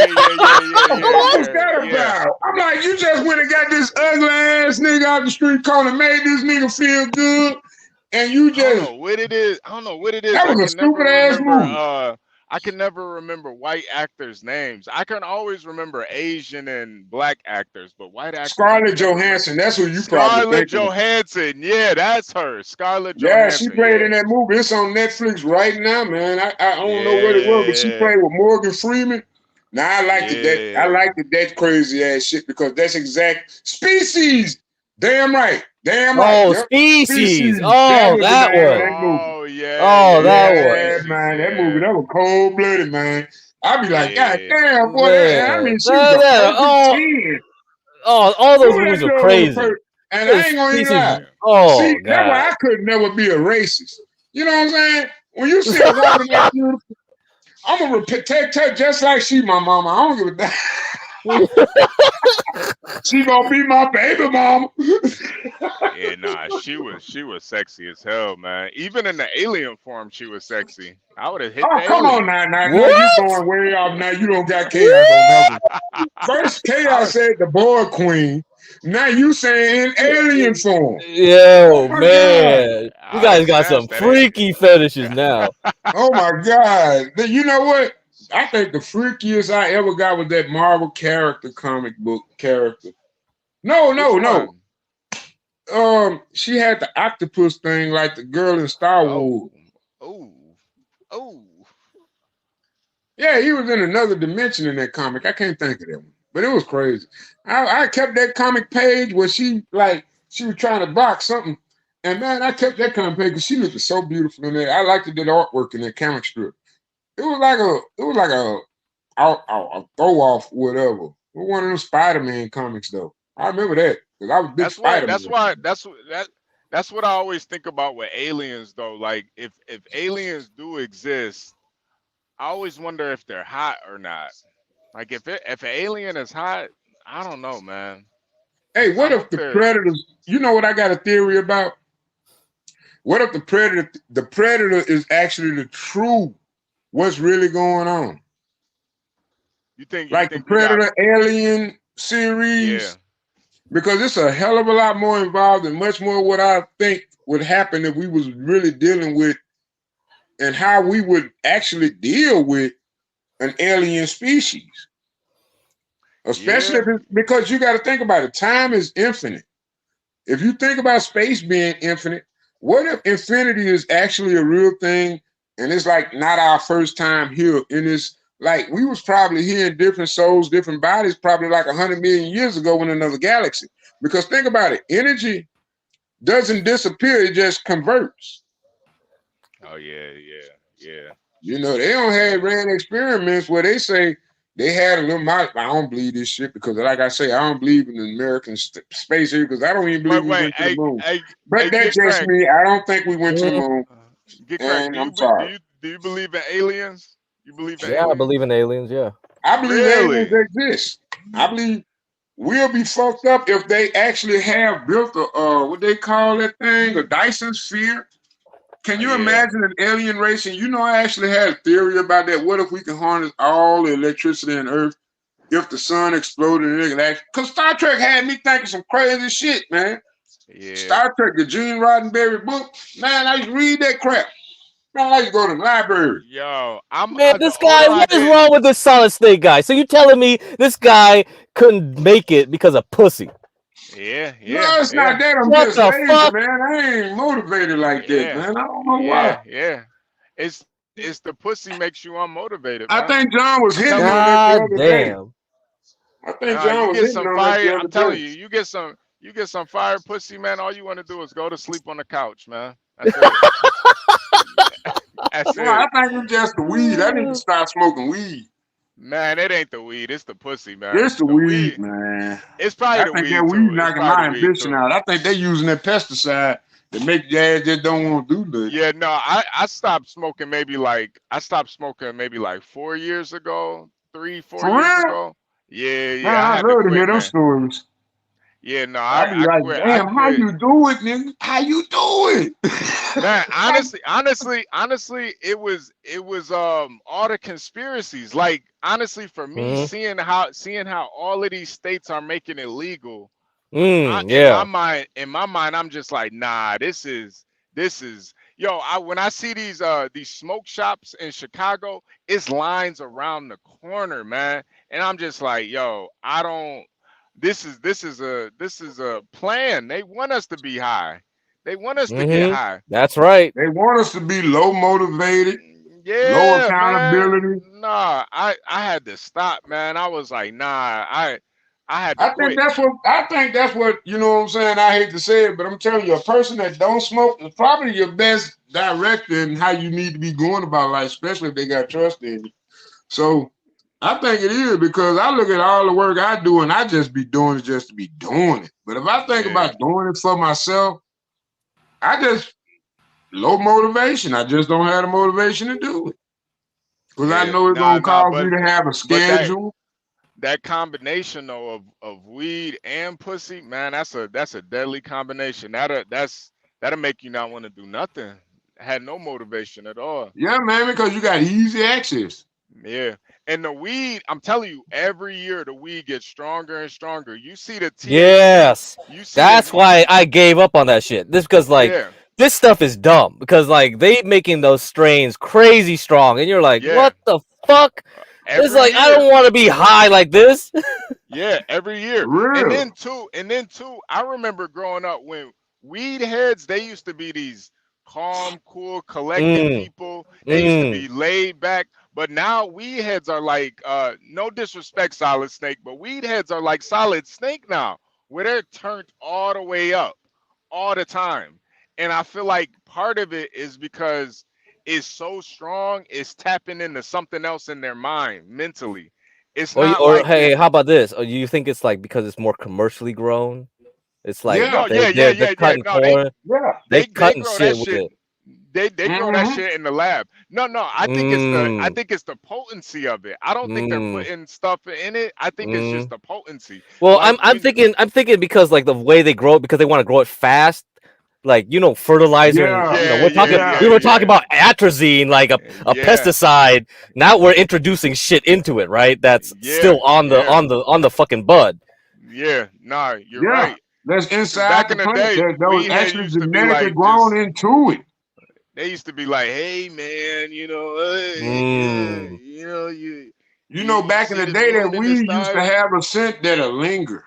was that about? I'm like, you just went and got this ugly ass nigga out the street corner, made this nigga feel good, and you just I don't know what it is. That was a stupid ass movie. I can never remember white actors' names. I can always remember Asian and black actors, but white actors. Scarlett Johansson, that's who you probably think. Scarlett Johansson, yeah, that's her. Scarlett Yeah, Johansson. she played in that movie. It's on Netflix right now, man. I don't know what it was, but she played with Morgan Freeman. Now I like that crazy ass shit because that's exact species. Damn right. Damn right. Oh, Yep. Species. That Oh, was the that name of one. that movie. Oh yeah. Oh, that Yeah, one. man. That movie, that was cold blooded, man. I be like, God Yeah. damn, boy. I Man. mean, she was a perfect 10. All those Ooh, that movies were girl was crazy. perfect. And I This ain't gonna even Species. lie. Yeah. See, Oh that's why God. I could never be a racist. You know what I'm saying? When you see a woman that beautiful, I'm gonna protect her just like she my mama. I don't give a damn. She gonna be my baby mama. Yeah, nah, she was sexy as hell, man. Even in the alien form, she was sexy. I would have hit Oh, the come on alien. now you What? going way off now. You don't got chaos on that What? one. First I chaos was, said the boy queen. Now you saying in alien form. Oh Yo, my God. man. You I would guys have got some smashed that alien. freaky fetishes now. Oh my God. You know what? I think the freakiest I ever got was that Marvel character comic book character. No. Which one? She had the octopus thing like the girl in Star Oh, Wars. oh, oh. Yeah, he was in another dimension in that comic. I can't think of that one, but it was crazy. I kept that comic page where she was trying to box something, and man, I kept that comic page because she looked so beautiful in there. I liked the artwork in that comic strip. It was like a throw off, whatever. It was one of them Spider-Man comics though. I remember that because I was a big That's what. Spider-Man That's why. fan. That's what I always think about with aliens, though. Like, if aliens do exist, I always wonder if they're hot or not. Like, if an alien is hot, I don't know, man. Hey, I what if hope the they're. predators? You know what I got a theory about? What if the predator is actually the true what's really going on? You Like the think we got? Predator Alien Yeah. series, because it's a hell of a lot more involved and much more what I think would happen if we was really dealing with and how we would actually deal with an alien species. Especially Yeah. because you got to think about it. Time is infinite. If you think about space being infinite, what if infinity is actually a real thing and it's like not our first time here in this? Like we was probably here in different souls, different bodies, probably like 100 million years ago in another galaxy. Because think about it, energy doesn't disappear; it just converts. Oh yeah. You know, they don't have Yeah. ran experiments where they say they had a little. I don't believe this shit because, like I say, I don't believe in the American space here because I don't even believe Wait, we wait. went to the moon. But Hey, that's get just cracked. me. I don't think we went to the Mm, moon, Get cracked. and I'm sorry. Do you believe in aliens? You believe in yeah, I aliens? believe in aliens. Yeah. I believe aliens Really? exist. I believe we'll be fucked up if they actually have built a what they call that thing, a Dyson sphere. Can Oh you yeah. imagine an alien race? And you know, I actually had a theory about that. What if we can harness all the electricity in Earth if the sun exploded and it can act? Because Star Trek had me thinking some crazy shit, man. Yeah. Star Trek, the Gene Roddenberry book, man, I used to read that crap. Man, I used to go to the library. Yo, Man, the this guy, older I what is get. wrong with this Solid Snake guy? So you telling me this guy couldn't make it because of pussy? No, it's not that. I'm What just the lazy, fuck? man. I ain't motivated like that, Yeah. man. I don't know why. Yeah. It's the pussy makes you unmotivated, I man. think John was I'm hitting telling you. on that the God other day. damn. I think John You was get hitting some on that fire. the I'm other telling day. you, you get some fire pussy, man. All you want to do is go to sleep on the couch, man. That's it. That's No, I it. think it's just the weed. I need to start smoking weed. Man, it ain't the weed. It's the pussy, man. It's the The weed, weed. man. It's probably I the think that weed weed too. It's knocking probably my the weed ambition too. out. I think they using that pesticide to make your ass just don't want to do nothing. Yeah, no, I stopped smoking I stopped smoking maybe like 4 years ago, 4 For years real? ago. Man, I I had to love to hear quit, them man. stories. Yeah, no, I be I like, quit. I damn, how quit. you do it, nigga? How you do it? Man, honestly, it was all the conspiracies. Like honestly, for me, Mm, seeing how all of these states are making it legal, yeah. in my mind, I'm just like, nah, this is yo. When I see these smoke shops in Chicago, it's lines around the corner, man, and I'm just like, yo, I don't. This is a plan. They want us to be high. They want us to get high. That's right. They want us to be low motivated. low Yeah, man. accountability. Nah, I had to stop, man. I was like, nah, I had to I think quit. that's what you know what I'm saying. I hate to say it, but I'm telling you, a person that don't smoke is probably your best director in how you need to be going about life, especially if they got trust in you. So I think it is because I look at all the work I do and I just be doing it just to be doing it. But if I think Yeah, about doing it for myself, I just low motivation. I just don't have the motivation to do it. Because I yeah. know it's Nah, gonna nah, cause me to have a but schedule. that combination though of weed and pussy, man, that's a deadly combination. That'll make you not want to do nothing. Had no motivation at all. Yeah, man, because you got easy access. Yeah. And the weed, I'm telling you, every year the weed gets stronger and stronger. You see the THC, Yes, you see that's why I gave up on that shit. This because like yeah, this stuff is dumb because like they making those strains crazy strong, and you're like, yeah, what the fuck? It's every like I year. don't want to be high like this. Yeah, every year. For And real. then too, I remember growing up when weed heads, they used to be these calm, cool, collected Mm, people. They used to mm. be laid back. But now weed heads are like, no disrespect, Solid Snake, but weed heads are like Solid Snake now, where they're turned all the way up all the time. And I feel like part of it is because it's so strong, it's tapping into something else in their mind mentally. It's not Or like the hey, how about this? Or you think it's like because it's more commercially grown? It's like Yeah, no, yeah, yeah, they're yeah, yeah. cutting No, they corn, yeah. they they cutting grow that shit with shit. it. They grow that Mm-hmm. shit in the lab. No, no, I Mm, think it's the potency of it. I don't think they're mm, putting stuff in it. I think it's just mm. the potency. Well, Like I'm thinking because like the way they grow it because they want to grow it fast, like fertilizer and Yeah, yeah, yeah, yeah. we yeah, were talking yeah, about atrazine, like a yeah, pesticide. Now we're introducing shit into it, right? That's yeah, still on the yeah, fucking bud. yeah. Nah, you're Yeah. right. That's Cause inside back the in the plant. day, That was we had actually used to be genetically like grown just into it. they used to be like, hey man, Mm. You know, you back in see the this day, that woman in this weed used to time? have a scent that'll linger.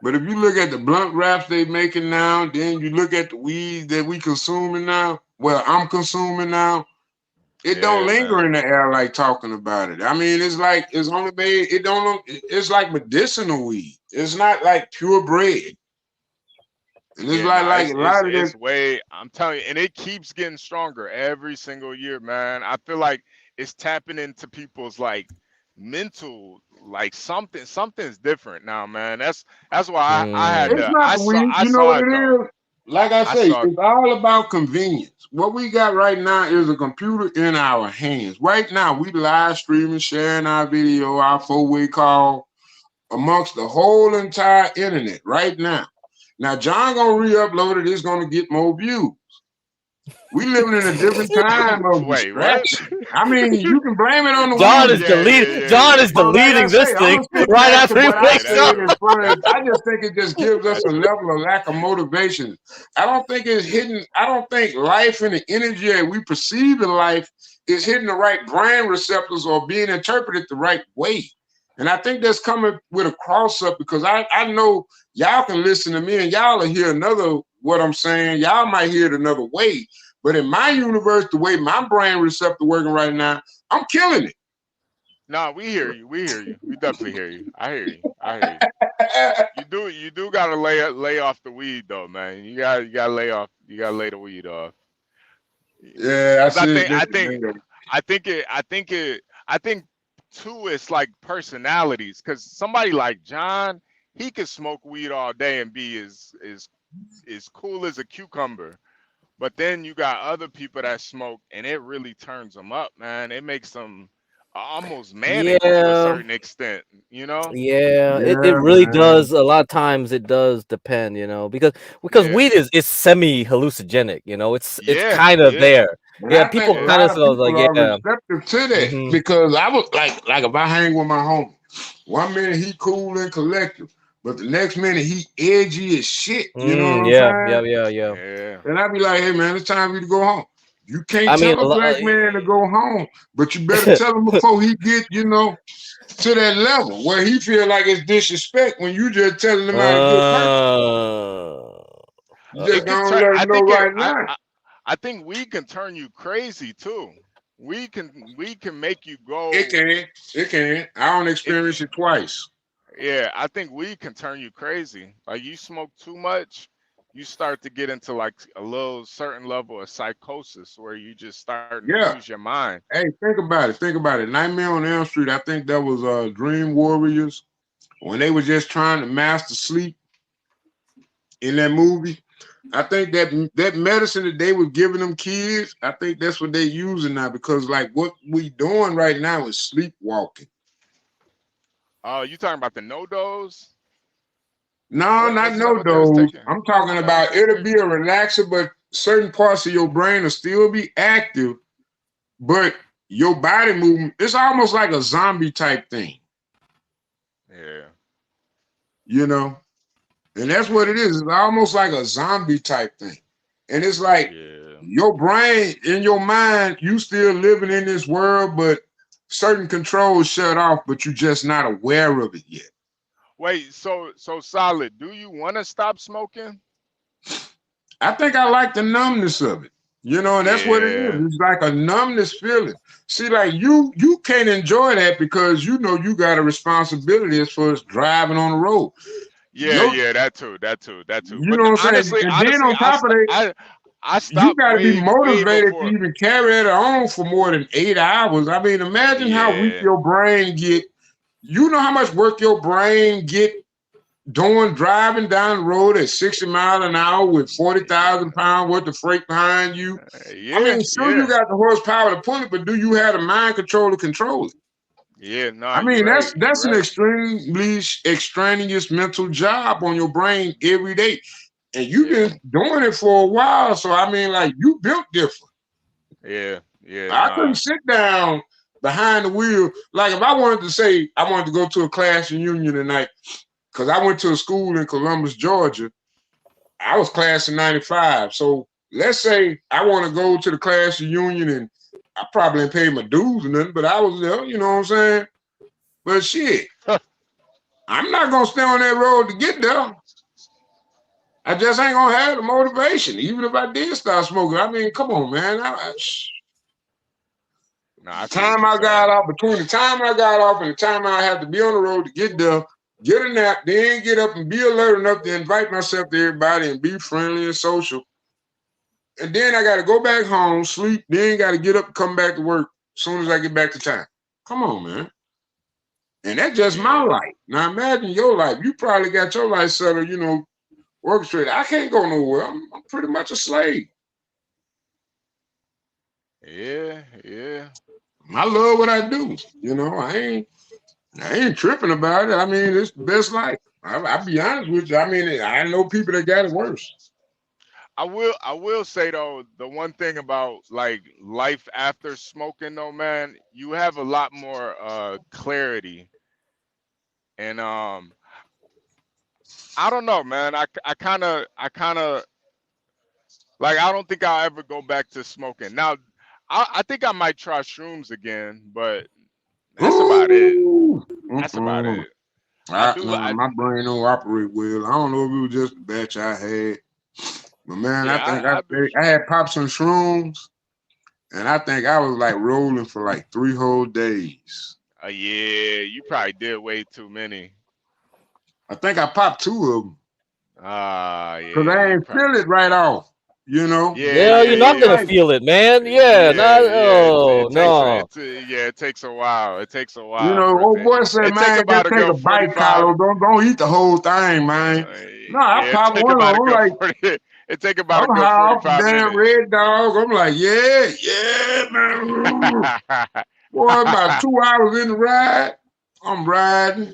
But if you look at the blunt wraps they making now, then you look at the weed that we consuming now, well, I'm consuming now, it don't Yeah, linger in man. the air like talking about it. I mean, it's like it's only made, it don't look, it's like medicinal weed. It's not like purebred. And it's Yeah, no, like a lot of that. it's way. I'm telling you, and it keeps getting stronger every single year, man. I feel like it's tapping into people's like mental, like something's different now, man. That's why I had Mm. It's to. not the weed. I You know saw what it it though. is? Like I I say, saw. it's all about convenience. What we got right now is a computer in our hands. Right now, we live streaming, sharing our video, our four-way call amongst the whole entire internet right now. Now, John gonna re-upload it. It's gonna get more views. We living in a different time of Wait, what? distraction. I mean, you can blame it on the Oh weed. yeah, yeah, yeah, John is yeah. But like I deleting say, this I'm thing gonna stick right back to after he what I Yeah, wakes that's up. said true. as far as That's I true. just think it just gives us That's a true. level of lack of motivation. I don't think it's hitting, I don't think life and the energy that we perceive in life is hitting the right brain receptors or being interpreted the right way. And I think that's coming with a cross up because I know y'all can listen to me and y'all will hear another what I'm saying. Y'all might hear it another way. But in my universe, the way my brain receptor working right now, I'm killing it. Nah, we hear you. We hear you. We definitely hear you. I hear you. I hear you. You do gotta lay off the weed though, man. You gotta lay off. You gotta lay the weed off. Yeah, I Cause see it different. I think too it's like personalities. Cause somebody like John, he could smoke weed all day and be as cool as a cucumber. But then you got other people that smoke and it really turns them up, man. It makes them almost manic to a Yeah, certain extent, you know? yeah, it Yeah, really man. does. A lot of times it does depend, because Yeah. weed is semi hallucinogenic. It's Yeah, kind of yeah, there. And Yeah, I think people a yeah, kind of lot of feel like, people are yeah, receptive to that hmm because I was like if I hang with my homie, one minute he cool and collective, but the next minute he edgy as shit. You know what I'm yeah, saying? yeah, yeah, yeah. yeah. And I be like, hey man, it's time for you to go home. You can't I mean, tell a black man to go home, but you better tell him before he get, to that level where he feel like it's disrespect when you just telling him out of good purpose. uh, You just It can gonna turn let him know right now. I think weed can turn you crazy too. we can make you go. It can. I don't experience it twice. Yeah, I think weed can turn you crazy. Like you smoke too much, you start to get into like a little certain level of psychosis where you just starting to Yeah. lose your mind. Hey, think about it. Think about it. Nightmare on Elm Street. I think that was Dream Warriors when they were just trying to master sleep in that movie. I think that medicine that they were giving them kids, I think that's what they're using now because like what we doing right now is sleepwalking. You talking about the no-dose? No, not Wasn't that no what they was dose. taking? I'm talking That about what they was it'll be a relaxer, but certain parts of your brain will still be active, but your body movement, it's almost like a zombie type thing. Yeah. You know? And that's what it is. It's almost like a zombie type thing. And it's like your brain, in your mind, you still living in this world, but certain controls shut off, but you're just not aware of it yet. Wait, so Solid, do you want to stop smoking? I think I like the numbness of it. You know, and that's what it is. It's like a numbness feeling. See, like you can't enjoy that because you know you got a responsibility as far as driving on the road. Yeah, that too. You But know what I'm saying? honestly, And then on top of that, I you stopped got to be way motivated to before. even carry it on for more than 8 hours. I mean, imagine how weak your brain get. You know how much work your brain get doing driving down the road at 60 miles an hour with 40,000 pounds worth of freight behind you. I mean, sure you got the horsepower to pull it, but do you have the mind control to control it? Yeah, no, I mean, that's an extremely extraneous mental job on your brain every day. And you've been doing it for a while. So, I mean, like, you built different. Yeah. I couldn't sit down behind the wheel. Like, if I wanted to say I wanted to go to a class reunion tonight, because I went to a school in Columbus, Georgia. I was class of 95. So, let's say I want to go to the class reunion and I probably ain't paid my dues or nothing, but I was there, you know what I'm saying? But shit, I'm not going to stay on that road to get there. I just ain't going to have the motivation, even if I did start smoking. I mean, come on, man. Between the time I got off and the time I had to be on the road to get there, get a nap, then get up and be alert enough to invite myself to everybody and be friendly and social. And then I got to go back home, sleep, then got to get up and come back to work as soon as I get back to town. Come on, man. And that's just my life. Now imagine your life. You probably got your life settled, you know, orchestrated. I can't go nowhere. I'm pretty much a slave. Yeah. I love what I do. You know, I ain't tripping about it. I mean, it's the best life. I'll be honest with you. I mean, I know people that got it worse. I will say though, the one thing about like life after smoking though, man, you have a lot more clarity. And I don't know, man. I kind of like I don't think I'll ever go back to smoking. Now, I think I might try shrooms again, but that's about it. That's about it. My brain don't operate well. I don't know if it was just the batch I had. But man, I think I had popped some shrooms, and I think I was like rolling for like 3 whole days. Yeah, you probably did way too many. I think I popped 2 of them. Yeah. Because I ain't feel it right off, you know? Yeah, you're not going to feel it, man. Yeah, no. It takes a while. It takes a while. You know, old boy said, man, just take a bite, Carlo. Don't eat the whole thing, man. No, I pop one of them. Like, it take about a good high 45 off minutes. Damn Red Dog. I'm like, yeah, man. Boy, about 2 hours in the ride. I'm riding.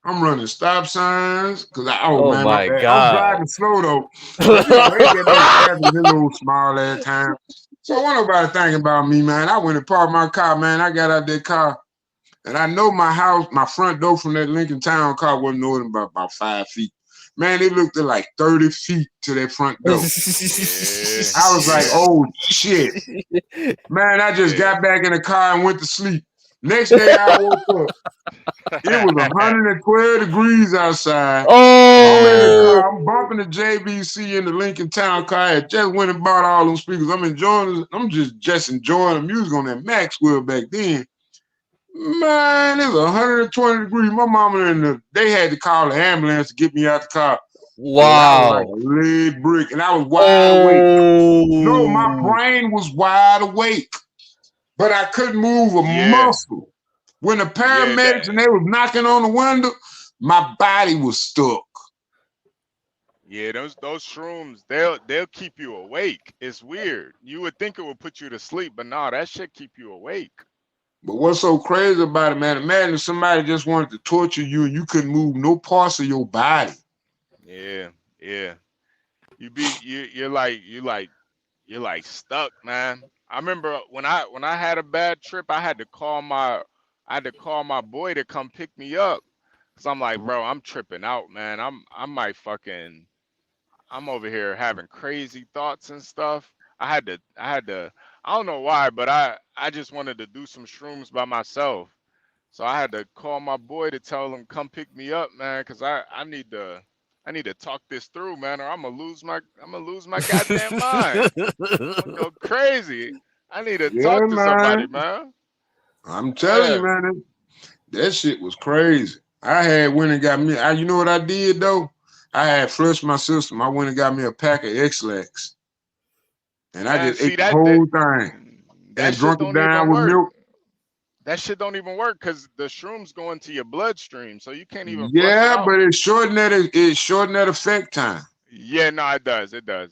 I'm running stop signs. Cause man, my bad. I'm driving slow though. But, you know, they get no traffic in this little small ass town. So what nobody thinking about me, man. I went and parked my car, man. I got out that car. And I know my house, my front door from that Lincoln Town car wasn't more than about 5 feet. Man, it looked at like 30 feet to that front door. I was like, oh, shit. Man, I just got back in the car and went to sleep. Next day, I woke up. It was 112 degrees outside. Oh. I'm in the car. I'm up in the JBC in the Lincoln Town car. I had just went and bought all them speakers. I'm just enjoying the music on that Maxwell back then. Man, it was 120 degrees. My mama they had to call the ambulance to get me out the car. I was like Wow. a lead brick, and I was wide awake. No, my brain was wide awake, but I couldn't move a muscle. When the paramedics and they was knocking on the window, my body was stuck. Yeah, those shrooms, they'll keep you awake. It's weird. You would think it would put you to sleep, but no, that shit keep you awake. But what's so crazy about it, man? Imagine if somebody just wanted to torture you and you couldn't move no parts of your body. Yeah. You're like stuck, man. I remember when I had a bad trip, I had to call my boy to come pick me up. Cause I'm like, bro, I'm tripping out, man. I'm over here having crazy thoughts and stuff. I had to I don't know why, but I just wanted to do some shrooms by myself. So I had to call my boy to tell him come pick me up, man, cause I need to talk this through, man, or I'm gonna lose my goddamn mind. I'm gonna go crazy. I need to talk to somebody, man. I'm telling you, man, that shit was crazy. I had went and got me. You know what I did though? I had flushed my system. I went and got me a pack of X-Lax, and I just ate the whole thing and drunk it down with milk. That shit don't even work because the shrooms go into your bloodstream, so you can't even. Yeah, but it shortened that effect time. Yeah, no, it does. It does.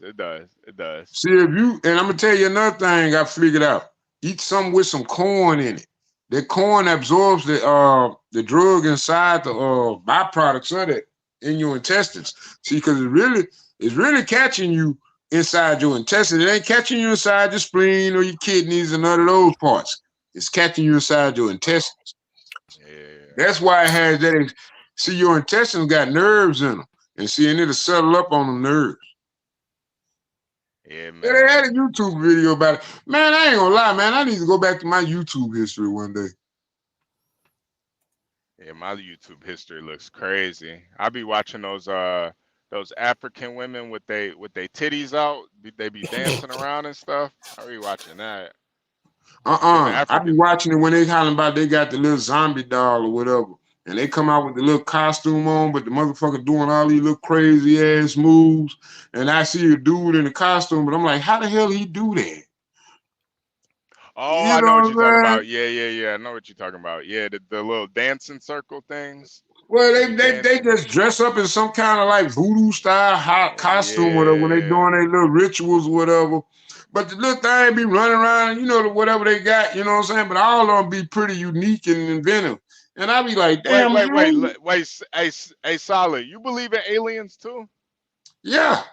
See, and I'm gonna tell you another thing I figured out. Eat something with some corn in it. That corn absorbs the drug inside the byproducts of it in your intestines. See, because it's really catching you inside your intestines. It ain't catching you inside your spleen or your kidneys and none of those parts. It's catching you inside your intestines. Yeah. That's why it has that. See, your intestines got nerves in them. And see, and it'll settle up on the nerves. Yeah, man. Yeah, they had a YouTube video about it. Man, I ain't gonna lie, man. I need to go back to my YouTube history one day. Yeah, my YouTube history looks crazy. I be watching those African women with they titties out. They be dancing around and stuff. I be watching that. I be watching it when they hollering about they got the little zombie doll or whatever. And they come out with the little costume on, but the motherfucker doing all these little crazy ass moves. And I see a dude in the costume, but I'm like, how the hell he do that? Oh, I know what you're talking about. Yeah. I know what you're talking about. Yeah, the little dancing circle things. Well, they just dress up in some kind of like voodoo style hot costume whatever when they doing their little rituals or whatever. But the little thing be running around, you know, whatever they got, you know what I'm saying? But all of them be pretty unique and inventive. And I be like, damn. Wait, hey, Solid, you believe in aliens too? Yeah,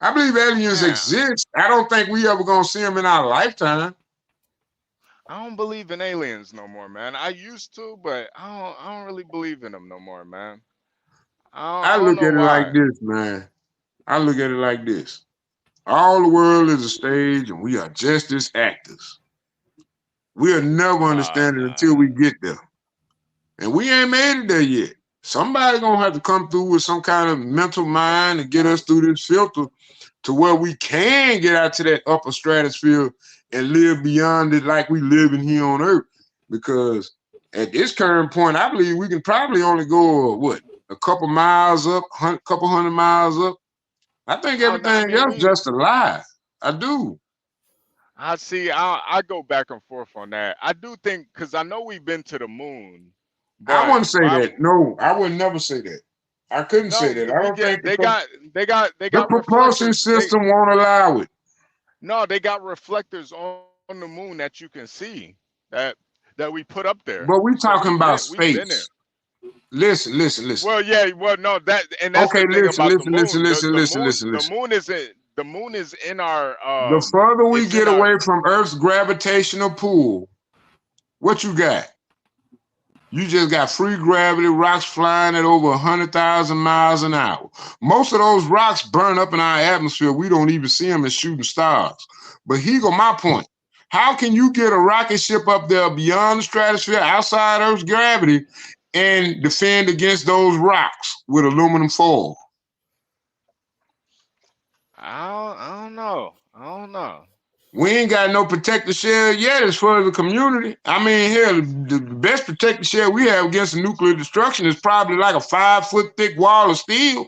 I believe aliens exist. I don't think we ever gonna see them in our lifetime. I don't believe in aliens no more, man. I used to, but I don't really believe in them no more, man. I look at it like this, man. I look at it like this. All the world is a stage, and we are just as actors. We'll never understand it until we get there. And we ain't made it there yet. Somebody gonna have to come through with some kind of mental mind and get us through this filter to where we can get out to that upper stratosphere and live beyond it like we live in here on Earth. Because at this current point, I believe we can probably only go, a couple miles up, couple hundred miles up. I think everything else just a lie. I do. I see. I go back and forth on that. I do think, because I know we've been to the moon. I wouldn't say that. No, I would never say that. I couldn't say that. I don't think they got the propulsion system won't allow it. No, they got reflectors on the moon that you can see that we put up there. But we talking about space. Listen. Well, no, that's the thing about the moon. The moon is in our. The further we get away from Earth's gravitational pull, what you got? You just got free gravity, rocks flying at over 100,000 miles an hour. Most of those rocks burn up in our atmosphere. We don't even see them as shooting stars. But here go my point. How can you get a rocket ship up there beyond the stratosphere, outside Earth's gravity, and defend against those rocks with aluminum foil? I don't know. I don't know. We ain't got no protective shell yet as far as the community. I mean, hell, the best protective shell we have against nuclear destruction is probably like a 5-foot thick wall of steel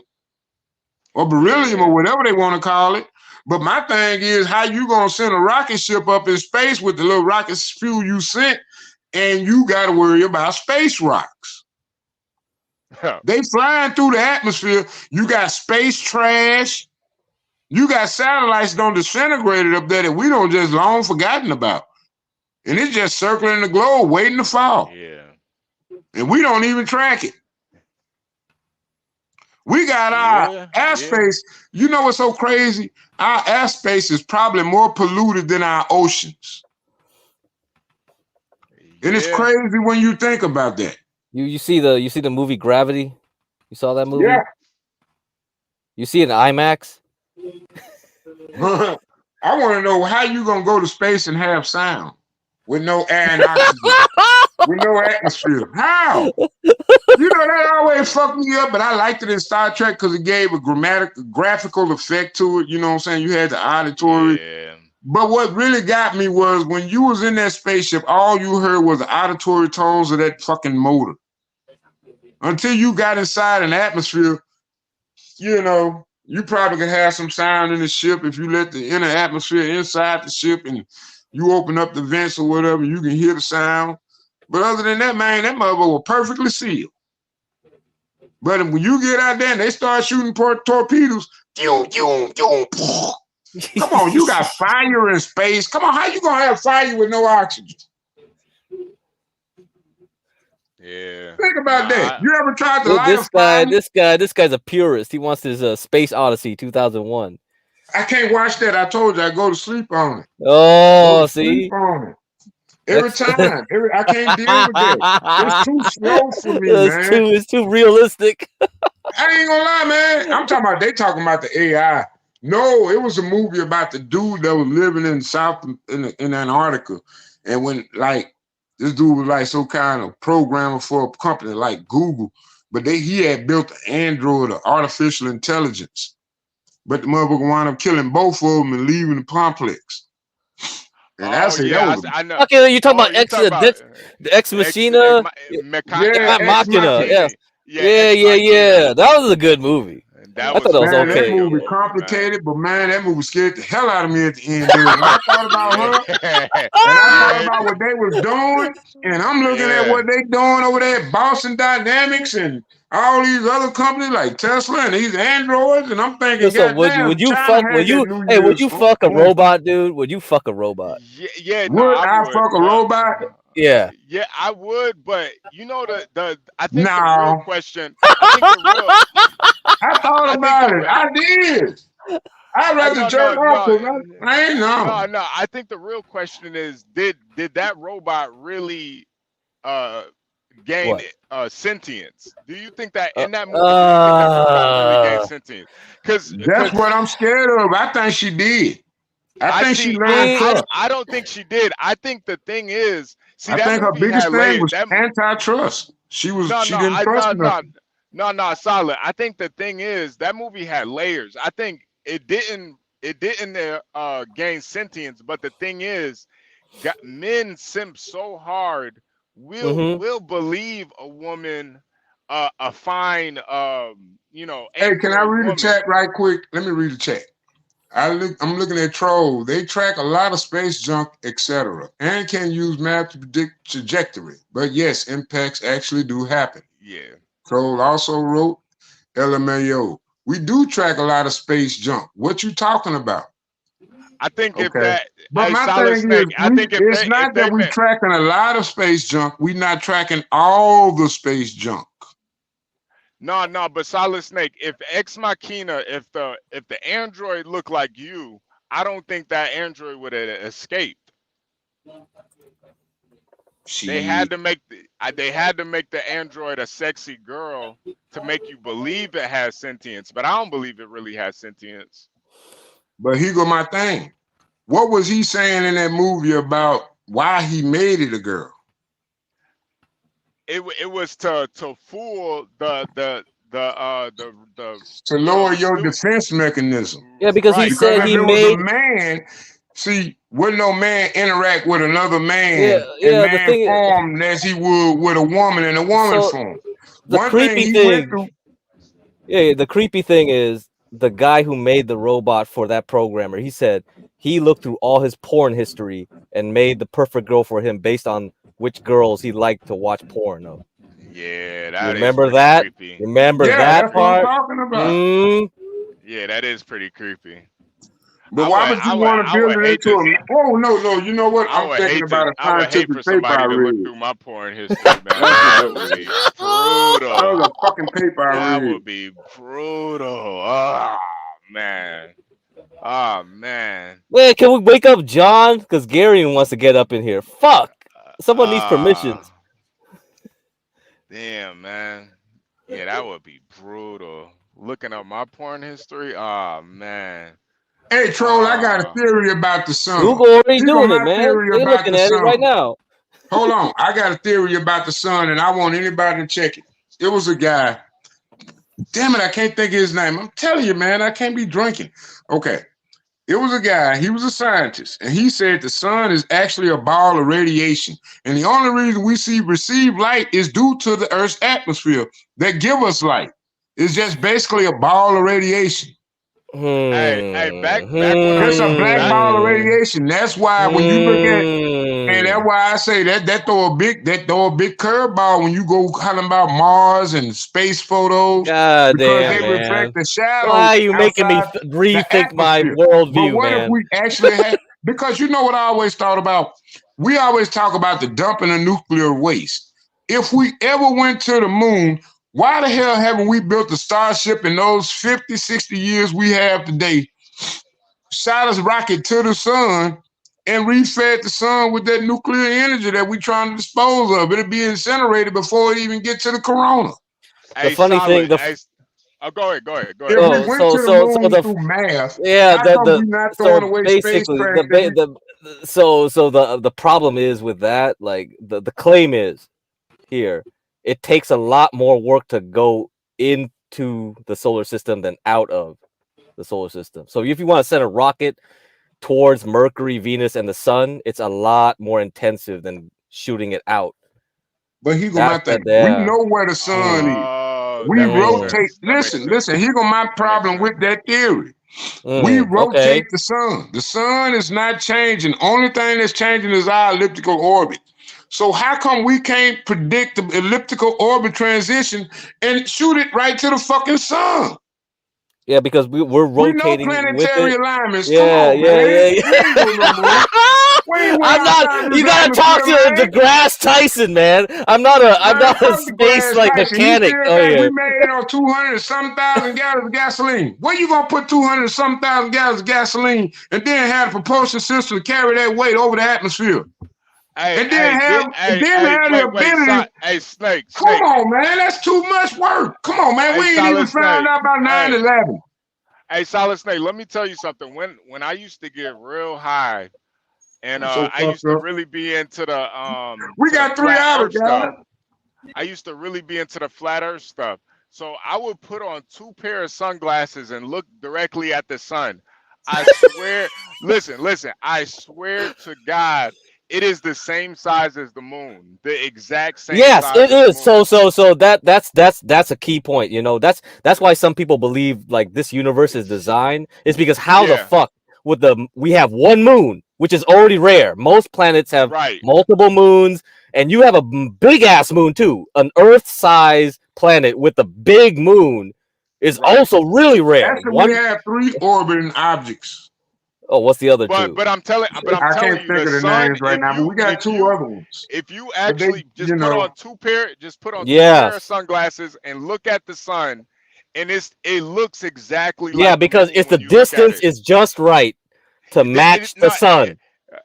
or beryllium or whatever they want to call it. But my thing is, how you gonna send a rocket ship up in space with the little rocket fuel you sent, and you got to worry about space rocks? They flying through the atmosphere. You got space trash. You got satellites don't disintegrate up there that we don't just long forgotten about. And it's just circling the globe waiting to fall. Yeah. And we don't even track it. We got our airspace. You know what's so crazy? Our airspace is probably more polluted than our oceans. And it's crazy when you think about that. You see the movie Gravity? You saw that movie? Yeah. You see it in IMAX? I want to know how you gonna go to space and have sound with no air and oxygen, with no atmosphere. How? You know, that always fucked me up, but I liked it in Star Trek because it gave a graphical effect to it. You know what I'm saying? You had the auditory. Yeah. But what really got me was when you was in that spaceship, all you heard was the auditory tones of that fucking motor. Until you got inside an atmosphere, you know, you probably could have some sound in the ship if you let the inner atmosphere inside the ship and you open up the vents or whatever, you can hear the sound. But other than that, man, that motherfucker was perfectly sealed. But when you get out there and they start shooting torpedoes, come on, you got fire in space. Come on, how you gonna have fire with no oxygen? Yeah. Think about that. You ever tried to light a fire? This guy's a purist. He wants his Space Odyssey 2001. I can't watch that. I told you I go to sleep on it. Oh, see? Sleep on it. Every time. I can't deal with that. It's too slow for me, man. It's too realistic. I ain't gonna lie, man. I'm talking about, they talking about the AI. No, it was a movie about the dude that was living in in Antarctica. And when, like, this dude was like some kind of programmer for a company like Google, but he had built an android, or artificial intelligence. But the motherfucker wound up killing both of them and leaving the complex. And I know. Okay, you talking about the Ex Machina? Machina. Yeah. That was a good movie. I thought that was okay. That movie complicated, but man, that movie scared the hell out of me at the end. Dude. When I thought about her, and I thought about what they was doing, and I'm looking at what they doing over there at Boston Dynamics and all these other companies like Tesla and these androids, and I'm thinking, so would you fuck a robot, dude? Would you fuck a robot? Yeah. Would I fuck a robot? Yeah. Yeah, I would, but you know I think the real question. I thought about it. I did. I'd rather jerk off. I ain't know. No. I think the real question is, did that robot really gain sentience? Do you think that in that movie, do you think that robot really gained sentience? Because that's what I'm scared of. I think she did. I think she learned trust. I don't think she did. I think the thing is, I think her biggest thing was antitrust. She didn't trust nothing. No, solid. I think the thing is that movie had layers. I think it didn't gain sentience, but the thing is, men simp so hard, will believe a woman, a fine, Hey, can I read the chat right quick? Let me read the chat. I'm looking at Troll. They track a lot of space junk, etc., and can use math to predict trajectory. But yes, impacts actually do happen. Yeah. Troll also wrote, LMAO, we do track a lot of space junk. What you talking about? I think if that, but my thing is, it's not that we're tracking a lot of space junk. We're not tracking all the space junk. No, but Solid Snake, if Ex Machina, if the android looked like you, I don't think that android would have escaped. They had to make the android a sexy girl to make you believe it has sentience, but I don't believe it really has sentience. But here go my thing. What was he saying in that movie about why he made it a girl? It was to fool the to lower your defense mechanism. Yeah, because he said if he it was made. a man, see, would no man interact with another man in Yeah. The man thing. form as he would with a woman in a woman So form? the One thing creepy he went thing. through. Yeah, the creepy thing is the guy who made the robot for that programmer. He said he looked through all his porn history and made the perfect girl for him based on which girls he liked to watch porn of. Yeah, You that is remember pretty that? creepy. Remember Yeah, that that's what I'm part? talking about. Yeah, that is pretty creepy. But why would you want to I build would it hate into this. a? Oh no! You know what? I'm thinking about a I would hate scientific for paper I somebody to look read. through my porn history, man. That would be brutal. That was a fucking paper I That read. would be brutal. Oh man. Oh man. Wait, can we wake up John? Because Gary wants to get up in here. Fuck. Someone needs permissions. Damn, man. Yeah, that would be brutal. Looking up my porn history. Oh man. Hey, Troll, I got a theory about the sun. Google already Here doing go it, my man. theory They're about looking the at it right sun. now. Hold on. I got a theory about the sun, and I want anybody to check it. It was a guy. Damn it, I can't think of his name. I'm telling you, man, I can't be drinking. Okay. It was a guy, he was a scientist, and he said the sun is actually a ball of radiation. And the only reason we receive light is due to the Earth's atmosphere that give us light. It's just basically a ball of radiation. Hey, back when I It's a used black ball of radiation. That's why when you look at, and that's why I say that throw a big curveball when you go talking about Mars and space photos. God because damn, they man. reflect the shadows. Why are you making me rethink my worldview, But what man? if we actually had? Because you know what I always thought about. We always talk about the dumping of nuclear waste. If we ever went to the moon, why the hell haven't we built a starship in those 50, 60 years we have today? Shot a rocket to the sun and refed the sun with that nuclear energy that we're trying to dispose of. It'll be incinerated before it even get to the corona. The funny thing, go ahead. If we went to the moon through math, yeah, how come we not throwing away basically spacecraft? the problem is with that, like the claim is here, it takes a lot more work to go into the solar system than out of the solar system. So if you want to send a rocket towards Mercury, Venus, and the sun, it's a lot more intensive than shooting it out. But here go my thing. We know where the sun is. We rotate. Listen. Here go my problem with that theory. We rotate the sun. The sun is not changing. Only thing that's changing is our elliptical orbit. So how come we can't predict the elliptical orbit transition and shoot it right to the fucking sun? Yeah, because we're rotating. We know planetary alignments. Yeah, Come on, man. I'm not. You gotta talk to DeGrasse Tyson, man. I'm not a space like mechanic. We made it on 200-some thousand gallons of gasoline. Where you gonna put 200-some thousand gallons of gasoline and then have the propulsion system to carry that weight over the atmosphere? And then have the ability. Snake. Come on, man. That's too much work. Come on, man. We ain't even found out about 9/11. Hey, Solid Snake, let me tell you something. When I used to get real high, and I used to really be into the we got 3 hours, guys. I used to really be into the flat Earth stuff. So I would put on 2 pairs of sunglasses and look directly at the sun. I swear, listen. I swear to God, it is the same size as the moon. The exact same yes, size it is. So that's a key point. You know, that's why some people believe like this universe is designed. Is because how the fuck we have one moon, which is already rare. Most planets have multiple moons, and you have a big ass moon too. An Earth-sized planet with a big moon is also really rare. We have 3 orbiting objects. Oh, what's the other 2? But I'm telling I you, can't think of the names right now, but we got 2 other ones. If you actually put on 2 pair of sunglasses and look at the sun, and it looks exactly like because it's the distance is just right to match the sun.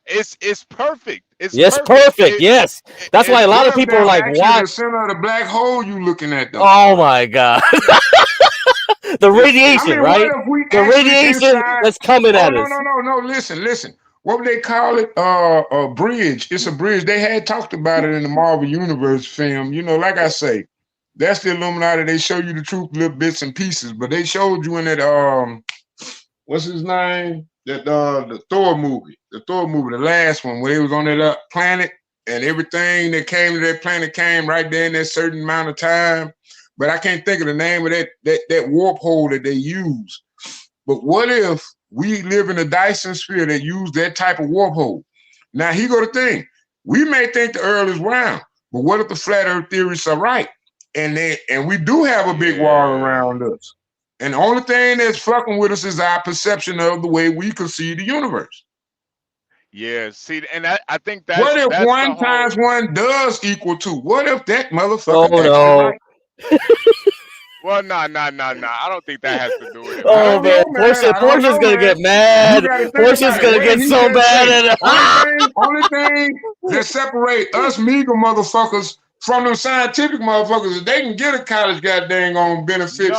It's perfect. It's perfect. Yes, that's why a lot of people are like, "Why?" The center of the black hole you looking at, though. Oh my god. The radiation, right? The radiation that's coming at us. No. Listen. What would they call it? A bridge. It's a bridge. They had talked about it in the Marvel Universe film. You know, like I say, That's the Illuminati. They show you the truth, little bits and pieces. But they showed you in that what's his name? That the Thor movie, the last one, where he was on that planet and everything that came to that planet came right there in that certain amount of time. But I can't think of the name of that warp hole that they use. But what if we live in a Dyson sphere that use that type of warp hole? Now, here go the thing. We may think the earth is round, but what if the flat earth theories are right? And we do have a big wall around us. And the only thing that's fucking with us is our perception of the way we can see the universe. Yeah, see, and I think that's what if that's 1 times 1 does equal 2? What if that motherfucker no. right? Well, no. I don't think that has to do with it. Oh man, Portia's gonna get mad. Portia's gonna get so mad. Only thing that separate us meager motherfuckers from them scientific motherfuckers is they can get a college goddamn on benefits.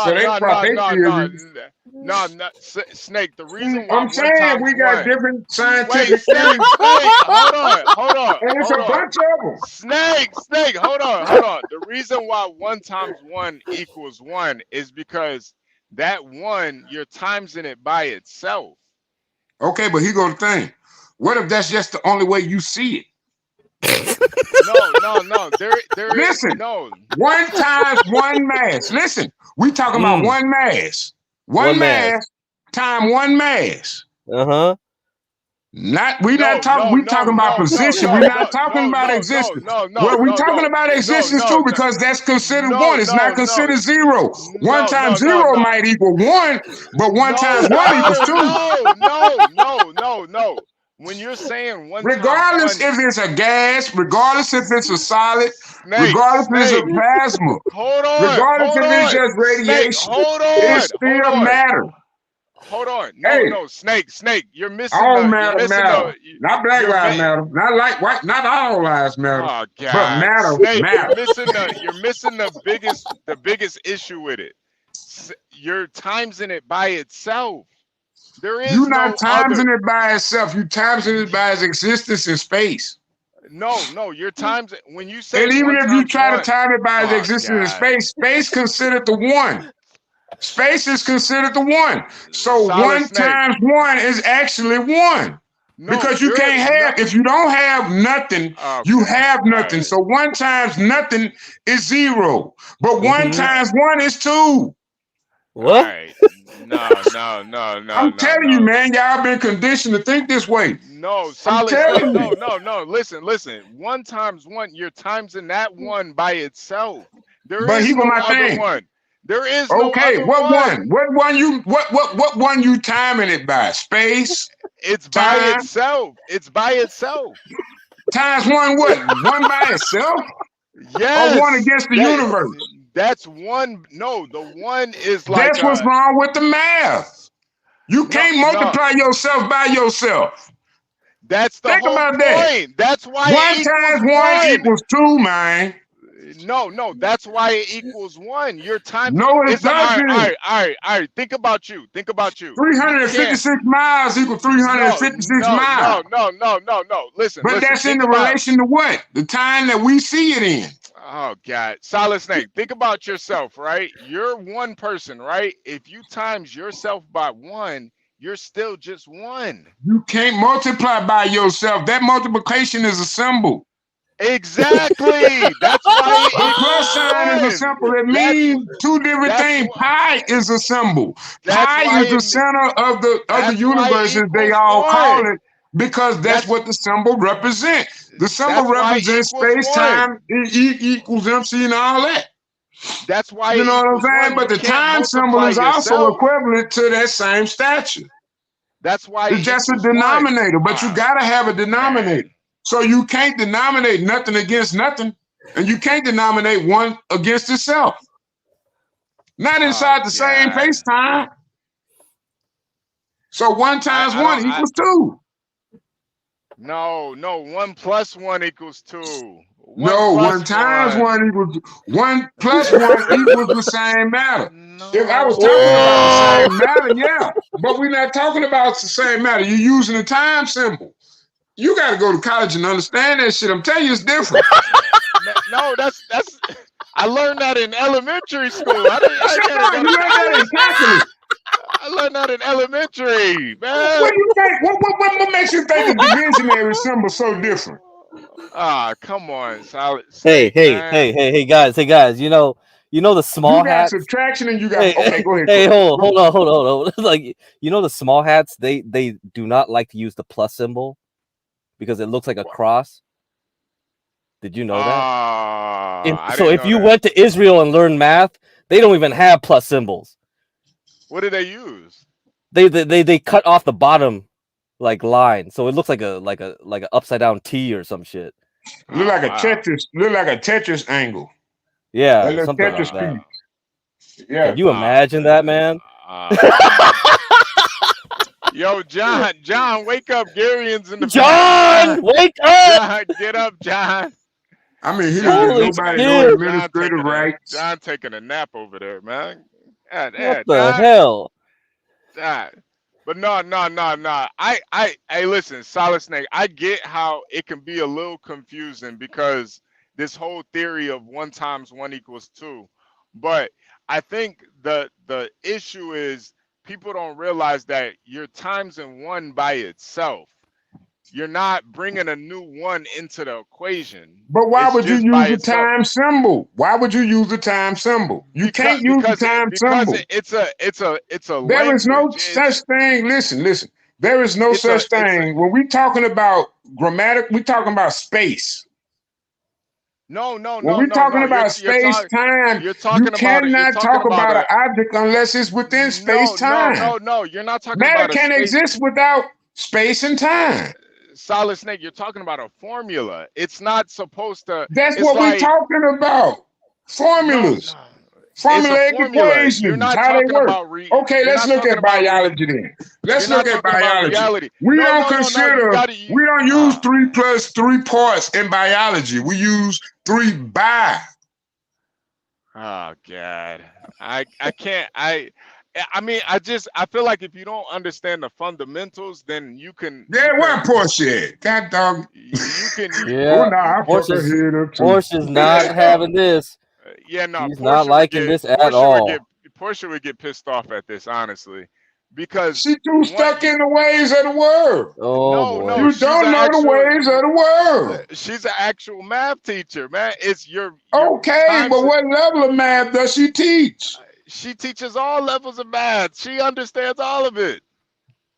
No, Snake. The reason why I'm saying we got different scientific Snake, hold on. And it's a bunch of them. Snake, hold on. The reason why 1 times 1 equals 1 is because that 1, you're timesing it by itself. Okay, but here go the thing. What if that's just the only way you see it? No. Listen, no. 1 times 1 mass. Listen, we talking about 1 mass. 1 mass times 1 mass. We talking about position. We're not talking about existence. We're talking about existence too, because that's considered 1. It's not considered 0. 1 times 0 might equal 1, but 1 times 1 equals 2. No. When you're saying 1 regardless times 1, if it's a gas, regardless if it's a solid, regardless if it's a plasma, regardless if it's just radiation, it still matters. Hold on. No, Snake. You're missing all matter. Not Black Lives Matter. Not like white. Not all lives matter. Oh, God. But matter. Snake, you're missing the biggest issue with it. You're timesing it by itself. There is you're not timesing it by itself. You timesing it by its existence in space. No, you're timesing when you say. And even if you try to time it by its existence in space considered the 1. Space is considered the 1. So Solid 1 times 1 is actually 1. Because you can't have, if you don't have nothing, you have nothing. Right. So 1 times nothing is 0. But 1 times 1 is 2. What? Right. No. I'm telling you, man, y'all been conditioned to think this way. No, Solid. No. Listen. 1 times 1, you're timesing that 1 by itself. There is no other 1. There is no other one. What one you timing it by? Space? It's by itself. Times 1 what? 1 by itself? Yes. Or 1 against the universe? That's 1. No, the 1 is like. That's what's wrong with the math. You can't multiply yourself by yourself. That's the whole point. That. That's why 1 times 1 equals 2, man. No, that's why it equals 1. Your time. No, it doesn't. All right. Think about you. 356 miles equals 356 miles. No. Listen. But that's in the relation to what? The time that we see it in. Oh, God. Solid Snake, think about yourself, right? You're 1 person, right? If you times yourself by 1, you're still just 1. You can't multiply by yourself. That multiplication is a symbol. Exactly. That's why a plus sign is a symbol. It means 2 different things. Pi is a symbol. Pi is the center of the universe, as they all call it, because that's what the symbol represents. The symbol represents space-time, equals MC and all that. That's why you know what I'm saying? But the time symbol is also equivalent to that same stature. That's why it's just a denominator, but you gotta have a denominator. So you can't denominate nothing against nothing, and you can't denominate 1 against itself. Not inside the same space-time. So 1 times 1 equals 2. No, 1 plus 1 equals 2. 1 times 1 equals 1 plus 1 equals the same matter. No. If I was talking about the same matter, yeah. But we're not talking about the same matter. You're using a time symbol. You got to go to college and understand that shit. I'm telling you, it's different. No, that's I learned that in elementary school. I You learned that in calculus. I learned that in elementary, man. What do you think? What makes you think a divisionary symbol so different? Ah, come on, solid Hey, snake, hey, man. hey, guys, You know the small You got hats. subtraction and you got. Hey, Okay, go ahead. hey, hold on. Like, you know the small hats, they do not like to use the plus symbol because it looks like a cross. Did you know that? I So didn't if know you that. went to Israel and learned math, they don't even have plus symbols. What do they use? They cut off the bottom like line, so it looks like a upside down T or some shit. Look like a Wow. Tetris angle. Yeah, That little something Tetris like that. piece. Yeah. Can you imagine that, man? Yo, John, wake up. Gary's in the John, back. wake up! John, get up, John. I mean, he John didn't taking nobody a- know shit. administrative rights. John taking a nap over there, man. What the hell? But no. Hey, listen, Solid Snake. I get how it can be a little confusing because this whole theory of 1 × 1 = 2. But I think the issue is people don't realize that you're timesing 1 by itself. You're not bringing a new 1 into the equation. But why It's would you just use by the itself. time symbol? Why would you use the time symbol? You can't use the time symbol. It's a There is no language. such thing. Listen. There is no It's such a- it's a- thing. When we talking about grammatic, we talking about space. No. When we're talking about space time, You're you talking about it. You're cannot talking talk about an a object unless it's within space time. No. You're not talking Matter about a can't space. exist without space and time. Solid Snake. You're talking about a formula. It's not supposed to. That's It's what we're like talking about. Formulas. no. It's a Formulaic formula. You're equations, not how they talking work. about Okay, You're let's not look talking at about biology then. Let's You're look not at talking about biology. reality. We No. don't You consider, gotta. we don't use 3 + 3 parts in biology. We use 3 by. Oh God, I can't. I mean, I feel like if you don't understand the fundamentals, then you can. Yeah, where Porsche at? God dog. You can. Yeah, Oh, no, I fuck her head up too. Portia's not having this. Yeah, no. She's not liking this at all. Portia would get pissed off at this, honestly, because she too stuck in the ways of the world. Oh boy. You don't know the ways of the world. She's an actual math teacher, man. It's your okay, but what level of math does she teach? She teaches all levels of math. She understands all of it.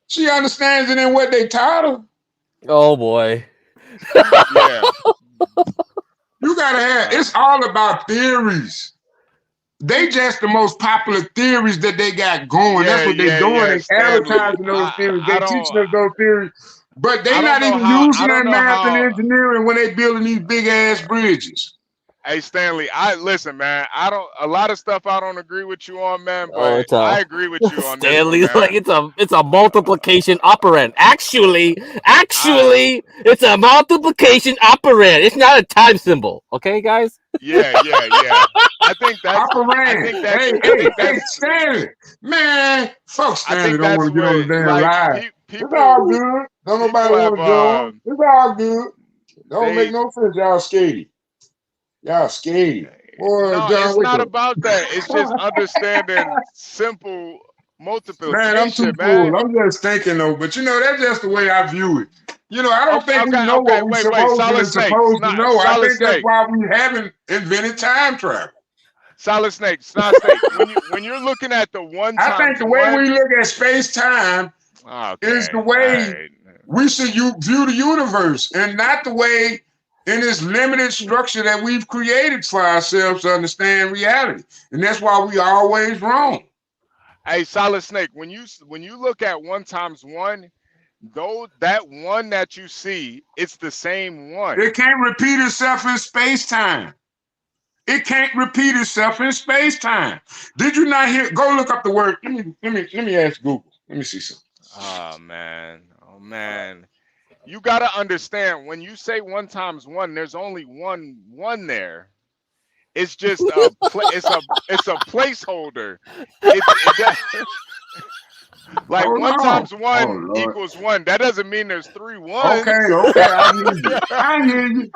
She understands it in what they taught her. Oh boy. Yeah. You gotta have. It's all about theories. They just the most popular theories that they got going. That's what they're doing. They advertising those theories. They teaching us those theories, but they not even using that math and engineering when they building these big ass bridges. Hey Stanley, listen, man. A lot of stuff I don't agree with you on, man. But I agree with you on Stanley's this one, like it's a multiplication operand. Actually, it's a multiplication operand. It's not a time symbol. Okay, guys. Yeah. I think that's operand. Hey, Stanley, man, fuck Stanley. Don't want to get on the damn live. It's all good. Don't nobody want to join. It's all good. Don't make no sense. Y'all skate. Y'all skate. Boy, no, John, it's not about that. It's just understanding simple multiplication. Man, I'm too cool. I'm just thinking though, but that's just the way I view it. I don't think we know what we're supposed to know. I think that's why we haven't invented time travel. Solid Snake. When you're looking at the 1 × I think the way we look at space time is the way we should view the universe, and not the way in this limited structure that we've created for ourselves to understand reality. And that's why we always wrong. Hey, Solid Snake, when you look at 1 × 1, though that 1 that you see, it's the same 1. It can't repeat itself in space-time. It can't repeat itself in space-time. Did you not hear? Go look up the word. Let me ask Google. Let me see something. Oh man. You gotta understand, when you say 1 × 1, there's only one there. It's just it's a placeholder. Like Hold 1 on. times 1 Oh, Lord. equals 1. That doesn't mean there's 3 ones. Okay, I hear you. I hear you.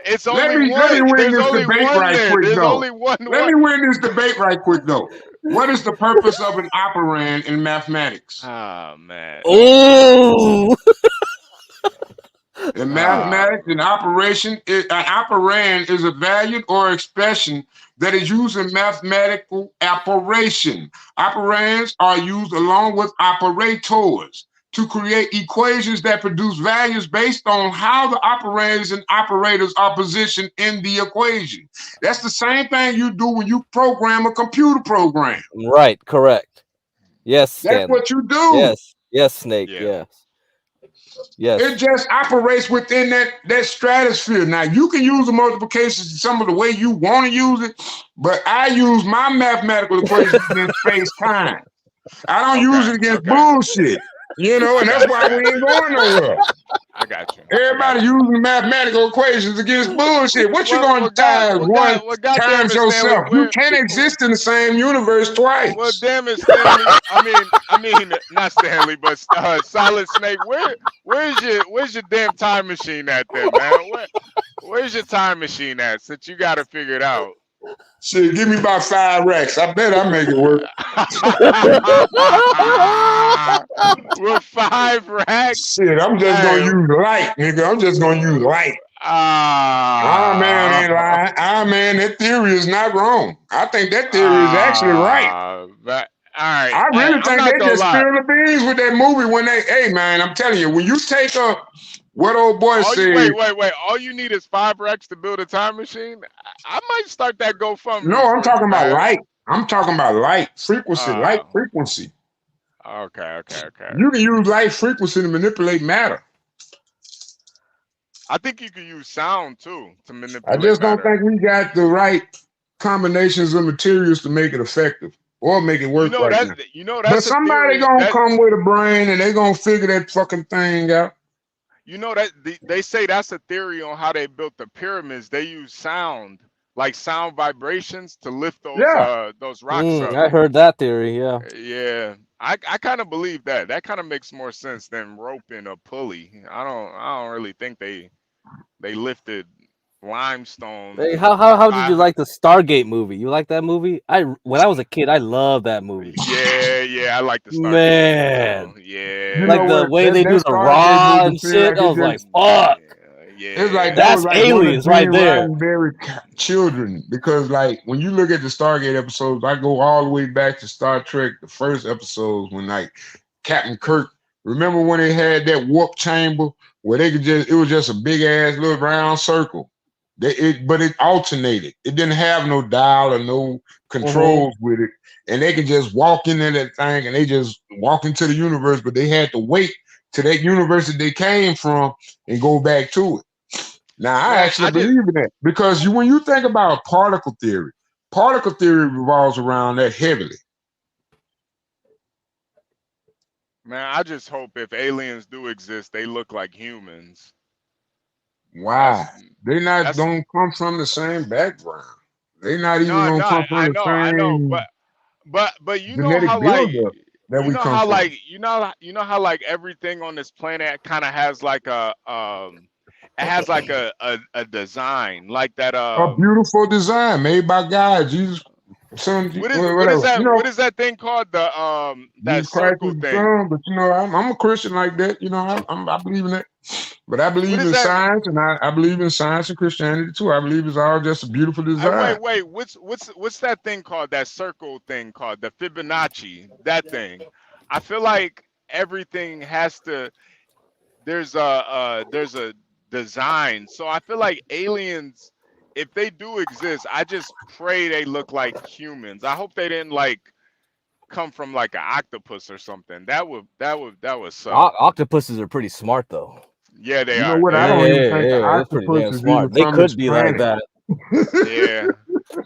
It's Let only me win one. There's this only debate one right there. quick, There's though. only one. Let me win this debate right quick, though. What is the purpose of an operand in mathematics? Oh man. Ooh. In mathematics, an operation, an operand is a value or expression that is used in mathematical operation. Operands are used along with operators to create equations that produce values based on how the operands and operators are positioned in the equation. That's the same thing you do when you program a computer program. Right, correct. Yes, That's Scan. what you do. Yes, Snake. Yeah. Yes. It just operates within that stratosphere. Now, you can use the multiplications in some of the way you want to use it, but I use my mathematical equations in space-time. I don't use it against bullshit, you know, and that's why we ain't going nowhere. I got you. Everybody using mathematical equations against bullshit. What you gonna times one times yourself? You can't exist in the same universe twice. Well, damn it, Stanley. I mean, not Stanley, but Solid Snake. Where's your damn time machine at, then, man? Where's your time machine at? Since you got to figure it out. Shit, give me about 5 racks. I bet I make it work. With 5 racks? Shit, I'm just gonna use light, nigga. I'm just gonna use light. Iron Man ain't lying. Iron Man, that theory is not wrong. I think that theory is actually right. But, all right. I really think they just spill the beans with that movie when they, hey man, I'm telling you, when you take up what old boy said. Wait. All you need is 5 racks to build a time machine? I might start that GoFundMe. No, I'm talking about light. I'm talking about light frequency, light frequency. Okay. You can use light frequency to manipulate matter. I think you can use sound too to manipulate I just don't matter. think we got the right combinations of materials to make it effective or make it work right now. But somebody gonna come with a brain and they gonna figure that fucking thing out. You know that they say that's a theory on how they built the pyramids. They use sound, like sound vibrations, to lift those rocks up. I heard that theory. Yeah. Yeah, I kind of believe that. That kind of makes more sense than roping a pulley. I don't really think they lifted limestone. Hey, how did you like the Stargate movie? You like that movie? When I was a kid, I loved that movie. Yeah, I like the Stargate. Man, yeah, like the way they do the raw and shit. I was like, fuck. It's like that's aliens right there. Children, because like when you look at the Stargate episodes, I go all the way back to Star Trek, the first episodes when like Captain Kirk. Remember when they had that warp chamber where they could it was just a big ass little round circle. But it alternated. It didn't have no dial or no controls with it, and they could just walk into that thing and they just walk into the universe. But they had to wait to that universe that they came from and go back to it. Now, I actually believe in that because when you think about particle theory revolves around that heavily. Man, I just hope if aliens do exist, they look like humans. Why? They don't come from the same background. They not even gonna come from the same. I know, but you know how like you know how like everything on this planet kind of has like a it has like a design like that a beautiful design made by God, Jesus. What is that? What is that thing called? That circle thing. Son, but you know, I'm a Christian like that. You know, I believe in that. But I believe in science, and I believe in science and Christianity too. I believe it's all just a beautiful design. Wait. What's that thing called? That circle thing called the Fibonacci? That thing. I feel like everything has to. There's a design. So I feel like aliens, if they do exist, I just pray they look like humans. I hope they didn't like come from like an octopus or something. That would suck. Octopuses are pretty smart though. Yeah, they are. You know what? I don't even think the octopus is smart. They could be like that. Yeah.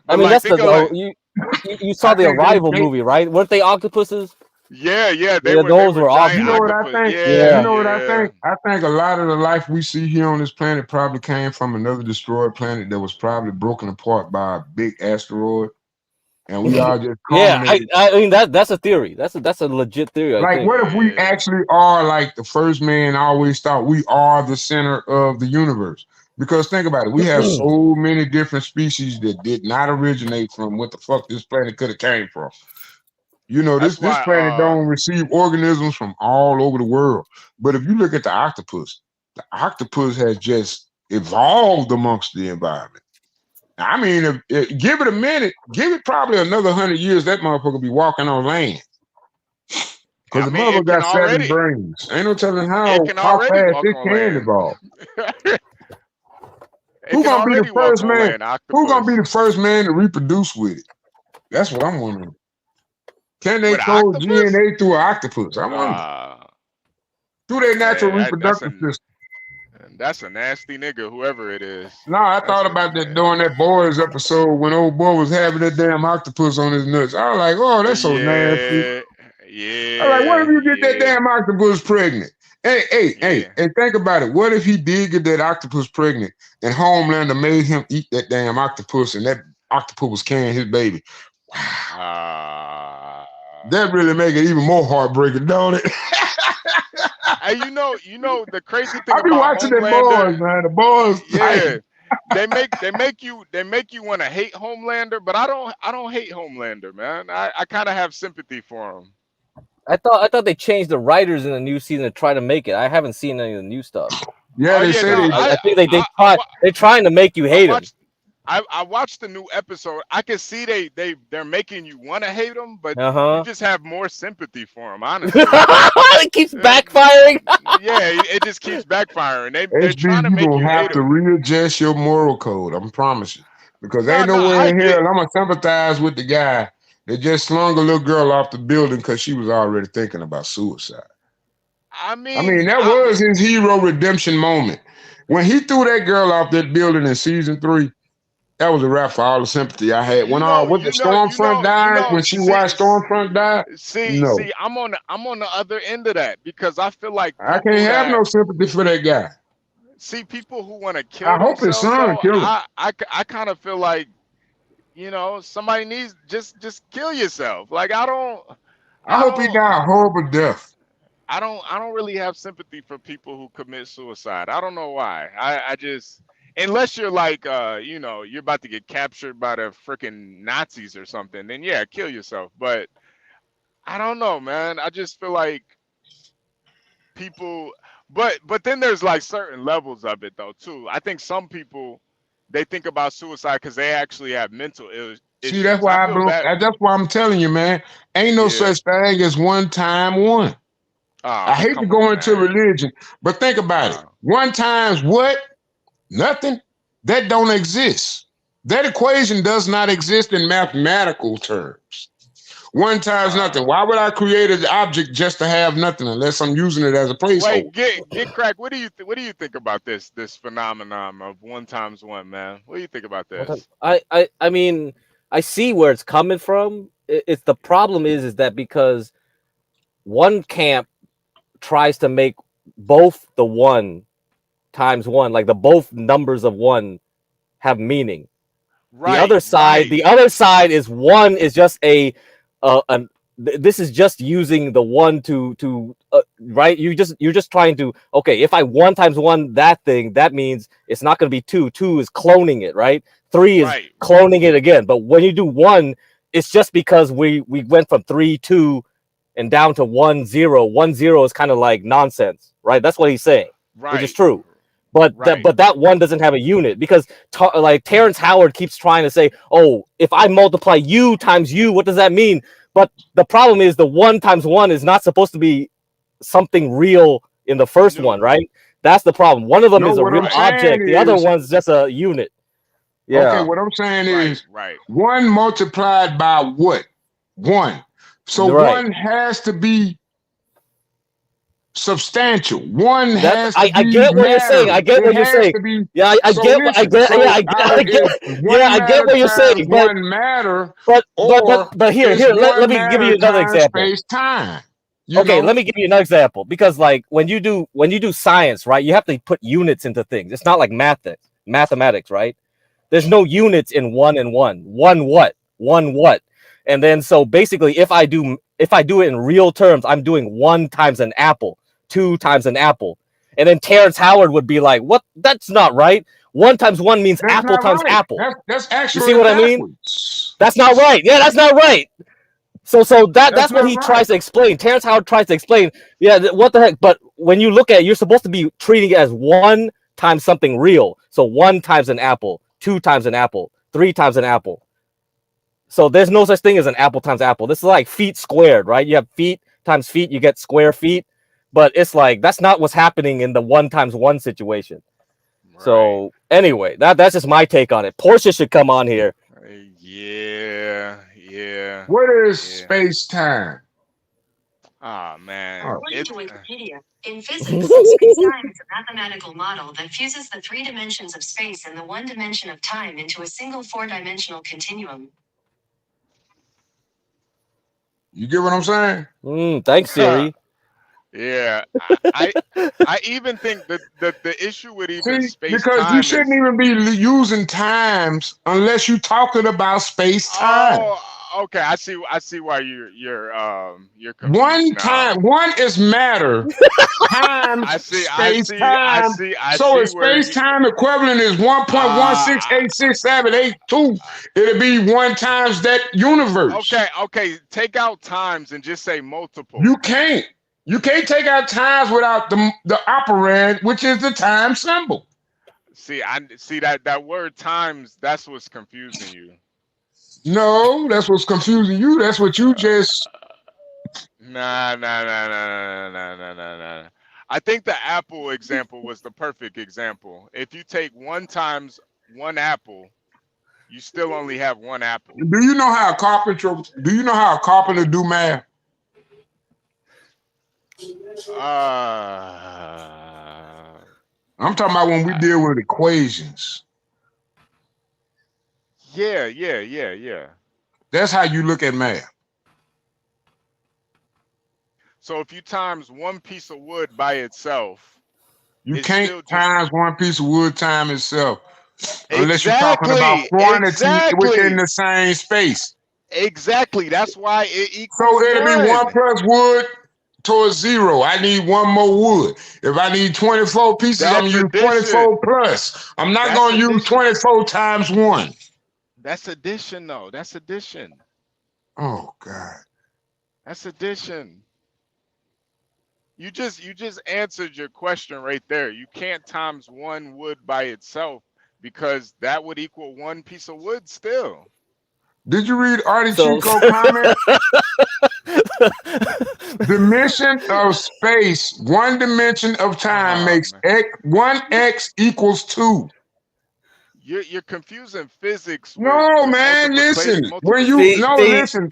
I mean, that's you saw the Arrival movie, right? Weren't they octopuses? Yeah. Those were awesome. You know what I think? You know what I think? I think a lot of the life we see here on this planet probably came from another destroyed planet that was probably broken apart by a big asteroid. and we all just Yeah, culminated. I mean that's a theory. That's a legit theory. I Like, think. what if we actually are like the first man always thought we are the center of the universe? Because think about it, we have so many different species that did not originate from what the fuck this planet could have came from. You know, That's this planet why. don't receive organisms from all over the world. But if you look at the octopus has just evolved amongst the environment. I mean, if give it a minute, give it probably another 100 years, that motherfucker be walking on land. Because I the mean, mother it can got 7 already. brains. Ain't no telling It can how already fast walk it on can land. evolve. It Who can gonna be the already walk first on man? land. Who gonna be Octopus the first man to reproduce with it? That's what I'm wondering. Can they with an code octopus? DNA through an octopus? I wonder. Through their natural reproductive system. That's a nasty nigga, whoever it is. No, I thought That's about that during that Boys episode when old boy was having that damn octopus on his nuts. I was like, oh, that's so nasty. I was like, what if you get that damn octopus pregnant? Hey, and think about it. What if he did get that octopus pregnant and Homelander made him eat that damn octopus and that octopus was carrying his baby? Wow. That really make it even more heartbreaking, don't it? Hey, you know the crazy thing I be about watching the Homelander, Boys, man. The Boys, yeah, they make you want to hate Homelander, but I don't hate Homelander, man. I kind of have sympathy for him. I thought they changed the writers in the new season to try to make it. I haven't seen any of the new stuff. Yeah, they say I think they're trying to make you hate him. I watched the new episode. I can see they're making you want to hate him, but you just have more sympathy for him, honestly. It keeps backfiring. Yeah, it just keeps backfiring. They're trying to you make gonna you have hate to him. readjust your moral code. I'm promising, because ain't nowhere in here. I'm gonna sympathize with the guy that just slung a little girl off the building because she was already thinking about suicide. I mean, that was his hero redemption moment when he threw that girl off that building in season 3. That was a wrap for all the sympathy I had. When the Stormfront died, when she watched Stormfront die, See, I'm on the other end of that because I feel like I can't have no sympathy for that guy. See, people who want to kill I hope his themselves, son kill him. I kind of feel like, somebody needs just kill yourself. Like I hope he die a horrible death. I don't really have sympathy for people who commit suicide. I don't know why. I just, unless you're like you're about to get captured by the freaking Nazis or something, then yeah, kill yourself. But I don't know, man. I just feel like people, but then there's like certain levels of it though too. I think some people, they think about suicide because they actually have mental issues. See, that's why that's why I'm telling you, man. Ain't no such thing as one time one. I hate to go into religion, but think about it. One times what? Nothing. That don't exist. That equation does not exist in mathematical terms. One times nothing. Why would I create an object just to have nothing unless I'm using it as a placeholder? Wait, get crack. What do you think about this phenomenon of one times one, man? What do you think about this? I mean, I see where it's coming from. It's the problem is that because one camp tries to make both the 1 times 1, like the both numbers of 1 have meaning. Right, the other side is 1 is just this is just using the 1 to right. You're just trying to, okay, if I 1 times 1 that thing, that means it's not going to be 2. 2 is cloning it, right? 3 is cloning it again. But when you do 1, it's just because we went from 3 2 and down to 1 0. 1 0 is kind of like nonsense, right? That's what he's saying, which is true. But that 1 doesn't have a unit because like Terrence Howard keeps trying to say, oh, if I multiply U times U, what does that mean? But the problem is the 1 times 1 is not supposed to be something real in the first one, right? That's the problem. One of them is a real object. The other one's just a unit. Yeah. Okay, what I'm saying is 1 multiplied by what? 1. So 1 has to be substantial. 1 has to be I get what you're saying. I get what you're saying. Yeah, I get what you're saying. But 1 matter. But here, let me give you another example. Space time. Okay, let me give you another example because like when you do science, right, you have to put units into things. It's not like mathematics, right? There's no units in 1 and 1. 1 what? 1 what? And then so basically, if I do it in real terms, I'm doing 1 times an apple, 2 times an apple. And then Terrence Howard would be like, "What? That's not right. 1 times 1 means That's apple not times right. apple." That's actually You see what I mean? backwards. That's not right. Yeah, that's not right. So that's what not he right. tries to explain. Terrence Howard tries to explain. Yeah, what the heck? But when you look at it, you're supposed to be treating it as 1 times something real. So 1 times an apple, 2 times an apple, 3 times an apple. So there's no such thing as an apple times apple. This is like feet squared, right? You have feet times feet, you get square feet. But it's like that's not what's happening in the 1 times 1 situation. Right. So anyway, that's just my take on it. Portia should come on here. Yeah. What is space time? Ah, man. According to Wikipedia, in physics, space-time is a mathematical model that fuses the 3 dimensions of space and the 1 dimension of time into a single 4-dimensional continuum. You get what I'm saying? Thanks, Siri. Yeah, I even think that the issue with even space because time you shouldn't even be using times unless you're talking about space time. Oh, okay. I see why you're confused One now. time, one is matter. Time, space time. So if space time equivalent is 1.1686782, it'll be 1 times that universe. Okay. Take out times and just say multiple. You can't take out times without the operand, which is the time symbol. See, I see that word times. That's what's confusing you. No, that's what's confusing you. That's what you just. Nah. I think the apple example was the perfect example. If you take 1 times 1 apple, you still only have 1 apple. Do you know how a carpenter do math? I'm talking about when we deal with equations. Yeah. That's how you look at math. So if you times 1 piece of wood by itself, you can't times 1 piece of wood time itself unless you're talking about quantity within the same space. Exactly. That's why it equals. So it'll be 1 plus wood towards 0. I need 1 more wood. If I need 24 pieces, I'm gonna use 24 plus. I'm not gonna use 24 times 1. That's addition, though. That's addition. Oh God. That's addition. You just answered your question right there. You can't times 1 wood by itself because that would equal 1 piece of wood still. Did you read Artie Chico comment? Dimension of space, 1 dimension of time makes 1x equals 2. You're confusing physics. No, man, listen. When you listen.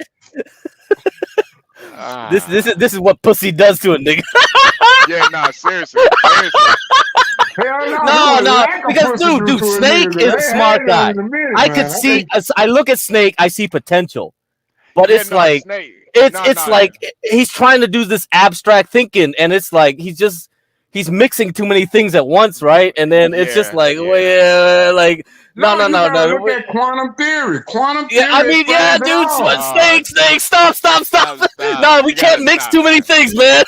This is what pussy does to a nigga. Yeah, nah, seriously. No, because dude, Snake is a smart guy. I look at Snake, I see potential, but it's like he's trying to do this abstract thinking, and it's like he's mixing too many things at once, right? And then it's just like, no. Look at quantum theory. Yeah, I mean, yeah, dude. Snake, stop. No, we can't mix too many things, man.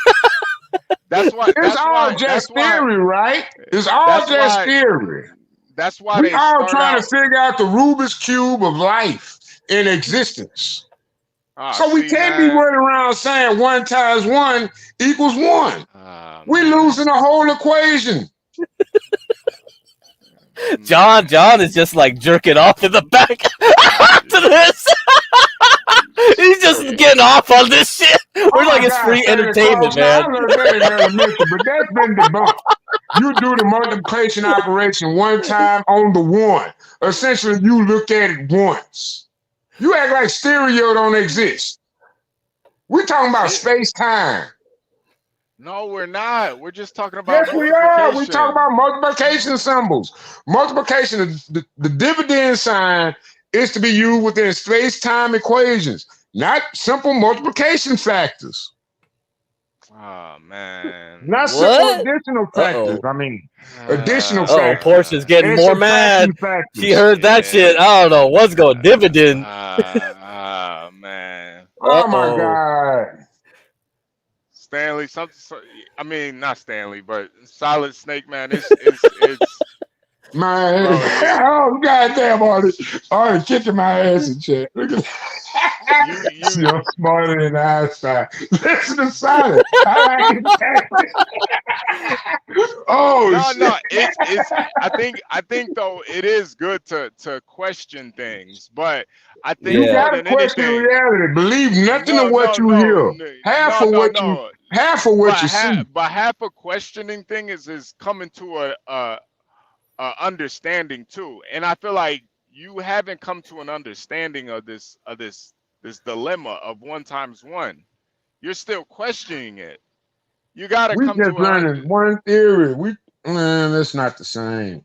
That's why it's all just theory, right? It's all just theory. That's why we all trying to figure out the Rubik's Cube of life in existence. So we can't be running around saying 1 times 1 equals 1. We're losing the whole equation. John is just like jerking off in the back to this. He's just getting off on this shit. We're like, it's free entertainment, man. But that's been debunked. You do the multiplication operation 1 time on the 1. Essentially, you look at it once. You act like stereo don't exist. We're talking about space-time. No, we're not. We're just talking about yes, we are. We're talking about multiplication symbols. Multiplication, the dividend sign is to be used within space-time equations, not simple multiplication factors. Oh, man. Not simple additional factors. I mean, additional factors. Portia's getting more mad. She heard that shit. I don't know what's going dividend. Man. Oh my God. Stanley, I mean, not Stanley, but Solid Snake, man. It's man. Bro, Oh goddamn, Artie kicking my ass in check. Look at you're smarter than Einstein. Listen to Solid. I like it. Oh no, shit. it's I think though it is good to question things, but I think You more gotta than question anything, reality. Believe nothing of what you hear. Half of what you see. But half a questioning thing is coming to a understanding too, and I feel like you haven't come to an understanding of this dilemma of 1 times 1. You're still questioning it. You gotta We come just to learning one theory. Man, that's not the same.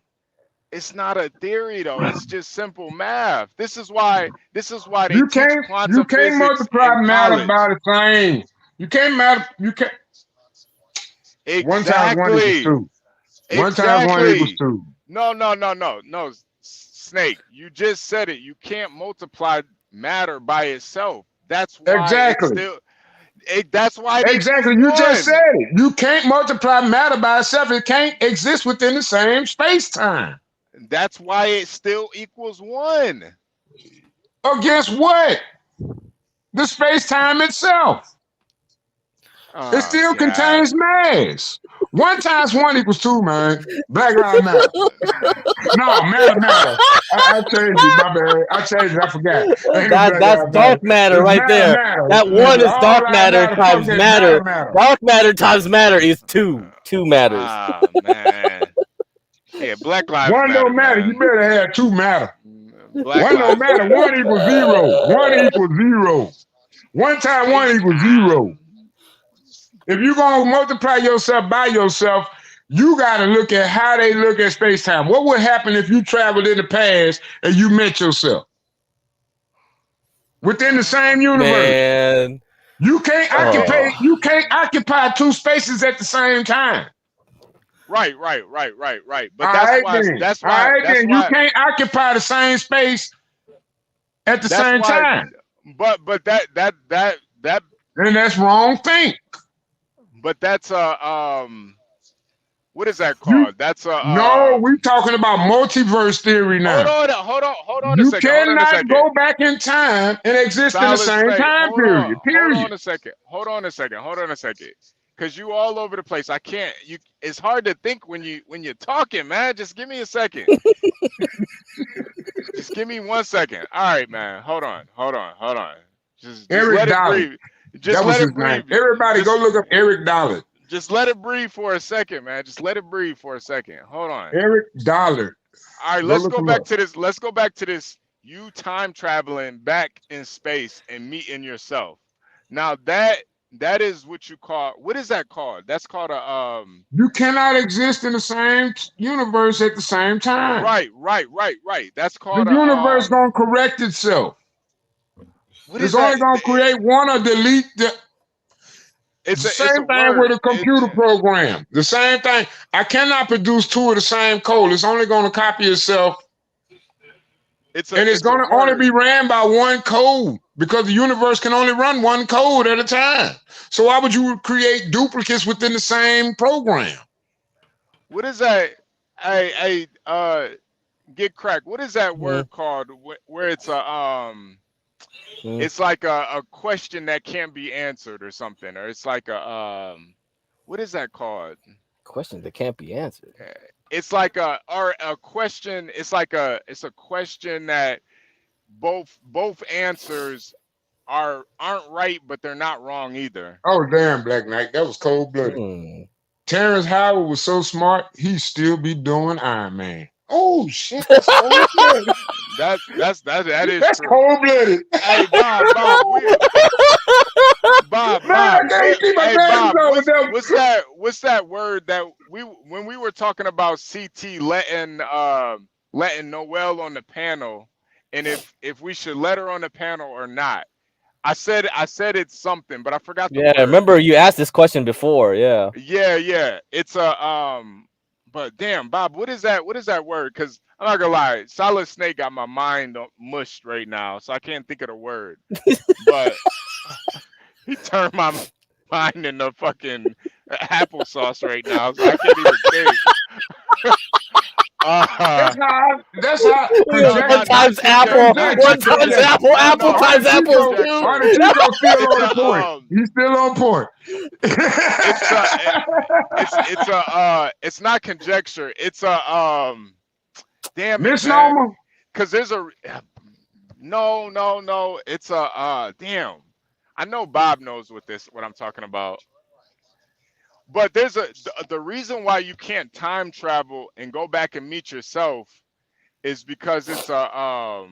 It's not a theory though. It's just simple math. This is why they You teach quantum can't physics multiply in matter college. by the same. You can't Exactly. 1 times 1 equals 2. 1 times 1 equals 2. No. Snake, you just said it. You can't multiply matter by itself. That's why Exactly. That's why it exactly. equals You just 1. said it. You can't multiply matter by itself. It can't exist within the same space-time. That's why it still equals 1. Against what? The space-time itself. It still contains mass. 1 times 1 equals 2, man. Black Lives Matter. No, matter. I changed it, my bad. I changed it, I forgot. That's dark matter right there. That 1 is dark matter times matter. Dark matter times matter is 2. 2 matters. Ah, man. Yeah, Black Lives 1 Matter, don't matter. man. You better have 2 matter. Black 1 don't Lives matter. 1 equals 0. 1 equals 0. 1 times 1 equals 0. If you're going to multiply yourself by yourself, you got to look at how they look at space-time. What would happen if you traveled in the past and you met yourself? Within the same universe. Man. You can't occupy 2 spaces at the same time. Right. But that's why you can't occupy the same space at the same time. But that and that's wrong think. But that's what is that called? No, we're talking about multiverse theory now. Hold on You a second. cannot go back in time and exist in the same time period. Hold on a second. Cause you all over the place. I can't. It's hard to think when you're talking, man. Just give me a second. Just give me 1 second. All right, man. Hold on. Just let it breathe. Just let it breathe. Everybody go look up Eric Dollard. Just let it breathe for a second, man. Just let it breathe for a second. Hold on. Eric Dollard. All right, let's go back to this. Let's go back to this. You time traveling back in space and meeting yourself. Now that is what you call. What is that called? That's called a You cannot exist in the same universe at the same time. Right. That's called the universe gonna correct itself. It's only gonna create one or delete the. It's the same thing with a computer program. The same thing. I cannot produce 2 of the same code. It's only going to copy itself. It's going to only be ran by 1 code because the universe can only run 1 code at a time. So why would you create duplicates within the same program? What is that? I get cracked. What is that word called? Where it's a it's like a question that can't be answered or something, or it's like a what is that called? Question that can't be answered. It's like a question. It's a question that both answers aren't right, but they're not wrong either. Oh damn, Black Knight, that was cold-blooded. Terrence Howard was so smart, he'd still be doing Iron Man. Oh shit, that's cold-blooded. that is that's cold-blooded. Hey Bob, what's that word that when we were talking about CT letting Noelle on the panel, and if we should let her on the panel or not? I said it's something, but I forgot the word. Remember you asked this question before, yeah. Yeah. It's a but damn, Bob, what is that word? Because I'm not gonna lie. Solid Snake got my mind mushed right now, so I can't think of the word. But he turned my mind into fucking applesauce right now, so I can't even think. That's how One times apple, one times apple, apple times apple is two. Artichico still on the point. He's still on point. It's not conjecture. It's a damn it, misnomer. Man. Because there's a no. It's a damn. I know Bob knows what I'm talking about. But there's the reason why you can't time travel and go back and meet yourself is because it's a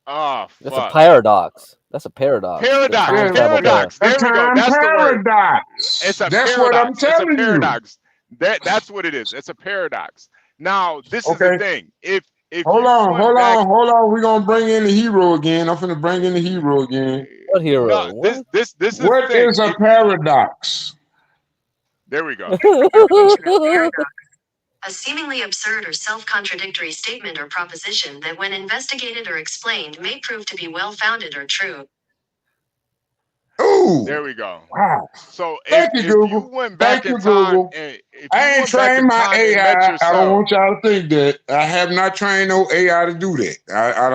That's a paradox. That's a paradox. Paradox. There we go. That's the word. It's a That's paradox. what I'm telling it's a paradox. That's what it is. It's a paradox. Now, this is the thing. If hold on. We're gonna bring in the hero again. I'm finna bring in the hero again. What hero? No, this is what the thing. is a paradox? There we go. A seemingly absurd or self-contradictory statement or proposition that when investigated or explained may prove to be well-founded or true. Ooh. There we go. Wow. So Thank you, Google. You went back in time, I ain't trained my AI. I don't want y'all to think that. I have not trained no AI to do that. I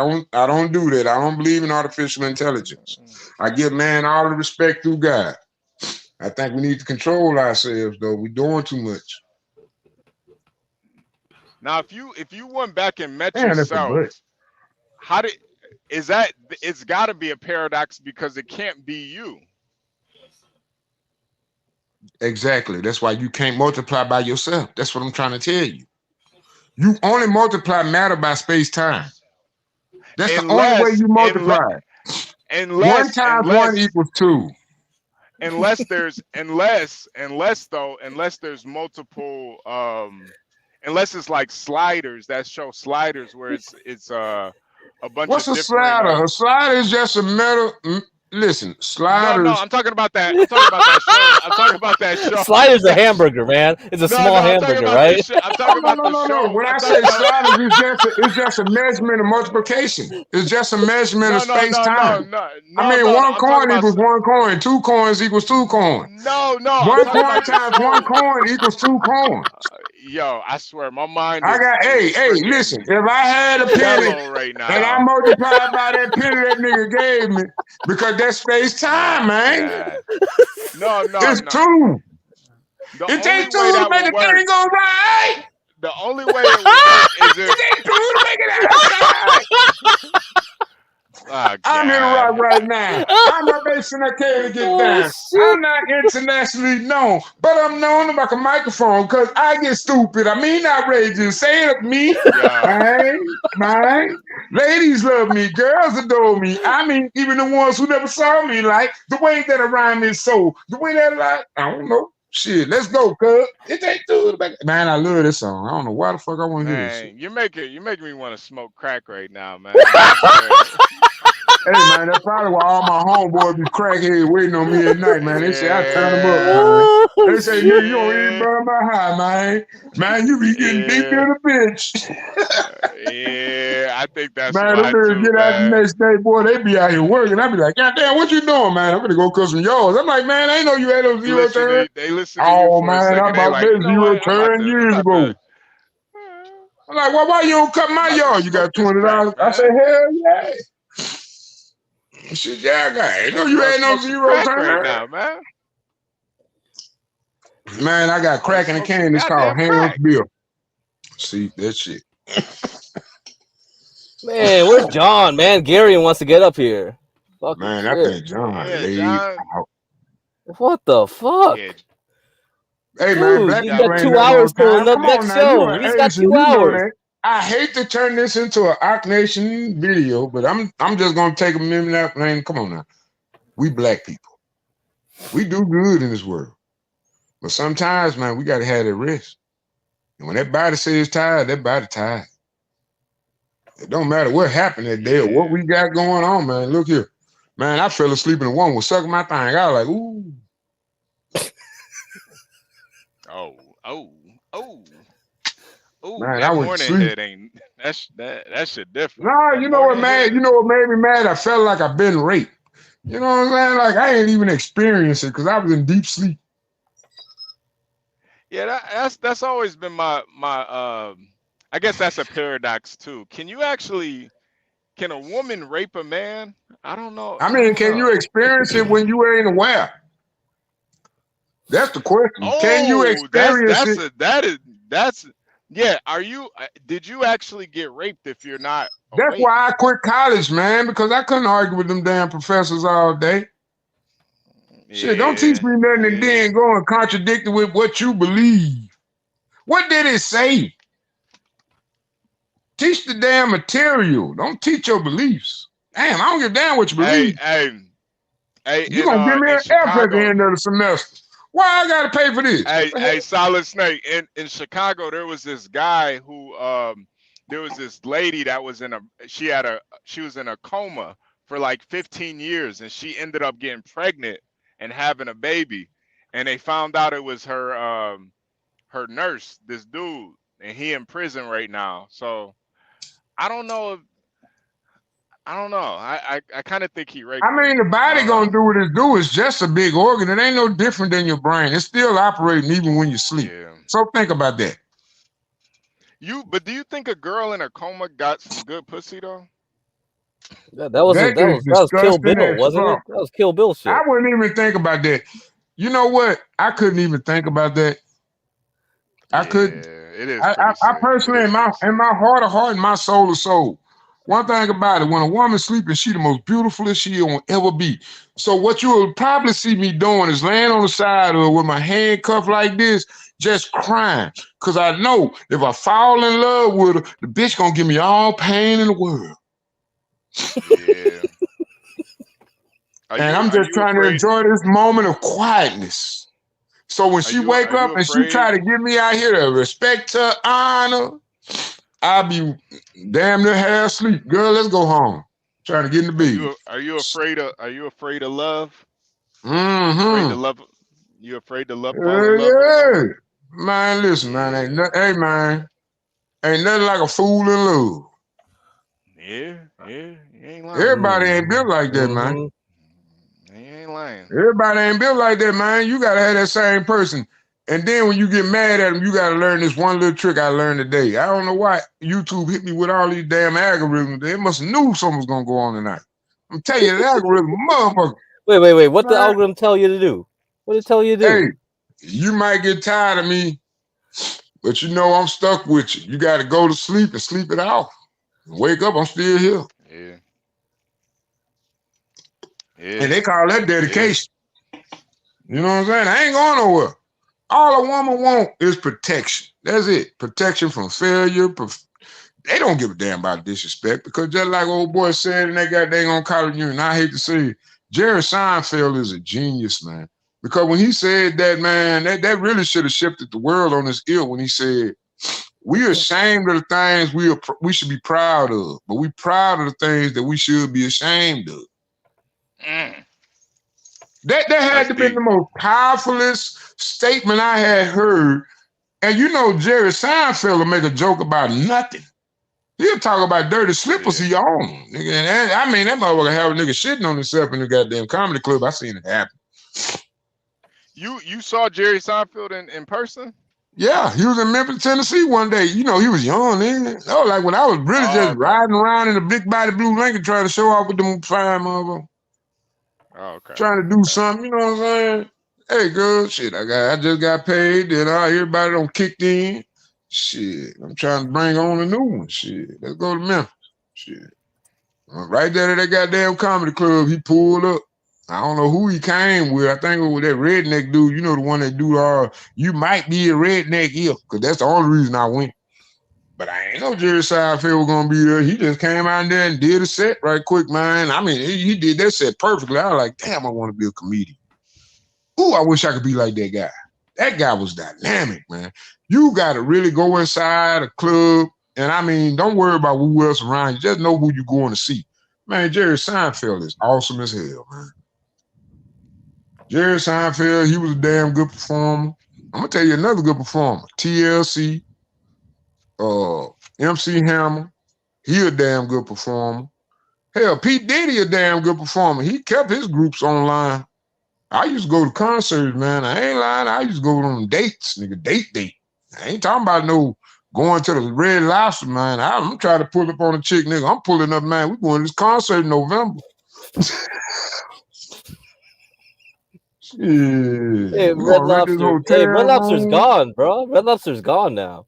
don't do that. I don't believe in artificial intelligence. I give man all the respect through God. I think we need to control ourselves though. We're doing too much. Now, if you went back and met yourself, it's got to be a paradox because it can't be you. Exactly. That's why you can't multiply by yourself. That's what I'm trying to tell you. You only multiply matter by space-time. That's the only way you multiply. Unless 1 times 1 equals 2. Unless there's multiple unless it's like sliders that show sliders where it's a bunch What's of a different slider? A slider is just a metal. Listen, sliders. No, I'm talking about that. I'm talking about that show. Slider's a hamburger, man. It's a small hamburger, right? I'm talking about the show. When I say sliders, it's just a measurement of multiplication. It's just a measurement of space-time. I mean, 1 coin equals 1 coin. 2 coins equals 2 coins. No. 1 coin times 1 coin equals 2 coins. Yo, I swear, my mind is. I got. Hey, listen. If I had a penny right now, and I multiplied by that penny that nigga gave me, because that's space-time, man. Yeah. No. It's 2. It takes 2 to make the thing go right. The only way it would work is if it takes 2 to make it outside. I'm in rock right now. I'm not basing that to get down. I'm not internationally known, but I'm known about a microphone because I get stupid. I mean outrageous. Say it me. Mine. Ladies love me. Girls adore me. I mean, even the ones who never saw me, like the way that a rhyme is so. The way that I don't know. Shit, let's go, cuz. It ain't good. Man, I love this song. I don't know why the fuck I want to hear this shit. You're making me want to smoke crack right now, man. Hey, man, that's probably why all my homeboys be crackheads waiting on me at night, man. They say I turn them up, man. They say, nigga, you don't even burn my high, man. Man, you be getting deep in the bitch. Yeah, I think that's man, why them get out the next day, boy, they be out here working. I be like, God damn, what you doing, man? I'm gonna go cut some yours. I'm like, man, I ain't know you had those zero turn. They listen to you for man, a second. I bought that zero turn years ago. I'm like, well, why you don't cut my yard? You got $20. I said, hell yeah. Shit, yeah, I got it. No, you ain't no zero turn. Right now, man. Man, I got crack in the can. It's called Ham's Beer. See, that shit. Man, where's John? Man, Gary wants to get up here. Fucking man, I think John laid out. What the fuck? Yeah. Hey, dude, man, Black you got 2 hours till the next show. He's got 2 hours. I hate to turn this into an Ock Nation video, but I'm just gonna take a minute and come on now. We black people. We do good in this world. But sometimes, man, we gotta have that rest. And when that body says tired, that body tired. It don't matter what happened that day or what we got going on, man. Look here. Man, I fell asleep and the woman was sucking my thing. I was like, ooh. Ooh, Man, I that went to morning sleep. head ain't that shit different. Nah, That you know what, morning man? head. You know what made me mad? I felt like I've been raped. You know what I'm saying? Like I ain't even experienced it because I was in deep sleep. Yeah, that's always been my I guess that's a paradox too. Can a woman rape a man? I don't know. I I mean, don't can you know. experience it when you ain't aware? That's the question. Can you Oh, experience it? that's yeah. Did you actually get raped if you're not That's awake? why I quit college, man, because I couldn't argue with them damn professors all day. Shit, don't teach Yeah, me nothing and yeah. then go and contradict it with what you believe. What did it say? Teach the damn material. Don't teach your beliefs. Damn, I don't give a damn what you Hey, believe. hey, hey. You gonna give me In an F at the Chicago, end of the semester. Why I gotta pay for this? What the hey, hell? Solid Snake. In Chicago, there was this guy who there was this lady that was she was in a coma for like 15 years, and she ended up getting pregnant and having a baby, and they found out it was her nurse, this dude, and he in prison right now. So I don't know if I don't know. I kind of think he I raped her. mean, the I body don't gonna know. do what it do. It's just a big organ. It ain't no different than your brain. It's still operating even when you sleep. Yeah. So think about that. But do you think a girl in a coma got some good pussy though? That That is was Kill disgusting Bill, as wasn't it? fuck. That was Kill Bill I shit. wouldn't even think about that. You know what? I couldn't even think about that. I Yeah, could. it is I pretty sick. It personally, is pretty in sick. my heart of heart, and my soul of soul. One thing about it, when a woman's sleeping, she the most beautifulest she will ever be. So what you will probably see me doing is laying on the side of her with my hand cuffed like this, just crying. Cause I know if I fall in love with her, the bitch gonna give me all pain in the world. Yeah. And I'm Are just you trying to afraid? enjoy this moment of quietness. So when she Are wake up you and she afraid? try to get me out here to respect her, honor, I'll be damn near half asleep. Girl, let's go home. Trying to get in the bed. Are you afraid of love? Afraid to Mm-hmm. love you afraid to fall in love with a Yeah. woman? Man, listen, man. Yeah. Hey, man. Ain't nothing like a fool in love. Yeah, you ain't lying. Everybody ain't built like that, man. Mm-hmm. You ain't lying. Everybody ain't built like that, man. You gotta have that same person. And then when you get mad at them, you gotta learn this one little trick I learned today. I don't know why YouTube hit me with all these damn algorithms. They must have knew something was gonna go on tonight. I'm telling you, the algorithm, motherfucker. Wait. What the Man, algorithm tell you to do? What did it tell you to hey, do? you might get tired of me, but you know I'm stuck with you. You gotta go to sleep and sleep it off. Wake up, I'm still here. Yeah. And Yeah. they call that Yeah. dedication. You know what I'm saying? I ain't going nowhere. All a woman want is protection. That's it. Protection from failure. They don't give a damn about disrespect because just like old boy said in that goddamn on College Union, I hate to say it, Jerry Seinfeld is a genius, man. Because when he said that, man, that really should have shifted the world on his ear when he said, we ashamed of the things we should be proud of, but we proud of the things that we should be ashamed of. Mm, That had that's to be the deep. most powerfulest statement I had heard. And you know, Jerry Seinfeld will make a joke about nothing. He'll talk about dirty slippers Yeah. he own. Nigga. And I mean, that motherfucker have a nigga shitting on himself in the goddamn comedy club. I seen it happen. You saw Jerry Seinfeld in person? Yeah, he was in Memphis, Tennessee one day. You know, he was young then. That was like when I was really Oh, just okay. riding around in a big body blue Lincoln trying to show off with them fine motherfuckers. Oh, okay. Trying to do something, you know what I'm saying? Hey, girl, shit, I just got paid, then everybody done kicked in. Shit, I'm trying to bring on a new one. Shit, let's go to Memphis. Shit. Right there at that goddamn comedy club, he pulled up. I don't know who he came with. I think it was that redneck dude. You know the one that do you might be a redneck if, because that's the only reason I went. But I ain't know Jerry Seinfeld was gonna be there. He just came out there and did a set right quick, man. I mean, he did that set perfectly. I was like, damn, I want to be a comedian. Ooh, I wish I could be like that guy. That guy was dynamic, man. You got to really go inside a club, and I mean, don't worry about who else around you. Just know who you're going to see. Man, Jerry Seinfeld is awesome as hell, man. Jerry Seinfeld, he was a damn good performer. I'm gonna tell you another good performer, TLC. MC Hammer, he a damn good performer. Hell, Pete Diddy a damn good performer. He kept his groups online. I used to go to concerts, man. I ain't lying. I used to go on dates, nigga. Date. I ain't talking about no going to the Red Lobster, man. I'm trying to pull up on a chick, nigga. I'm pulling up, man. We going to this concert in November. Shit. Hey, We gonna rent this hotel Red Lobster's room. gone, bro. Red Lobster's gone now.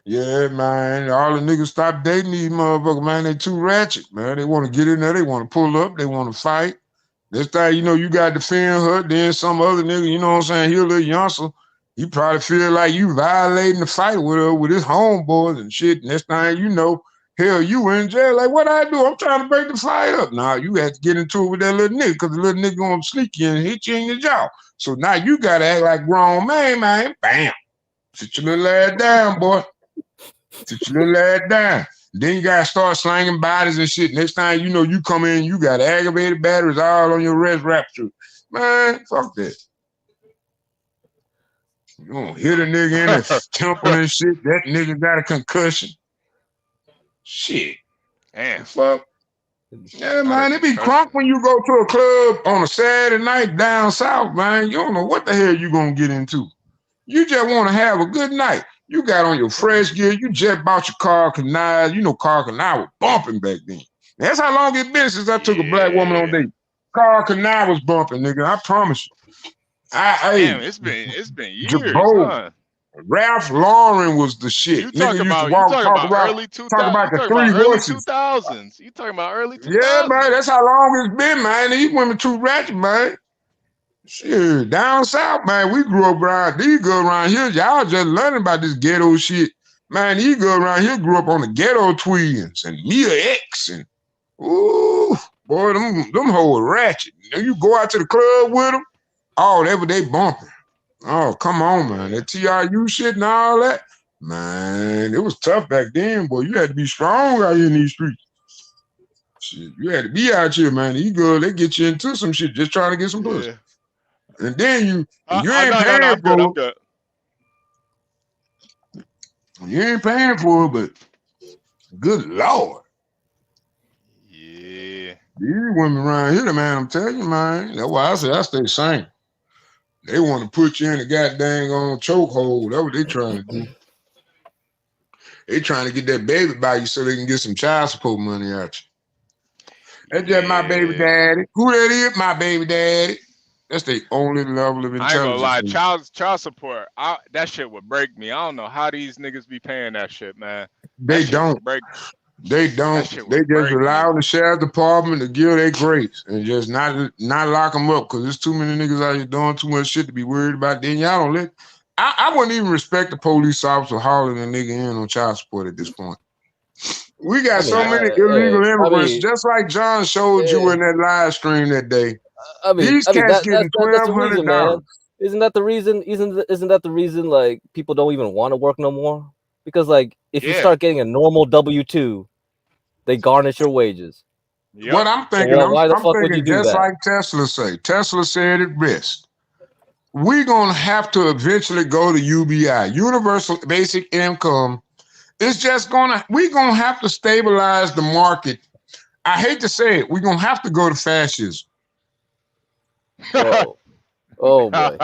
Yeah, man. All the niggas stop dating these motherfuckers, man. They too ratchet, man. They want to get in there. They want to pull up. They want to fight. This time, you know, you got to defend her. Then some other nigga, you know what I'm saying? He a little youngster. He probably feel like you violating the fight with her, with his homeboys and shit. Next time you know, hell, you in jail. Like, what I do? I'm trying to break the fight up. Nah, you have to get into it with that little nigga because the little nigga gonna sneak you and hit you in your jaw. So now you got to act like grown man. Bam. Sit your little ass down, boy. Sit your little ass down. Then you gotta start slanging bodies and shit. Next time you know you come in, you got aggravated batteries all on your arrest rapture. Man, fuck that. You gonna hit a nigga in the temple and shit. That nigga got a concussion. Shit. Damn. Fuck. Yeah, man, it be crunk when you go to a club on a Saturday night down south, man. You don't know what the hell you gonna get into. You just want to have a good night. You got on your fresh gear. You just bought your car canal. You know, car canal was bumping back then. That's how long it's been since I took a black woman on a date. Car canal was bumping, nigga. I promise you. Damn, it's been years. Jabot, Huh? Ralph Lauren was the shit. You Nigga talking used to about talk about early 2000s? talk about the three early horses. 2000s? You talking about early 2000s? Yeah, man. That's how long it's been, man. These women too ratchet, man. Shit, down south, man, we grew up around, these girls around here, y'all just learning about this ghetto shit. Man, these girls around here grew up on the Ghetto Twins and Mia X and, ooh, boy, them hoes ratchet. You go out to the club with them, oh, they bumping. Oh, come on, man. That TRU shit and all that, man, it was tough back then, boy. You had to be strong out here in these streets. Shit, you had to be out here, man. These girls, they get you into some shit just trying to get some pussy. And then you ain't paying for it. I'm good. You ain't paying for it, but good Lord. Yeah. These women around here, man, I'm telling you, man. That's why I say I stay sane. They want to put you in a goddamn on chokehold. That's what they trying to do. They trying to get that baby by you so they can get some child support money out you. That's just my baby daddy. Who that is? My baby daddy. That's the only level of intelligence. I ain't gonna lie, child support, that shit would break me. I don't know how these niggas be paying that shit, man. They don't. They don't. They just allow the sheriff department to give their grace and just not lock them up because there's too many niggas out here doing too much shit to be worried about. Then y'all don't let. I wouldn't even respect the police officer hauling a nigga in on child support at this point. We got so many illegal immigrants, just like John showed you in that live stream that day. These cats getting $1,200. Isn't that the reason? Isn't that the reason? Like people don't even want to work no more because like if you start getting a normal W-2, they garnish your wages. Yep. What I'm thinking, I'm thinking just like Tesla say. Tesla said it best. We're gonna have to eventually go to UBI, Universal Basic Income. It's just we're gonna have to stabilize the market. I hate to say it, we're gonna have to go to fascism. Oh boy.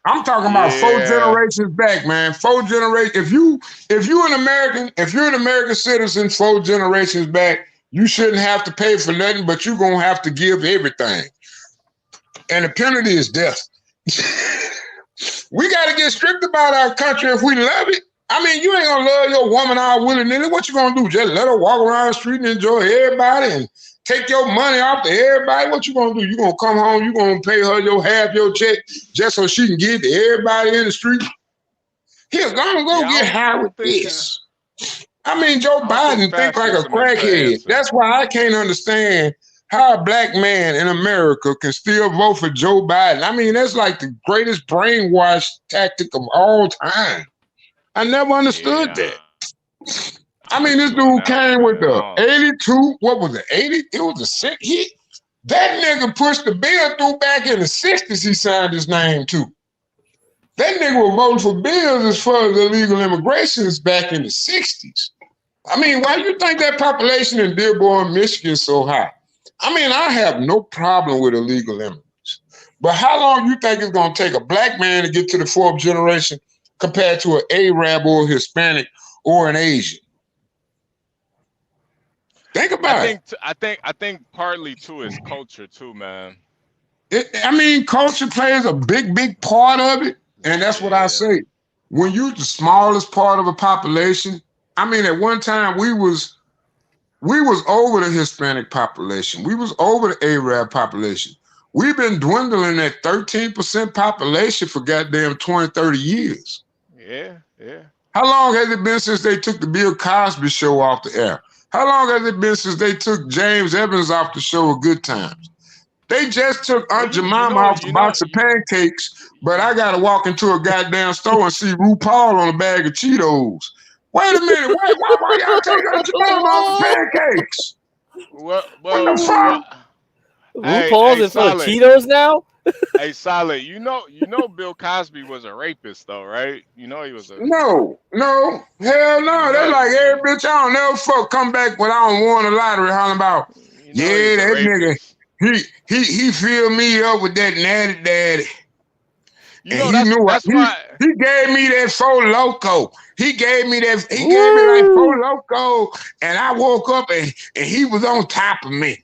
I'm talking about 4 generations back, man. 4 generations. If you're an American citizen 4 generations back, you shouldn't have to pay for nothing, but you're gonna have to give everything. And the penalty is death. We gotta get strict about our country if we love it. I mean, you ain't gonna love your woman all willy-nilly. What you gonna do? Just let her walk around the street and enjoy everybody and take your money off to everybody? What you gonna do? You gonna come home, you gonna pay her half your check just so she can get to everybody in the street? Here, go get high with this. I mean, Joe Biden think like a crackhead. That's why I can't understand how a black man in America can still vote for Joe Biden. I mean, that's like the greatest brainwash tactic of all time. I never understood that. I mean, this dude came with the 82, what was it, 80? It was a sick hit. That nigga pushed the bill through back in the 60s he signed his name to. That nigga was voting for bills as far as illegal immigration is back in the 60s. I mean, why do you think that population in Dearborn, Michigan is so high? I mean, I have no problem with illegal immigrants. But how long do you think it's going to take a black man to get to the fourth generation compared to an Arab or a Hispanic or an Asian? Think about it. I think partly too is culture too, man. I mean, culture plays a big part of it. And that's what I say. When you're the smallest part of a population, I mean, at one time we was over the Hispanic population. We was over the Arab population. We've been dwindling at 13% population for goddamn 20, 30 years. Yeah. How long has it been since they took the Bill Cosby show off the air? How long has it been since they took James Evans off the show of Good Times? They just took Aunt Jemima off the box of pancakes, but I gotta walk into a goddamn store and see RuPaul on a bag of Cheetos. Wait a minute, why y'all take Aunt Jemima off the pancakes? What the fuck? RuPaul's in full of Cheetos now? Hey, Solid, you know Bill Cosby was a rapist though, right? You know he was a No, hell no. That's like every bitch I don't never fuck come back when I don't won the lottery hollering about, that nigga. He filled me up with that natty daddy. He gave me that Four Loco. He gave me like Four Loco, and I woke up and he was on top of me.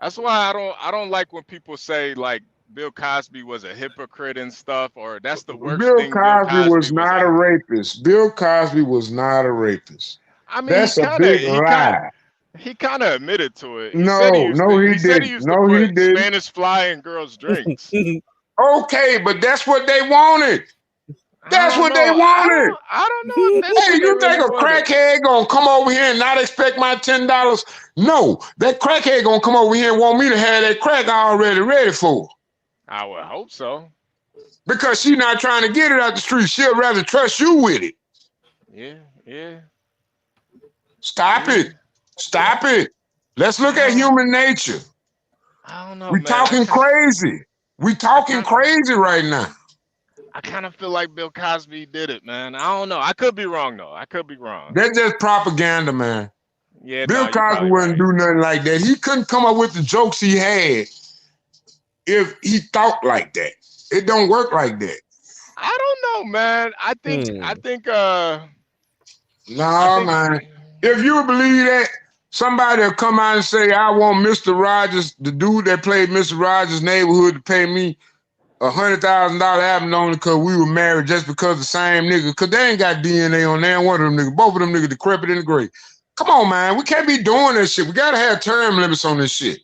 That's why I don't like when people say like Bill Cosby was a hypocrite and stuff, or that's the worst thing. Bill Cosby was not a rapist. Bill Cosby was not a rapist. I mean, that's a big lie. He kind of admitted to it. He didn't. He used to put Spanish fly in girls' drinks. Okay, but that's what they wanted. That's what they wanted. I don't know. Hey, you think a crackhead gonna come over here and not expect my $10? No, that crackhead gonna come over here and want me to have that crack already ready for. I would hope so. Because she's not trying to get it out the street. She'll rather trust you with it. Yeah. Stop it. Let's look at human nature. I don't know. We're talking crazy. We talking crazy right now. I kind of feel like Bill Cosby did it, man. I don't know. I could be wrong though. That's just propaganda, man. Yeah, Bill Cosby wouldn't do nothing like that. He couldn't come up with the jokes he had if he thought like that. It don't work like that. I don't know, man. I think man. If you believe that, somebody will come out and say, I want Mr. Rogers, the dude that played Mr. Rogers' Neighborhood, to pay me $100,000 alimony because we were married just because the same nigga. Because they ain't got DNA on there. One of them niggas, both of them niggas decrepit in the grave. Come on, man. We can't be doing this shit. We got to have term limits on this shit.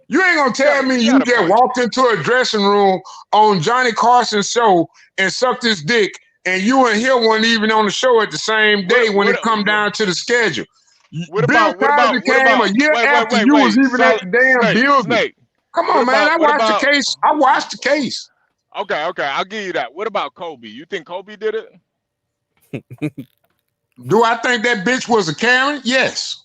You ain't going to tell me you just walked into a dressing room on Johnny Carson's show and sucked his dick, and you and him weren't even on the show at the same day when it come down to the schedule. Bill Cosby came a year after you was even at the damn building. Come on, man. I watched the case. I watched the case. Okay. I'll give you that. What about Kobe? You think Kobe did it? Do I think that bitch was a Karen? Yes.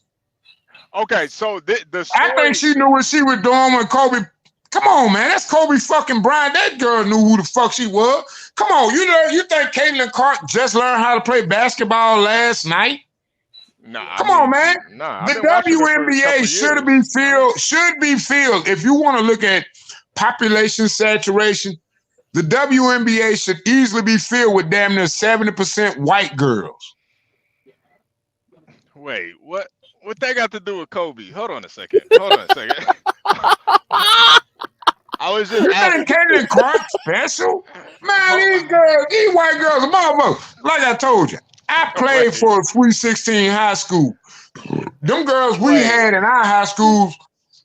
Okay, so the story... I think she knew what she was doing when Kobe... Come on, man. That's Kobe fucking Bryant. That girl knew who the fuck she was. Come on. You think Caitlin Clark just learned how to play basketball last night? Nah. Come on, man. The WNBA should be filled. If you want to look at population saturation, the WNBA should easily be filled with damn near 70% white girls. Wait, what they got to do with Kobe? Hold on a second. I was just asking. You think Caitlin Clark special? Man, these white girls are motherfuckers. Like I told you, I played for a Sweet 16 high school. Them girls we had in our high schools,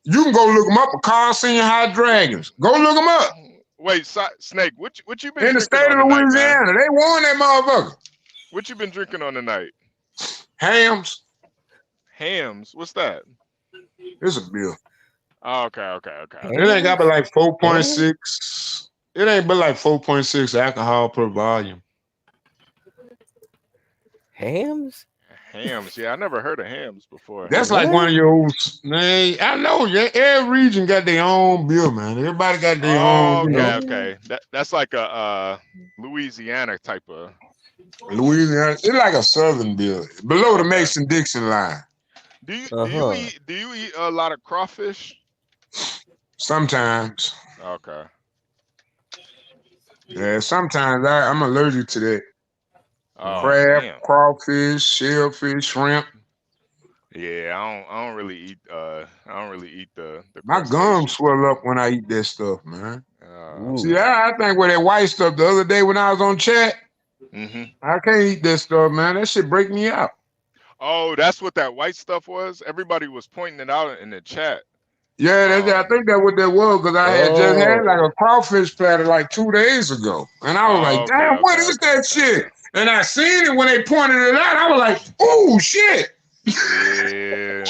you can go look them up at Carl Senior High Dragons. Go look them up. Wait, Snake, what you been in the state of Louisiana? Louisiana, they won that motherfucker. What you been drinking on tonight? Hams. What's that? It's a beer. Oh, okay. It ain't got but like 4.6. It ain't but like 4.6 alcohol per volume. Hams? Hams. Yeah, I never heard of hams before. That's like one of your old, man. I know. Yeah, every region got their own beer, man. Everybody got their own, Oh, you know. okay. That's like a Louisiana type of. Louisiana, it's like a southern beer, below the Mason-Dixon line. Do you eat a lot of crawfish? Sometimes. Okay. Yeah, sometimes I'm allergic to that. Crab, damn. crawfish, shellfish, shrimp. Yeah, I don't really eat the My gums swell up when I eat that stuff, man. See, man. I think with that white stuff the other day when I was on chat, I can't eat that stuff, man. That shit break me out. Oh, that's what that white stuff was? Everybody was pointing it out in the chat. Yeah, I think that's what that was, because I had just had like a crawfish platter like 2 days ago. And I was like, damn, what is that shit? And I seen it when they pointed it out. I was like, oh, shit. Yeah.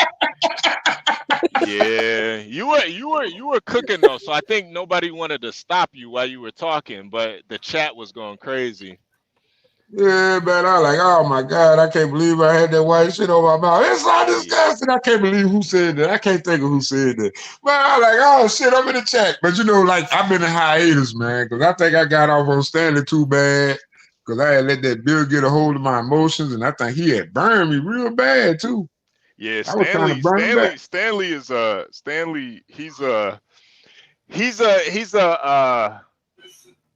Yeah. You were cooking, though, so I think nobody wanted to stop you while you were talking, but the chat was going crazy. Yeah, man, I was like, oh my God, I can't believe I had that white shit on my mouth. It's so disgusting. I can't believe who said that. I can't think of who said that. But I was like, oh shit, I'm in the chat. But you know, like, I've been in hiatus, man, because I think I got off on Stanley too bad, because I had let that bill get a hold of my emotions, and I think he had burned me real bad too. Yeah, I was trying to burn him back. Stanley is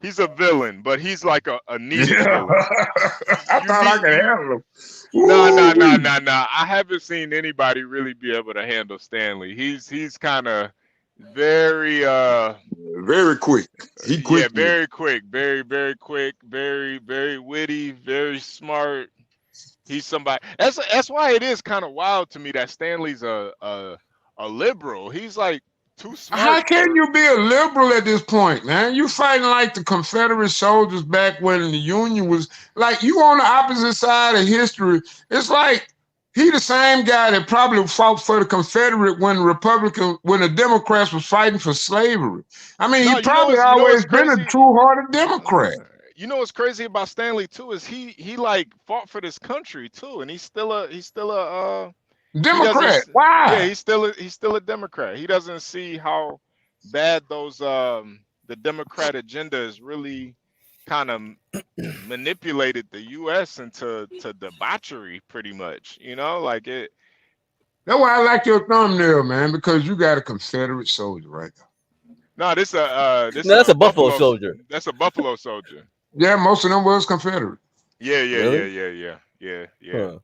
he's a villain, but he's like a needed villain. I thought I could handle him. No. I haven't seen anybody really be able to handle Stanley. He's kind of very quick. He quick. Yeah, very quick, very quick, very witty, very smart. He's somebody. That's why it is kind of wild to me that Stanley's a liberal. He's like too smart. How can you be a liberal at this point, man? You fighting like the Confederate soldiers back when the Union was like, you on the opposite side of history. It's like he the same guy that probably fought for the Confederate when the Democrats was fighting for slavery. I mean, he probably always been a true-hearted Democrat. You know what's crazy about Stanley too is he like fought for this country too, and he's still a Democrat. Wow. Yeah, he's still a Democrat. He doesn't see how bad those the Democrat agenda is really kind of manipulated the U.S. into debauchery, pretty much. You know, like it. That's why I like your thumbnail, man, because you got a Confederate soldier right there. No, that's a Buffalo soldier. That's a Buffalo soldier. Yeah, most of them was Confederate. Yeah. Huh.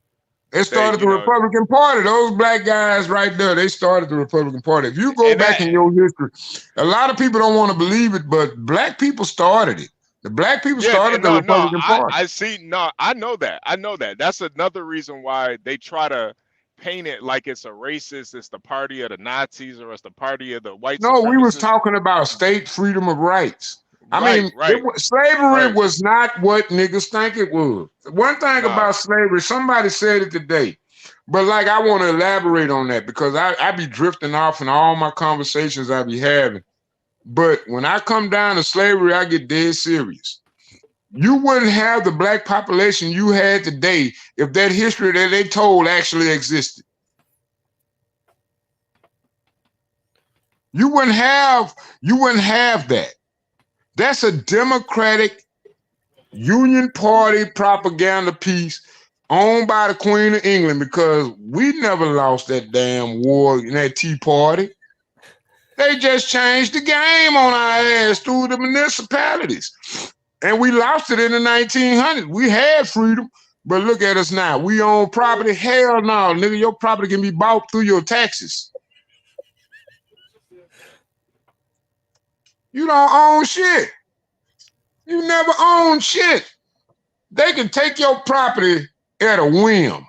They started the Republican Party. Those black guys right there, they started the Republican Party. If you go back in your history, a lot of people don't want to believe it, but black people started it. The black people started the Republican Party. I see. No, I know that. That's another reason why they try to paint it like it's a racist, it's the party of the Nazis, or it's the party of the white supremacists. No, we was talking about state freedom of rights. Slavery was not what niggas think it was. One thing about slavery, somebody said it today, but like I want to elaborate on that because I be drifting off in all my conversations I be having. But when I come down to slavery, I get dead serious. You wouldn't have the black population you had today if that history that they told actually existed. You wouldn't have that. That's a Democratic Union Party propaganda piece owned by the Queen of England because we never lost that damn war in that Tea Party. They just changed the game on our ass through the municipalities. And we lost it in the 1900s. We had freedom, but look at us now. We own property. Hell no, nigga, your property can be bought through your taxes. You don't own shit. You never own shit. They can take your property at a whim.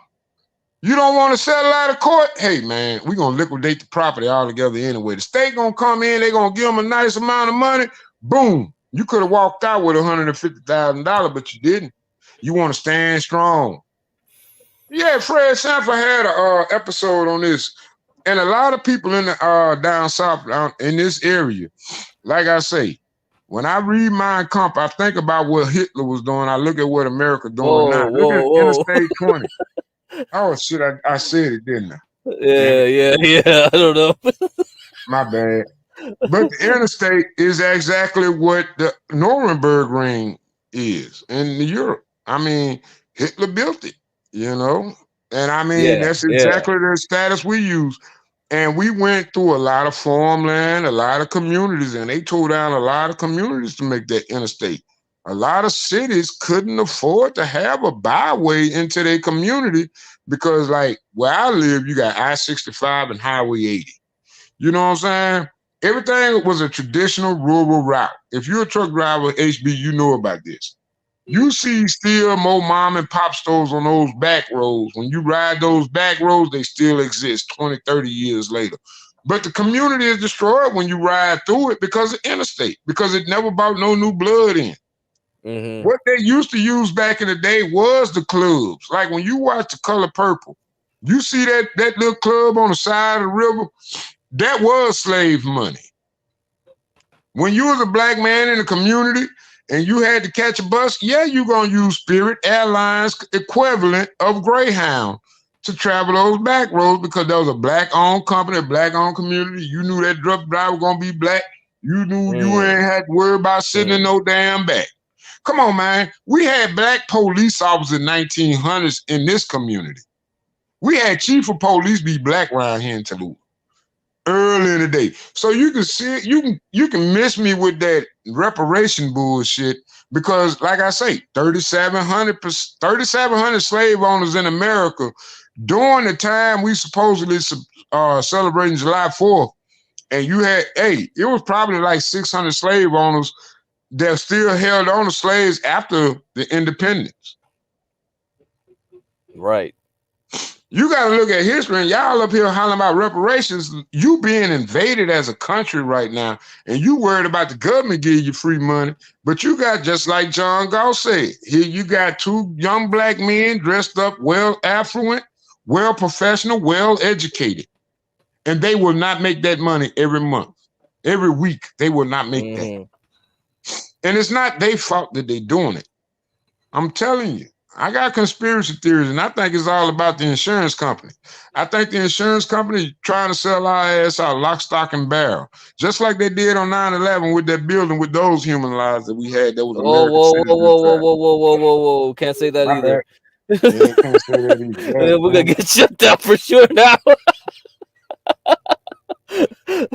You don't want to settle out of court? Hey, man, we're going to liquidate the property altogether anyway. The state going to come in. They're going to give them a nice amount of money. Boom. You could have walked out with $150,000, but you didn't. You want to stand strong. Yeah, Fred Sanford had an episode on this. And a lot of people in the down south in this area, like I say, when I read Mein Kampf, I think about what Hitler was doing. I look at what America doing now. Look at Interstate 20. Oh shit! I said it, didn't I? Yeah. I don't know. My bad. But the interstate is exactly what the Nuremberg Ring is in Europe. I mean, Hitler built it, and I mean Yeah, that's exactly the status we use. And we went through a lot of farmland, a lot of communities, and they tore down a lot of communities to make that interstate. A lot of cities couldn't afford to have a byway into their community because, like where I live, you got I-65 and Highway 80. You know what I'm saying? Everything was a traditional rural route. If you're a truck driver, HB, you know about this. You see still more mom and pop stores on those back roads. When you ride those back roads, they still exist 20, 30 years later. But the community is destroyed when you ride through it because of interstate, because it never brought no new blood in. Mm-hmm. What they used to use back in the day was the clubs. Like when you watch The Color Purple, you see that little club on the side of the river, that was slave money. When you was a black man in the community and you had to catch a bus, yeah, you're going to use Spirit Airlines equivalent of Greyhound to travel those back roads because there was a black-owned company, a black-owned community. You knew that truck driver was going to be black. You knew you ain't had to worry about sitting in no damn back. Come on, man. We had black police officers in 1900s in this community. We had chief of police be black around here in Tallulah early in the day. So you can see, you can miss me with that reparation bullshit because, like I say, 3,700 slave owners in America during the time we supposedly celebrating July 4th, and you had, it was probably like 600 slave owners that still held on to slaves after the independence. Right. You got to look at history, and y'all up here hollering about reparations. You being invaded as a country right now, and you worried about the government giving you free money, but you got, just like John Galt said, here you got two young black men dressed up well affluent, well professional, well educated, and they will not make that money every month. Every week, they will not make that. And it's not their fault that they're doing it. I'm telling you. I got conspiracy theories, and I think it's all about the insurance company. I think the insurance company trying to sell our ass out lock, stock, and barrel, just like they did on 9/11 with that building with those human lives that we had. That was American citizens. Whoa! Can't say that either. Yeah, can't say that either. We're gonna get shut down for sure now. They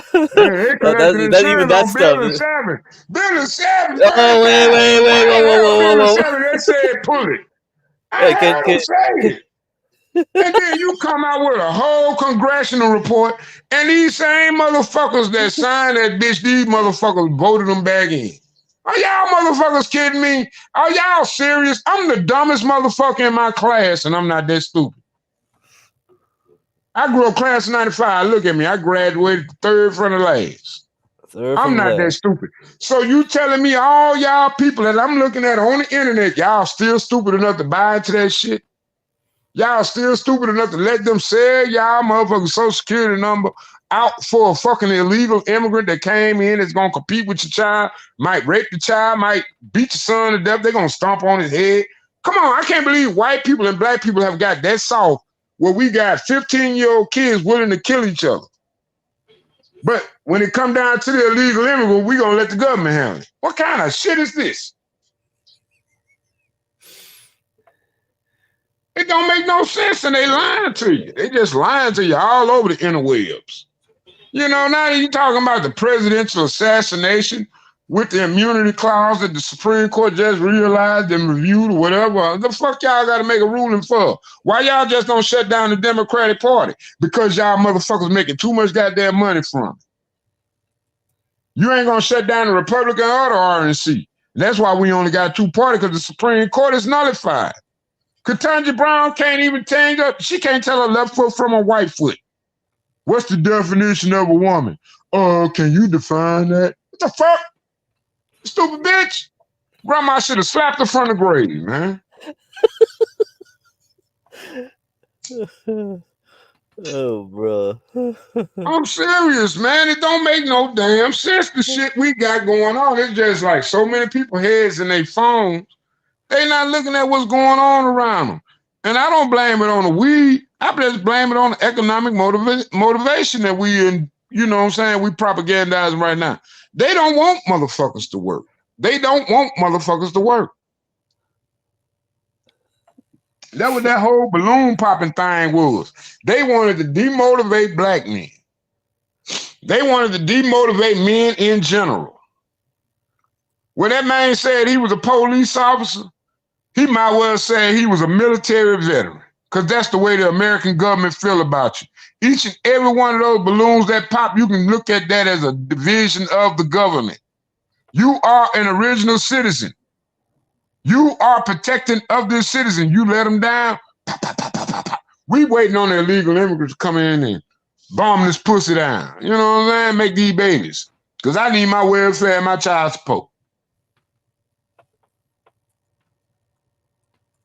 collecting insurance on Building 7. Building 7. Oh, wait, Building 7. They said pull it. I heard them say it. And then you come out with a whole congressional report, and these same motherfuckers that signed that bitch, these motherfuckers voted them back in. Are y'all motherfuckers kidding me? Are y'all serious? I'm the dumbest motherfucker in my class, and I'm not that stupid. I grew up class of 95. Look at me. I graduated third from the last. I'm not that stupid. So you telling me all y'all people that I'm looking at on the internet, y'all still stupid enough to buy into that shit? Y'all still stupid enough to let them sell y'all motherfucking Social Security number out for a fucking illegal immigrant that came in that's gonna compete with your child, might rape the child, might beat your son to death, they're gonna stomp on his head. Come on, I can't believe white people and black people have got that soft where we got 15-year-old kids willing to kill each other. But when it come down to the illegal immigrant, we gonna let the government handle it. What kind of shit is this? It don't make no sense, and they lying to you. They just lying to you all over the interwebs. You know, now that you talking about the presidential assassination with the immunity clause that the Supreme Court just realized and reviewed or whatever, the fuck y'all got to make a ruling for? Why y'all just don't shut down the Democratic Party? Because y'all motherfuckers making too much goddamn money from it. You ain't gonna shut down the Republican or the RNC. That's why we only got two parties, because the Supreme Court is nullified. Ketanji Brown can't even change up. She can't tell her left foot from her right foot. What's the definition of a woman? Can you define that? What the fuck? Stupid bitch. Grandma should have slapped her from the grave, man. Oh, bro. I'm serious, man. It don't make no damn sense, the shit we got going on. It's just like so many people heads in their phones. They not looking at what's going on around them. And I don't blame it on the weed. I just blame it on the economic motivation that we in, you know what I'm saying, we propagandizing right now. They don't want motherfuckers to work. They don't want motherfuckers to work. That what that whole balloon popping thing was. They wanted to demotivate black men. They wanted to demotivate men in general. When that man said he was a police officer, he might well say he was a military veteran, because that's the way the American government feel about you. Each and every one of those balloons that pop, you can look at that as a division of the government. You are an original citizen. You are protecting of this citizen. You let them down, pop, pop, pop, pop, pop, pop. We waiting on the illegal immigrants to come in and bomb this pussy down. You know what I'm saying? Make these babies. Because I need my welfare and my child support.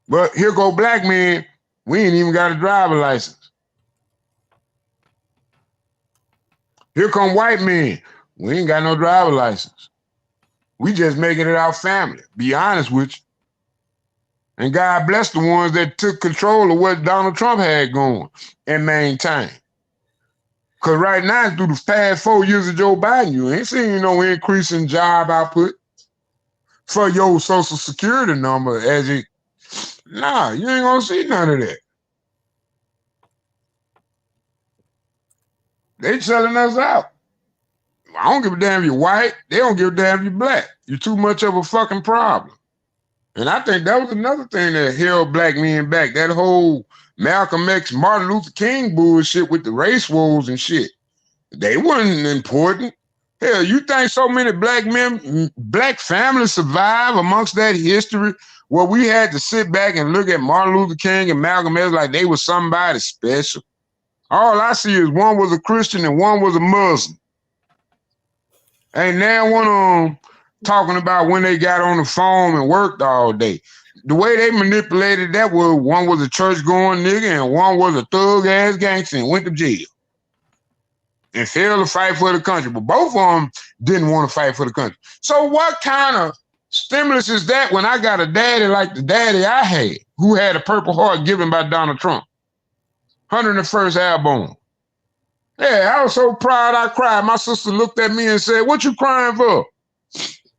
But here go black men, we ain't even got a driver license. Here come white men, we ain't got no driver license. We just making it our family, be honest with you. And God bless the ones that took control of what Donald Trump had going and maintained. Because right now, through the past 4 years of Joe Biden, you ain't seen no increase in job output for your Social Security number as it. Nah, you ain't gonna see none of that. They selling us out. I don't give a damn if you're white. They don't give a damn if you're black. You're too much of a fucking problem. And I think that was another thing that held black men back. That whole Malcolm X, Martin Luther King bullshit with the race wars and shit. They weren't important. Hell, you think so many black men, black families survive amongst that history where we had to sit back and look at Martin Luther King and Malcolm X like they was somebody special? All I see is one was a Christian and one was a Muslim. And now one of them talking about when they got on the phone and worked all day. The way they manipulated that was one was a church-going nigga and one was a thug-ass gangster and went to jail and failed to fight for the country. But both of them didn't want to fight for the country. So what kind of stimulus is that when I got a daddy like the daddy I had, who had a Purple Heart given by Donald Trump? 101st album. Yeah, I was so proud I cried. My sister looked at me and said, "What you crying for?"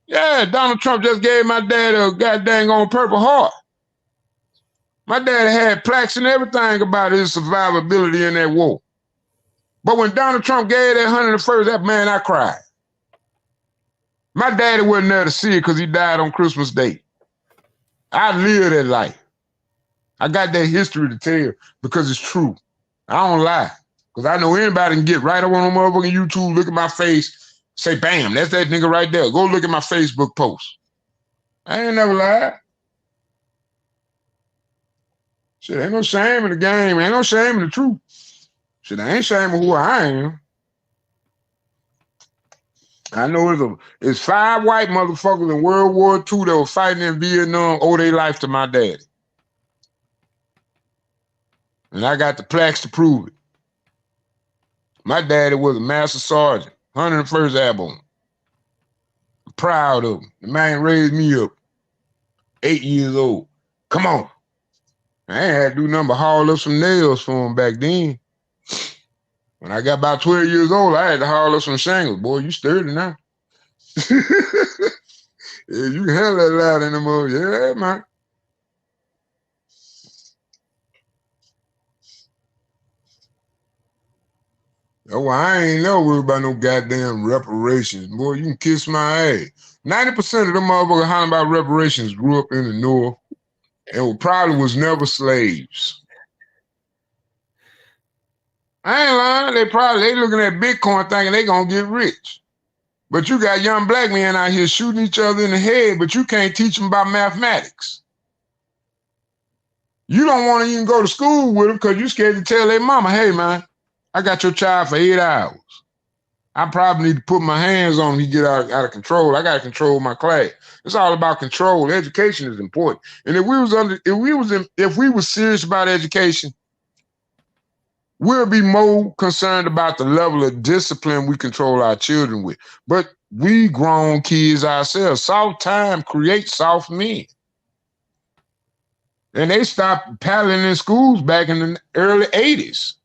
Yeah, Donald Trump just gave my dad a goddamn on Purple Heart. My dad had plaques and everything about his survivability in that war. But when Donald Trump gave that 101st, that man, I cried. My daddy wasn't there to see it because he died on Christmas Day. I lived that life. I got that history to tell because it's true. I don't lie. Because I know anybody can get right up on motherfucking YouTube, look at my face, say, bam, that's that nigga right there. Go look at my Facebook post. I ain't never lied. Shit, ain't no shame in the game. Ain't no shame in the truth. Shit, I ain't shame of who I am. I know it's 5 white motherfuckers in World War II that were fighting in Vietnam owe their life to my daddy. And I got the plaques to prove it. My daddy was a master sergeant, 101st Airborne. I'm proud of him. The man raised me up, 8 years old. Come on. I ain't had to do nothing but haul up some nails for him back then. When I got about 12 years old, I had to haul up some shingles. Boy, you sturdy now. Yeah, you can handle that loud in the mode. Yeah, man. Oh, well, I ain't never worried about no goddamn reparations. Boy, you can kiss my ass. 90% of them motherfuckers hollering about reparations grew up in the North and probably was never slaves. I ain't lying. They looking at Bitcoin thinking they gonna get rich. But you got young black men out here shooting each other in the head, but you can't teach them about mathematics. You don't want to even go to school with them because you're scared to tell their mama, hey, man, I got your child for 8 hours. I probably need to put my hands on him. He get out of control. I got to control my class. It's all about control. Education is important. And if we were serious about education, we'll be more concerned about the level of discipline we control our children with. But we grown kids ourselves. Soft time creates soft men. And they stopped paddling in schools back in the early 80s.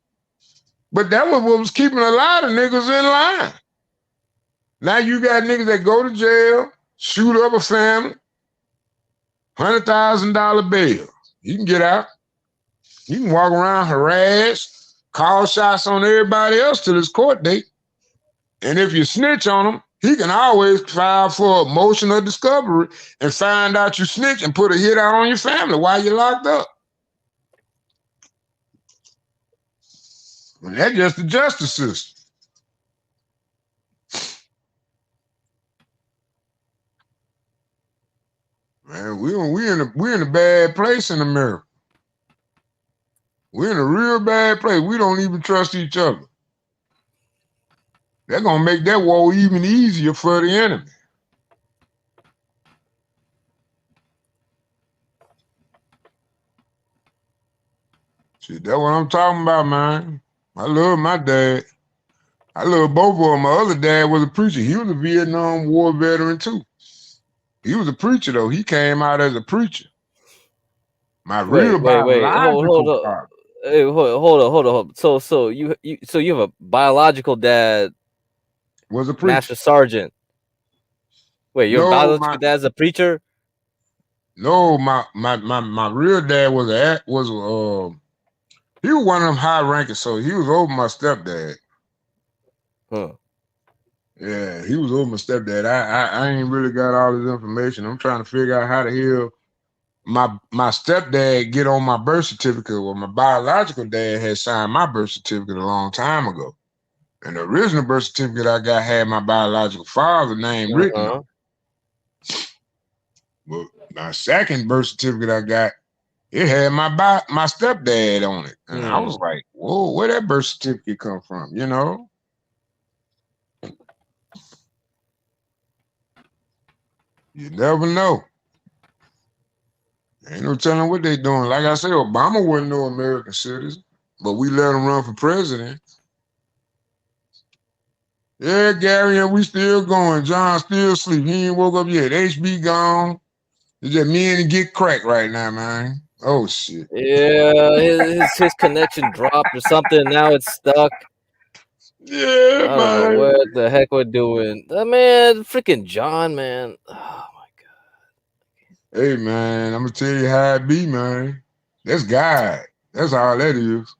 But that was what was keeping a lot of niggas in line. Now you got niggas that go to jail, shoot up a family, $100,000 bail. You can get out. You can walk around harassed, call shots on everybody else till his court date. And if you snitch on him, he can always file for a motion of discovery and find out you snitch and put a hit out on your family while you're locked up. And that's just the justice system. Man, we're in a bad place in America. We're in a real bad place. We don't even trust each other. They're gonna make that war even easier for the enemy. See, that's what I'm talking about, man. I love my dad. I love both of them. My other dad was a preacher. He was a Vietnam War veteran too. He was a preacher though. He came out as a preacher. My real biological father. Hey, hold on. So you have a biological dad was a preacher. Master Sergeant. Wait, your biological dad's a preacher? No, my real dad was he was one of them high ranking, so he was over my stepdad. Huh. Yeah, he was over my stepdad. I ain't really got all this information. I'm trying to figure out how the hell my stepdad get on my birth certificate. Well, my biological dad had signed my birth certificate a long time ago. And the original birth certificate I got had my biological father name written on it. But my second birth certificate I got, it had my stepdad on it. And I was like, whoa, where that birth certificate come from, you know? You never know. Ain't no telling what they doing. Like I said, Obama wasn't no American citizen, but we let him run for president. Yeah, Gary, and we still going. John still asleep. He ain't woke up yet. HB gone. It's just me and him get cracked right now, man. Oh, shit. Yeah, his connection dropped or something. Now it's stuck. Yeah, I don't know what the heck we're doing. Man, freaking John, man. Oh, my God. Hey, man, I'm going to tell you how it be, man. That's God. That's all that is.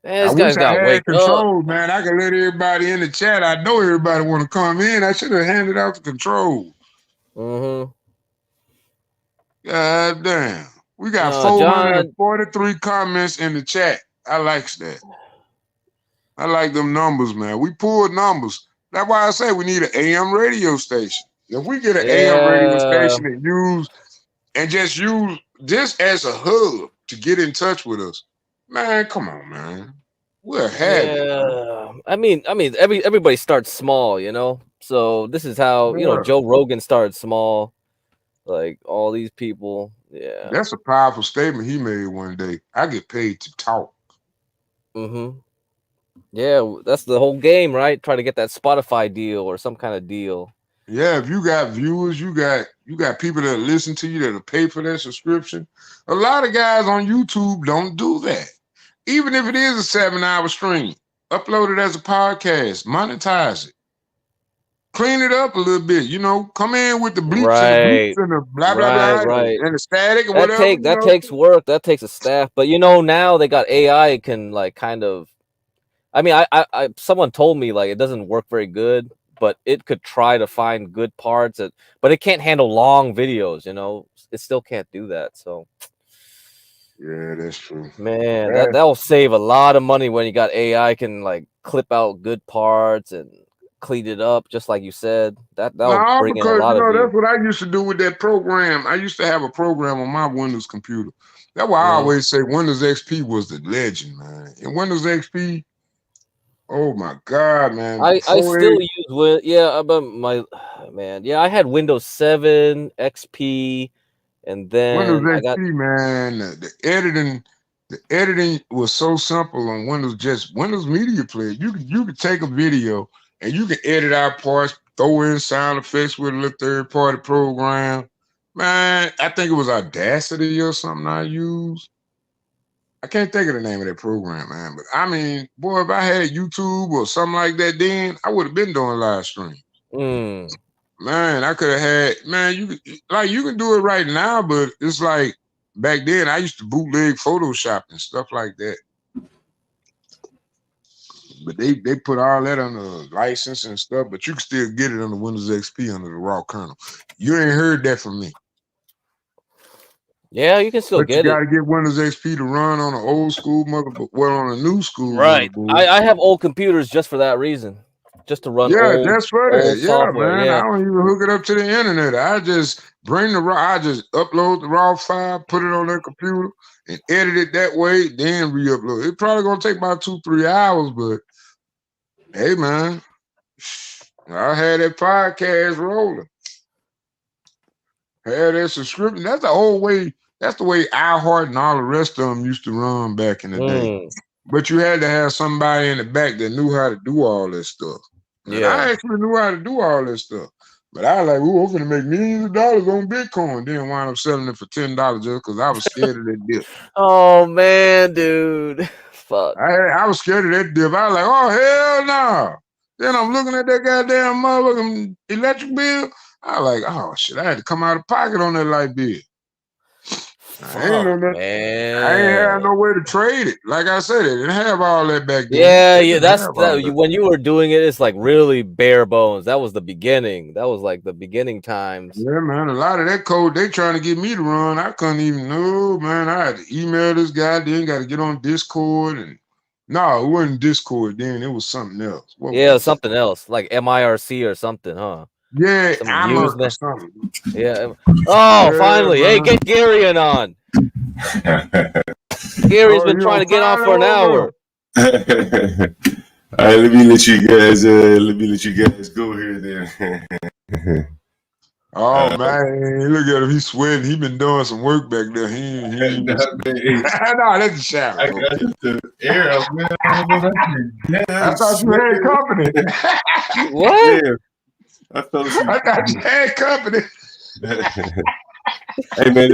Man, this guy's got to wake control, up. Man. I can let everybody in the chat. I know everybody want to come in. I should have handed out the control. Mm-hmm. God damn. We got 443 comments in the chat. I like that. I like them numbers, man. We pulled numbers. That's why I say we need an AM radio station. If we get an AM radio station and just use this as a hub to get in touch with us, man, come on, man. We'll have it. I mean, everybody starts small, you know. So this is how Joe Rogan started small. Like all these people, yeah. That's a powerful statement he made one day. I get paid to talk. Mm-hmm. Yeah, that's the whole game, right? Try to get that Spotify deal or some kind of deal. Yeah, if you got viewers, you got people that listen to you that'll pay for that subscription. A lot of guys on YouTube don't do that. Even if it is a 7-hour stream, upload it as a podcast, monetize it. Clean it up a little bit, you know. Come in with the bleeps and the bleeps and the blah blah blah and the static or whatever. That takes work. That takes a staff. But now they got AI can like kind of. I mean, I someone told me like it doesn't work very good, but it could try to find good parts. But it can't handle long videos. It still can't do that. So. Yeah, that's true. Man, that will save a lot of money when you got AI can like clip out good parts and clean it up, just like you said. That'll bring in a lot of that's what I used to do with that program. I used to have a program on my Windows computer. That's why I always say Windows XP was the legend, man. And Windows XP, oh my God, man. I still use I had Windows 7 XP, and then Windows XP, man. The editing was so simple on Windows Media Player. You could take a video and you can edit out parts, throw in sound effects with a little third-party program. Man, I think it was Audacity or something I used. I can't think of the name of that program, man. But I mean, boy, if I had YouTube or something like that, then I would have been doing live streams. Man, I could have had, man, you can do it right now, but it's like back then I used to bootleg Photoshop and stuff like that. But they put all that on the license and stuff, but you can still get it on the Windows XP under the raw kernel. You ain't heard that from me. Yeah, you can still but get you it. got to get Windows XP to run on an old school motherboard, well, on a new school Right. motherboard. I have old computers just for that reason. Just to run Just for that. Yeah, software. man. Yeah. I don't even hook it up to the internet. I just bring I just upload the raw file, put it on their computer, and edit it that way, then re-upload. It's probably gonna take about 2-3 hours, but hey, man, I had that podcast rolling. Had that subscription. That's the old way. That's the way iHeart and all the rest of them used to run back in the day. But you had to have somebody in the back that knew how to do all this stuff. And I actually knew how to do all this stuff. But I was like, ooh, I'm gonna make millions of dollars on Bitcoin. Then wind up selling it for $10 just because I was scared of that dip. Oh man, dude. Fuck. I was scared of that dip. I was like, oh hell no. Then I'm looking at that goddamn motherfucking electric bill. I was like, oh shit, I had to come out of pocket on that light bill. I ain't had no way to trade it. Like I said, they didn't have all that back then. Yeah. That's when you were doing it. It's like really bare bones. That was the beginning. That was like the beginning times. Yeah, man. A lot of that code they trying to get me to run, I couldn't even know, man. I had to email this guy. Then got to get on Discord, and no, it wasn't Discord. Then it was something else. Something else like MIRC or something, huh? Yeah, I'm or something. Yeah. Oh, finally. Man. Hey, get Garion on. Gary's been trying to get on for an hour. All right, let me let you guys go here then. Oh man, look at him. He's sweating. He been doing some work back there. No, that's a shower. I got the air up, man. I thought you had company. What? Yeah. I thought you had company. Hey man,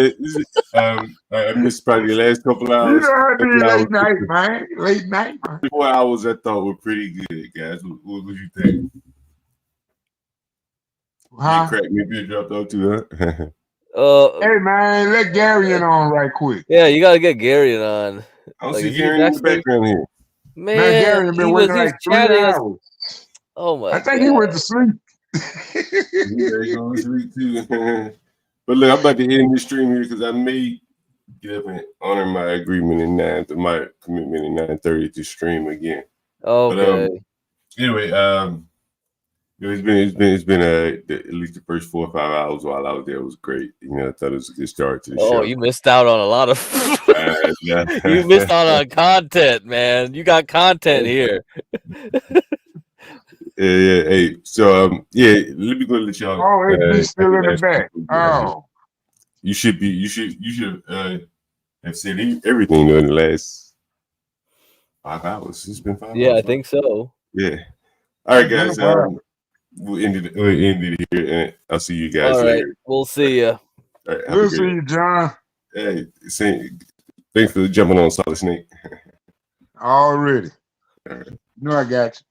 I missed probably the last couple hours. You know, late night, man. Late night, man. 4 hours I thought were pretty good, guys. What would you think? Huh? Crack me if you dropped out too, huh? Hey man, let Gary on right quick. Yeah, you gotta get Gary on. I don't see Gary in the background here. Man, Gary been working like 3 hours. Oh my! I think he went to sleep. He going to sleep too. But look, I'm about to end this stream here because I may get up and honor my agreement my commitment in 9:30 to stream again. Okay. But, anyway, it's been at least the first 4 or 5 hours while I was there was great. You know, I thought it was a good start to the show. Oh, you missed out on a lot of. You missed out on content, man. You got content here. Yeah. Hey, so let me go let y'all. Oh, it's still in the back. Oh, you should have said everything in the last 5 hours. It's been 5 hours. Yeah, I think so. Yeah. All right, guys. We'll end it here, and I'll see you guys later. Right, we'll see you. Right, we'll see you, John. Hey, thanks for jumping on, Solid Snake. Already. All right. You know I got you.